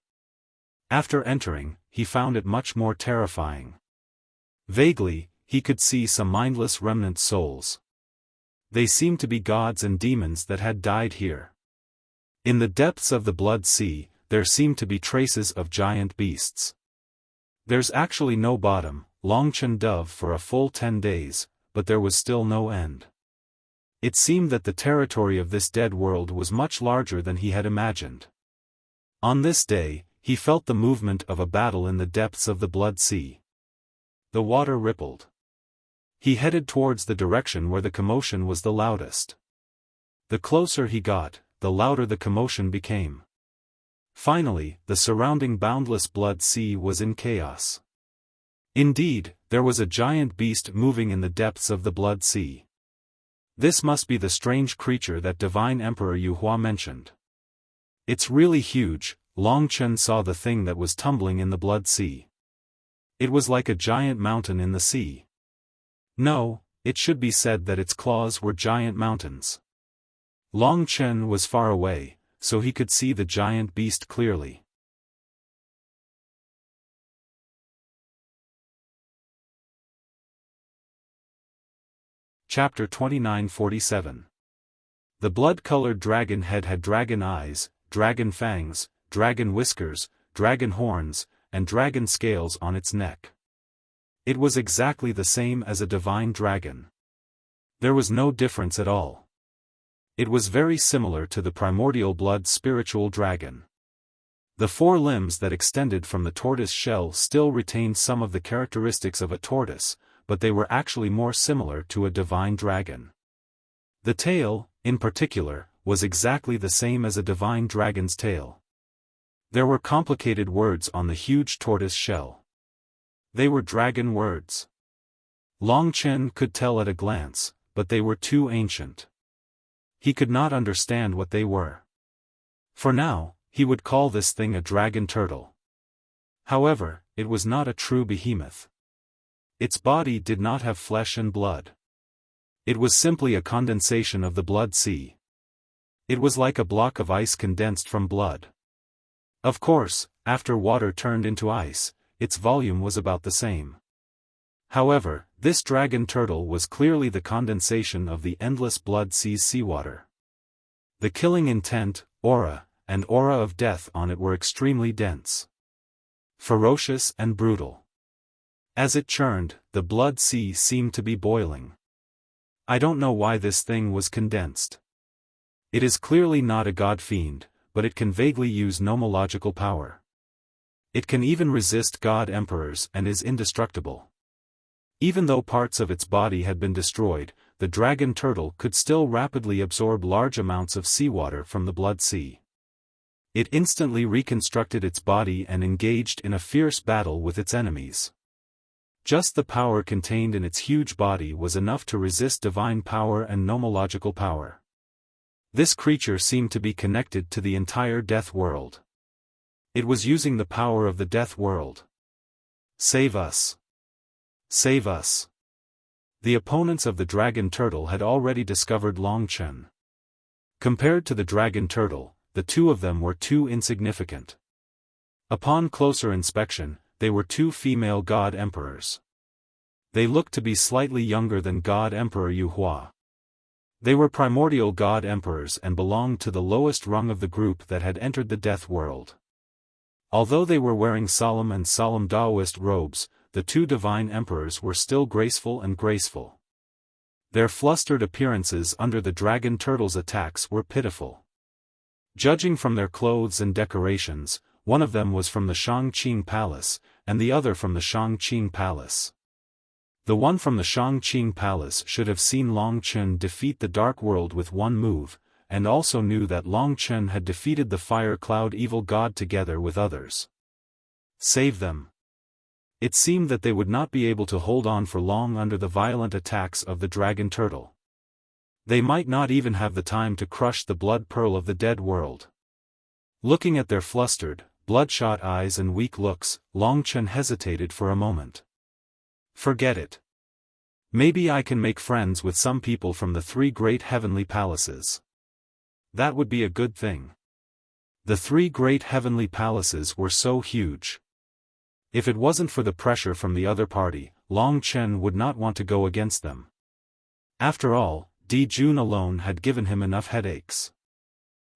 After entering, he found it much more terrifying. Vaguely, he could see some mindless remnant souls. They seemed to be gods and demons that had died here. In the depths of the blood sea, there seemed to be traces of giant beasts. There's actually no bottom. Long Chen dove for a full 10 days, but there was still no end. It seemed that the territory of this dead world was much larger than he had imagined. On this day, he felt the movement of a battle in the depths of the blood sea. The water rippled. He headed towards the direction where the commotion was the loudest. The closer he got, the louder the commotion became. Finally, the surrounding boundless blood sea was in chaos. Indeed, there was a giant beast moving in the depths of the blood sea. This must be the strange creature that Divine Emperor Yuhua mentioned. It's really huge. Long Chen saw the thing that was tumbling in the blood sea. It was like a giant mountain in the sea. No, it should be said that its claws were giant mountains. Long Chen was far away, so he could see the giant beast clearly. Chapter 2947. The blood-colored dragon head had dragon eyes, dragon fangs, dragon whiskers, dragon horns, and dragon scales on its neck. It was exactly the same as a divine dragon. There was no difference at all. It was very similar to the primordial blood spiritual dragon. The 4 limbs that extended from the tortoise shell still retained some of the characteristics of a tortoise, but they were actually more similar to a divine dragon. The tail, in particular, was exactly the same as a divine dragon's tail. There were complicated words on the huge tortoise shell. They were dragon words. Long Chen could tell at a glance, but they were too ancient. He could not understand what they were. For now, he would call this thing a dragon turtle. However, it was not a true behemoth. Its body did not have flesh and blood. It was simply a condensation of the blood sea. It was like a block of ice condensed from blood. Of course, after water turned into ice, its volume was about the same. However, this dragon turtle was clearly the condensation of the endless blood sea's seawater. The killing intent, aura, and aura of death on it were extremely dense. Ferocious and brutal. As it churned, the blood sea seemed to be boiling. I don't know why this thing was condensed. It is clearly not a god fiend, but it can vaguely use nomological power. It can even resist god emperors and is indestructible. Even though parts of its body had been destroyed, the dragon turtle could still rapidly absorb large amounts of seawater from the blood sea. It instantly reconstructed its body and engaged in a fierce battle with its enemies. Just the power contained in its huge body was enough to resist divine power and nomological power. This creature seemed to be connected to the entire death world. It was using the power of the death world. Save us! Save us! The opponents of the dragon turtle had already discovered Long Chen. Compared to the dragon turtle, the two of them were too insignificant. Upon closer inspection, they were 2 female god emperors. They looked to be slightly younger than God Emperor Yuhua. They were primordial god emperors and belonged to the lowest rung of the group that had entered the death world. Although they were wearing solemn Taoist robes, the 2 divine emperors were still graceful and graceful. Their flustered appearances under the dragon turtle's attacks were pitiful. Judging from their clothes and decorations, one of them was from the Shangqing Palace, and the other from the Shangqing Palace. The one from the Shangqing Palace should have seen Long Chen defeat the Dark World with one move, and also knew that Long Chen had defeated the Fire Cloud Evil God together with others. Save them. It seemed that they would not be able to hold on for long under the violent attacks of the dragon turtle. They might not even have the time to crush the blood pearl of the dead world. Looking at their flustered, bloodshot eyes and weak looks, Long Chen hesitated for a moment. Forget it. Maybe I can make friends with some people from the 3 great heavenly palaces. That would be a good thing. The 3 great heavenly palaces were so huge. If it wasn't for the pressure from the other party, Long Chen would not want to go against them. After all, Di Jun alone had given him enough headaches.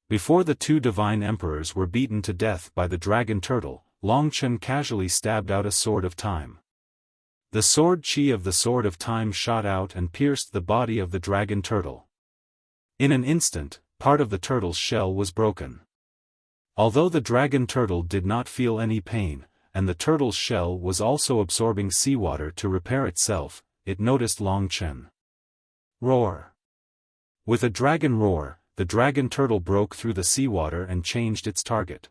Before the 2 divine emperors were beaten to death by the dragon turtle, Long Chen casually stabbed out a sword of time. The sword chi of the sword of time shot out and pierced the body of the dragon turtle. In an instant, part of the turtle's shell was broken. Although the dragon turtle did not feel any pain, and the turtle's shell was also absorbing seawater to repair itself, it noticed Long Chen. Roar! With a dragon roar, the dragon turtle broke through the seawater and changed its target.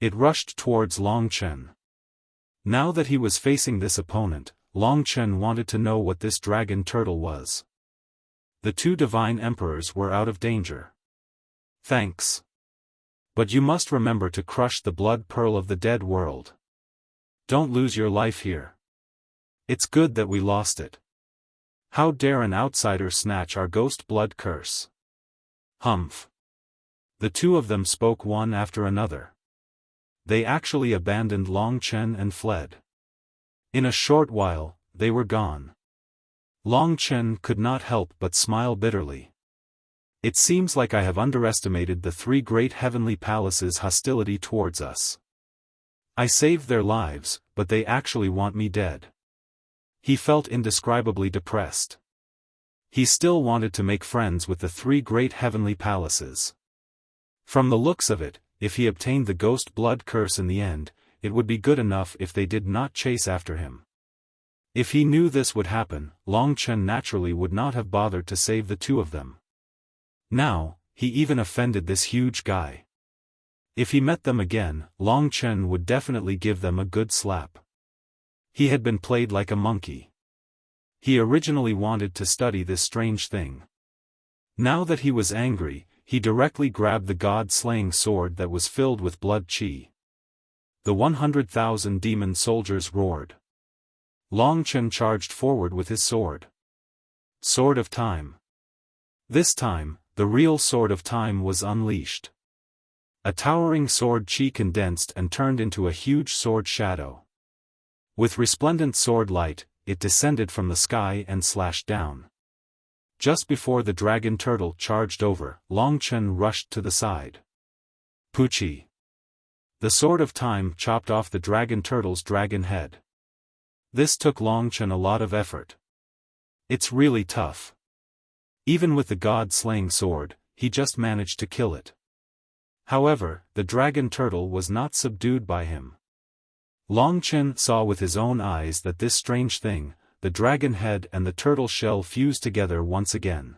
It rushed towards Long Chen. Now that he was facing this opponent, Long Chen wanted to know what this dragon turtle was. The 2 divine emperors were out of danger. Thanks. But you must remember to crush the blood pearl of the dead world. Don't lose your life here. It's good that we lost it. How dare an outsider snatch our ghost blood curse? Humph. The 2 of them spoke one after another. They actually abandoned Long Chen and fled. In a short while, they were gone. Long Chen could not help but smile bitterly. It seems like I have underestimated the 3 great heavenly palaces' hostility towards us. I saved their lives, but they actually want me dead. He felt indescribably depressed. He still wanted to make friends with the 3 great heavenly palaces. From the looks of it, if he obtained the ghost blood curse in the end, it would be good enough if they did not chase after him. If he knew this would happen, Long Chen naturally would not have bothered to save the 2 of them. Now, he even offended this huge guy. If he met them again, Long Chen would definitely give them a good slap. He had been played like a monkey. He originally wanted to study this strange thing. Now that he was angry, he directly grabbed the god-slaying sword that was filled with blood chi. The 100,000 demon soldiers roared. Long Chen charged forward with his sword. Sword of Time. This time, the real Sword of Time was unleashed. A towering sword chi condensed and turned into a huge sword shadow. With resplendent sword light, it descended from the sky and slashed down. Just before the dragon turtle charged over, Long Chen rushed to the side. Poochie! The Sword of Time chopped off the dragon turtle's dragon head. This took Long Chen a lot of effort. It's really tough. Even with the god-slaying sword, he just managed to kill it. However, the dragon turtle was not subdued by him. Long Chen saw with his own eyes that this strange thing, the dragon head and the turtle shell fused together once again.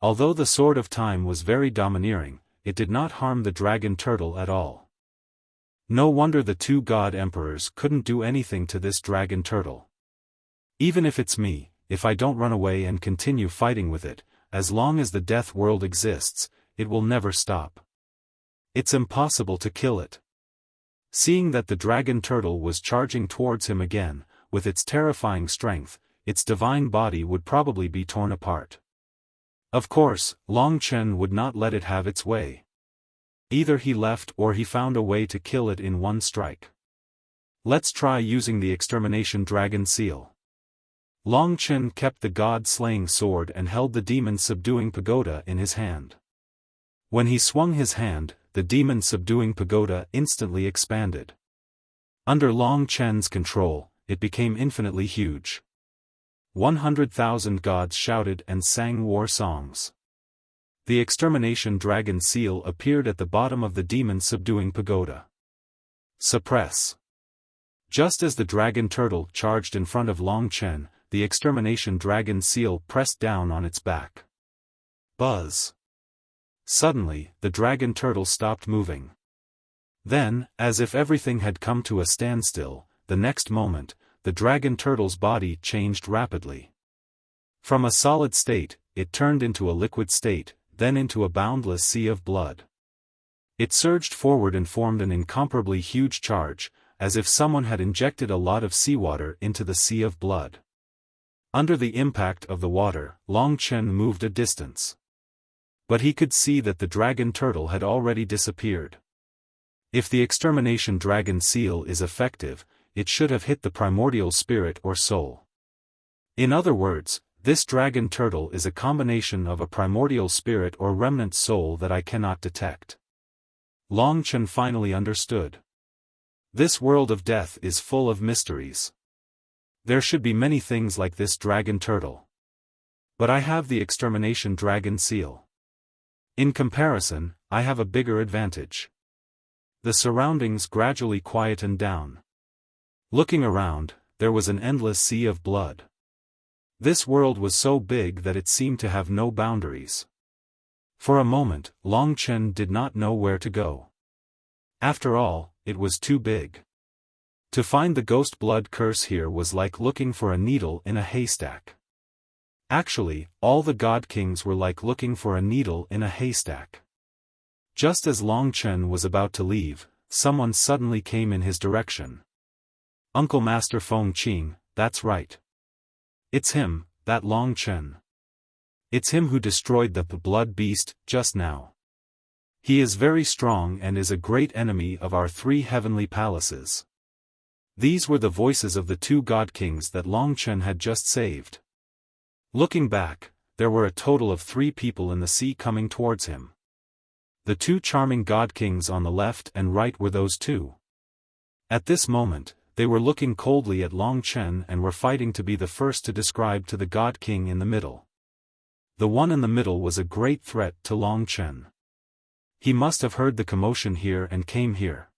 Although the Sword of Time was very domineering, it did not harm the dragon turtle at all. No wonder the 2 god emperors couldn't do anything to this dragon turtle. Even if it's me, if I don't run away and continue fighting with it, as long as the death world exists, it will never stop. It's impossible to kill it. Seeing that the dragon turtle was charging towards him again, with its terrifying strength, its divine body would probably be torn apart. Of course, Long Chen would not let it have its way. Either he left or he found a way to kill it in one strike. Let's try using the extermination dragon seal. Long Chen kept the god-slaying sword and held the demon-subduing pagoda in his hand. When he swung his hand, the demon-subduing pagoda instantly expanded. Under Long Chen's control, it became infinitely huge. 100,000 gods shouted and sang war songs. The extermination dragon seal appeared at the bottom of the demon-subduing pagoda. Suppress. Just as the dragon turtle charged in front of Long Chen, the extermination dragon seal pressed down on its back. Buzz. Suddenly, the dragon turtle stopped moving. Then, as if everything had come to a standstill, the next moment, the dragon turtle's body changed rapidly. From a solid state, it turned into a liquid state, then into a boundless sea of blood. It surged forward and formed an incomparably huge charge, as if someone had injected a lot of seawater into the sea of blood. Under the impact of the water, Long Chen moved a distance. But he could see that the dragon turtle had already disappeared. If the extermination dragon seal is effective, it should have hit the primordial spirit or soul. In other words, this dragon turtle is a combination of a primordial spirit or remnant soul that I cannot detect. Long Chen finally understood. This world of death is full of mysteries. There should be many things like this dragon turtle. But I have the extermination dragon seal. In comparison, I have a bigger advantage. The surroundings gradually quietened down. Looking around, there was an endless sea of blood. This world was so big that it seemed to have no boundaries. For a moment, Long Chen did not know where to go. After all, it was too big. To find the ghost blood curse here was like looking for a needle in a haystack. Actually, all the god kings were like looking for a needle in a haystack. Just as Long Chen was about to leave, someone suddenly came in his direction. Uncle Master Feng Qing, that's right. It's him, that Long Chen. It's him who destroyed the blood beast, just now. He is very strong and is a great enemy of our 3 heavenly palaces. These were the voices of the 2 god kings that Long Chen had just saved. Looking back, there were a total of 3 people in the sea coming towards him. The 2 charming god kings on the left and right were those 2. At this moment, they were looking coldly at Long Chen and were fighting to be the first to describe to the god king in the middle. The one in the middle was a great threat to Long Chen. He must have heard the commotion here and came here.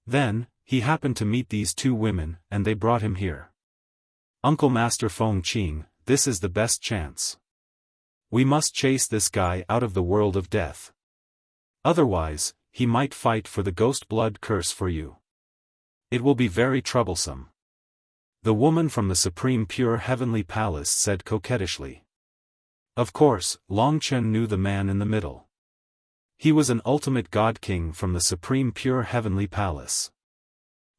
Then, he happened to meet these 2 women, and they brought him here. Uncle Master Feng Qing, this is the best chance. We must chase this guy out of the world of death. Otherwise, he might fight for the ghost blood curse for you. It will be very troublesome. The woman from the Supreme Pure Heavenly Palace said coquettishly. Of course, Long Chen knew the man in the middle. He was an ultimate god king from the Supreme Pure Heavenly Palace.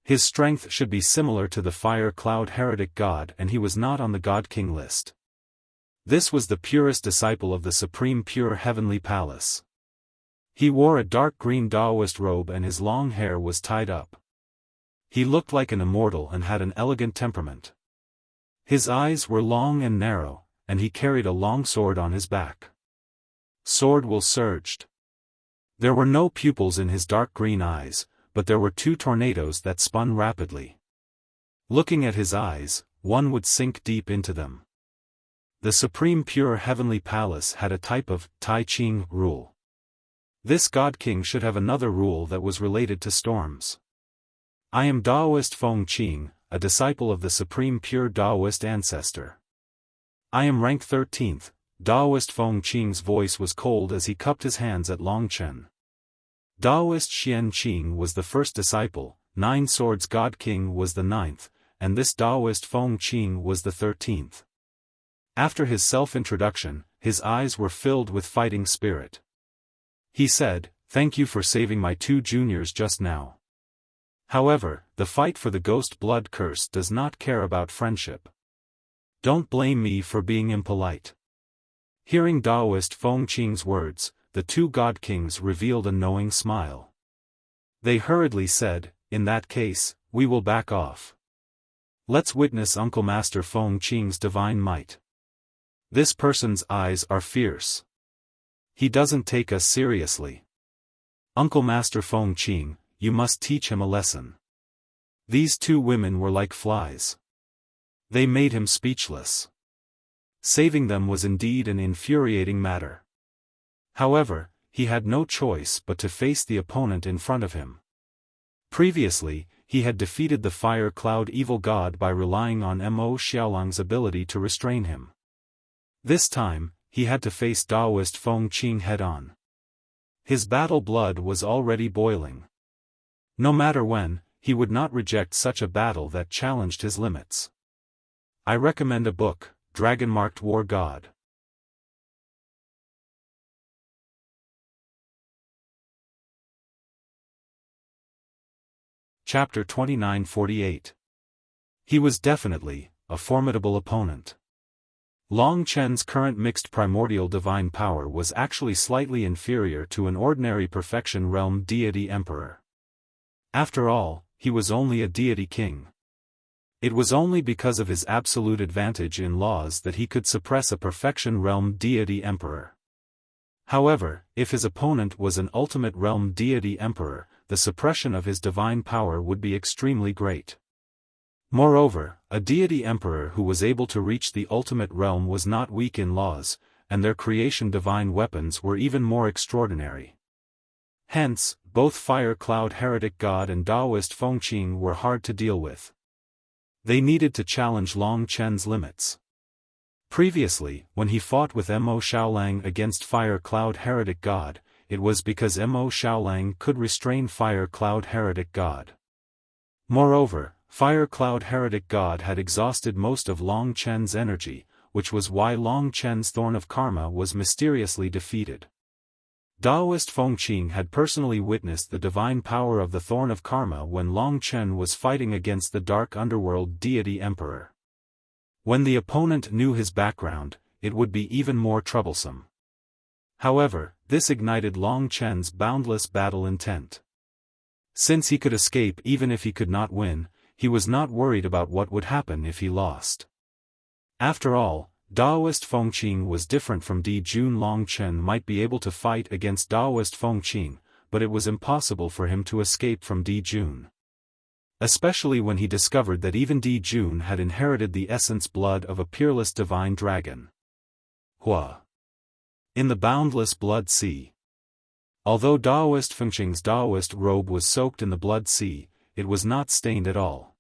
His strength should be similar to the Fire Cloud Heretic God, and he was not on the God King list. This was the purest disciple of the Supreme Pure Heavenly Palace. He wore a dark green Taoist robe and his long hair was tied up. He looked like an immortal and had an elegant temperament. His eyes were long and narrow, and he carried a long sword on his back. Sword will surged. There were no pupils in his dark green eyes, but there were 2 tornadoes that spun rapidly. Looking at his eyes, one would sink deep into them. The Supreme Pure Heavenly Palace had a type of Tai Ching rule. This God King should have another rule that was related to storms. I am Taoist Feng Qing, a disciple of the Supreme Pure Taoist ancestor. I am rank 13th, Taoist Feng Qing's voice was cold as he cupped his hands at Long Chen. Taoist Xian Qing was the first disciple, 9 Swords God King was the 9th, and this Taoist Feng Qing was the 13th. After his self-introduction, his eyes were filled with fighting spirit. He said, "Thank you for saving my 2 juniors just now. However, the fight for the ghost blood curse does not care about friendship. Don't blame me for being impolite." Hearing Taoist Feng Qing's words, the 2 god kings revealed a knowing smile. They hurriedly said, "In that case, we will back off. Let's witness Uncle Master Feng Qing's divine might. This person's eyes are fierce. He doesn't take us seriously. Uncle Master Feng Qing, you must teach him a lesson." These 2 women were like flies. They made him speechless. Saving them was indeed an infuriating matter. However, he had no choice but to face the opponent in front of him. Previously, he had defeated the Fire Cloud Evil God by relying on Mo Xiaolang's ability to restrain him. This time, he had to face Taoist Feng Qing head-on. His battle blood was already boiling. No matter when, he would not reject such a battle that challenged his limits. I recommend a book, Dragon-Marked War God. Chapter 2948. He was definitely a formidable opponent. Long Chen's current mixed primordial divine power was actually slightly inferior to an ordinary perfection realm deity emperor. After all, he was only a deity king. It was only because of his absolute advantage in laws that he could suppress a perfection realm deity emperor. However, if his opponent was an ultimate realm deity emperor, the suppression of his divine power would be extremely great. Moreover, a deity emperor who was able to reach the ultimate realm was not weak in laws, and their creation divine weapons were even more extraordinary. Hence, both Fire Cloud Heretic God and Taoist Feng Qing were hard to deal with. They needed to challenge Long Chen's limits. Previously, when he fought with Mo Xiaolang against Fire Cloud Heretic God, it was because Mo Xiaolang could restrain Fire Cloud Heretic God. Moreover, Fire Cloud Heretic God had exhausted most of Long Chen's energy, which was why Long Chen's Thorn of Karma was mysteriously defeated. Taoist Feng Qing had personally witnessed the divine power of the Thorn of Karma when Long Chen was fighting against the Dark Underworld deity emperor. When the opponent knew his background, it would be even more troublesome. However, this ignited Long Chen's boundless battle intent. Since he could escape even if he could not win, he was not worried about what would happen if he lost. After all, Taoist Feng Qing was different from Di Jun. Long Chen might be able to fight against Taoist Feng Qing, but it was impossible for him to escape from Di Jun. Especially when he discovered that even Di Jun had inherited the essence blood of a peerless divine dragon. Hua. In the boundless blood sea. Although Taoist Feng Qing's Taoist robe was soaked in the blood sea, it was not stained at all.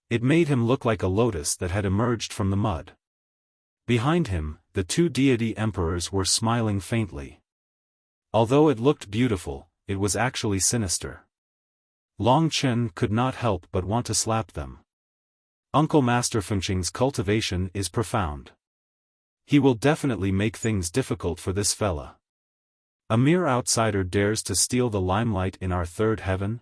It made him look like a lotus that had emerged from the mud. Behind him, the two deity emperors were smiling faintly. Although it looked beautiful, it was actually sinister. Long Chen could not help but want to slap them. Uncle Master Feng Qing's cultivation is profound. He will definitely make things difficult for this fella. A mere outsider dares to steal the limelight in our third heaven?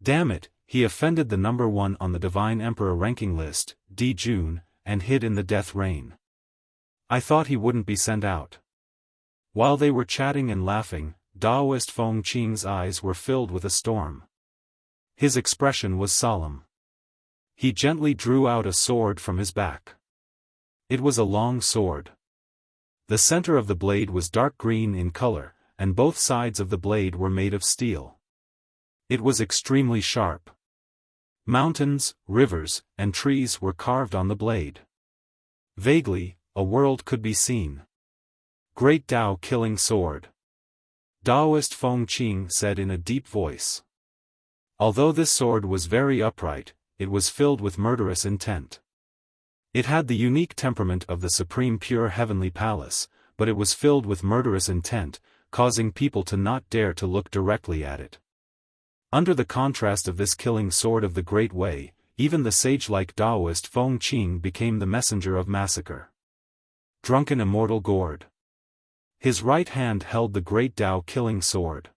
Damn it, he offended the number one on the Divine Emperor ranking list, Di Jun, and hid in the death rain. I thought he wouldn't be sent out. While they were chatting and laughing, Taoist Feng Qing's eyes were filled with a storm. His expression was solemn. He gently drew out a sword from his back. It was a long sword. The center of the blade was dark green in color, and both sides of the blade were made of steel. It was extremely sharp. Mountains, rivers, and trees were carved on the blade. Vaguely, a world could be seen. Great Tao killing sword. Taoist Feng Qing said in a deep voice. Although this sword was very upright, it was filled with murderous intent. It had the unique temperament of the supreme pure heavenly palace, but it was filled with murderous intent, causing people to not dare to look directly at it. Under the contrast of this killing sword of the Great Way, even the sage-like Taoist Feng Qing became the messenger of massacre. Drunken immortal gourd. His right hand held the great Tao killing sword.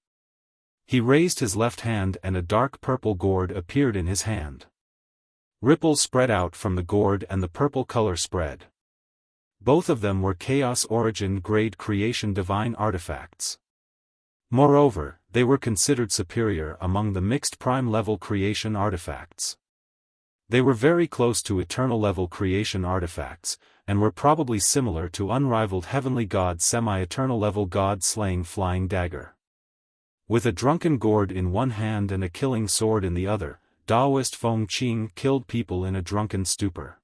He raised his left hand and a dark purple gourd appeared in his hand. Ripples spread out from the gourd and the purple color spread. Both of them were Chaos Origin grade creation divine artifacts. Moreover, they were considered superior among the mixed prime level creation artifacts. They were very close to eternal level creation artifacts, and were probably similar to unrivaled heavenly god semi-eternal level god slaying flying dagger. With a drunken gourd in one hand and a killing sword in the other, Taoist Feng Qing killed people in a drunken stupor.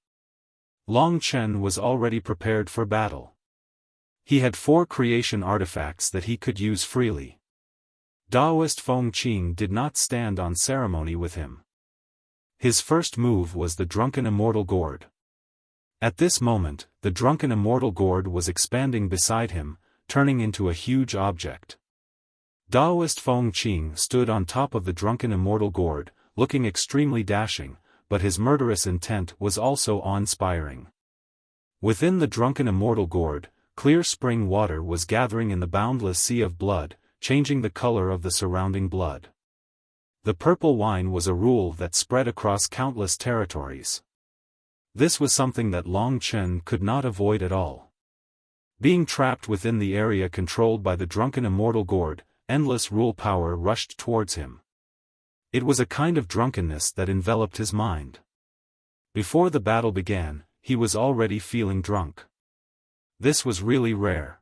Long Chen was already prepared for battle. He had 4 creation artifacts that he could use freely. Taoist Feng Qing did not stand on ceremony with him. His first move was the Drunken Immortal Gourd. At this moment, the Drunken Immortal Gourd was expanding beside him, turning into a huge object. Taoist Feng Qing stood on top of the Drunken Immortal Gourd, looking extremely dashing, but his murderous intent was also awe-inspiring. Within the Drunken Immortal Gourd, clear spring water was gathering in the boundless sea of blood, changing the color of the surrounding blood. The purple wine was a rule that spread across countless territories. This was something that Long Chen could not avoid at all. Being trapped within the area controlled by the Drunken Immortal Gourd, endless rule power rushed towards him. It was a kind of drunkenness that enveloped his mind. Before the battle began, he was already feeling drunk. This was really rare.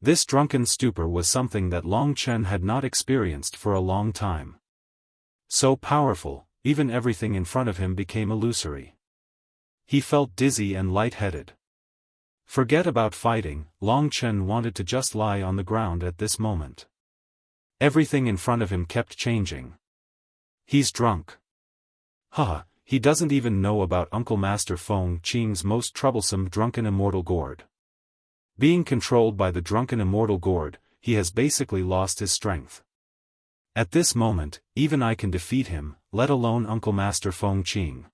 This drunken stupor was something that Long Chen had not experienced for a long time. So powerful, even everything in front of him became illusory. He felt dizzy and light-headed. Forget about fighting, Long Chen wanted to just lie on the ground at this moment. Everything in front of him kept changing. He's drunk. Haha, he doesn't even know about Uncle Master Feng Qing's most troublesome Drunken Immortal Gourd. Being controlled by the Drunken Immortal Gourd, he has basically lost his strength. At this moment, even I can defeat him, let alone Uncle Master Feng Qing.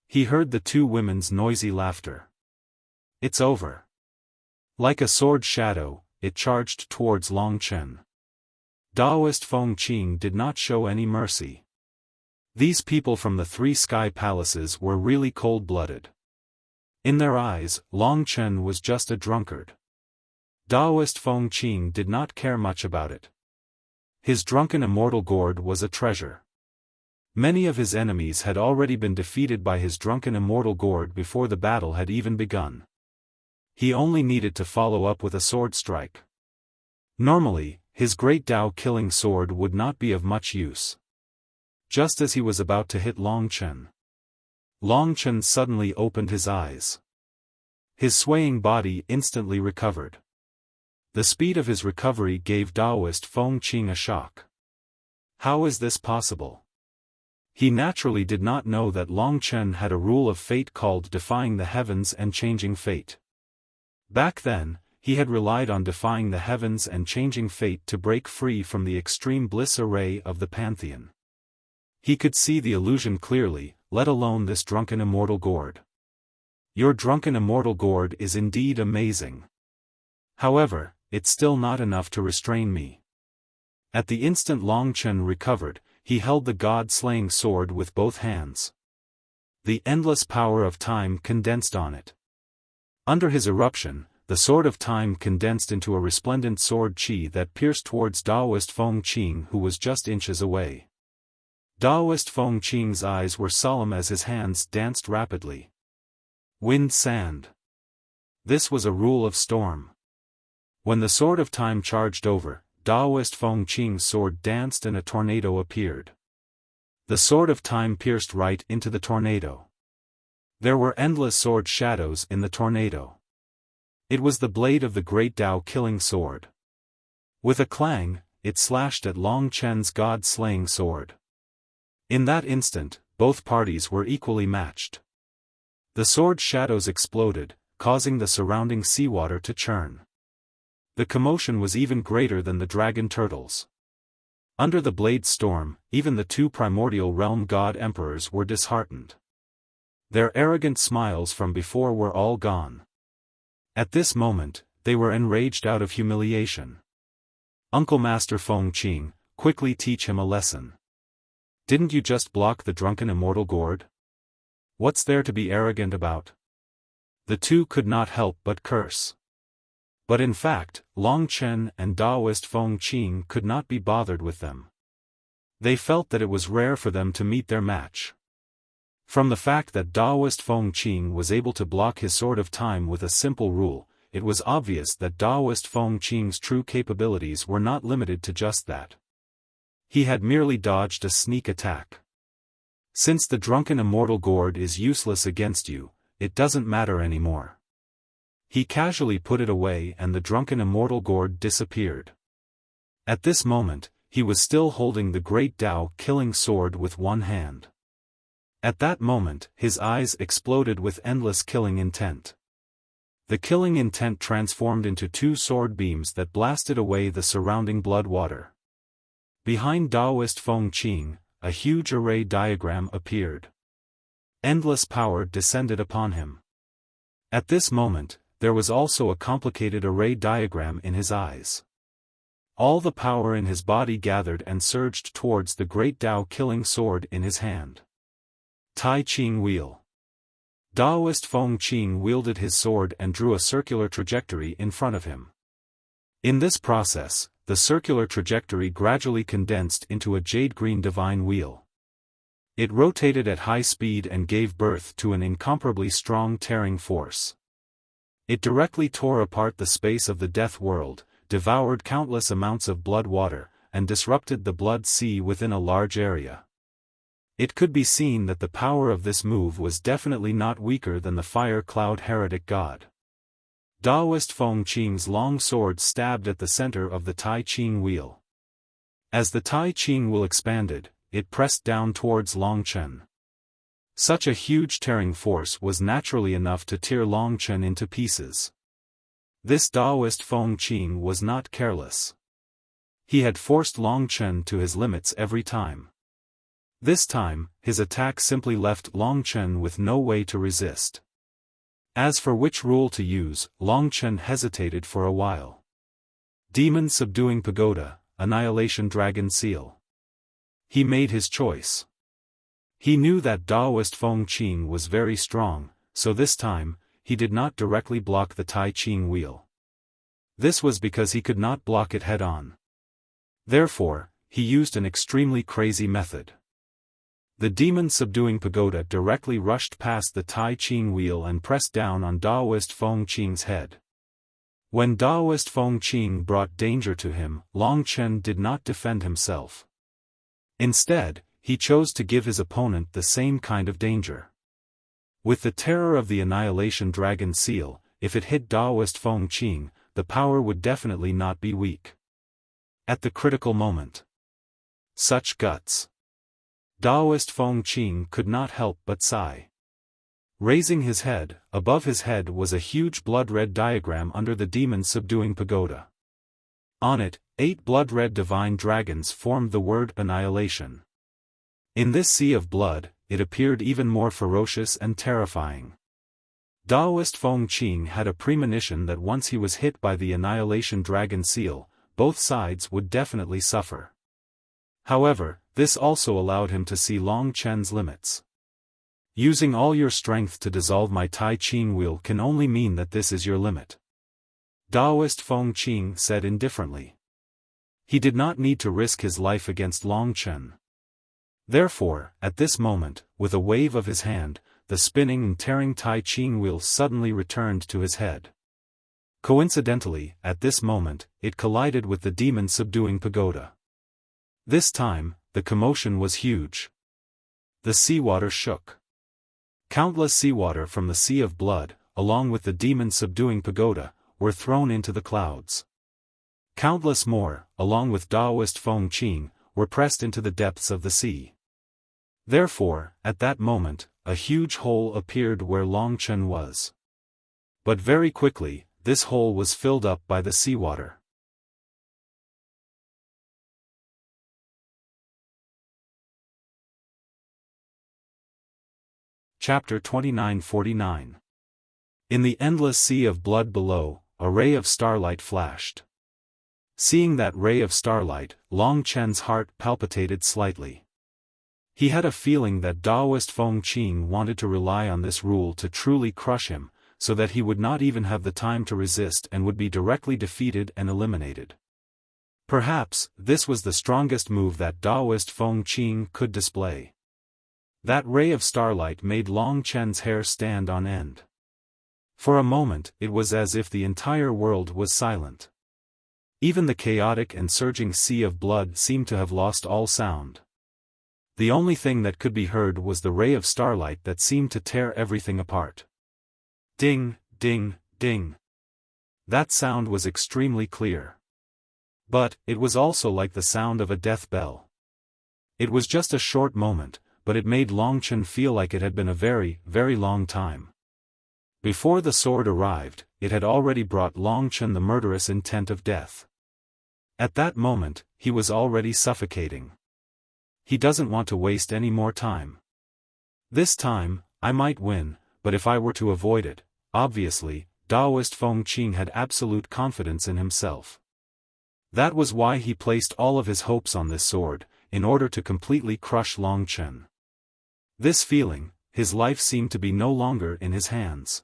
He heard the 2 women's noisy laughter. It's over. Like a sword shadow, it charged towards Long Chen. Taoist Feng Qing did not show any mercy. These people from the 3 sky palaces were really cold-blooded. In their eyes, Long Chen was just a drunkard. Taoist Feng Qing did not care much about it. His Drunken Immortal Gourd was a treasure. Many of his enemies had already been defeated by his Drunken Immortal Gourd before the battle had even begun. He only needed to follow up with a sword strike. Normally, his Great Tao Killing Sword would not be of much use. Just as he was about to hit Long Chen suddenly opened his eyes. His swaying body instantly recovered. The speed of his recovery gave Taoist Feng Qing a shock. How is this possible? He naturally did not know that Long Chen had a rule of fate called defying the heavens and changing fate. Back then, he had relied on defying the heavens and changing fate to break free from the extreme bliss array of the pantheon. He could see the illusion clearly, let alone this Drunken Immortal Gourd. Your Drunken Immortal Gourd is indeed amazing. However, it's still not enough to restrain me. At the instant Long Chen recovered, he held the god-slaying sword with both hands. The endless power of time condensed on it. Under his eruption, the sword of time condensed into a resplendent sword chi that pierced towards Taoist Feng Qing, who was just inches away. Taoist Feng Qing's eyes were solemn as his hands danced rapidly. Wind sand. This was a rule of storm. When the sword of time charged over, Taoist Feng Qing's sword danced and a tornado appeared. The sword of time pierced right into the tornado. There were endless sword shadows in the tornado. It was the blade of the Great Tao Killing Sword. With a clang, it slashed at Long Chen's god-slaying sword. In that instant, both parties were equally matched. The sword shadows exploded, causing the surrounding seawater to churn. The commotion was even greater than the dragon turtles. Under the blade's storm, even the 2 primordial realm god emperors were disheartened. Their arrogant smiles from before were all gone. At this moment, they were enraged out of humiliation. Uncle Master Feng Qing, quickly teach him a lesson. Didn't you just block the Drunken Immortal Gourd? What's there to be arrogant about? The 2 could not help but curse. But in fact, Long Chen and Taoist Feng Qing could not be bothered with them. They felt that it was rare for them to meet their match. From the fact that Taoist Feng Qing was able to block his sword of time with a simple rule, it was obvious that Taoist Feng Qing's true capabilities were not limited to just that. He had merely dodged a sneak attack. Since the Drunken Immortal Gourd is useless against you, it doesn't matter anymore. He casually put it away and the drunken immortal gourd disappeared. At this moment, he was still holding the great Tao killing sword with one hand. At that moment, his eyes exploded with endless killing intent. The killing intent transformed into two sword beams that blasted away the surrounding blood water. Behind Taoist Feng Qing, a huge array diagram appeared. Endless power descended upon him. At this moment, there was also a complicated array diagram in his eyes. All the power in his body gathered and surged towards the great Tao killing sword in his hand. Tai Ching Wheel. Taoist Feng Qing wielded his sword and drew a circular trajectory in front of him. In this process, the circular trajectory gradually condensed into a jade-green divine wheel. It rotated at high speed and gave birth to an incomparably strong tearing force. It directly tore apart the space of the death world, devoured countless amounts of blood water, and disrupted the blood sea within a large area. It could be seen that the power of this move was definitely not weaker than the fire cloud heretic god. Taoist Feng Qing's long sword stabbed at the center of the Tai Ching wheel. As the Tai Ching wheel expanded, it pressed down towards Long Chen. Such a huge tearing force was naturally enough to tear Long Chen into pieces. This Taoist Feng Qing was not careless. He had forced Long Chen to his limits every time. This time, his attack simply left Long Chen with no way to resist. As for which rule to use, Long Chen hesitated for a while. Demon Subduing Pagoda, Annihilation Dragon Seal. He made his choice. He knew that Taoist Feng Qing was very strong, so this time, he did not directly block the Tai Ching wheel. This was because he could not block it head-on. Therefore, he used an extremely crazy method. The Demon Subduing Pagoda directly rushed past the Tai Ching wheel and pressed down on Taoist Feng Qing's head. When Taoist Feng Qing brought danger to him, Long Chen did not defend himself. Instead, he chose to give his opponent the same kind of danger. With the terror of the Annihilation Dragon Seal, if it hit Taoist Feng Qing, the power would definitely not be weak. At the critical moment. Such guts. Taoist Feng Qing could not help but sigh. Raising his head, above his head was a huge blood-red diagram under the Demon Subduing Pagoda. On it, 8 blood-red divine dragons formed the word Annihilation. In this sea of blood, it appeared even more ferocious and terrifying. Taoist Feng Qing had a premonition that once he was hit by the Annihilation Dragon Seal, both sides would definitely suffer. However, this also allowed him to see Long Chen's limits. Using all your strength to dissolve my Tai Ching wheel can only mean that this is your limit. Taoist Feng Qing said indifferently. He did not need to risk his life against Long Chen. Therefore, at this moment, with a wave of his hand, the spinning and tearing Tai Ching wheel suddenly returned to his head. Coincidentally, at this moment, it collided with the Demon Subduing Pagoda. This time, the commotion was huge. The seawater shook. Countless seawater from the Sea of Blood, along with the Demon Subduing Pagoda, were thrown into the clouds. Countless more, along with Taoist Feng Qing, were pressed into the depths of the sea. Therefore, at that moment, a huge hole appeared where Long Chen was. But very quickly, this hole was filled up by the seawater. Chapter 2949. In the endless sea of blood below, a ray of starlight flashed. Seeing that ray of starlight, Long Chen's heart palpitated slightly. He had a feeling that Taoist Feng Qing wanted to rely on this rule to truly crush him, so that he would not even have the time to resist and would be directly defeated and eliminated. Perhaps, this was the strongest move that Taoist Feng Qing could display. That ray of starlight made Long Chen's hair stand on end. For a moment, it was as if the entire world was silent. Even the chaotic and surging sea of blood seemed to have lost all sound. The only thing that could be heard was the ray of starlight that seemed to tear everything apart. Ding, ding, ding. That sound was extremely clear. But, it was also like the sound of a death bell. It was just a short moment, but it made Long Chen feel like it had been a very, very long time. Before the sword arrived, it had already brought Long Chen the murderous intent of death. At that moment, he was already suffocating. He doesn't want to waste any more time. This time, I might win, but if I were to avoid it, obviously, Taoist Feng Qing had absolute confidence in himself. That was why he placed all of his hopes on this sword, in order to completely crush Long Chen. This feeling, his life seemed to be no longer in his hands.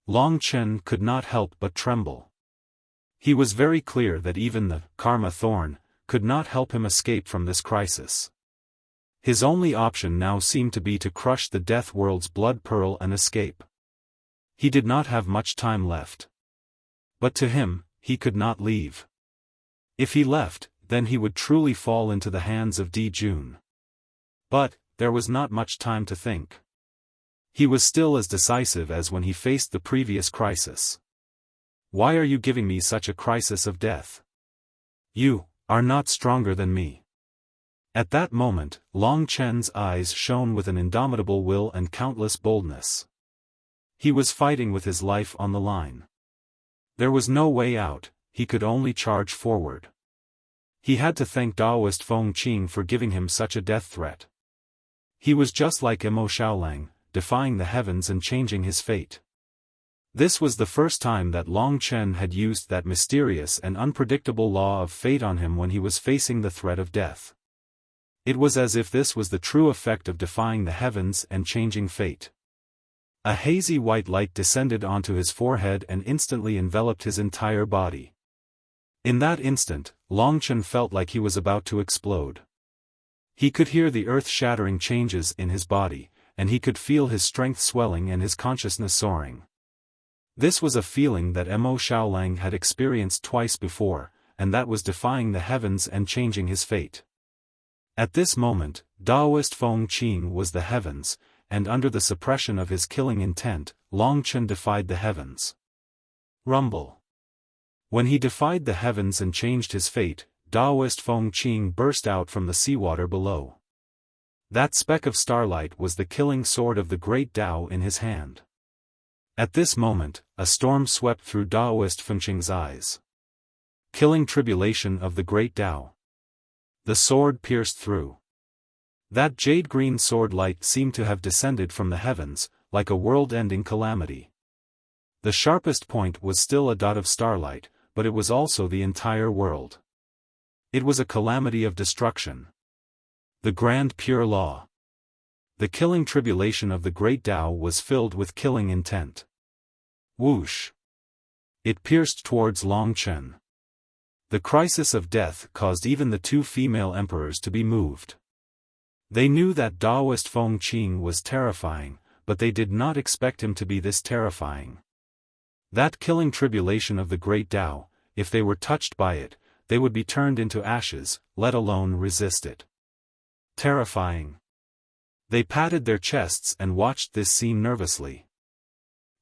Long Chen could not help but tremble. He was very clear that even the karma thorn could not help him escape from this crisis. His only option now seemed to be to crush the Death World's blood pearl and escape. He did not have much time left. But to him, he could not leave. If he left, then he would truly fall into the hands of Di Jun. But, there was not much time to think. He was still as decisive as when he faced the previous crisis. Why are you giving me such a crisis of death? You are not stronger than me. At that moment, Long Chen's eyes shone with an indomitable will and countless boldness. He was fighting with his life on the line. There was no way out, he could only charge forward. He had to thank Taoist Feng Qing for giving him such a death threat. He was just like Emo Xiaolang, defying the heavens and changing his fate. This was the first time that Long Chen had used that mysterious and unpredictable law of fate on him when he was facing the threat of death. It was as if this was the true effect of defying the heavens and changing fate. A hazy white light descended onto his forehead and instantly enveloped his entire body. In that instant, Long Chen felt like he was about to explode. He could hear the earth-shattering changes in his body, and he could feel his strength swelling and his consciousness soaring. This was a feeling that Emo Xiaolang had experienced twice before, and that was defying the heavens and changing his fate. At this moment, Taoist Feng Qing was the heavens, and under the suppression of his killing intent, Long Chen defied the heavens. Rumble. When he defied the heavens and changed his fate, Taoist Feng Qing burst out from the seawater below. That speck of starlight was the killing sword of the great Tao in his hand. At this moment, a storm swept through Taoist Feng Qing's eyes. Killing tribulation of the great Tao. The sword pierced through. That jade-green sword light seemed to have descended from the heavens, like a world-ending calamity. The sharpest point was still a dot of starlight, but it was also the entire world. It was a calamity of destruction. The grand pure law. The killing tribulation of the great Tao was filled with killing intent. Whoosh! It pierced towards Long Chen. The crisis of death caused even the two female emperors to be moved. They knew that Taoist Feng Qing was terrifying, but they did not expect him to be this terrifying. That killing tribulation of the great Tao, if they were touched by it, they would be turned into ashes, let alone resist it. Terrifying. They patted their chests and watched this scene nervously.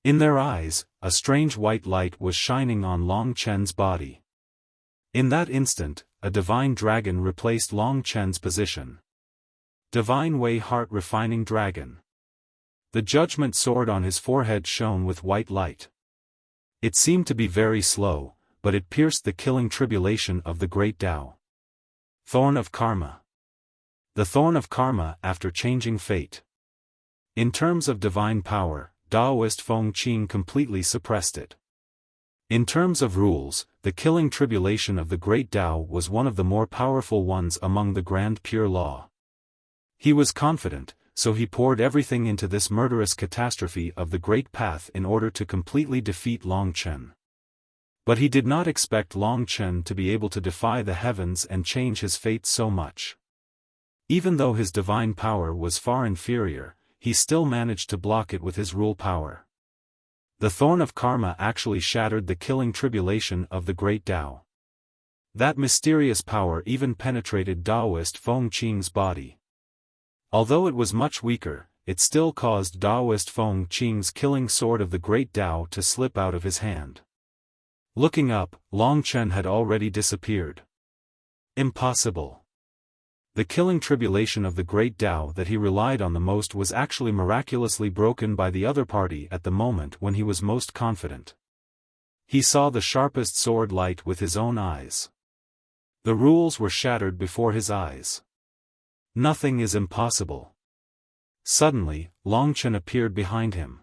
In their eyes, a strange white light was shining on Long Chen's body. In that instant, a divine dragon replaced Long Chen's position. Divine Wei heart-refining dragon. The judgment sword on his forehead shone with white light. It seemed to be very slow, but it pierced the killing tribulation of the great Tao. Thorn of Karma. The thorn of karma after changing fate. In terms of divine power, Taoist Feng Qing completely suppressed it. In terms of rules, the killing tribulation of the great Tao was one of the more powerful ones among the grand pure law. He was confident, so he poured everything into this murderous catastrophe of the great path in order to completely defeat Long Chen. But he did not expect Long Chen to be able to defy the heavens and change his fate so much. Even though his divine power was far inferior, he still managed to block it with his rule power. The thorn of karma actually shattered the killing tribulation of the great Tao. That mysterious power even penetrated Taoist Feng Qing's body. Although it was much weaker, it still caused Daoist Feng Qing's killing sword of the Great Tao to slip out of his hand. Looking up, Long Chen had already disappeared. Impossible. The killing tribulation of the Great Tao that he relied on the most was actually miraculously broken by the other party at the moment when he was most confident. He saw the sharpest sword light with his own eyes. The rules were shattered before his eyes. Nothing is impossible. Suddenly, Long Chen appeared behind him.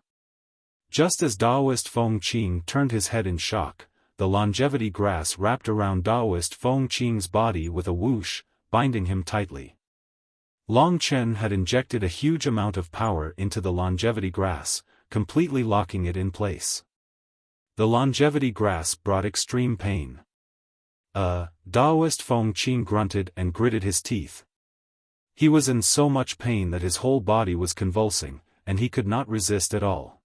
Just as Daoist Feng Qing turned his head in shock, the longevity grass wrapped around Daoist Feng Qing's body with a whoosh, binding him tightly. Long Chen had injected a huge amount of power into the longevity grass, completely locking it in place. The longevity grass brought extreme pain. Daoist Feng Qing grunted and gritted his teeth. He was in so much pain that his whole body was convulsing, and he could not resist at all.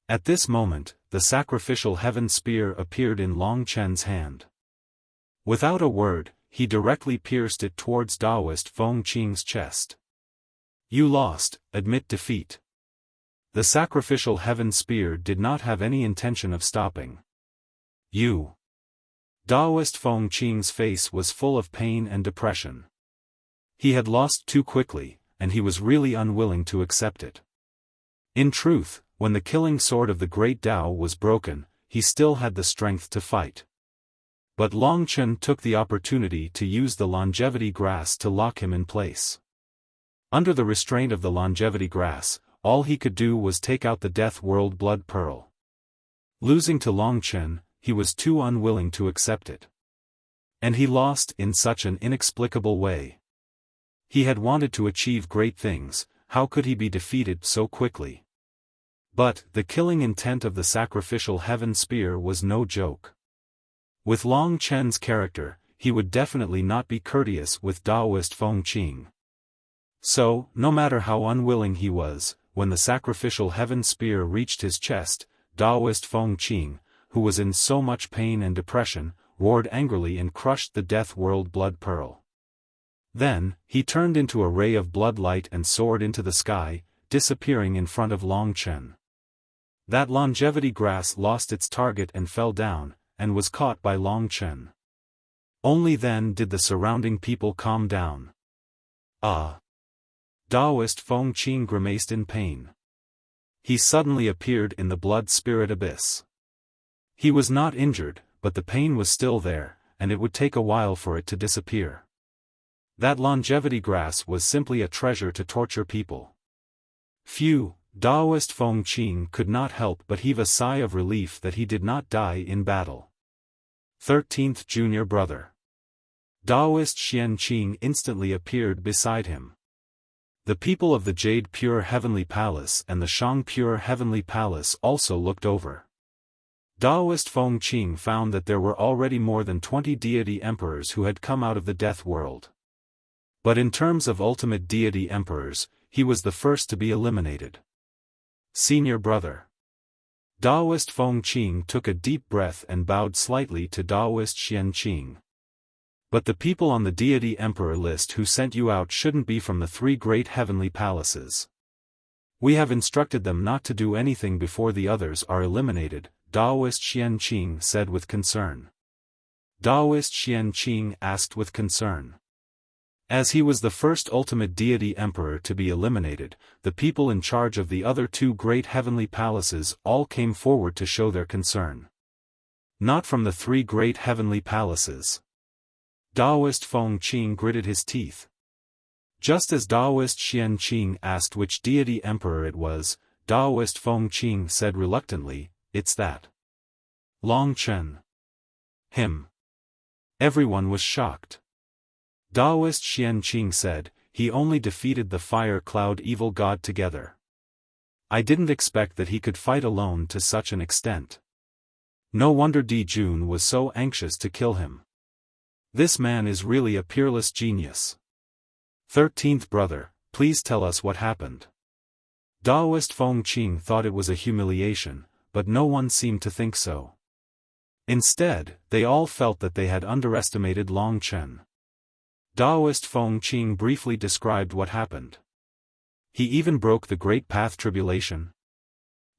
At this moment, the sacrificial heaven spear appeared in Long Chen's hand. Without a word, he directly pierced it towards Daoist Feng Qing's chest. You lost, admit defeat. The sacrificial heaven spear did not have any intention of stopping. You. Daoist Feng Qing's face was full of pain and depression. He had lost too quickly, and he was really unwilling to accept it. In truth, when the killing sword of the Great Tao was broken, he still had the strength to fight. But Long Chen took the opportunity to use the longevity grass to lock him in place. Under the restraint of the longevity grass, all he could do was take out the Death World Blood Pearl. Losing to Long Chen, he was too unwilling to accept it. And he lost in such an inexplicable way. He had wanted to achieve great things, how could he be defeated so quickly? But, the killing intent of the sacrificial heaven spear was no joke. With Long Chen's character, he would definitely not be courteous with Daoist Feng Qing. So, no matter how unwilling he was, when the sacrificial heaven spear reached his chest, Daoist Feng Qing, who was in so much pain and depression, roared angrily and crushed the Death World Blood Pearl. Then, he turned into a ray of blood light and soared into the sky, disappearing in front of Long Chen. That longevity grass lost its target and fell down, and was caught by Long Chen. Only then did the surrounding people calm down. Daoist Feng Qing grimaced in pain. He suddenly appeared in the blood spirit abyss. He was not injured, but the pain was still there, and it would take a while for it to disappear. That longevity grass was simply a treasure to torture people. Phew, Daoist Feng Qing could not help but heave a sigh of relief that he did not die in battle. 13th Junior Brother. Daoist Xian Qing instantly appeared beside him. The people of the Jade Pure Heavenly Palace and the Shang Pure Heavenly Palace also looked over. Daoist Feng Qing found that there were already more than 20 deity emperors who had come out of the death world. But in terms of ultimate deity emperors, he was the first to be eliminated. Senior Brother. Daoist Feng Qing took a deep breath and bowed slightly to Daoist Xian Qing. But the people on the deity emperor list who sent you out shouldn't be from the three great heavenly palaces. We have instructed them not to do anything before the others are eliminated, Daoist Xian Qing said with concern. Daoist Xian Qing asked with concern. As he was the first ultimate deity emperor to be eliminated, the people in charge of the other two great heavenly palaces all came forward to show their concern. Not from the three great heavenly palaces. Daoist Feng Qing gritted his teeth. Just as Daoist Xian Qing asked which deity emperor it was, Daoist Feng Qing said reluctantly, "It's that. Long Chen." Him. Everyone was shocked. Daoist Xian Qing said, "He only defeated the fire cloud evil god together. I didn't expect that he could fight alone to such an extent. No wonder Di Jun was so anxious to kill him. This man is really a peerless genius. 13th Brother, please tell us what happened." Daoist Feng Qing thought it was a humiliation, but no one seemed to think so. Instead, they all felt that they had underestimated Long Chen. Daoist Feng Qing briefly described what happened. He even broke the great path tribulation?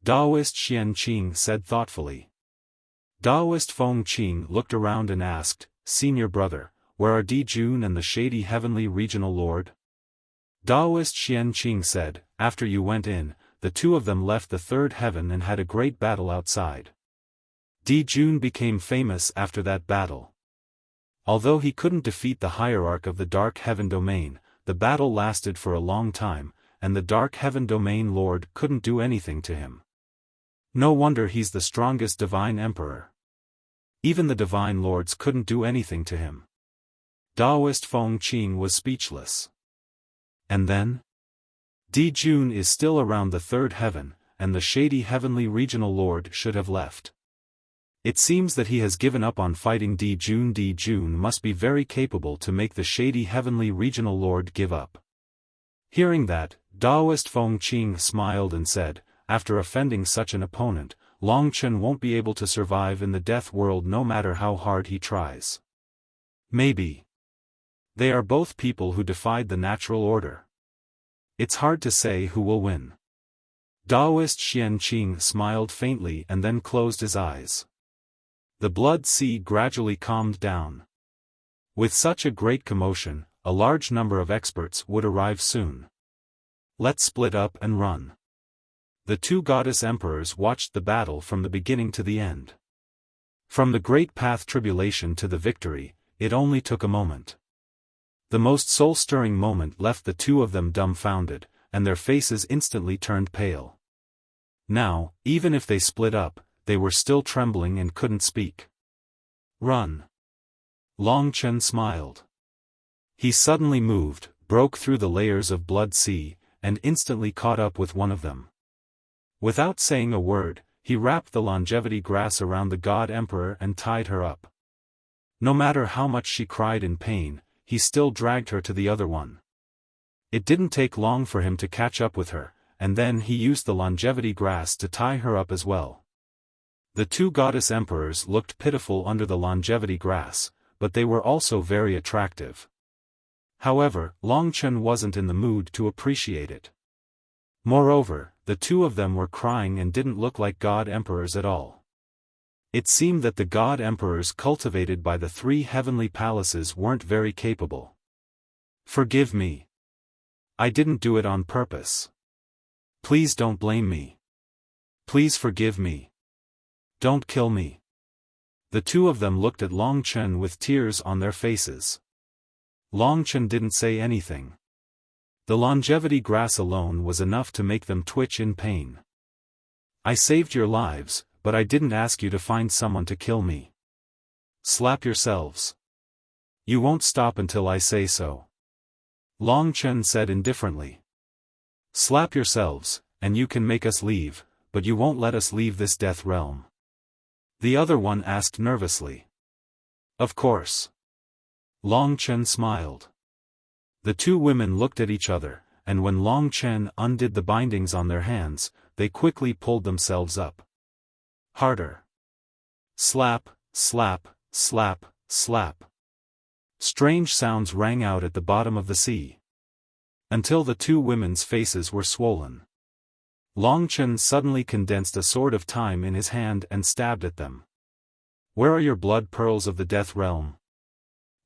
Daoist Xian Qing said thoughtfully. Daoist Feng Qing looked around and asked, Senior brother, where are Di Jun and the shady heavenly regional lord? Daoist Xian Qing said, after you went in, the two of them left the third heaven and had a great battle outside. Di Jun became famous after that battle. Although he couldn't defeat the hierarch of the Dark Heaven Domain, the battle lasted for a long time, and the Dark Heaven Domain Lord couldn't do anything to him. No wonder he's the strongest Divine Emperor. Even the Divine Lords couldn't do anything to him. Daoist Feng Qing was speechless. And then? Di Jun is still around the third heaven, and the shady heavenly regional lord should have left. It seems that he has given up on fighting Di Jun. Di Jun must be very capable to make the shady heavenly regional lord give up. Hearing that, Daoist Feng Qing smiled and said, after offending such an opponent, Long Chen won't be able to survive in the death world no matter how hard he tries. Maybe. They are both people who defied the natural order. It's hard to say who will win. Daoist Xian Qing smiled faintly and then closed his eyes. The blood sea gradually calmed down. With such a great commotion, a large number of experts would arrive soon. Let's split up and run. The two goddess emperors watched the battle from the beginning to the end. From the great path tribulation to the victory, it only took a moment. The most soul-stirring moment left the two of them dumbfounded, and their faces instantly turned pale. Now, even if they split up, they were still trembling and couldn't speak. Run. Long Chen smiled. He suddenly moved, broke through the layers of blood sea, and instantly caught up with one of them. Without saying a word, he wrapped the longevity grass around the god emperor and tied her up. No matter how much she cried in pain, he still dragged her to the other one. It didn't take long for him to catch up with her, and then he used the longevity grass to tie her up as well. The two goddess emperors looked pitiful under the longevity grass, but they were also very attractive. However, Long Chen wasn't in the mood to appreciate it. Moreover, the two of them were crying and didn't look like god emperors at all. It seemed that the god emperors cultivated by the three heavenly palaces weren't very capable. Forgive me. I didn't do it on purpose. Please don't blame me. Please forgive me. Don't kill me. The two of them looked at Long Chen with tears on their faces. Long Chen didn't say anything. The longevity grass alone was enough to make them twitch in pain. I saved your lives, but I didn't ask you to find someone to kill me. Slap yourselves. You won't stop until I say so. Long Chen said indifferently. Slap yourselves, and you can make us leave, but you won't let us leave this death realm. The other one asked nervously. Of course. Long Chen smiled. The two women looked at each other, and when Long Chen undid the bindings on their hands, they quickly pulled themselves up. Harder. Slap, slap, slap, slap. Strange sounds rang out at the bottom of the sea. Until the two women's faces were swollen. Long Chen suddenly condensed a sword of time in his hand and stabbed at them. Where are your blood pearls of the death realm?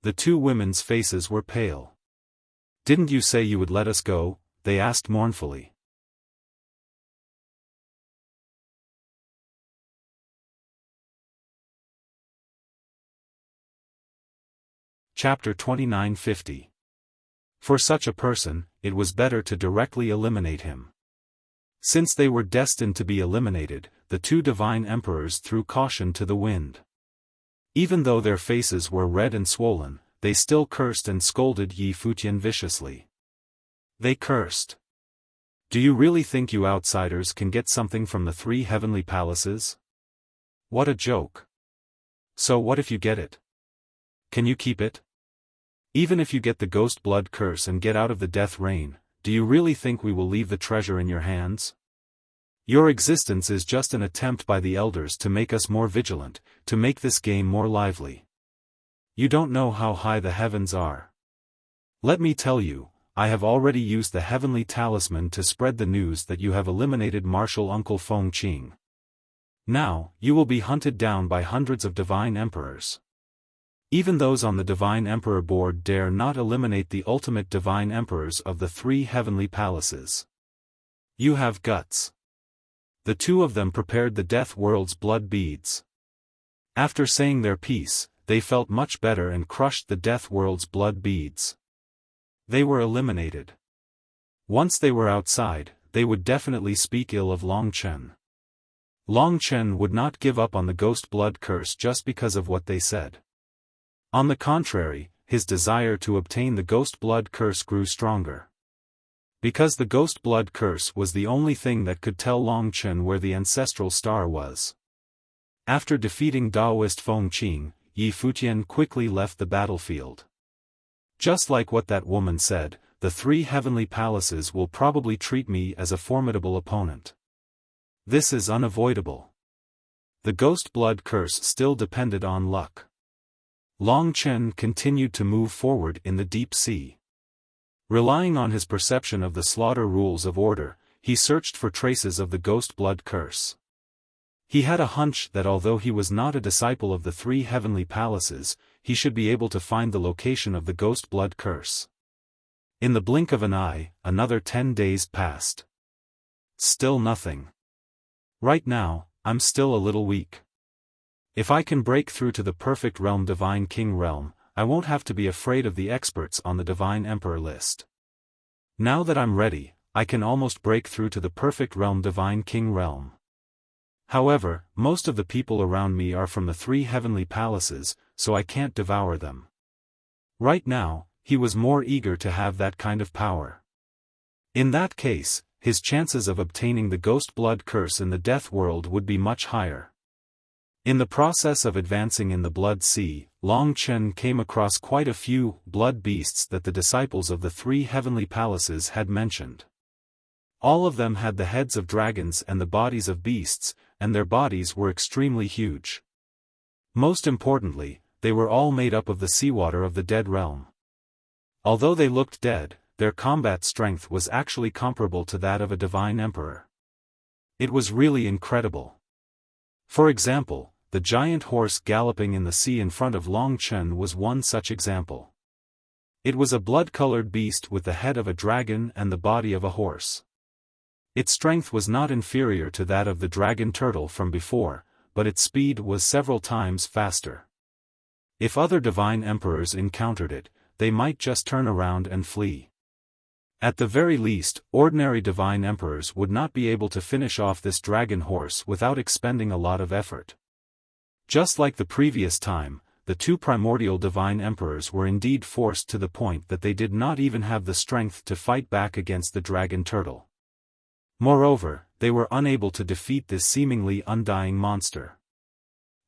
The two women's faces were pale. Didn't you say you would let us go? They asked mournfully. Chapter 2950. For such a person, it was better to directly eliminate him. Since they were destined to be eliminated, the two divine emperors threw caution to the wind. Even though their faces were red and swollen, they still cursed and scolded Yi Futian viciously. They cursed. Do you really think you outsiders can get something from the three heavenly palaces? What a joke. So what if you get it? Can you keep it? Even if you get the ghost blood curse and get out of the death rain, do you really think we will leave the treasure in your hands? Your existence is just an attempt by the elders to make us more vigilant, to make this game more lively. You don't know how high the heavens are. Let me tell you, I have already used the heavenly talisman to spread the news that you have eliminated Martial Uncle Feng Qing. Now, you will be hunted down by hundreds of divine emperors. Even those on the Divine Emperor board dare not eliminate the ultimate divine emperors of the 3 heavenly palaces. You have guts. The 2 of them prepared the Death World's blood beads. After saying their piece, they felt much better and crushed the Death World's blood beads. They were eliminated. Once they were outside, they would definitely speak ill of Long Chen. Long Chen would not give up on the ghost blood curse just because of what they said. On the contrary, his desire to obtain the ghost blood curse grew stronger. Because the ghost blood curse was the only thing that could tell Long Chen where the ancestral star was. After defeating Daoist Feng Qing, Yi Futian quickly left the battlefield. Just like what that woman said, the 3 heavenly palaces will probably treat me as a formidable opponent. This is unavoidable. The ghost blood curse still depended on luck. Long Chen continued to move forward in the deep sea. Relying on his perception of the slaughter rules of order, he searched for traces of the ghost blood curse. He had a hunch that although he was not a disciple of the 3 heavenly palaces, he should be able to find the location of the ghost blood curse. In the blink of an eye, another 10 days passed. Still nothing. Right now, I'm still a little weak. If I can break through to the perfect realm Divine King realm, I won't have to be afraid of the experts on the Divine Emperor list. Now that I'm ready, I can almost break through to the perfect realm Divine King realm. However, most of the people around me are from the 3 heavenly palaces, so I can't devour them. Right now, he was more eager to have that kind of power. In that case, his chances of obtaining the ghost blood curse in the Death World would be much higher. In the process of advancing in the Blood Sea, Long Chen came across quite a few blood beasts that the disciples of the 3 heavenly palaces had mentioned. All of them had the heads of dragons and the bodies of beasts, and their bodies were extremely huge. Most importantly, they were all made up of the seawater of the dead realm. Although they looked dead, their combat strength was actually comparable to that of a divine emperor. It was really incredible. For example, the giant horse galloping in the sea in front of Long Chen was one such example. It was a blood-colored beast with the head of a dragon and the body of a horse. Its strength was not inferior to that of the dragon turtle from before, but its speed was several times faster. If other divine emperors encountered it, they might just turn around and flee. At the very least, ordinary divine emperors would not be able to finish off this dragon horse without expending a lot of effort. Just like the previous time, the 2 primordial divine emperors were indeed forced to the point that they did not even have the strength to fight back against the dragon turtle. Moreover, they were unable to defeat this seemingly undying monster.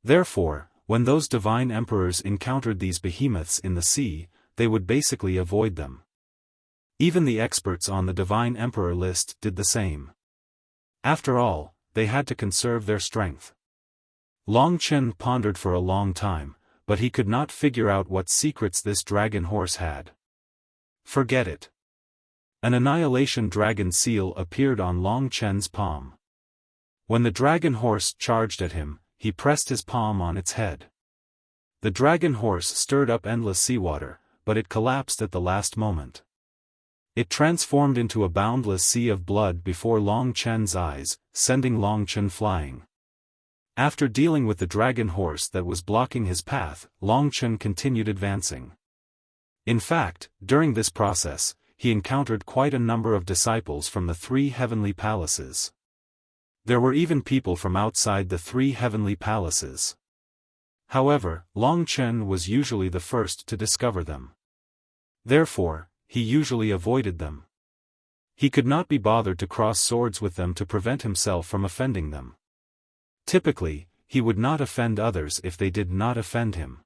Therefore, when those divine emperors encountered these behemoths in the sea, they would basically avoid them. Even the experts on the Divine Emperor list did the same. After all, they had to conserve their strength. Long Chen pondered for a long time, but he could not figure out what secrets this dragon horse had. Forget it. An annihilation dragon seal appeared on Long Chen's palm. When the dragon horse charged at him, he pressed his palm on its head. The dragon horse stirred up endless seawater, but it collapsed at the last moment. It transformed into a boundless sea of blood before Long Chen's eyes, sending Long Chen flying. After dealing with the dragon horse that was blocking his path, Long Chen continued advancing. In fact, during this process, he encountered quite a number of disciples from the 3 heavenly palaces. There were even people from outside the 3 heavenly palaces. However, Long Chen was usually the first to discover them. Therefore, he usually avoided them. He could not be bothered to cross swords with them to prevent himself from offending them. Typically, he would not offend others if they did not offend him.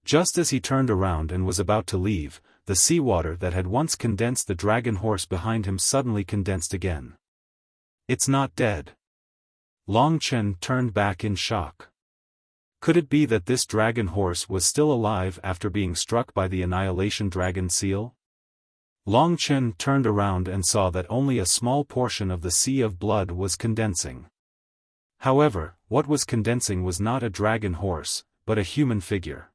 Just as he turned around and was about to leave, the seawater that had once condensed the dragon horse behind him suddenly condensed again. It's not dead. Long Chen turned back in shock. Could it be that this dragon horse was still alive after being struck by the annihilation dragon seal? Long Chen turned around and saw that only a small portion of the sea of blood was condensing. However, what was condensing was not a dragon horse, but a human figure.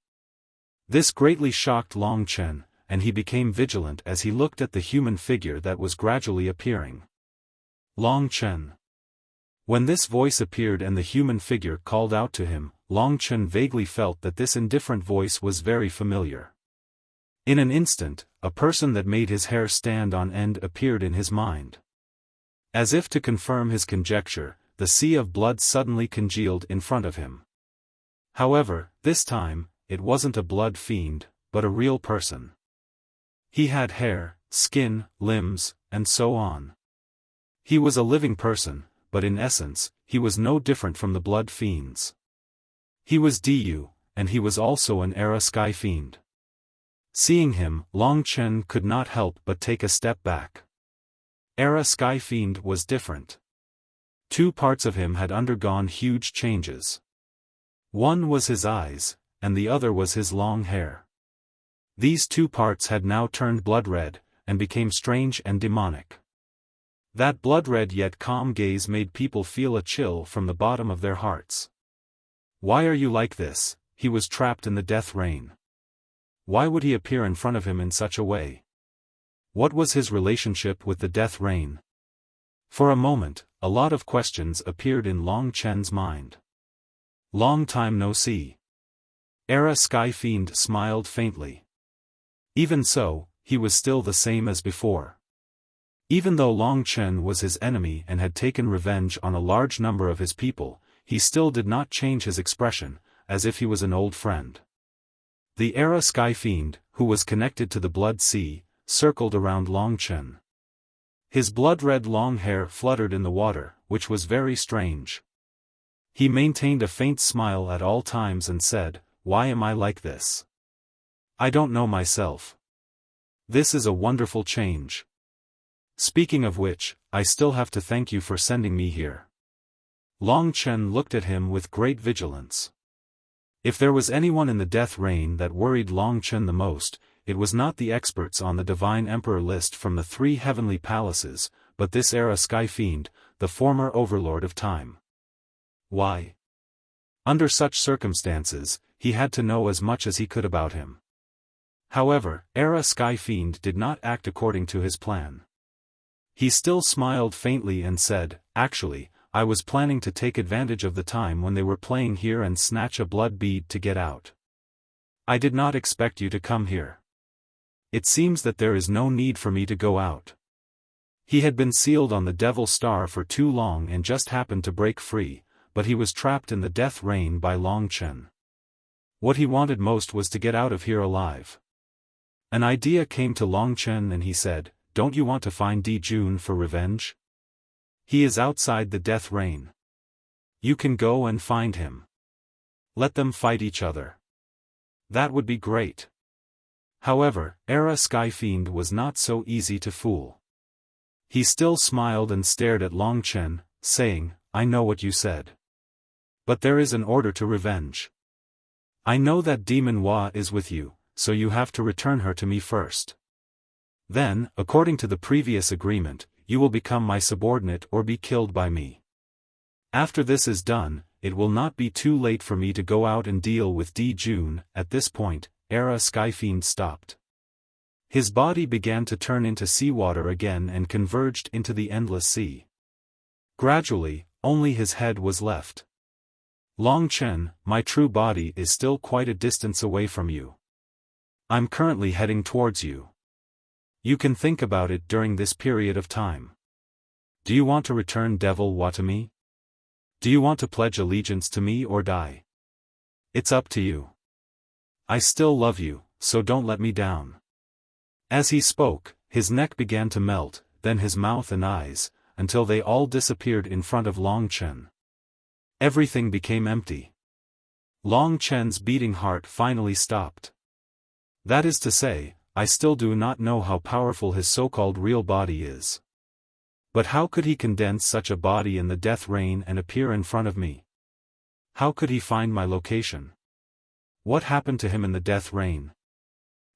This greatly shocked Long Chen, and he became vigilant as he looked at the human figure that was gradually appearing. Long Chen. When this voice appeared and the human figure called out to him, Long Chen vaguely felt that this indifferent voice was very familiar. In an instant, a person that made his hair stand on end appeared in his mind. As if to confirm his conjecture, the sea of blood suddenly congealed in front of him. However, this time, it wasn't a blood fiend, but a real person. He had hair, skin, limbs, and so on. He was a living person, but in essence, he was no different from the blood fiends. He was Diyu, and he was also an Era Sky Fiend. Seeing him, Long Chen could not help but take a step back. Era Sky Fiend was different. Two parts of him had undergone huge changes. One was his eyes, and the other was his long hair. These two parts had now turned blood red, and became strange and demonic. That blood-red yet calm gaze made people feel a chill from the bottom of their hearts. Why are you like this? He was trapped in the death rain. Why would he appear in front of him in such a way? What was his relationship with the death rain? For a moment, a lot of questions appeared in Long Chen's mind. Long time no see. Era Sky Fiend smiled faintly. Even so, he was still the same as before. Even though Long Chen was his enemy and had taken revenge on a large number of his people, he still did not change his expression, as if he was an old friend. The Era Sky Fiend, who was connected to the Blood Sea, circled around Long Chen. His blood-red long hair fluttered in the water, which was very strange. He maintained a faint smile at all times and said, "Why am I like this? I don't know myself. This is a wonderful change. Speaking of which, I still have to thank you for sending me here." Long Chen looked at him with great vigilance. If there was anyone in the death rain that worried Long Chen the most, it was not the experts on the Divine Emperor list from the 3 heavenly palaces, but this Era Sky Fiend, the former overlord of time. Why? Under such circumstances, he had to know as much as he could about him. However, Era Sky Fiend did not act according to his plan. He still smiled faintly and said, "Actually, I was planning to take advantage of the time when they were playing here and snatch a blood bead to get out. I did not expect you to come here. It seems that there is no need for me to go out." He had been sealed on the Devil Star for too long and just happened to break free, but he was trapped in the death rain by Long Chen. What he wanted most was to get out of here alive. An idea came to Long Chen and he said, "Don't you want to find Di Jun for revenge? He is outside the death rain. You can go and find him. Let them fight each other. That would be great." However, Era Sky Fiend was not so easy to fool. He still smiled and stared at Long Chen, saying, "I know what you said. But there is an order to revenge. I know that Demon Hua is with you, so you have to return her to me first. Then, according to the previous agreement, you will become my subordinate or be killed by me. After this is done, it will not be too late for me to go out and deal with Di Jun." At this point, Era Sky Fiend stopped. His body began to turn into seawater again and converged into the endless sea. Gradually, only his head was left. "Long Chen, my true body is still quite a distance away from you. I'm currently heading towards you. You can think about it during this period of time. Do you want to return Devil Hua to me? Do you want to pledge allegiance to me or die? It's up to you. I still love you, so don't let me down." As he spoke, his neck began to melt, then his mouth and eyes, until they all disappeared in front of Long Chen. Everything became empty. Long Chen's beating heart finally stopped. That is to say, I still do not know how powerful his so-called real body is. But how could he condense such a body in the death rain and appear in front of me? How could he find my location? What happened to him in the death rain?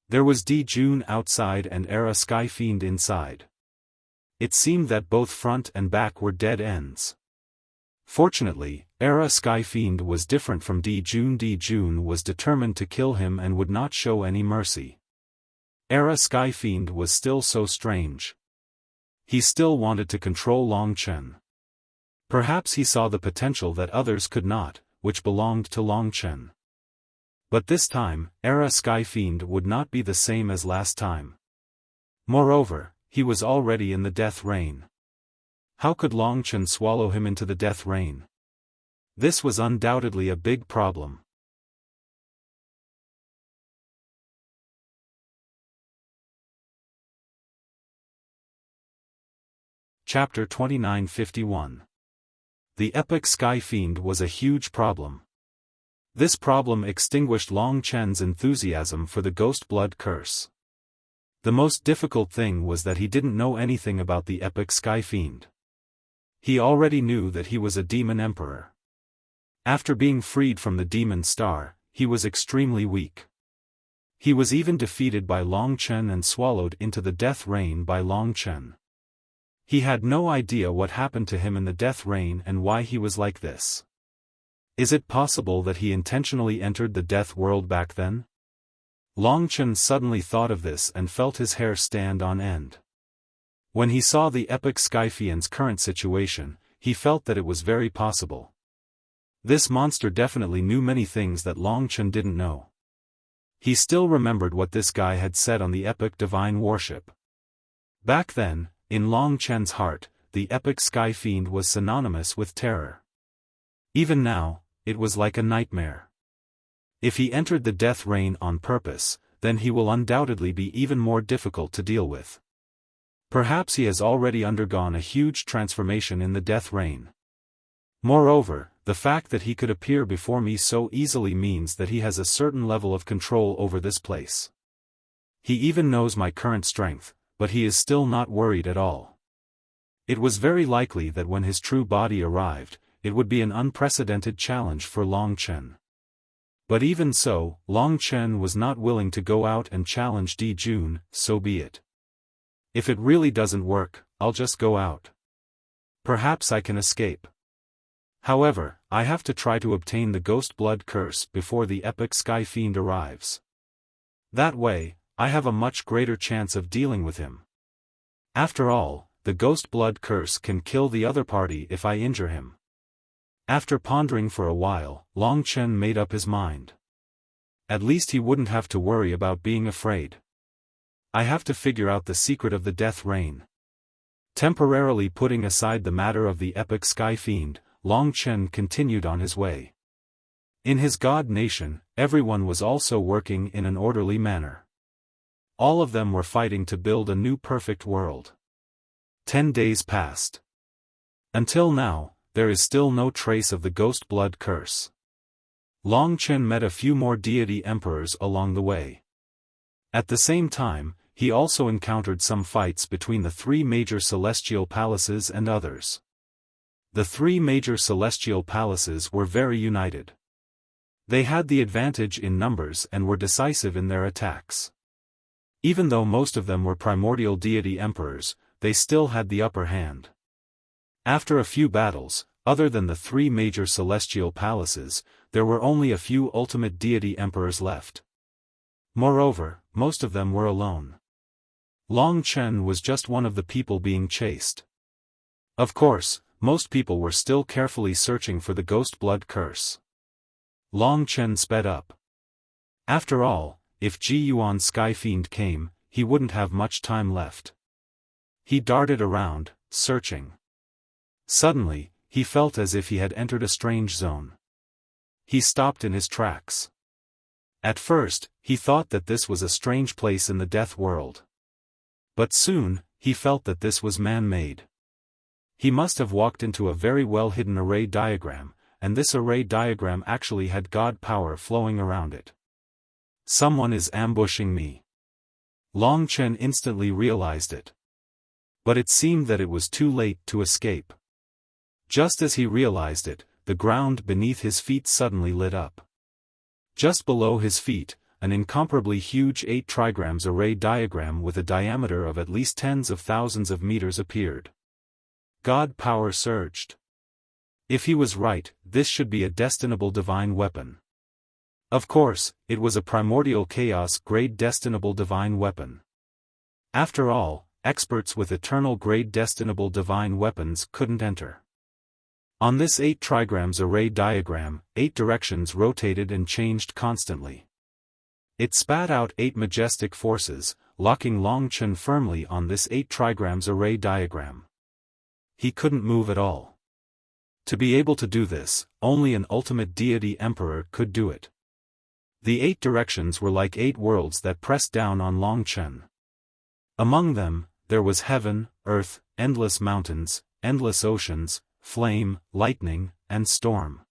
There was Di Jun outside and Era Sky Fiend inside. It seemed that both front and back were dead ends. Fortunately, Era Sky Fiend was different from Di Jun. Di Jun was determined to kill him and would not show any mercy. Era Sky Fiend was still so strange. He still wanted to control Long Chen. Perhaps he saw the potential that others could not, which belonged to Long Chen. But this time, Era Sky Fiend would not be the same as last time. Moreover, he was already in the death rain. How could Long Chen swallow him into the death rain? This was undoubtedly a big problem. Chapter 2951. The Epic Sky Fiend was a huge problem. This problem extinguished Long Chen's enthusiasm for the Ghost Blood Curse. The most difficult thing was that he didn't know anything about the Epic Sky Fiend. He already knew that he was a demon emperor. After being freed from the demon star, he was extremely weak. He was even defeated by Long Chen and swallowed into the death rain by Long Chen. He had no idea what happened to him in the death rain and why he was like this. Is it possible that he intentionally entered the death world back then? Long Chen suddenly thought of this and felt his hair stand on end. When he saw the Epic Sky Fiend's current situation, he felt that it was very possible. This monster definitely knew many things that Long Chen didn't know. He still remembered what this guy had said on the Epic Divine Worship. Back then, in Long Chen's heart, the Epic Sky Fiend was synonymous with terror. Even now, it was like a nightmare. If he entered the death rain on purpose, then he will undoubtedly be even more difficult to deal with. Perhaps he has already undergone a huge transformation in the death rain. Moreover, the fact that he could appear before me so easily means that he has a certain level of control over this place. He even knows my current strength, but he is still not worried at all. It was very likely that when his true body arrived, it would be an unprecedented challenge for Long Chen. But even so, Long Chen was not willing to go out and challenge Di Jun. So be it. If it really doesn't work, I'll just go out. Perhaps I can escape. However, I have to try to obtain the Ghost Blood Curse before the Epic Sky Fiend arrives. That way, I have a much greater chance of dealing with him. After all, the Ghost Blood Curse can kill the other party if I injure him. After pondering for a while, Long Chen made up his mind. At least he wouldn't have to worry about being afraid. I have to figure out the secret of the death rain. Temporarily putting aside the matter of the Epic Sky Fiend, Long Chen continued on his way. In his God Nation, everyone was also working in an orderly manner. All of them were fighting to build a new perfect world. 10 days passed. Until now, there is still no trace of the Ghost Blood Curse. Long Chen met a few more deity emperors along the way. At the same time, he also encountered some fights between the 3 major celestial palaces and others. The 3 major celestial palaces were very united. They had the advantage in numbers and were decisive in their attacks. Even though most of them were primordial deity emperors, they still had the upper hand. After a few battles, other than the 3 major celestial palaces, there were only a few ultimate deity emperors left. Moreover, most of them were alone. Long Chen was just one of the people being chased. Of course, most people were still carefully searching for the Ghost Blood Curse. Long Chen sped up. After all, if Ji Yuan's Sky Fiend came, he wouldn't have much time left. He darted around, searching. Suddenly, he felt as if he had entered a strange zone. He stopped in his tracks. At first, he thought that this was a strange place in the death world. But soon, he felt that this was man-made. He must have walked into a very well-hidden array diagram, and this array diagram actually had God power flowing around it. Someone is ambushing me. Long Chen instantly realized it. But it seemed that it was too late to escape. Just as he realized it, the ground beneath his feet suddenly lit up. Just below his feet, an incomparably huge 8 trigrams array diagram with a diameter of at least tens of thousands of meters appeared. God power surged. If he was right, this should be a destinable divine weapon. Of course, it was a primordial chaos-grade destinable divine weapon. After all, experts with eternal-grade destinable divine weapons couldn't enter. On this 8 trigrams array diagram, 8 directions rotated and changed constantly. It spat out 8 majestic forces, locking Long Chen firmly on this 8 trigrams array diagram. He couldn't move at all. To be able to do this, only an ultimate deity emperor could do it. The 8 directions were like 8 worlds that pressed down on Long Chen. Among them, there was heaven, earth, endless mountains, endless oceans, flame, lightning, and storm.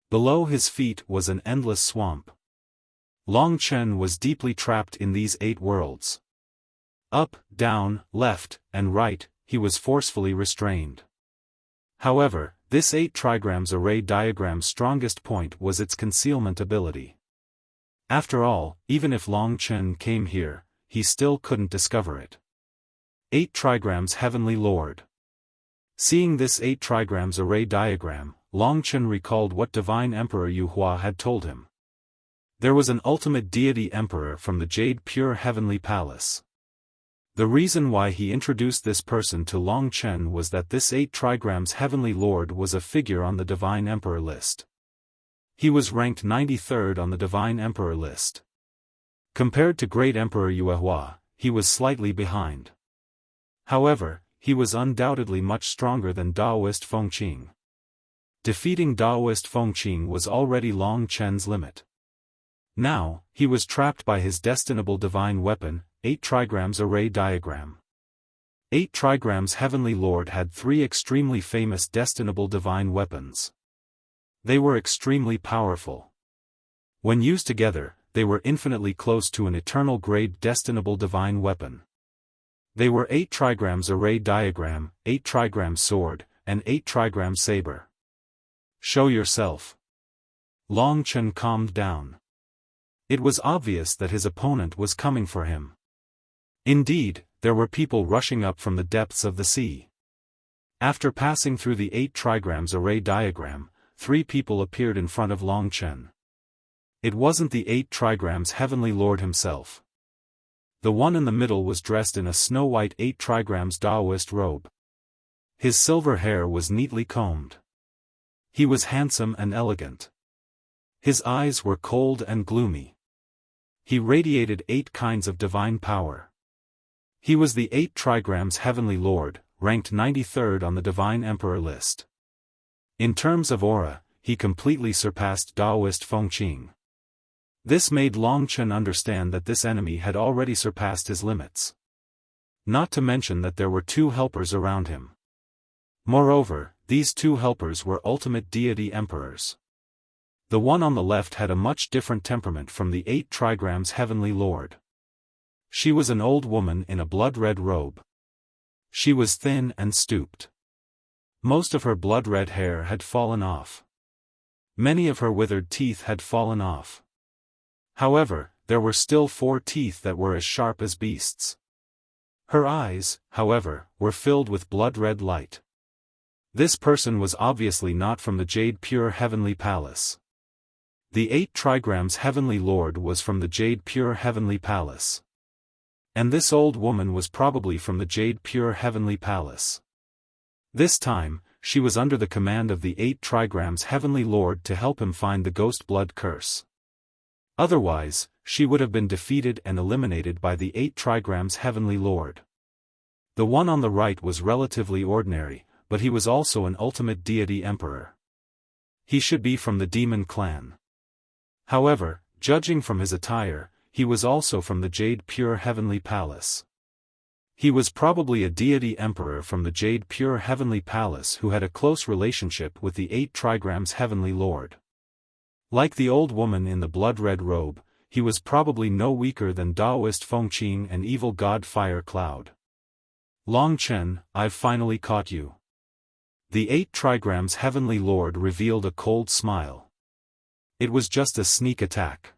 Below his feet was an endless swamp. Long Chen was deeply trapped in these 8 worlds. Up, down, left, and right, he was forcefully restrained. However, this 8 trigrams array diagram's strongest point was its concealment ability. After all, even if Long Chen came here, he still couldn't discover it. 8 trigrams Heavenly Lord. Seeing this 8 trigrams array diagram, Long Chen recalled what Divine Emperor Yu Hua had told him. There was an ultimate deity emperor from the Jade Pure Heavenly Palace. The reason why he introduced this person to Long Chen was that this 8 trigrams Heavenly Lord was a figure on the Divine Emperor list. He was ranked 93rd on the Divine Emperor list. Compared to Great Emperor Yu Hua, he was slightly behind. However, he was undoubtedly much stronger than Daoist Fengqing. Defeating Daoist Fengqing was already Long Chen's limit. Now, he was trapped by his destinable divine weapon, 8 trigrams array diagram. 8 trigrams Heavenly Lord had 3 extremely famous destinable divine weapons. They were extremely powerful. When used together, they were infinitely close to an eternal grade destinable divine weapon. They were 8 trigrams array diagram, 8 trigram sword, and 8 trigram saber. Show yourself. Long Chen calmed down. It was obvious that his opponent was coming for him. Indeed, there were people rushing up from the depths of the sea. After passing through the 8 trigrams array diagram, 3 people appeared in front of Long Chen. It wasn't the 8 trigrams Heavenly Lord himself. The one in the middle was dressed in a snow-white 8 trigrams Daoist robe. His silver hair was neatly combed. He was handsome and elegant. His eyes were cold and gloomy. He radiated 8 kinds of divine power. He was the 8 trigrams Heavenly Lord, ranked 93rd on the Divine Emperor list. In terms of aura, he completely surpassed Daoist Fengqing. This made Long Chen understand that this enemy had already surpassed his limits. Not to mention that there were 2 helpers around him. Moreover, these 2 helpers were ultimate deity emperors. The one on the left had a much different temperament from the 8 trigrams Heavenly Lord. She was an old woman in a blood-red robe. She was thin and stooped. Most of her blood-red hair had fallen off. Many of her withered teeth had fallen off. However, there were still 4 teeth that were as sharp as beasts. Her eyes, however, were filled with blood-red light. This person was obviously not from the Jade Pure Heavenly Palace. The 8 trigrams Heavenly Lord was from the Jade Pure Heavenly Palace. And this old woman was probably from the Jade Pure Heavenly Palace. This time, she was under the command of the 8 trigrams Heavenly Lord to help him find the ghost blood curse. Otherwise, she would have been defeated and eliminated by the 8 trigrams Heavenly Lord. The one on the right was relatively ordinary, but he was also an ultimate deity emperor. He should be from the demon clan. However, judging from his attire, he was also from the Jade Pure Heavenly Palace. He was probably a deity emperor from the Jade Pure Heavenly Palace who had a close relationship with the 8 trigrams Heavenly Lord. Like the old woman in the blood-red robe, he was probably no weaker than Daoist Fengqing and evil god Fire Cloud. Long Chen, I've finally caught you. The 8 trigrams Heavenly Lord revealed a cold smile. It was just a sneak attack.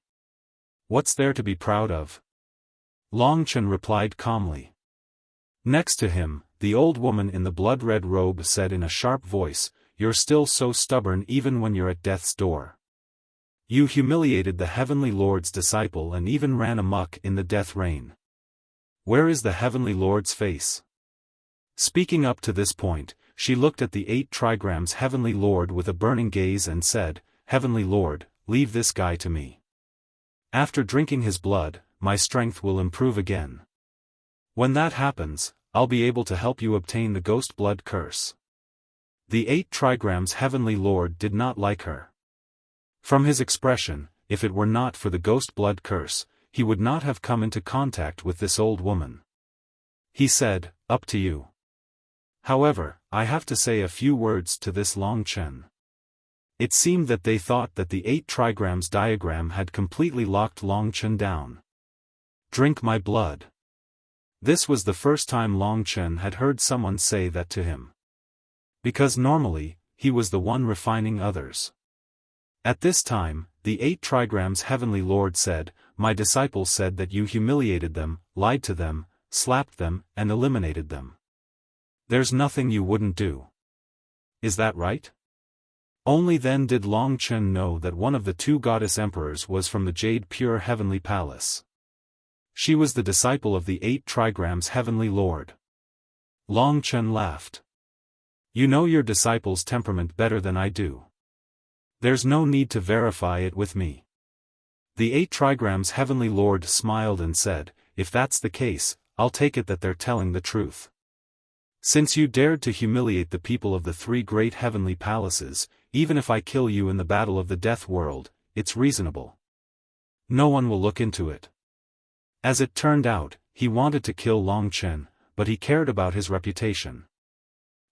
What's there to be proud of? Long Chen replied calmly. Next to him, the old woman in the blood-red robe said in a sharp voice, "You're still so stubborn even when you're at death's door. You humiliated the Heavenly Lord's disciple and even ran amok in the death rain. Where is the Heavenly Lord's face?" Speaking up to this point, she looked at the 8 trigrams Heavenly Lord with a burning gaze and said, "Heavenly Lord, leave this guy to me. After drinking his blood, my strength will improve again. When that happens, I'll be able to help you obtain the ghost blood curse." The 8 trigrams Heavenly Lord did not like her. From his expression, if it were not for the ghost blood curse, he would not have come into contact with this old woman. He said, "Up to you. However, I have to say a few words to this Long Chen." It seemed that they thought that the 8 trigrams diagram had completely locked Long Chen down. "Drink my blood." This was the first time Long Chen had heard someone say that to him. Because normally, he was the one refining others. At this time, the 8 trigrams Heavenly Lord said, "My disciples said that you humiliated them, lied to them, slapped them, and eliminated them. There's nothing you wouldn't do. Is that right?" Only then did Long Chen know that one of the 2 goddess emperors was from the Jade Pure Heavenly Palace. She was the disciple of the 8 trigrams Heavenly Lord. Long Chen laughed. "You know your disciple's temperament better than I do. There's no need to verify it with me." The 8 trigrams Heavenly Lord smiled and said, "If that's the case, I'll take it that they're telling the truth. Since you dared to humiliate the people of the 3 great heavenly palaces, even if I kill you in the battle of the death world, it's reasonable. No one will look into it." As it turned out, he wanted to kill Long Chen, but he cared about his reputation.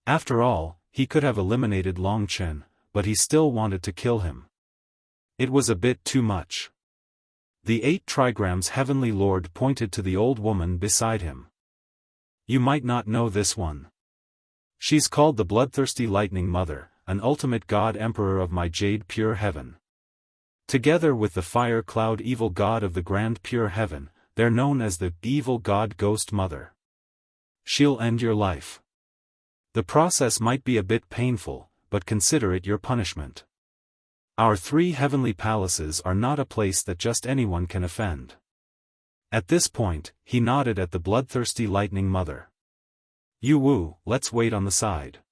After all, he could have eliminated Long Chen, but he still wanted to kill him. It was a bit too much. The 8 trigrams Heavenly Lord pointed to the old woman beside him. "You might not know this one. She's called the Bloodthirsty Lightning Mother, an ultimate god emperor of my Jade Pure Heaven. Together with the Fire Cloud Evil God of the Grand Pure Heaven, they're known as the Evil God Ghost Mother. She'll end your life. The process might be a bit painful, but consider it your punishment. Our 3 heavenly palaces are not a place that just anyone can offend." At this point, he nodded at the Bloodthirsty Lightning Mother. "You woo, let's wait on the side."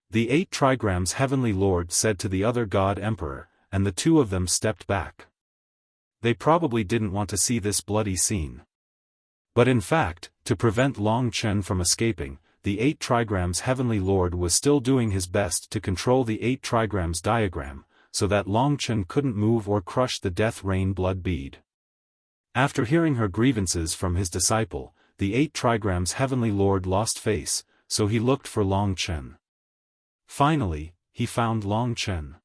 The 8 trigrams Heavenly Lord said to the other God Emperor, and the 2 of them stepped back. They probably didn't want to see this bloody scene. But in fact, to prevent Long Chen from escaping, the 8 trigrams Heavenly Lord was still doing his best to control the 8 trigrams diagram, so that Long Chen couldn't move or crush the death rain blood bead. After hearing her grievances from his disciple, the 8 trigrams Heavenly Lord lost face, so he looked for Long Chen. Finally, he found Long Chen.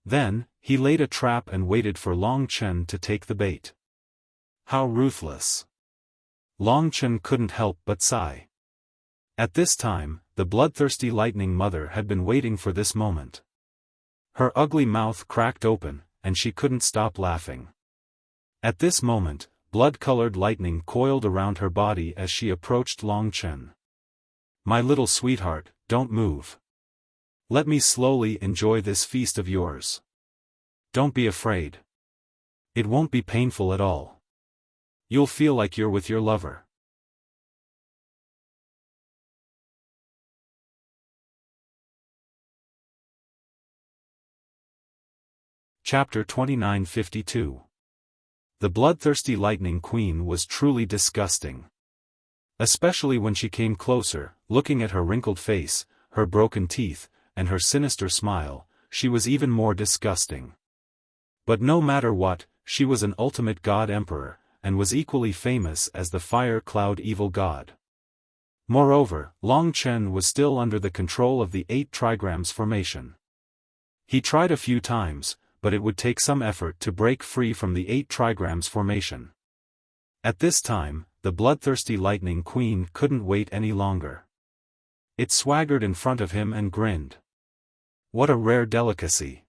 Then, he laid a trap and waited for Long Chen to take the bait. How ruthless. Long Chen couldn't help but sigh. At this time, the Bloodthirsty Lightning Mother had been waiting for this moment. Her ugly mouth cracked open, and she couldn't stop laughing. At this moment, blood-colored lightning coiled around her body as she approached Long Chen. "My little sweetheart, don't move. Let me slowly enjoy this feast of yours. Don't be afraid. It won't be painful at all. You'll feel like you're with your lover." Chapter 2952. The Bloodthirsty Lightning Queen was truly disgusting. Especially when she came closer, looking at her wrinkled face, her broken teeth, and her sinister smile, she was even more disgusting. But no matter what, she was an ultimate god emperor, and was equally famous as the Fire Cloud Evil God. Moreover, Long Chen was still under the control of the 8 trigrams formation. He tried a few times, but it would take some effort to break free from the 8 trigrams formation. At this time, the Bloodthirsty Lightning Queen couldn't wait any longer. It swaggered in front of him and grinned. What a rare delicacy.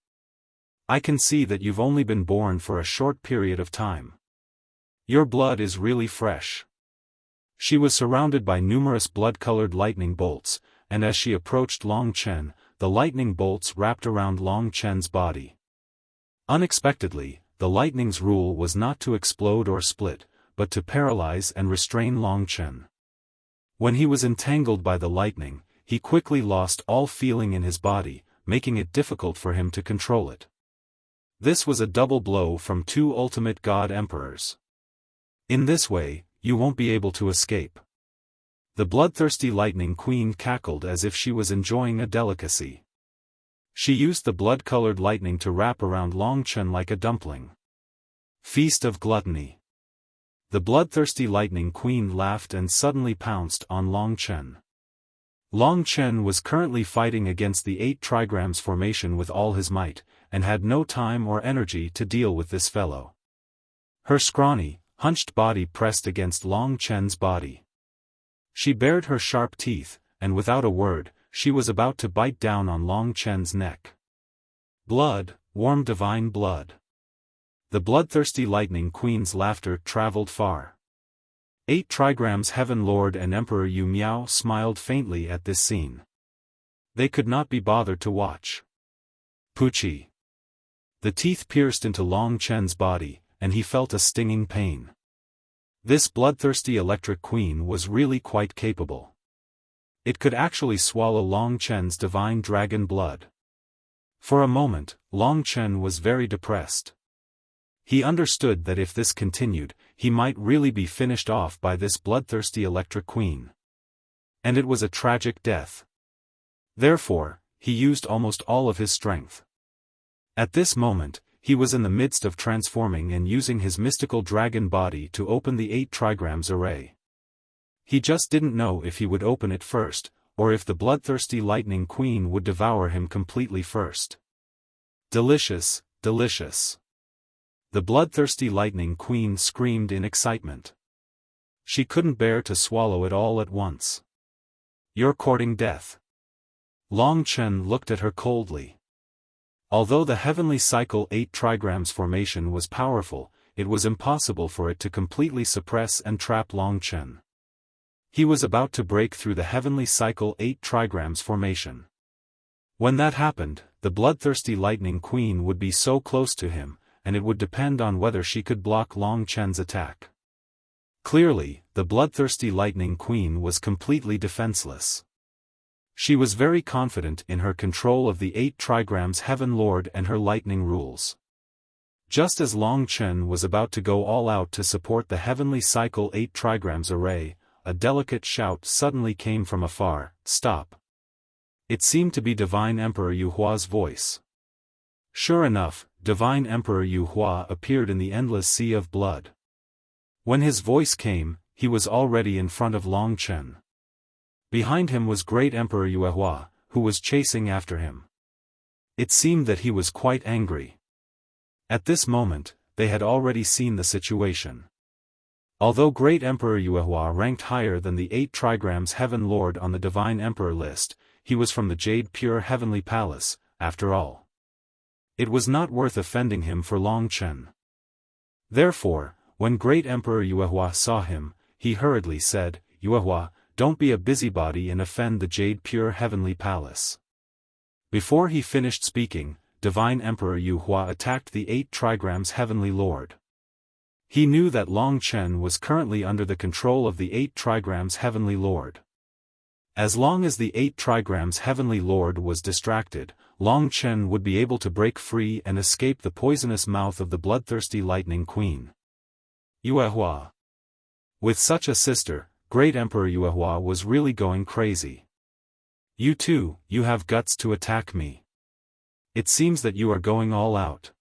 I can see that you've only been born for a short period of time. Your blood is really fresh. She was surrounded by numerous blood-colored lightning bolts, and as she approached Long Chen, the lightning bolts wrapped around Long Chen's body. Unexpectedly, the lightning's rule was not to explode or split, but to paralyze and restrain Long Chen. When he was entangled by the lightning, he quickly lost all feeling in his body, making it difficult for him to control it. This was a double blow from two ultimate god emperors. In this way, you won't be able to escape. The bloodthirsty lightning queen cackled as if she was enjoying a delicacy. She used the blood-colored lightning to wrap around Long Chen like a dumpling. Feast of gluttony. The bloodthirsty lightning queen laughed and suddenly pounced on Long Chen. Long Chen was currently fighting against the 8 trigrams formation with all his might, and had no time or energy to deal with this fellow. Her scrawny, hunched body pressed against Long Chen's body. She bared her sharp teeth, and without a word, she was about to bite down on Long Chen's neck. Blood, warm divine blood. The bloodthirsty lightning queen's laughter traveled far. 8 trigrams Heaven Lord and Emperor Yu Miao smiled faintly at this scene. They could not be bothered to watch. Puchi. The teeth pierced into Long Chen's body, and he felt a stinging pain. This bloodthirsty electric queen was really quite capable. It could actually swallow Long Chen's divine dragon blood. For a moment, Long Chen was very depressed. He understood that if this continued, he might really be finished off by this bloodthirsty electric queen. And it was a tragic death. Therefore, he used almost all of his strength. At this moment, he was in the midst of transforming and using his mystical dragon body to open the 8 trigrams array. He just didn't know if he would open it first, or if the bloodthirsty lightning queen would devour him completely first. Delicious, delicious. The bloodthirsty lightning queen screamed in excitement. She couldn't bear to swallow it all at once. You're courting death. Long Chen looked at her coldly. Although the heavenly cycle 8 trigrams formation was powerful, it was impossible for it to completely suppress and trap Long Chen. He was about to break through the heavenly cycle 8 trigrams formation. When that happened, the bloodthirsty lightning queen would be so close to him, and it would depend on whether she could block Long Chen's attack. Clearly, the bloodthirsty lightning queen was completely defenseless. She was very confident in her control of the 8 trigrams Heaven Lord and her lightning rules. Just as Long Chen was about to go all out to support the heavenly cycle 8 trigrams array, a delicate shout suddenly came from afar, "Stop!" It seemed to be Divine Emperor Yu Hua's voice. Sure enough, Divine Emperor Yu Hua appeared in the endless sea of blood. When his voice came, he was already in front of Long Chen. Behind him was Great Emperor Yue Hua, who was chasing after him. It seemed that he was quite angry. At this moment, they had already seen the situation. Although Great Emperor Yue Hua ranked higher than the 8 trigrams Heaven Lord on the Divine Emperor list, he was from the Jade Pure Heavenly Palace, after all. It was not worth offending him for Long Chen. Therefore, when Great Emperor Yue Hua saw him, he hurriedly said, "Yue Hua, don't be a busybody and offend the Jade Pure Heavenly Palace." Before he finished speaking, Divine Emperor Yu Hua attacked the 8 trigrams Heavenly Lord. He knew that Long Chen was currently under the control of the 8 trigrams Heavenly Lord. As long as the 8 trigrams Heavenly Lord was distracted, Long Chen would be able to break free and escape the poisonous mouth of the bloodthirsty lightning queen. Yue Hua. With such a sister, Great Emperor Yue Hua was really going crazy. "You too, you have guts to attack me. It seems that you are going all out.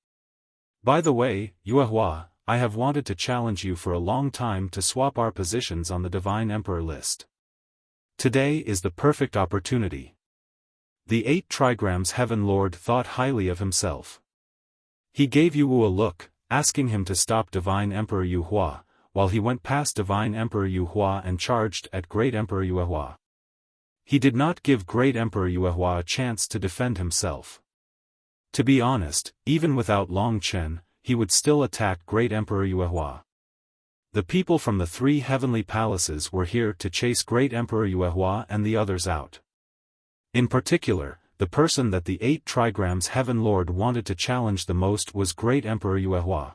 By the way, Yue Hua, I have wanted to challenge you for a long time to swap our positions on the Divine Emperor list. Today is the perfect opportunity." The 8 trigrams Heaven Lord thought highly of himself. He gave Yu Wu a look, asking him to stop Divine Emperor Yu Hua, while he went past Divine Emperor Yu Hua and charged at Great Emperor Yue Hua. He did not give Great Emperor Yue Hua a chance to defend himself. To be honest, even without Long Chen, he would still attack Great Emperor Yuehua. The people from the 3 heavenly palaces were here to chase Great Emperor Yuehua and the others out. In particular, the person that the 8 trigrams Heaven Lord wanted to challenge the most was Great Emperor Yuehua.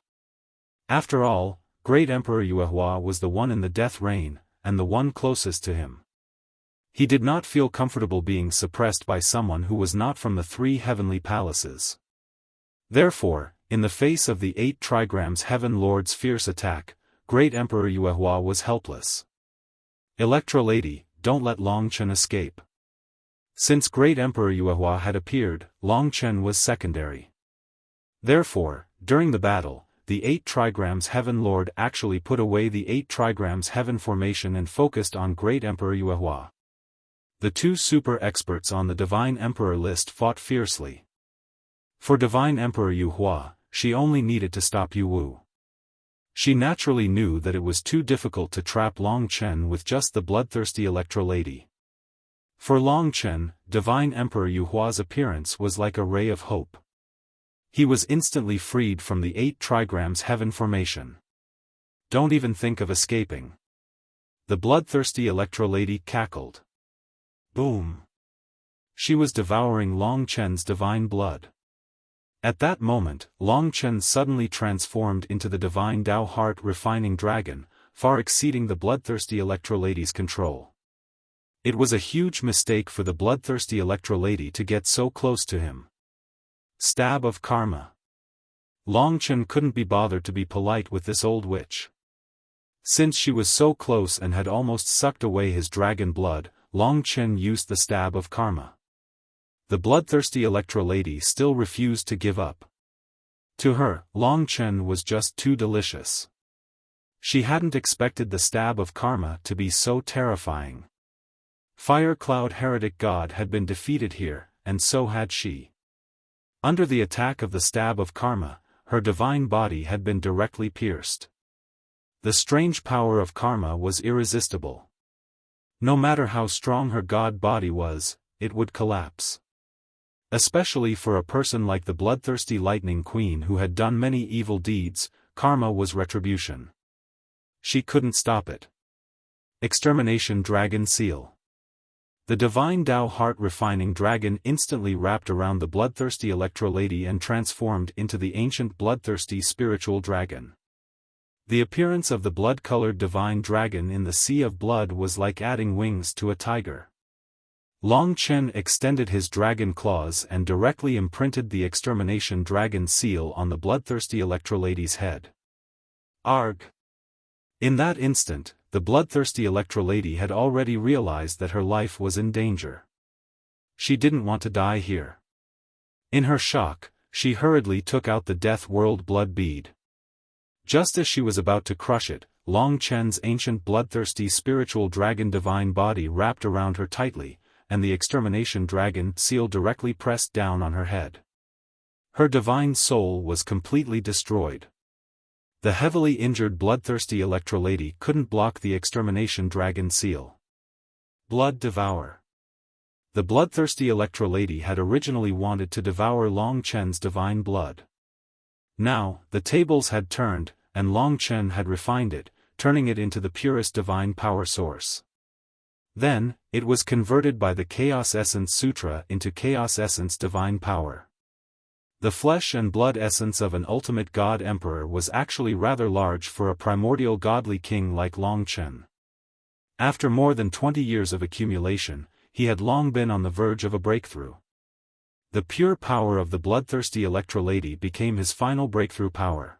After all, Great Emperor Yuehua was the one in the death reign, and the one closest to him. He did not feel comfortable being suppressed by someone who was not from the 3 heavenly palaces. Therefore, in the face of the 8 trigrams Heaven Lord's fierce attack, Great Emperor Yuehua was helpless. Electro Lady, don't let Long Chen escape. Since Great Emperor Yuehua had appeared, Long Chen was secondary. Therefore, during the battle, the 8 trigrams Heaven Lord actually put away the 8 trigrams Heaven formation and focused on Great Emperor Yuehua. The 2 super experts on the Divine Emperor list fought fiercely. For Divine Emperor Yuehua, she only needed to stop Yu Wu. She naturally knew that it was too difficult to trap Long Chen with just the bloodthirsty Electro Lady. For Long Chen, Divine Emperor Yuehua's appearance was like a ray of hope. He was instantly freed from the 8 trigrams Heaven formation. Don't even think of escaping. The bloodthirsty Electro Lady cackled. Boom! She was devouring Long Chen's divine blood. At that moment, Long Chen suddenly transformed into the divine Dao Heart Refining Dragon, far exceeding the bloodthirsty Electro Lady's control. It was a huge mistake for the bloodthirsty Electro Lady to get so close to him. Stab of Karma. Long Chen couldn't be bothered to be polite with this old witch. Since she was so close and had almost sucked away his dragon blood, Long Chen used the Stab of Karma. The bloodthirsty Electro Lady still refused to give up. To her, Long Chen was just too delicious. She hadn't expected the Stab of Karma to be so terrifying. Fire Cloud Heretic God had been defeated here, and so had she. Under the attack of the Stab of Karma, her divine body had been directly pierced. The strange power of Karma was irresistible. No matter how strong her god body was, it would collapse. Especially for a person like the bloodthirsty Lightning Queen who had done many evil deeds, karma was retribution. She couldn't stop it. Extermination Dragon Seal. The divine Dao Heart Refining Dragon instantly wrapped around the bloodthirsty Electro Lady and transformed into the ancient bloodthirsty spiritual dragon. The appearance of the blood-colored divine dragon in the sea of blood was like adding wings to a tiger. Long Chen extended his dragon claws and directly imprinted the extermination dragon seal on the bloodthirsty Electro Lady's head. Arg! In that instant, the bloodthirsty Electro Lady had already realized that her life was in danger. She didn't want to die here. In her shock, she hurriedly took out the Death World blood bead. Just as she was about to crush it, Long Chen's ancient bloodthirsty spiritual dragon divine body wrapped around her tightly, and the extermination dragon seal directly pressed down on her head. Her divine soul was completely destroyed. The heavily injured bloodthirsty Electro Lady couldn't block the extermination dragon seal. Blood Devour. The bloodthirsty Electro Lady had originally wanted to devour Long Chen's divine blood. Now, the tables had turned, and Long Chen had refined it, turning it into the purest divine power source. Then, it was converted by the Chaos Essence Sutra into Chaos Essence Divine Power. The flesh and blood essence of an ultimate God Emperor was actually rather large for a primordial godly king like Long Chen. After more than 20 years of accumulation, he had long been on the verge of a breakthrough. The pure power of the bloodthirsty Electro Lady became his final breakthrough power.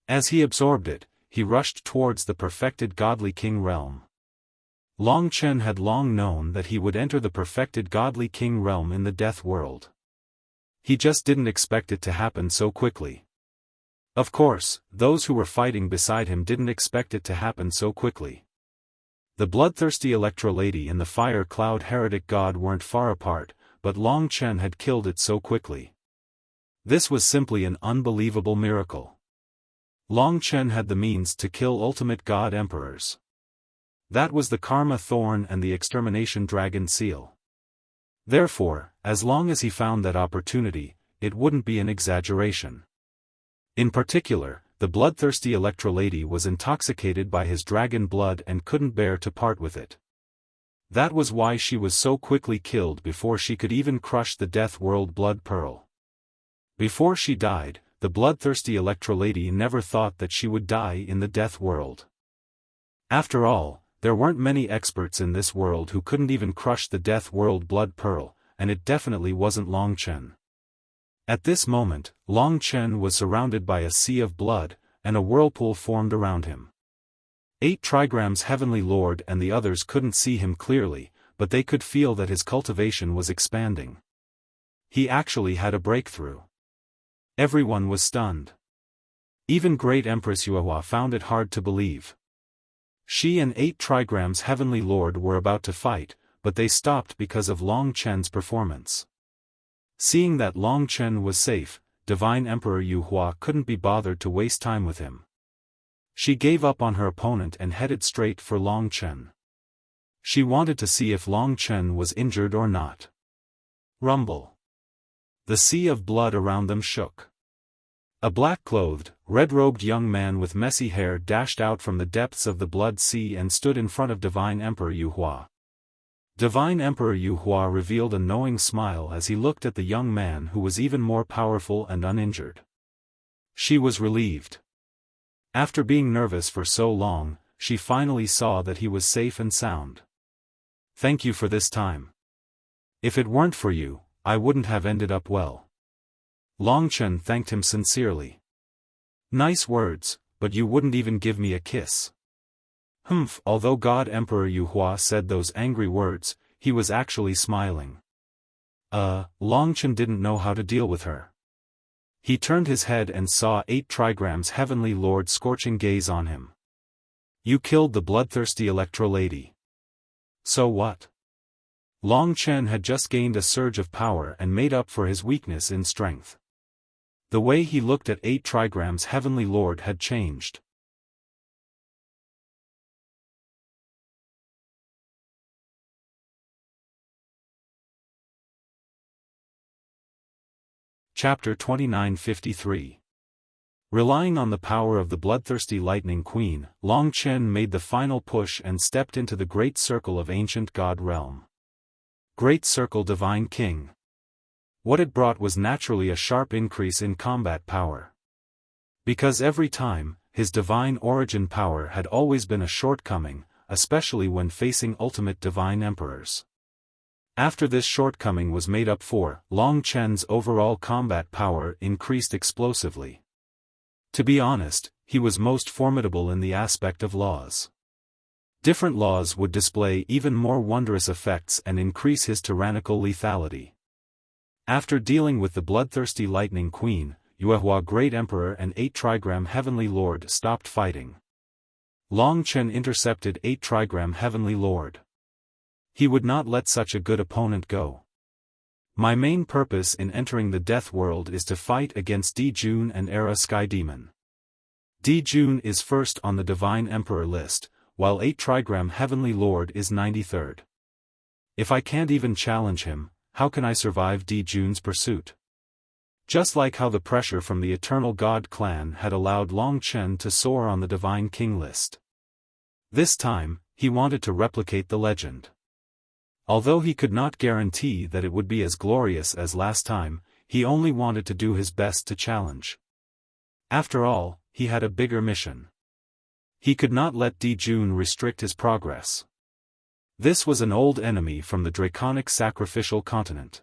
As he absorbed it, he rushed towards the perfected godly king realm. Long Chen had long known that he would enter the perfected godly king realm in the death world. He just didn't expect it to happen so quickly. Of course, those who were fighting beside him didn't expect it to happen so quickly. The bloodthirsty Electro Lady and the Fire Cloud Heretic God weren't far apart, but Long Chen had killed it so quickly. This was simply an unbelievable miracle. Long Chen had the means to kill ultimate God Emperors. That was the Karma Thorn and the Extermination Dragon Seal. Therefore, as long as he found that opportunity, it wouldn't be an exaggeration. In particular, the bloodthirsty Electro-Lady was intoxicated by his dragon blood and couldn't bear to part with it. That was why she was so quickly killed before she could even crush the Death World Blood Pearl. Before she died, the bloodthirsty Electro-Lady never thought that she would die in the Death World. After all, there weren't many experts in this world who couldn't even crush the Death World Blood Pearl, and it definitely wasn't Long Chen. At this moment, Long Chen was surrounded by a sea of blood, and a whirlpool formed around him. 8 trigrams Heavenly Lord and the others couldn't see him clearly, but they could feel that his cultivation was expanding. He actually had a breakthrough. Everyone was stunned. Even Great Empress Yuehua found it hard to believe. She and 8 trigrams Heavenly Lord were about to fight, but they stopped because of Long Chen's performance. Seeing that Long Chen was safe, Divine Emperor Yuehua couldn't be bothered to waste time with him. She gave up on her opponent and headed straight for Long Chen. She wanted to see if Long Chen was injured or not. Rumble. The sea of blood around them shook. A black-clothed, red-robed young man with messy hair dashed out from the depths of the blood sea and stood in front of Divine Emperor Yuehua. Divine Emperor Yuehua revealed a knowing smile as he looked at the young man who was even more powerful and uninjured. She was relieved. After being nervous for so long, she finally saw that he was safe and sound. Thank you for this time. If it weren't for you, I wouldn't have ended up well. Long Chen thanked him sincerely. Nice words, but you wouldn't even give me a kiss. Humph, although God Emperor Yuehua said those angry words, he was actually smiling. Long Chen didn't know how to deal with her. He turned his head and saw 8 trigrams Heavenly Lord scorching gaze on him. You killed the bloodthirsty Electro-Lady. So what? Long Chen had just gained a surge of power and made up for his weakness in strength. The way he looked at 8 trigrams Heavenly Lord had changed. Chapter 2953. Relying on the power of the bloodthirsty Lightning Queen, Long Chen made the final push and stepped into the Great Circle of Ancient God Realm. Great Circle Divine King. What it brought was naturally a sharp increase in combat power. Because every time, his divine origin power had always been a shortcoming, especially when facing ultimate divine emperors. After this shortcoming was made up for, Long Chen's overall combat power increased explosively. To be honest, he was most formidable in the aspect of laws. Different laws would display even more wondrous effects and increase his tyrannical lethality. After dealing with the bloodthirsty Lightning Queen, Yuehua Great Emperor and 8 trigram Heavenly Lord stopped fighting. Long Chen intercepted 8 trigram Heavenly Lord. He would not let such a good opponent go. My main purpose in entering the Death World is to fight against Dijun and Era Sky Demon. Dijun is first on the Divine Emperor list, while 8 trigram Heavenly Lord is 93rd. If I can't even challenge him, how can I survive Dijun's pursuit? Just like how the pressure from the Eternal God clan had allowed Long Chen to soar on the Divine King list. This time, he wanted to replicate the legend. Although he could not guarantee that it would be as glorious as last time, he only wanted to do his best to challenge. After all, he had a bigger mission. He could not let Dijun restrict his progress. This was an old enemy from the draconic sacrificial continent.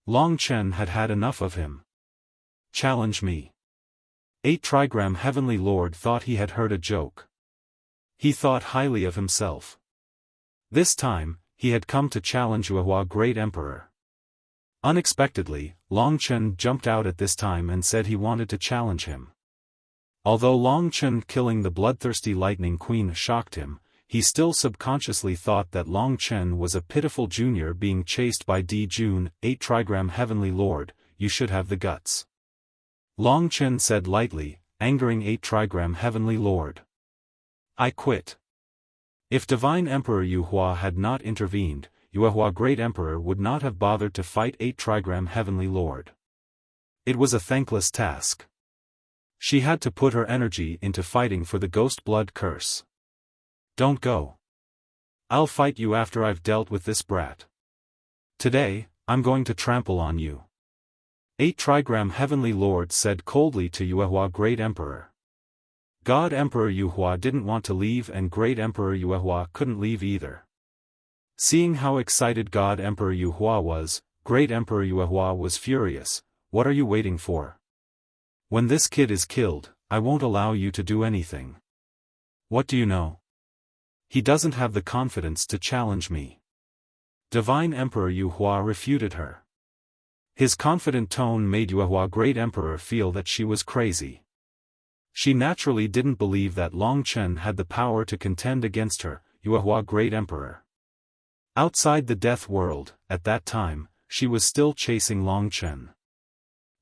Long Chen had had enough of him. Challenge me. 8 trigram Heavenly Lord thought he had heard a joke. He thought highly of himself. This time, he had come to challenge Yuehua Great Emperor. Unexpectedly, Long Chen jumped out at this time and said he wanted to challenge him. Although Long Chen killing the bloodthirsty Lightning Queen shocked him, he still subconsciously thought that Long Chen was a pitiful junior being chased by Dijun, 8 trigram Heavenly Lord. You should have the guts. Long Chen said lightly, angering 8 trigram Heavenly Lord. I quit. If Divine Emperor Yuehua had not intervened, Yuehua Great Emperor would not have bothered to fight 8 trigram Heavenly Lord. It was a thankless task. She had to put her energy into fighting for the ghost blood curse. Don't go. I'll fight you after I've dealt with this brat. Today, I'm going to trample on you. 8 Trigram Heavenly Lord said coldly to Yuehua Great Emperor. God Emperor Yuehua didn't want to leave and Great Emperor Yuehua couldn't leave either. Seeing how excited God Emperor Yuehua was, Great Emperor Yuehua was furious. What are you waiting for? When this kid is killed, I won't allow you to do anything. What do you know? He doesn't have the confidence to challenge me. Divine Emperor Yuehua refuted her. His confident tone made Yuehua Great Emperor feel that she was crazy. She naturally didn't believe that Long Chen had the power to contend against her, Yuehua Great Emperor. Outside the death world, at that time, she was still chasing Long Chen.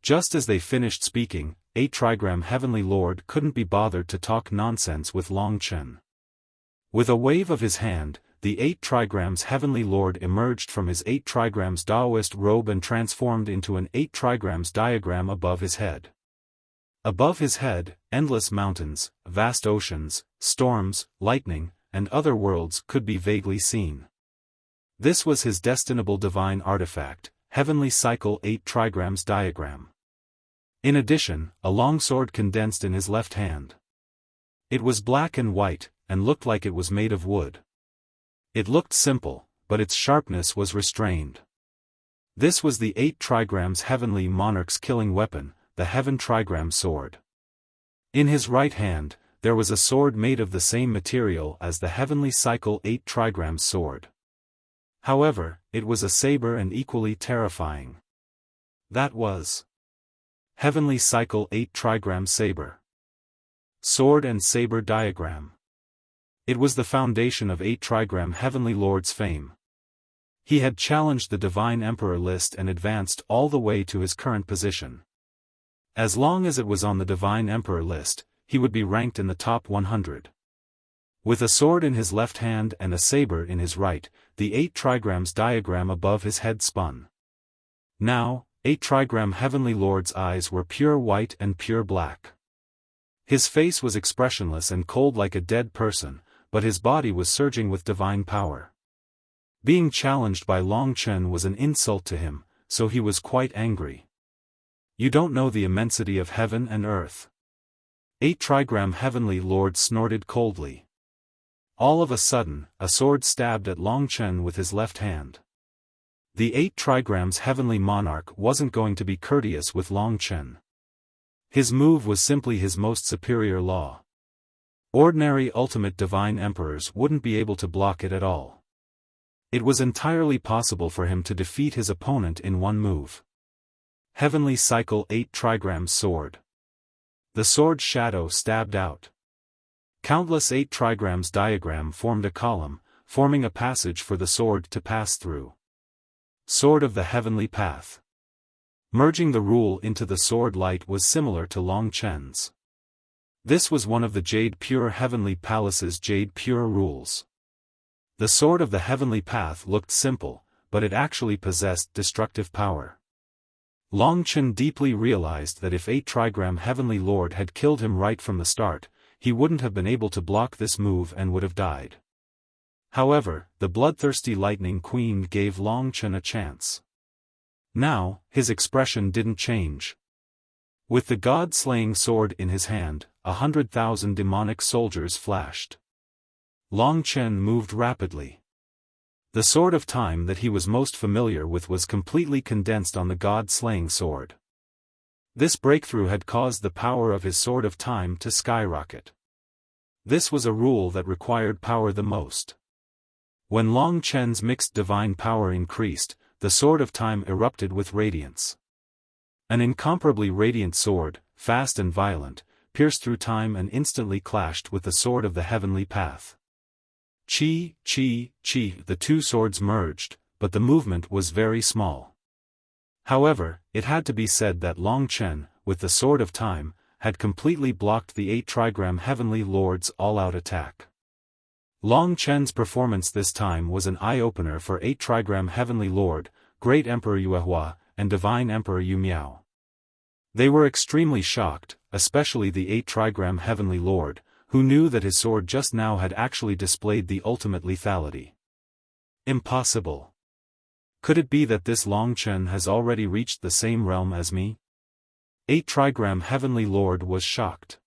Just as they finished speaking, 8 Trigram Heavenly Lord couldn't be bothered to talk nonsense with Long Chen. With a wave of his hand, the 8 Trigrams Heavenly Lord emerged from his 8 Trigrams Taoist robe and transformed into an 8 Trigrams diagram above his head. Above his head, endless mountains, vast oceans, storms, lightning, and other worlds could be vaguely seen. This was his destinable divine artifact, Heavenly Cycle 8 Trigrams diagram. In addition, a long sword condensed in his left hand. It was black and white, and looked like it was made of wood. It looked simple, but its sharpness was restrained. This was the 8 Trigrams Heavenly Monarch's killing weapon, the Heaven Trigram Sword. In his right hand, there was a sword made of the same material as the Heavenly Cycle 8 Trigrams sword. However, it was a saber and equally terrifying. That was Heavenly Cycle 8 Trigram Saber. Sword and Saber Diagram. It was the foundation of 8 Trigram Heavenly Lord's fame. He had challenged the Divine Emperor list and advanced all the way to his current position. As long as it was on the Divine Emperor list, he would be ranked in the top 100. With a sword in his left hand and a saber in his right, the 8 Trigrams diagram above his head spun. Now, 8 Trigram Heavenly Lord's eyes were pure white and pure black. His face was expressionless and cold like a dead person, but his body was surging with divine power. Being challenged by Long Chen was an insult to him, so he was quite angry. You don't know the immensity of heaven and earth. 8 Trigram Heavenly Lord snorted coldly. All of a sudden, a sword stabbed at Long Chen with his left hand. The 8 Trigrams Heavenly Monarch wasn't going to be courteous with Long Chen. His move was simply his most superior law. Ordinary ultimate divine emperors wouldn't be able to block it at all. It was entirely possible for him to defeat his opponent in one move. Heavenly Cycle 8 Trigrams Sword. The sword shadow stabbed out. Countless 8 Trigrams diagram formed a column, forming a passage for the sword to pass through. Sword of the Heavenly Path. Merging the rule into the sword light was similar to Long Chen's. This was one of the Jade Pure Heavenly Palace's Jade Pure rules. The sword of the Heavenly Path looked simple, but it actually possessed destructive power. Long Chen deeply realized that if 8 Trigram Heavenly Lord had killed him right from the start, he wouldn't have been able to block this move and would have died. However, the bloodthirsty Lightning Queen gave Long Chen a chance. Now, his expression didn't change. With the god-slaying sword in his hand, 100,000 demonic soldiers flashed. Long Chen moved rapidly. The Sword of Time that he was most familiar with was completely condensed on the god-slaying sword. This breakthrough had caused the power of his Sword of Time to skyrocket. This was a rule that required power the most. When Long Chen's mixed divine power increased, the Sword of Time erupted with radiance. An incomparably radiant sword, fast and violent, pierced through time and instantly clashed with the Sword of the Heavenly Path. Chi, the two swords merged, but the movement was very small. However, it had to be said that Long Chen, with the Sword of Time, had completely blocked the 8 Trigram Heavenly Lord's all-out attack. Long Chen's performance this time was an eye-opener for 8 Trigram Heavenly Lord, Great Emperor Yuehua, and Divine Emperor Yu Miao. They were extremely shocked, especially the 8 trigram Heavenly Lord, who knew that his sword just now had actually displayed the ultimate lethality. Impossible. Could it be that this Long Chen has already reached the same realm as me? 8 trigram Heavenly Lord was shocked.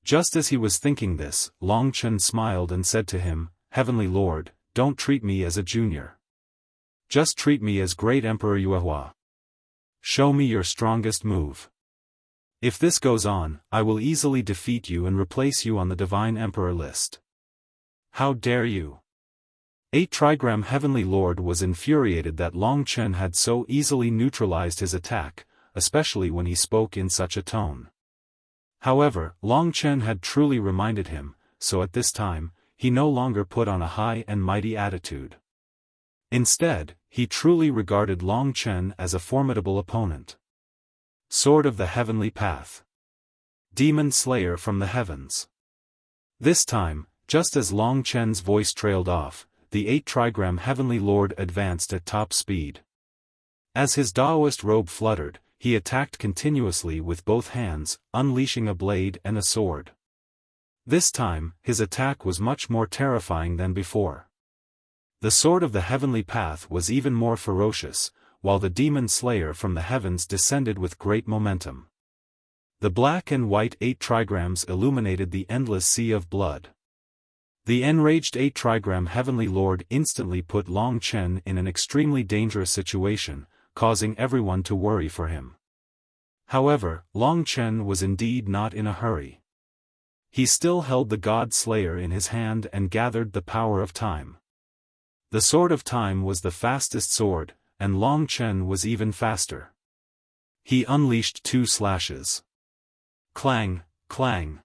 Just as he was thinking this, Long Chen smiled and said to him, Heavenly Lord, don't treat me as a junior. Just treat me as Great Emperor Yuehua. Show me your strongest move. If this goes on, I will easily defeat you and replace you on the Divine Emperor list. How dare you? 8 trigram Heavenly Lord was infuriated that Long Chen had so easily neutralized his attack, especially when he spoke in such a tone. However, Long Chen had truly reminded him, so at this time, he no longer put on a high and mighty attitude. Instead, he truly regarded Long Chen as a formidable opponent. Sword of the Heavenly Path. Demon Slayer from the Heavens. This time, just as Long Chen's voice trailed off, the 8 trigram Heavenly Lord advanced at top speed. As his Daoist robe fluttered, he attacked continuously with both hands, unleashing a blade and a sword. This time, his attack was much more terrifying than before. The Sword of the Heavenly Path was even more ferocious, while the Demon Slayer from the heavens descended with great momentum. The black and white 8 trigrams illuminated the endless sea of blood. The enraged 8 trigram Heavenly Lord instantly put Long Chen in an extremely dangerous situation, causing everyone to worry for him. However, Long Chen was indeed not in a hurry. He still held the God Slayer in his hand and gathered the power of time. The Sword of Time was the fastest sword, and Long Chen was even faster. He unleashed 2 slashes. Clang, clang.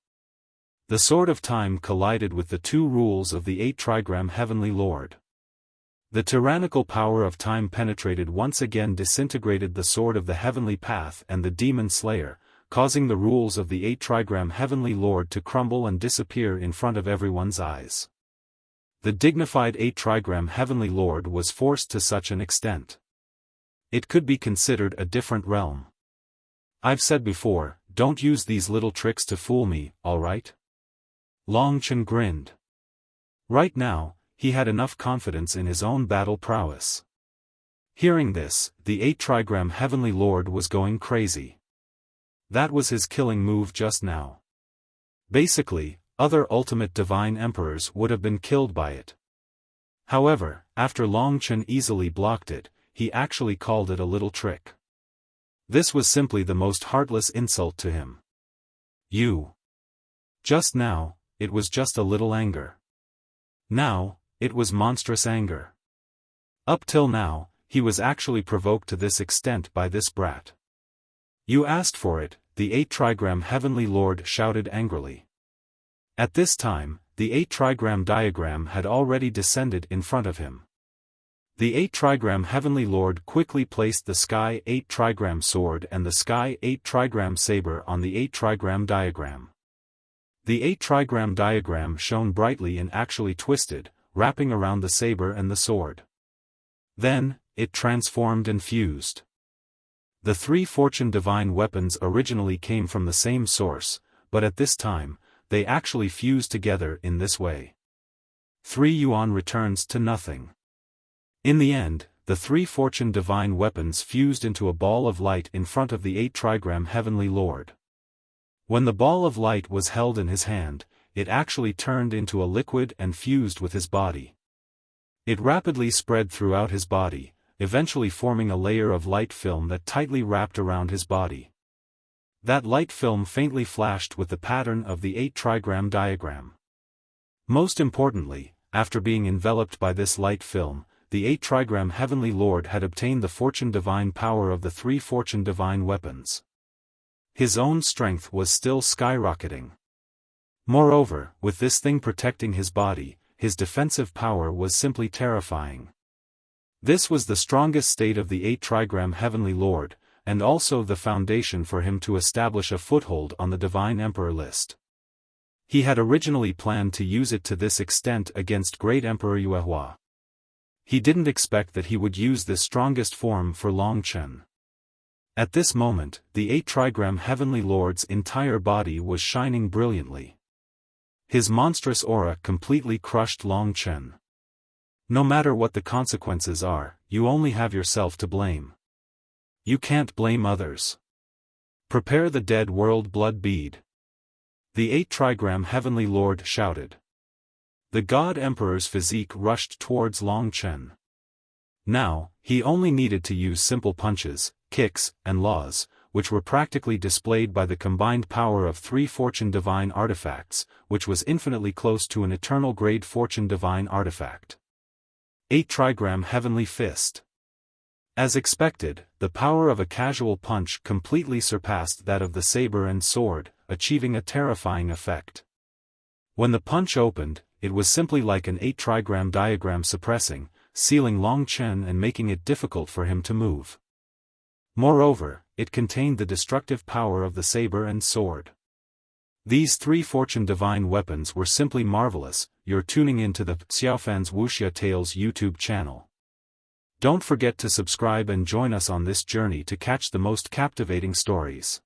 The Sword of Time collided with the 2 rules of the 8 trigram Heavenly Lord. The tyrannical power of time penetrated once again, disintegrated the Sword of the Heavenly Path and the Demon Slayer, causing the rules of the 8 trigram Heavenly Lord to crumble and disappear in front of everyone's eyes. The dignified 8 trigram Heavenly Lord was forced to such an extent. It could be considered a different realm. I've said before, don't use these little tricks to fool me, alright? Long Chen grinned. Right now, he had enough confidence in his own battle prowess. Hearing this, the 8 trigram Heavenly Lord was going crazy. That was his killing move just now. Basically, other ultimate divine emperors would have been killed by it. However, after Long Chen easily blocked it, he actually called it a little trick. This was simply the most heartless insult to him. You. Just now, it was just a little anger. Now, it was monstrous anger. Up till now, he was actually provoked to this extent by this brat. You asked for it, the 8 trigram Heavenly Lord shouted angrily. At this time, the 8 trigram diagram had already descended in front of him. The 8 trigram Heavenly Lord quickly placed the Sky 8 trigram sword and the Sky 8 trigram saber on the 8 trigram diagram. The 8 trigram diagram shone brightly and actually twisted, wrapping around the saber and the sword. Then, it transformed and fused. The 3 fortune divine weapons originally came from the same source, but at this time, they actually fused together in this way. 3 yuan returns to nothing. In the end, the 3 fortune divine weapons fused into a ball of light in front of the 8 trigram Heavenly Lord. When the ball of light was held in his hand, it actually turned into a liquid and fused with his body. It rapidly spread throughout his body, eventually forming a layer of light film that tightly wrapped around his body. That light film faintly flashed with the pattern of the 8 trigram diagram. Most importantly, after being enveloped by this light film, the 8 trigram Heavenly Lord had obtained the fortune divine power of the 3 fortune divine weapons. His own strength was still skyrocketing. Moreover, with this thing protecting his body, his defensive power was simply terrifying. This was the strongest state of the 8 trigram Heavenly Lord, and also the foundation for him to establish a foothold on the Divine Emperor list. He had originally planned to use it to this extent against Great Emperor Yuehua. He didn't expect that he would use this strongest form for Long Chen. At this moment, the 8 trigram Heavenly Lord's entire body was shining brilliantly. His monstrous aura completely crushed Long Chen. No matter what the consequences are, you only have yourself to blame. You can't blame others. Prepare the dead world blood bead. The 8 trigram Heavenly Lord shouted. The God Emperor's physique rushed towards Long Chen. Now, he only needed to use simple punches, kicks, and laws, which were practically displayed by the combined power of 3 Fortune Divine artifacts, which was infinitely close to an eternal grade Fortune Divine artifact. 8 trigram Heavenly Fist. As expected, the power of a casual punch completely surpassed that of the saber and sword, achieving a terrifying effect. When the punch opened, it was simply like an 8 trigram diagram suppressing, sealing Long Chen and making it difficult for him to move. Moreover, it contained the destructive power of the saber and sword. These 3 Fortune Divine weapons were simply marvelous. You're tuning into the Xiaofan's Wuxia Tales YouTube channel. Don't forget to subscribe and join us on this journey to catch the most captivating stories.